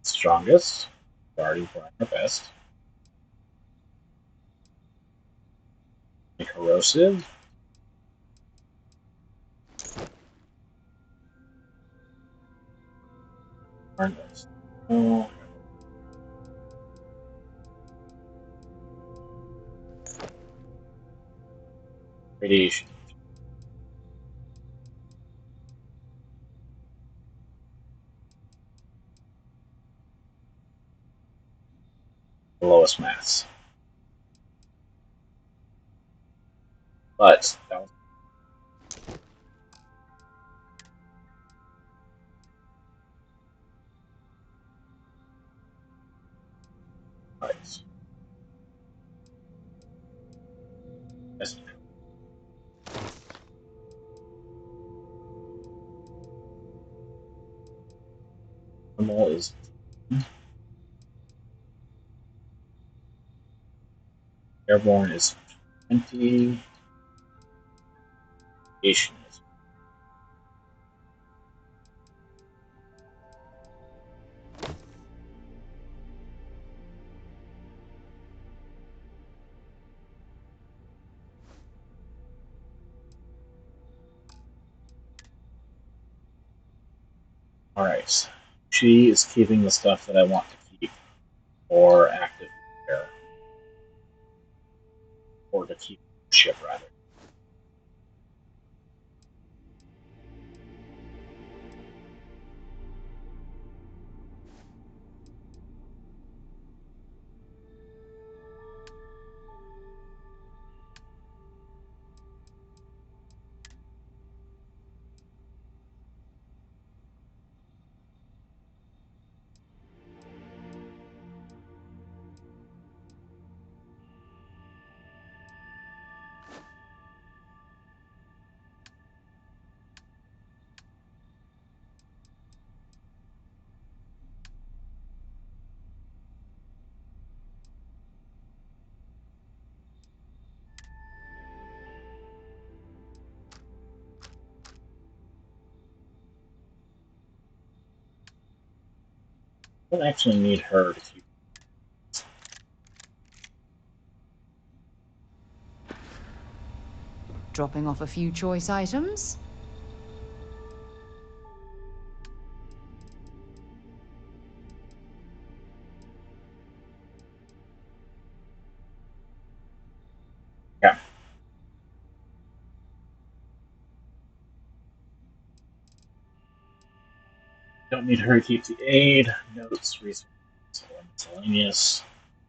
F: Strongest. We're already trying our best. Corrosive. Oh. Radiation. The lowest mass. But that was right. Yes. Normal is airborne is 20. Radiation is alright. She is keeping the stuff that I want to keep or active repair. Or to keep the ship rather. I don't actually need her to keep.
D: Dropping off a few choice items.
F: Yeah. Don't need her to keep the aid, notes, resources, or miscellaneous.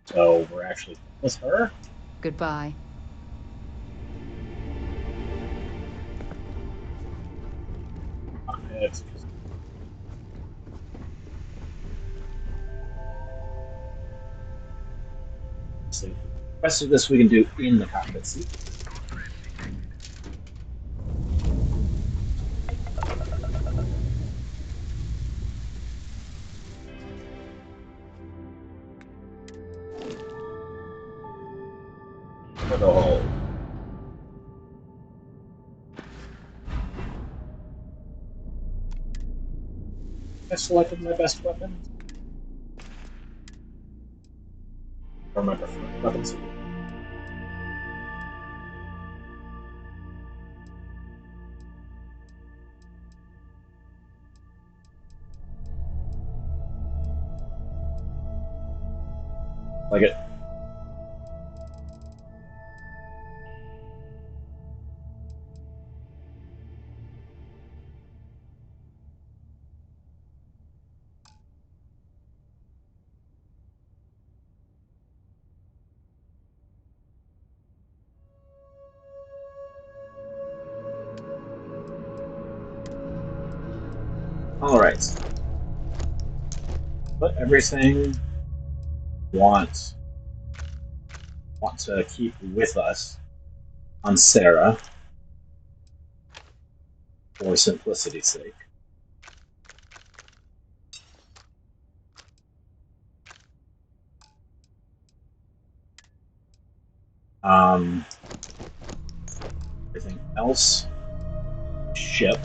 F: So we're actually done with her.
D: Goodbye.
F: It's so the rest of this we can do in the cockpit seat. For the whole. I selected my best weapons. Or my preferred weapons. Like it. Alright. But everything want to keep with us on Sarah for simplicity's sake. Everything else, ship.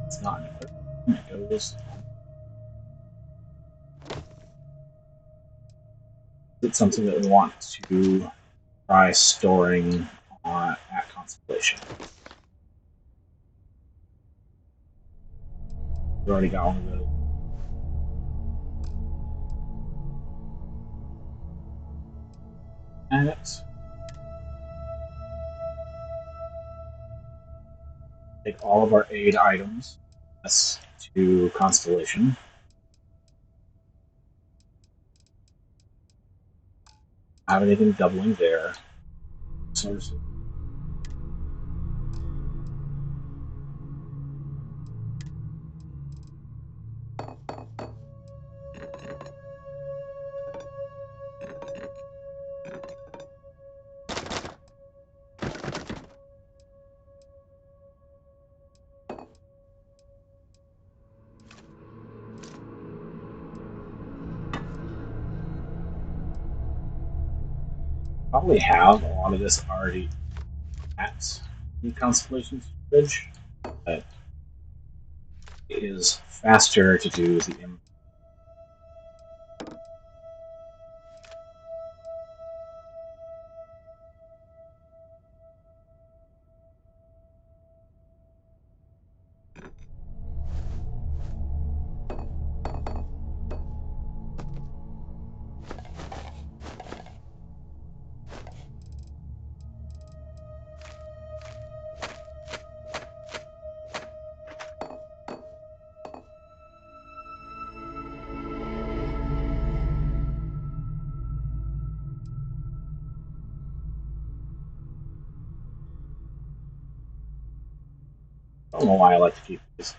F: It's not an equipment. It goes. It's something that we want to try storing at Constellation. We've already got one of those. And take all of our aid items to Constellation. Have anything doubling there. Sources. Probably have a lot of this already at the Constellation storage, but it is faster to do the I don't know why I like to keep these.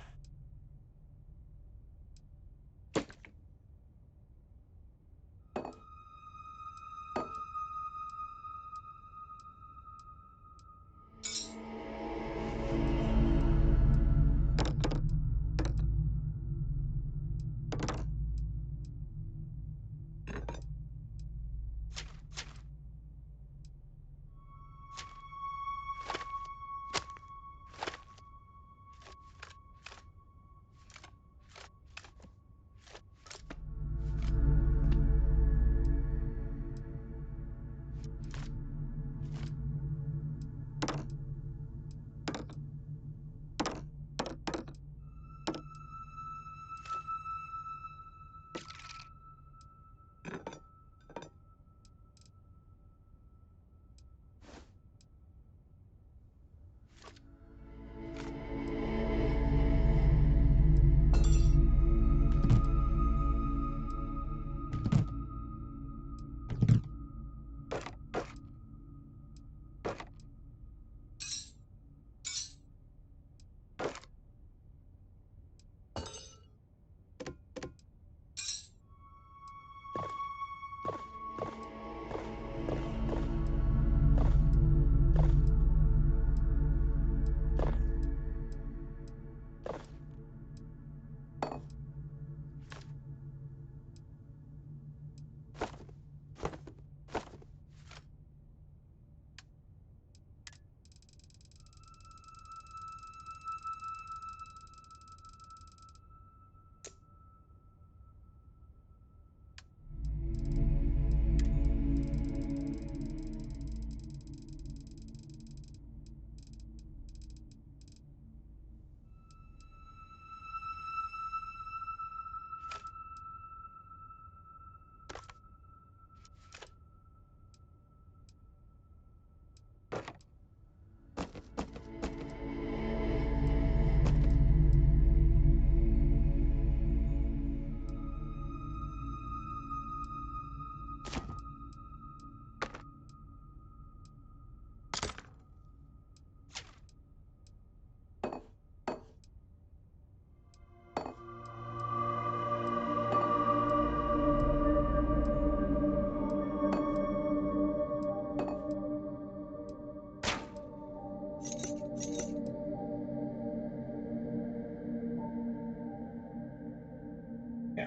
F: Yeah.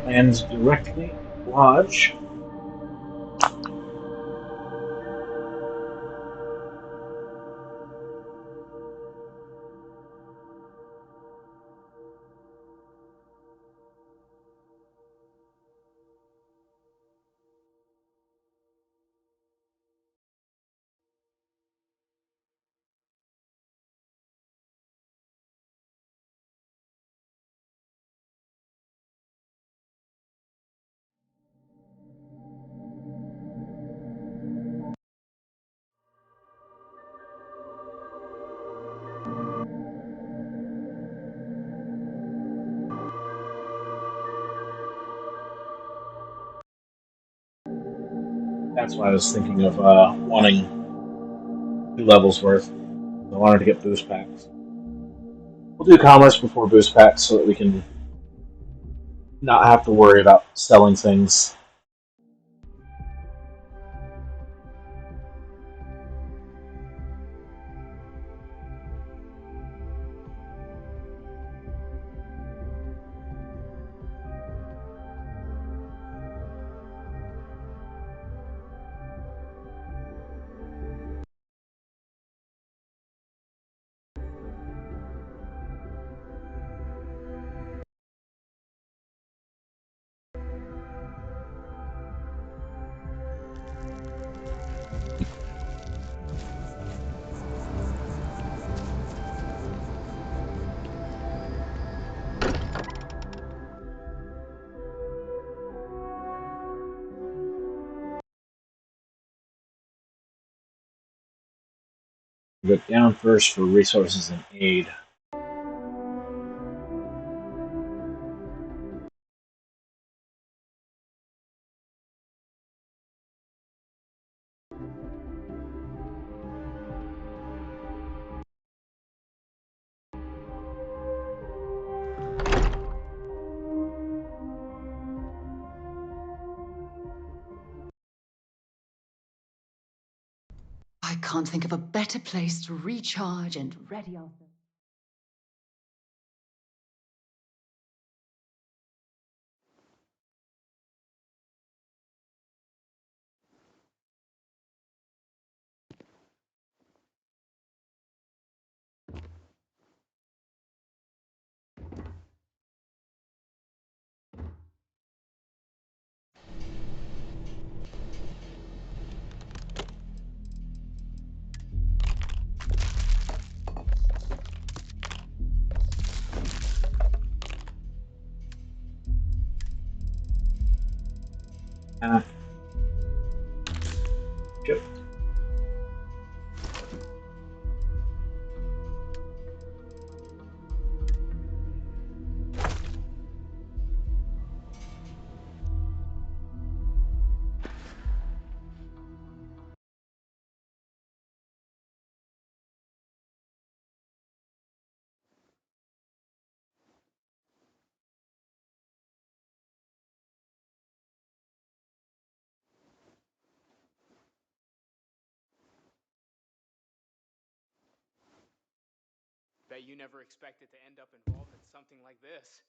F: Lands directly lodge. That's why I was thinking of wanting 2 levels worth. I wanted to get boost packs. We'll do commerce before boost packs so that we can not have to worry about selling things. Go down first for resources and aid.
D: I can't think of a better place to recharge and ready ourselves.
F: Yep.
V: Bet you never expected to end up involved in something like this.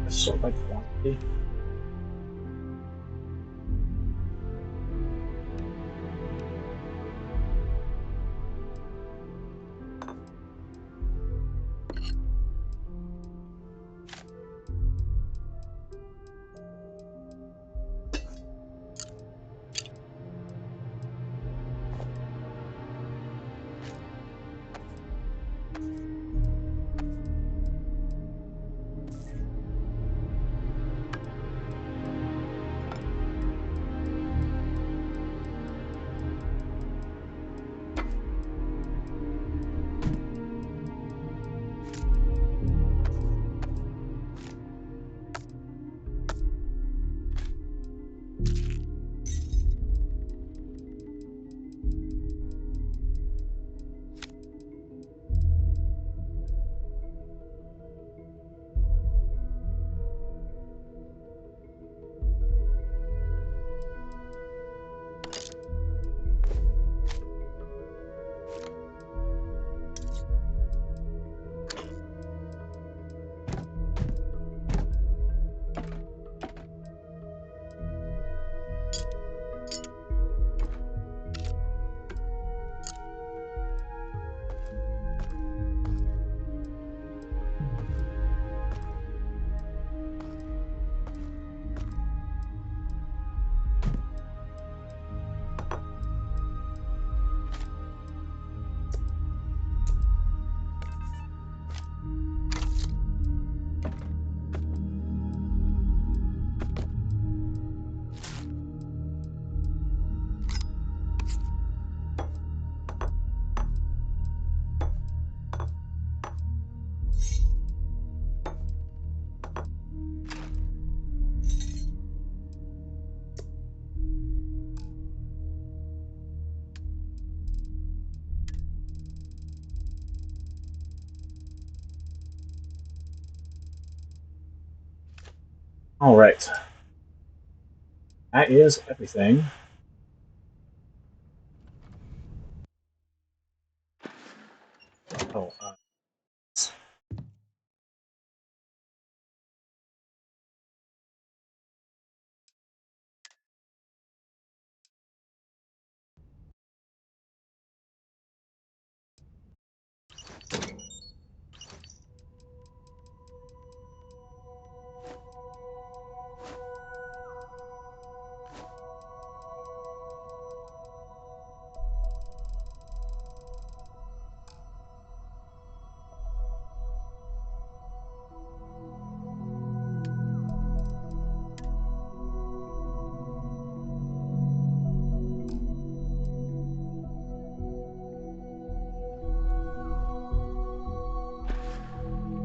F: Sort by quantity. All right. That is everything. Oh,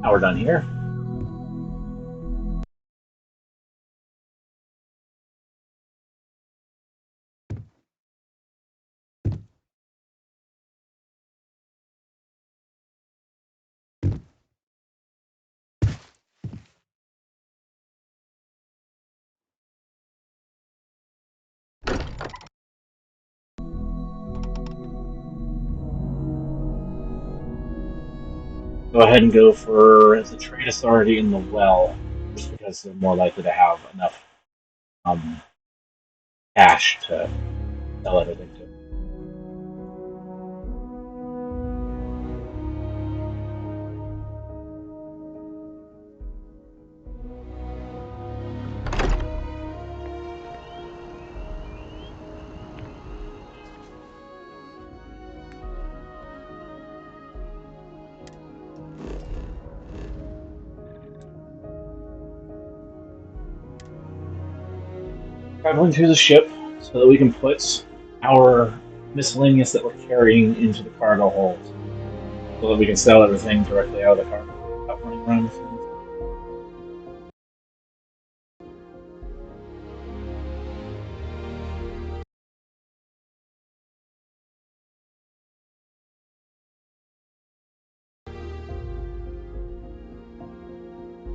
F: now we're done here. Go ahead and go for the trade authority in the well, just because they're more likely to have enough cash to sell everything to. Traveling to the ship so that we can put our miscellaneous that we're carrying into the cargo hold, so that we can sell everything directly out of the cargo without running around with things.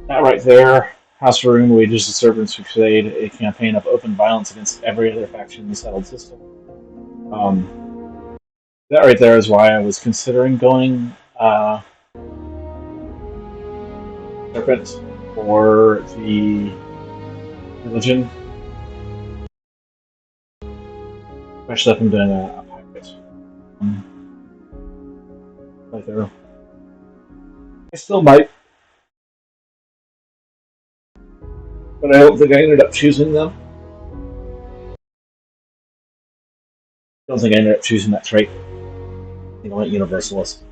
F: That right there, House Room wages the Servants Crusade, a campaign of open violence against every other faction in the settled system. That right there is why I was considering going Serpent for the religion, especially if I'm doing a pirate playthrough. I still might, but I don't think I ended up choosing them. I don't think I ended up choosing that trait. I think I went Universalist.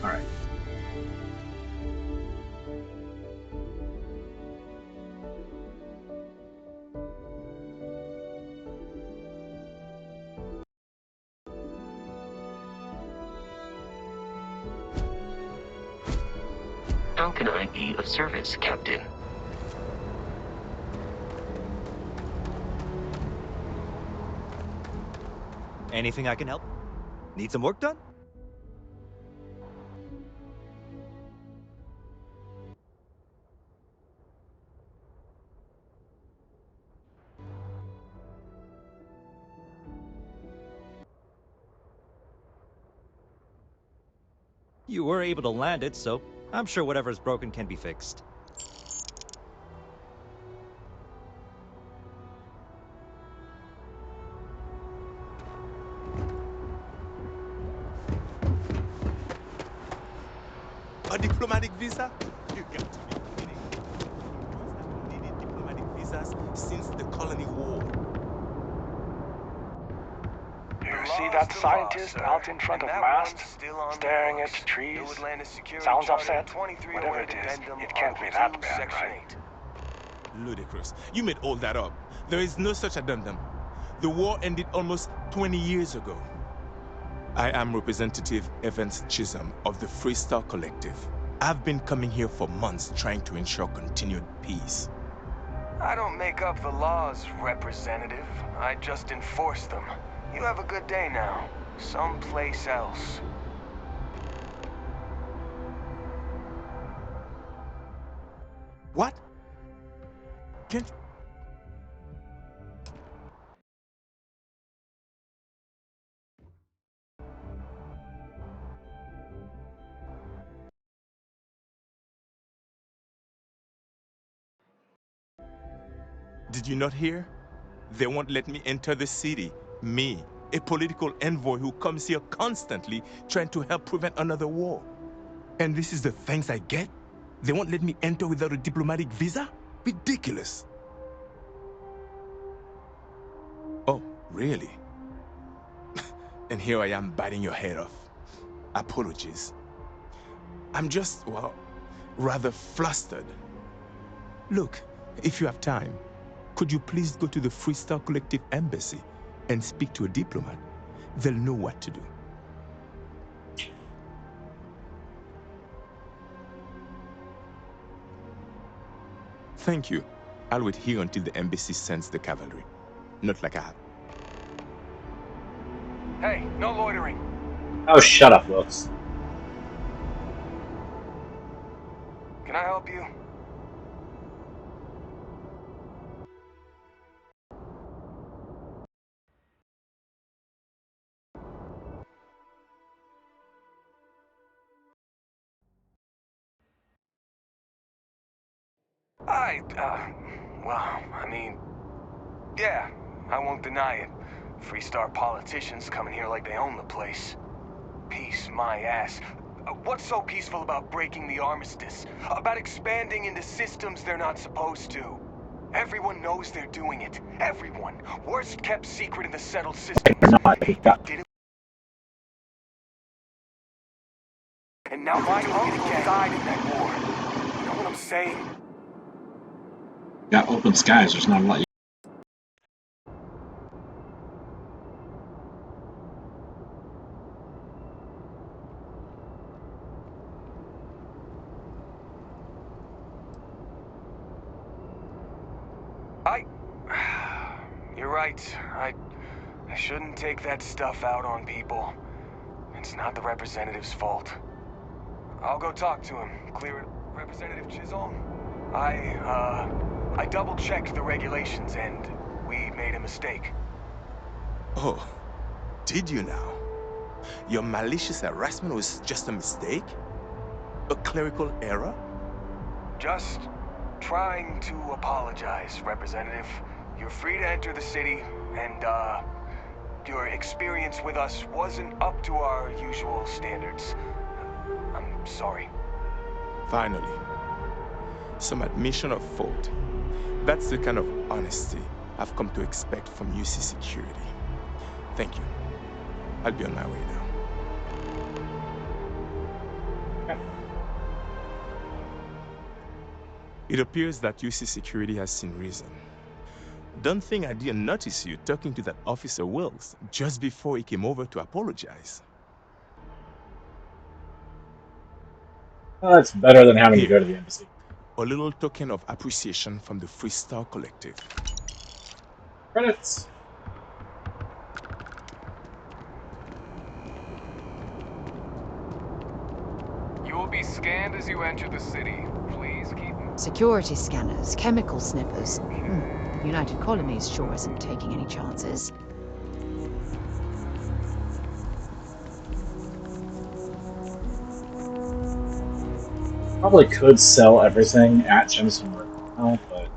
F: Alright.
G: How can I be of service, Captain?
N: Anything I can help? Need some work done? You were able to land it, so I'm sure whatever's broken can be fixed.
I: A diplomatic visa? You got to be kidding. Humans have needed diplomatic visas since the colony war.
R: You see that scientist out in front of mast, staring at trees? Sounds upset. Whatever it is, it can't be that bad, right?
I: Ludicrous. You made all that up. There is no such addendum. The war ended almost 20 years ago. I am Representative Evans Chisholm of the Freestar Collective. I've been coming here for months trying to ensure continued peace.
R: I don't make up the laws, Representative. I just enforce them. You have a good day now. Someplace else.
I: What? Can't... Did you not hear? They won't let me enter the city. Me, a political envoy who comes here constantly trying to help prevent another war. And this is the thanks I get? They won't let me enter without a diplomatic visa? Ridiculous. Oh, really? And here I am biting your head off. Apologies. I'm just, well, rather flustered. Look, if you have time, could you please go to the Freestar Collective Embassy and speak to a diplomat? They'll know what to do. Thank you. I'll wait here until the embassy sends the cavalry. Not like I have.
R: Hey, no loitering.
F: Oh, shut up, Wilkes.
R: Can I help you? Yeah, I won't deny it. Freestar politicians coming here like they own the place. Peace, my ass. What's so peaceful about breaking the armistice? About expanding into systems they're not supposed to? Everyone knows they're doing it. Everyone. Worst kept secret in the settled systems. And now my uncle died in that war. You know what I'm saying?
O: Got open skies, there's not a lot you...
R: You're right. I shouldn't take that stuff out on people. It's not the representative's fault. I'll go talk to him. Clear it. Representative Chisholm? I double-checked the regulations and we made a mistake.
I: Oh, did you now? Your malicious harassment was just a mistake? A clerical error?
R: Just trying to apologize, Representative. You're free to enter the city, and, your experience with us wasn't up to our usual standards. I'm sorry.
I: Finally. Some admission of fault. That's the kind of honesty I've come to expect from UC Security. Thank you. I'll be on my way now. It appears that UC Security has seen reason. Don't think I didn't notice you talking to that Officer Wilkes just before he came over to apologize.
F: Well, that's better than having to go to the embassy.
I: A little token of appreciation from the Freestar Collective.
F: Credits.
R: scanned as you enter the city. Please keep them.
D: Security scanners, chemical snippers. United Colonies sure isn't taking any chances.
F: Probably could sell everything at Jemison now, but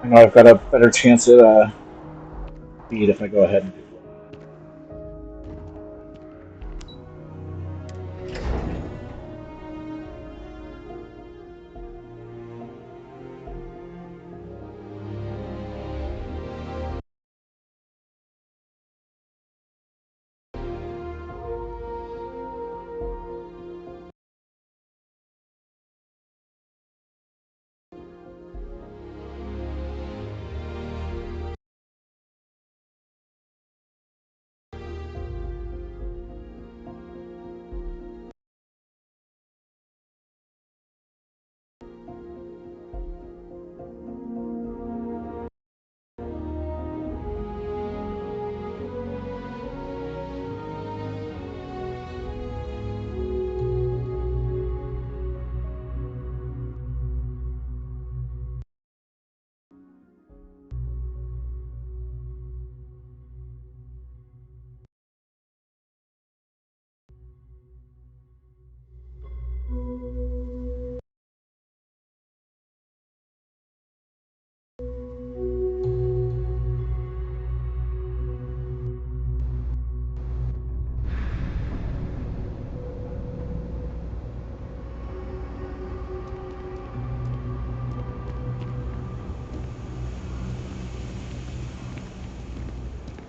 F: I know I've got a better chance at speed if I go ahead and do it.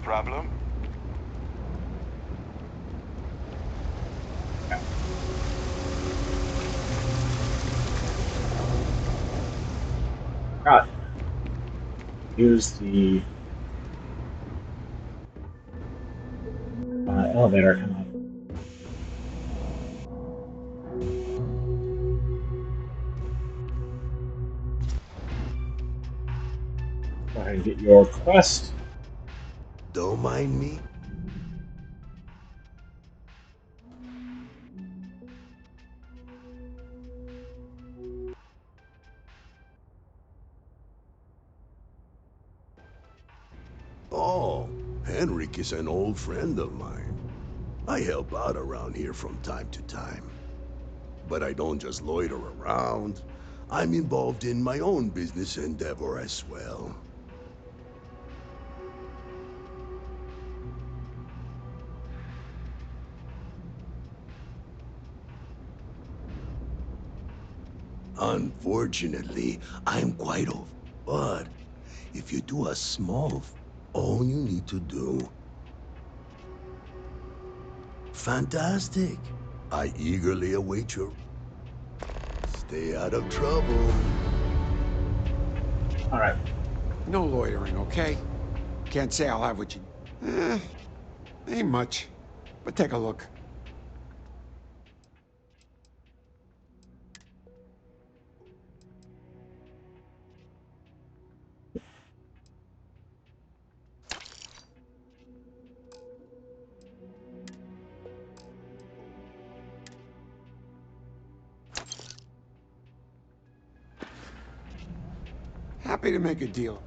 R: Problem?
F: God. Use the elevator. Come on. Go ahead and get your quest.
J: Don't mind me. Oh, Henrik is an old friend of mine. I help out around here from time to time. But I don't just loiter around. I'm involved in my own business endeavor as well. Unfortunately, I'm quite old. But if you do a small, all you need to do. Fantastic. I eagerly await your... Stay out of trouble.
F: All right.
P: No loitering, okay? Can't say I'll have what you... ain't much. But take a look. Happy to make a deal.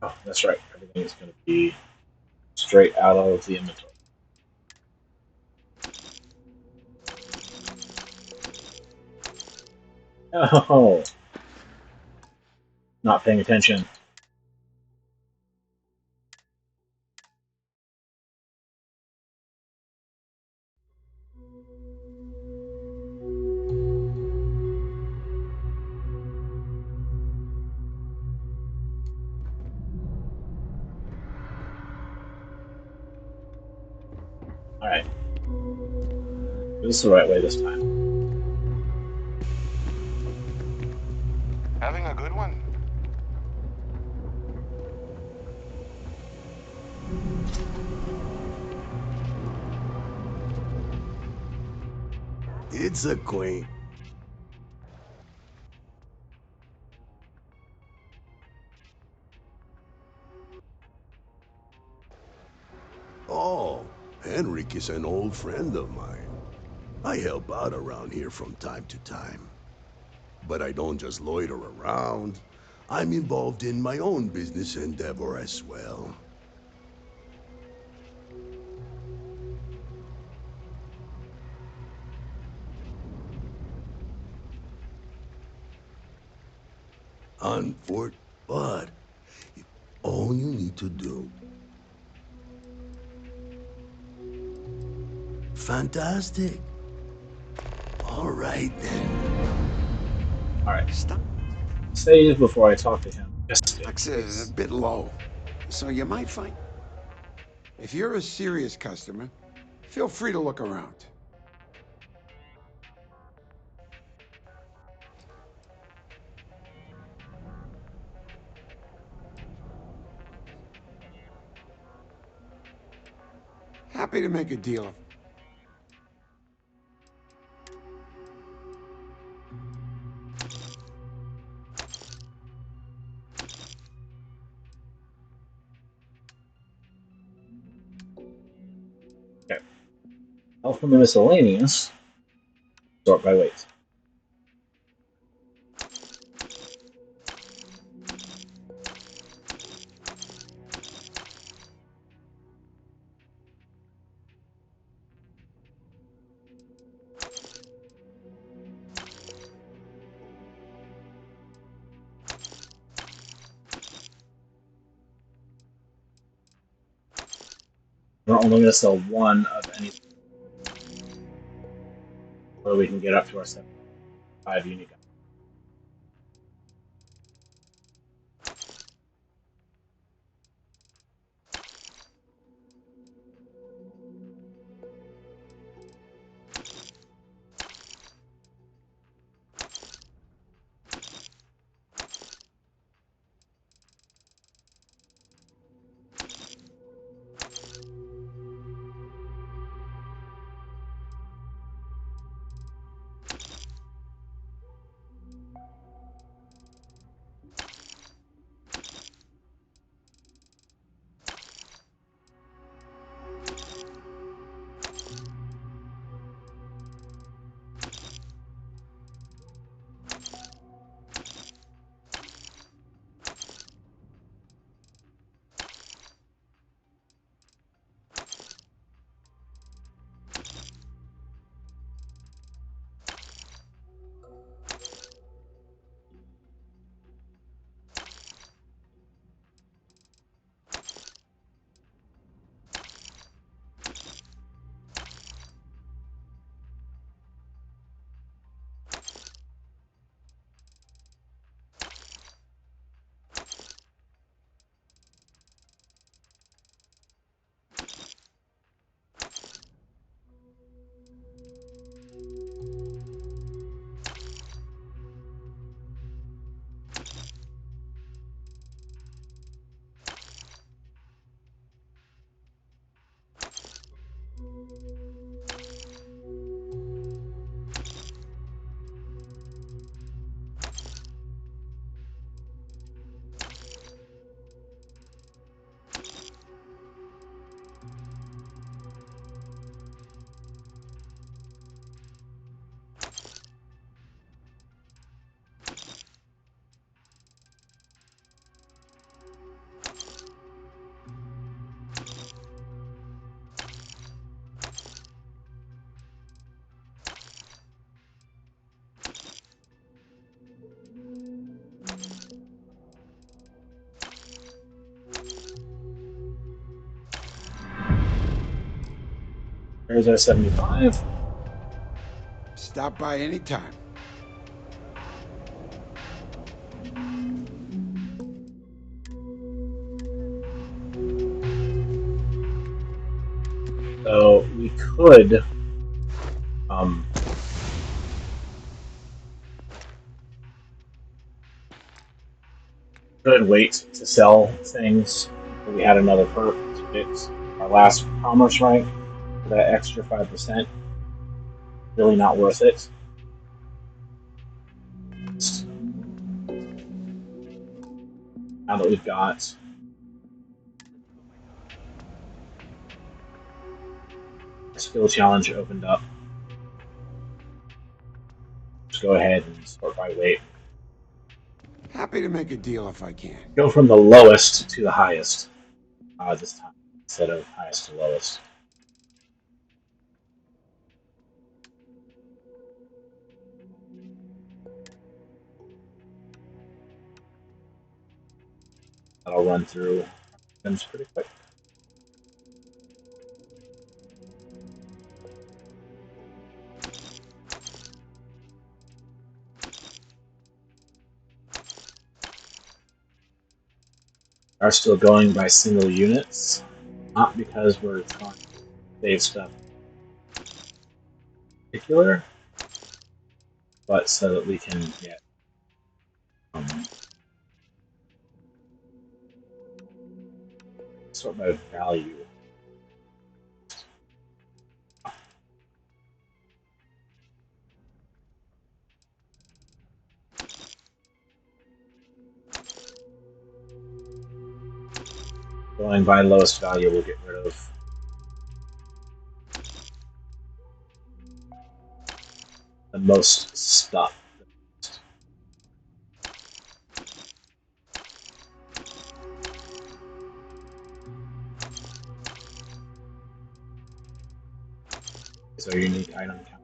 F: Oh, that's right. Everything is going to be straight out of the inventory. Oh, not paying attention. All right. This is the right way this time.
R: Having a good one?
J: It's a quaint. Oh, Henrik is an old friend of mine. I help out around here from time to time. But I don't just loiter around. I'm involved in my own business endeavor as well. But all you need to do. Fantastic. All right then.
A: All right.
P: Stop.
A: Save before I talk to him. Just in
P: Access is a
A: case.
P: bit low, so you might find. If you're a serious customer, feel free to look around. Happy to make a deal.
A: Okay. Health from the miscellaneous. Sort by weight. We're only going to sell one of any, so we can get up to our 75 unique. There's our 75.
P: Stop by anytime.
A: So we could um, wait to sell things until we had another perk to fix our last commerce rank for that extra 5%.
F: really not worth it. Now that we've got a skill challenge opened up, just go ahead and sort by weight.
P: Happy to make a deal if I can.
F: Go from the lowest to the highest this time instead of highest to lowest. That'll run through items pretty quick. Are still going by single units, not because we're trying to save stuff in particular, but so that we can get sort of value. Going by lowest value will get rid of the most stuff. So unique item count.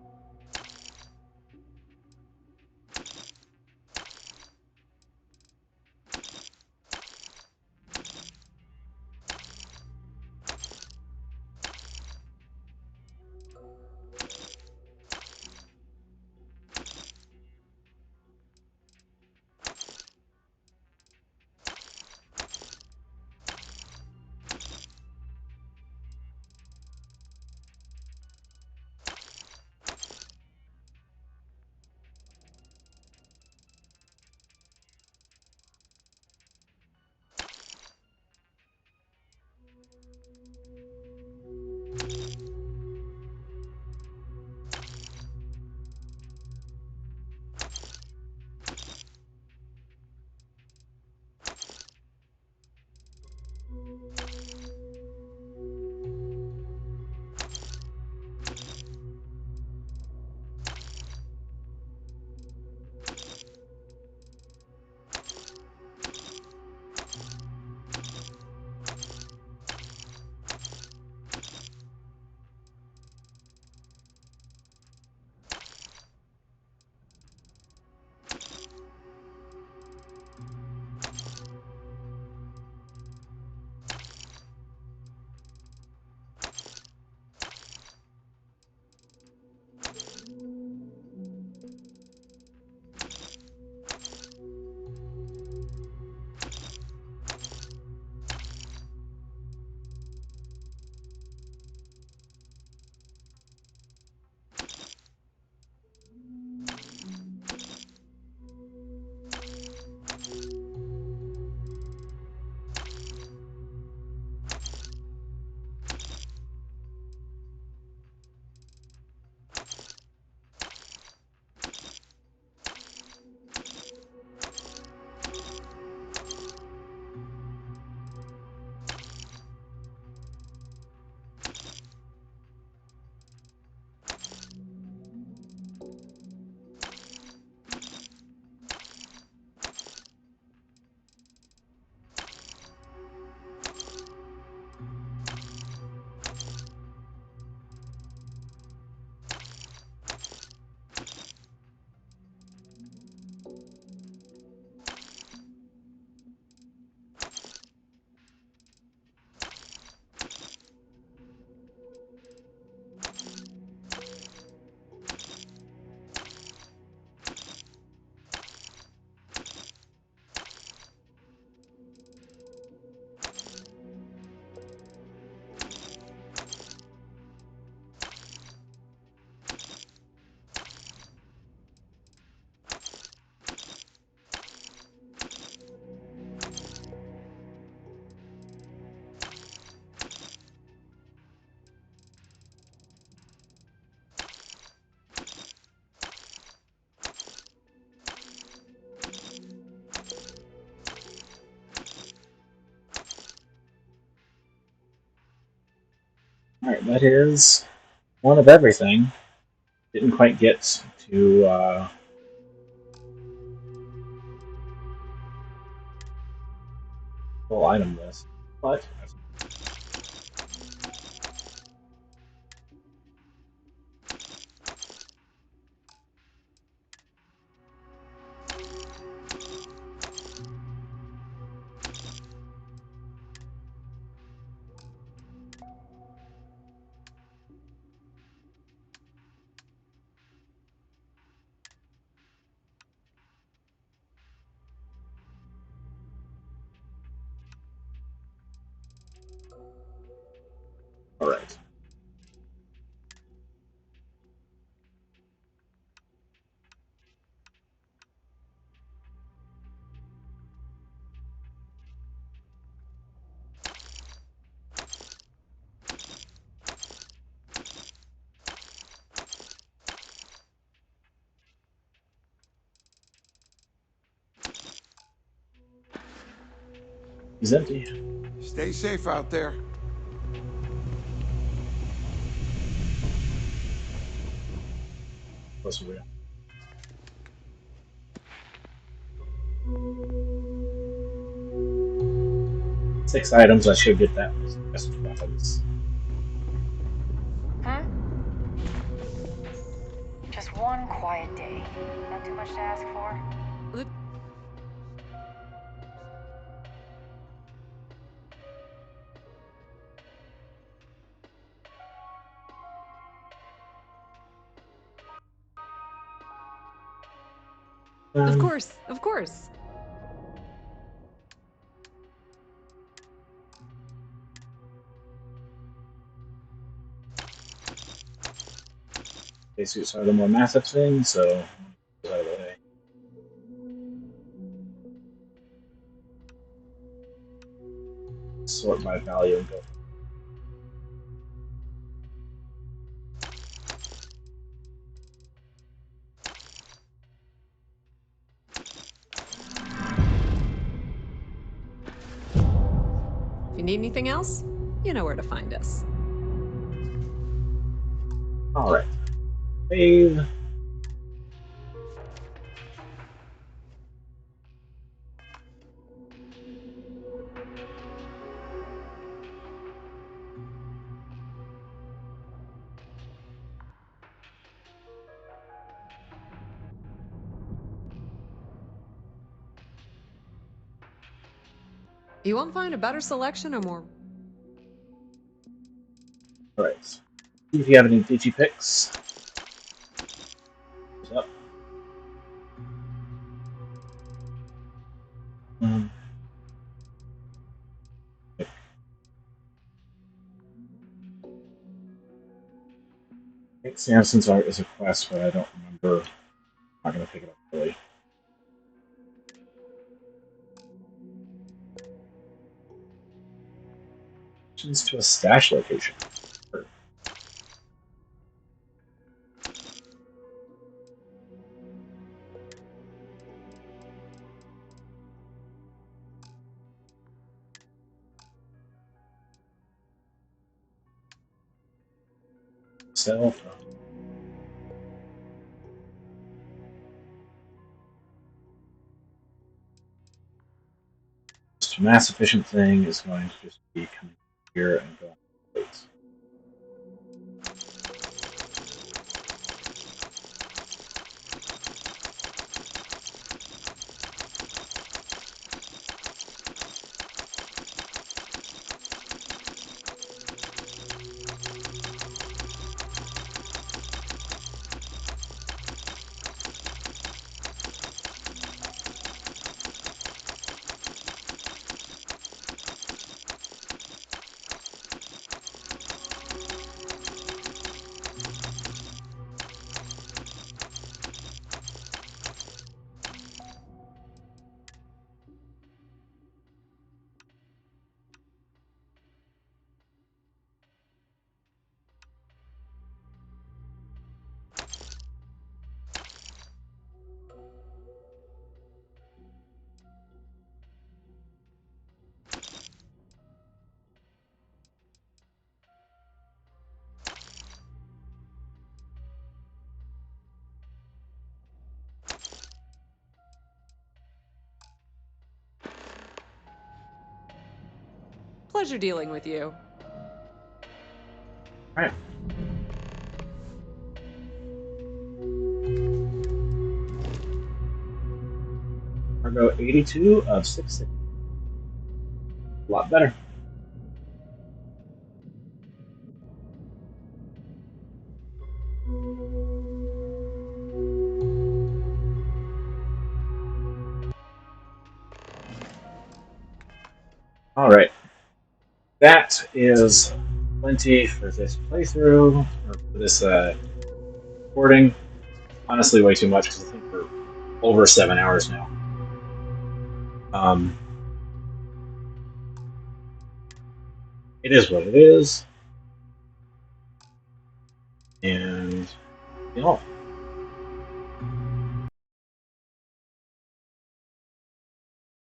F: Alright, that is one of everything. Didn't quite get to full item list, but alright. He's empty.
P: Stay safe out there.
F: Close real. Six items, I should get that. Just weapons.
K: Huh? Just one quiet day. Not too much to ask for?
E: Of course, of course.
F: Spacesuits are the more massive thing, so get out of the way. Sort by value and go.
E: If you need anything else, you know where to find us.
F: Alright. Save.
E: You won't find a better selection or more.
F: Alright. See if you have any digipicks. What's up? I think Samson's art is a quest, but I don't remember. I'm not going to pick it up really. To a stash location. Self. Most mass efficient thing is going to just be coming here and going plates.
E: Pleasure dealing with you.
A: All right. Cargo 82 of 660. A lot better. All right. That is plenty for this playthrough, or for this recording. Honestly, way too much because I think we're over 7 hours now. It is what it is. And, you know,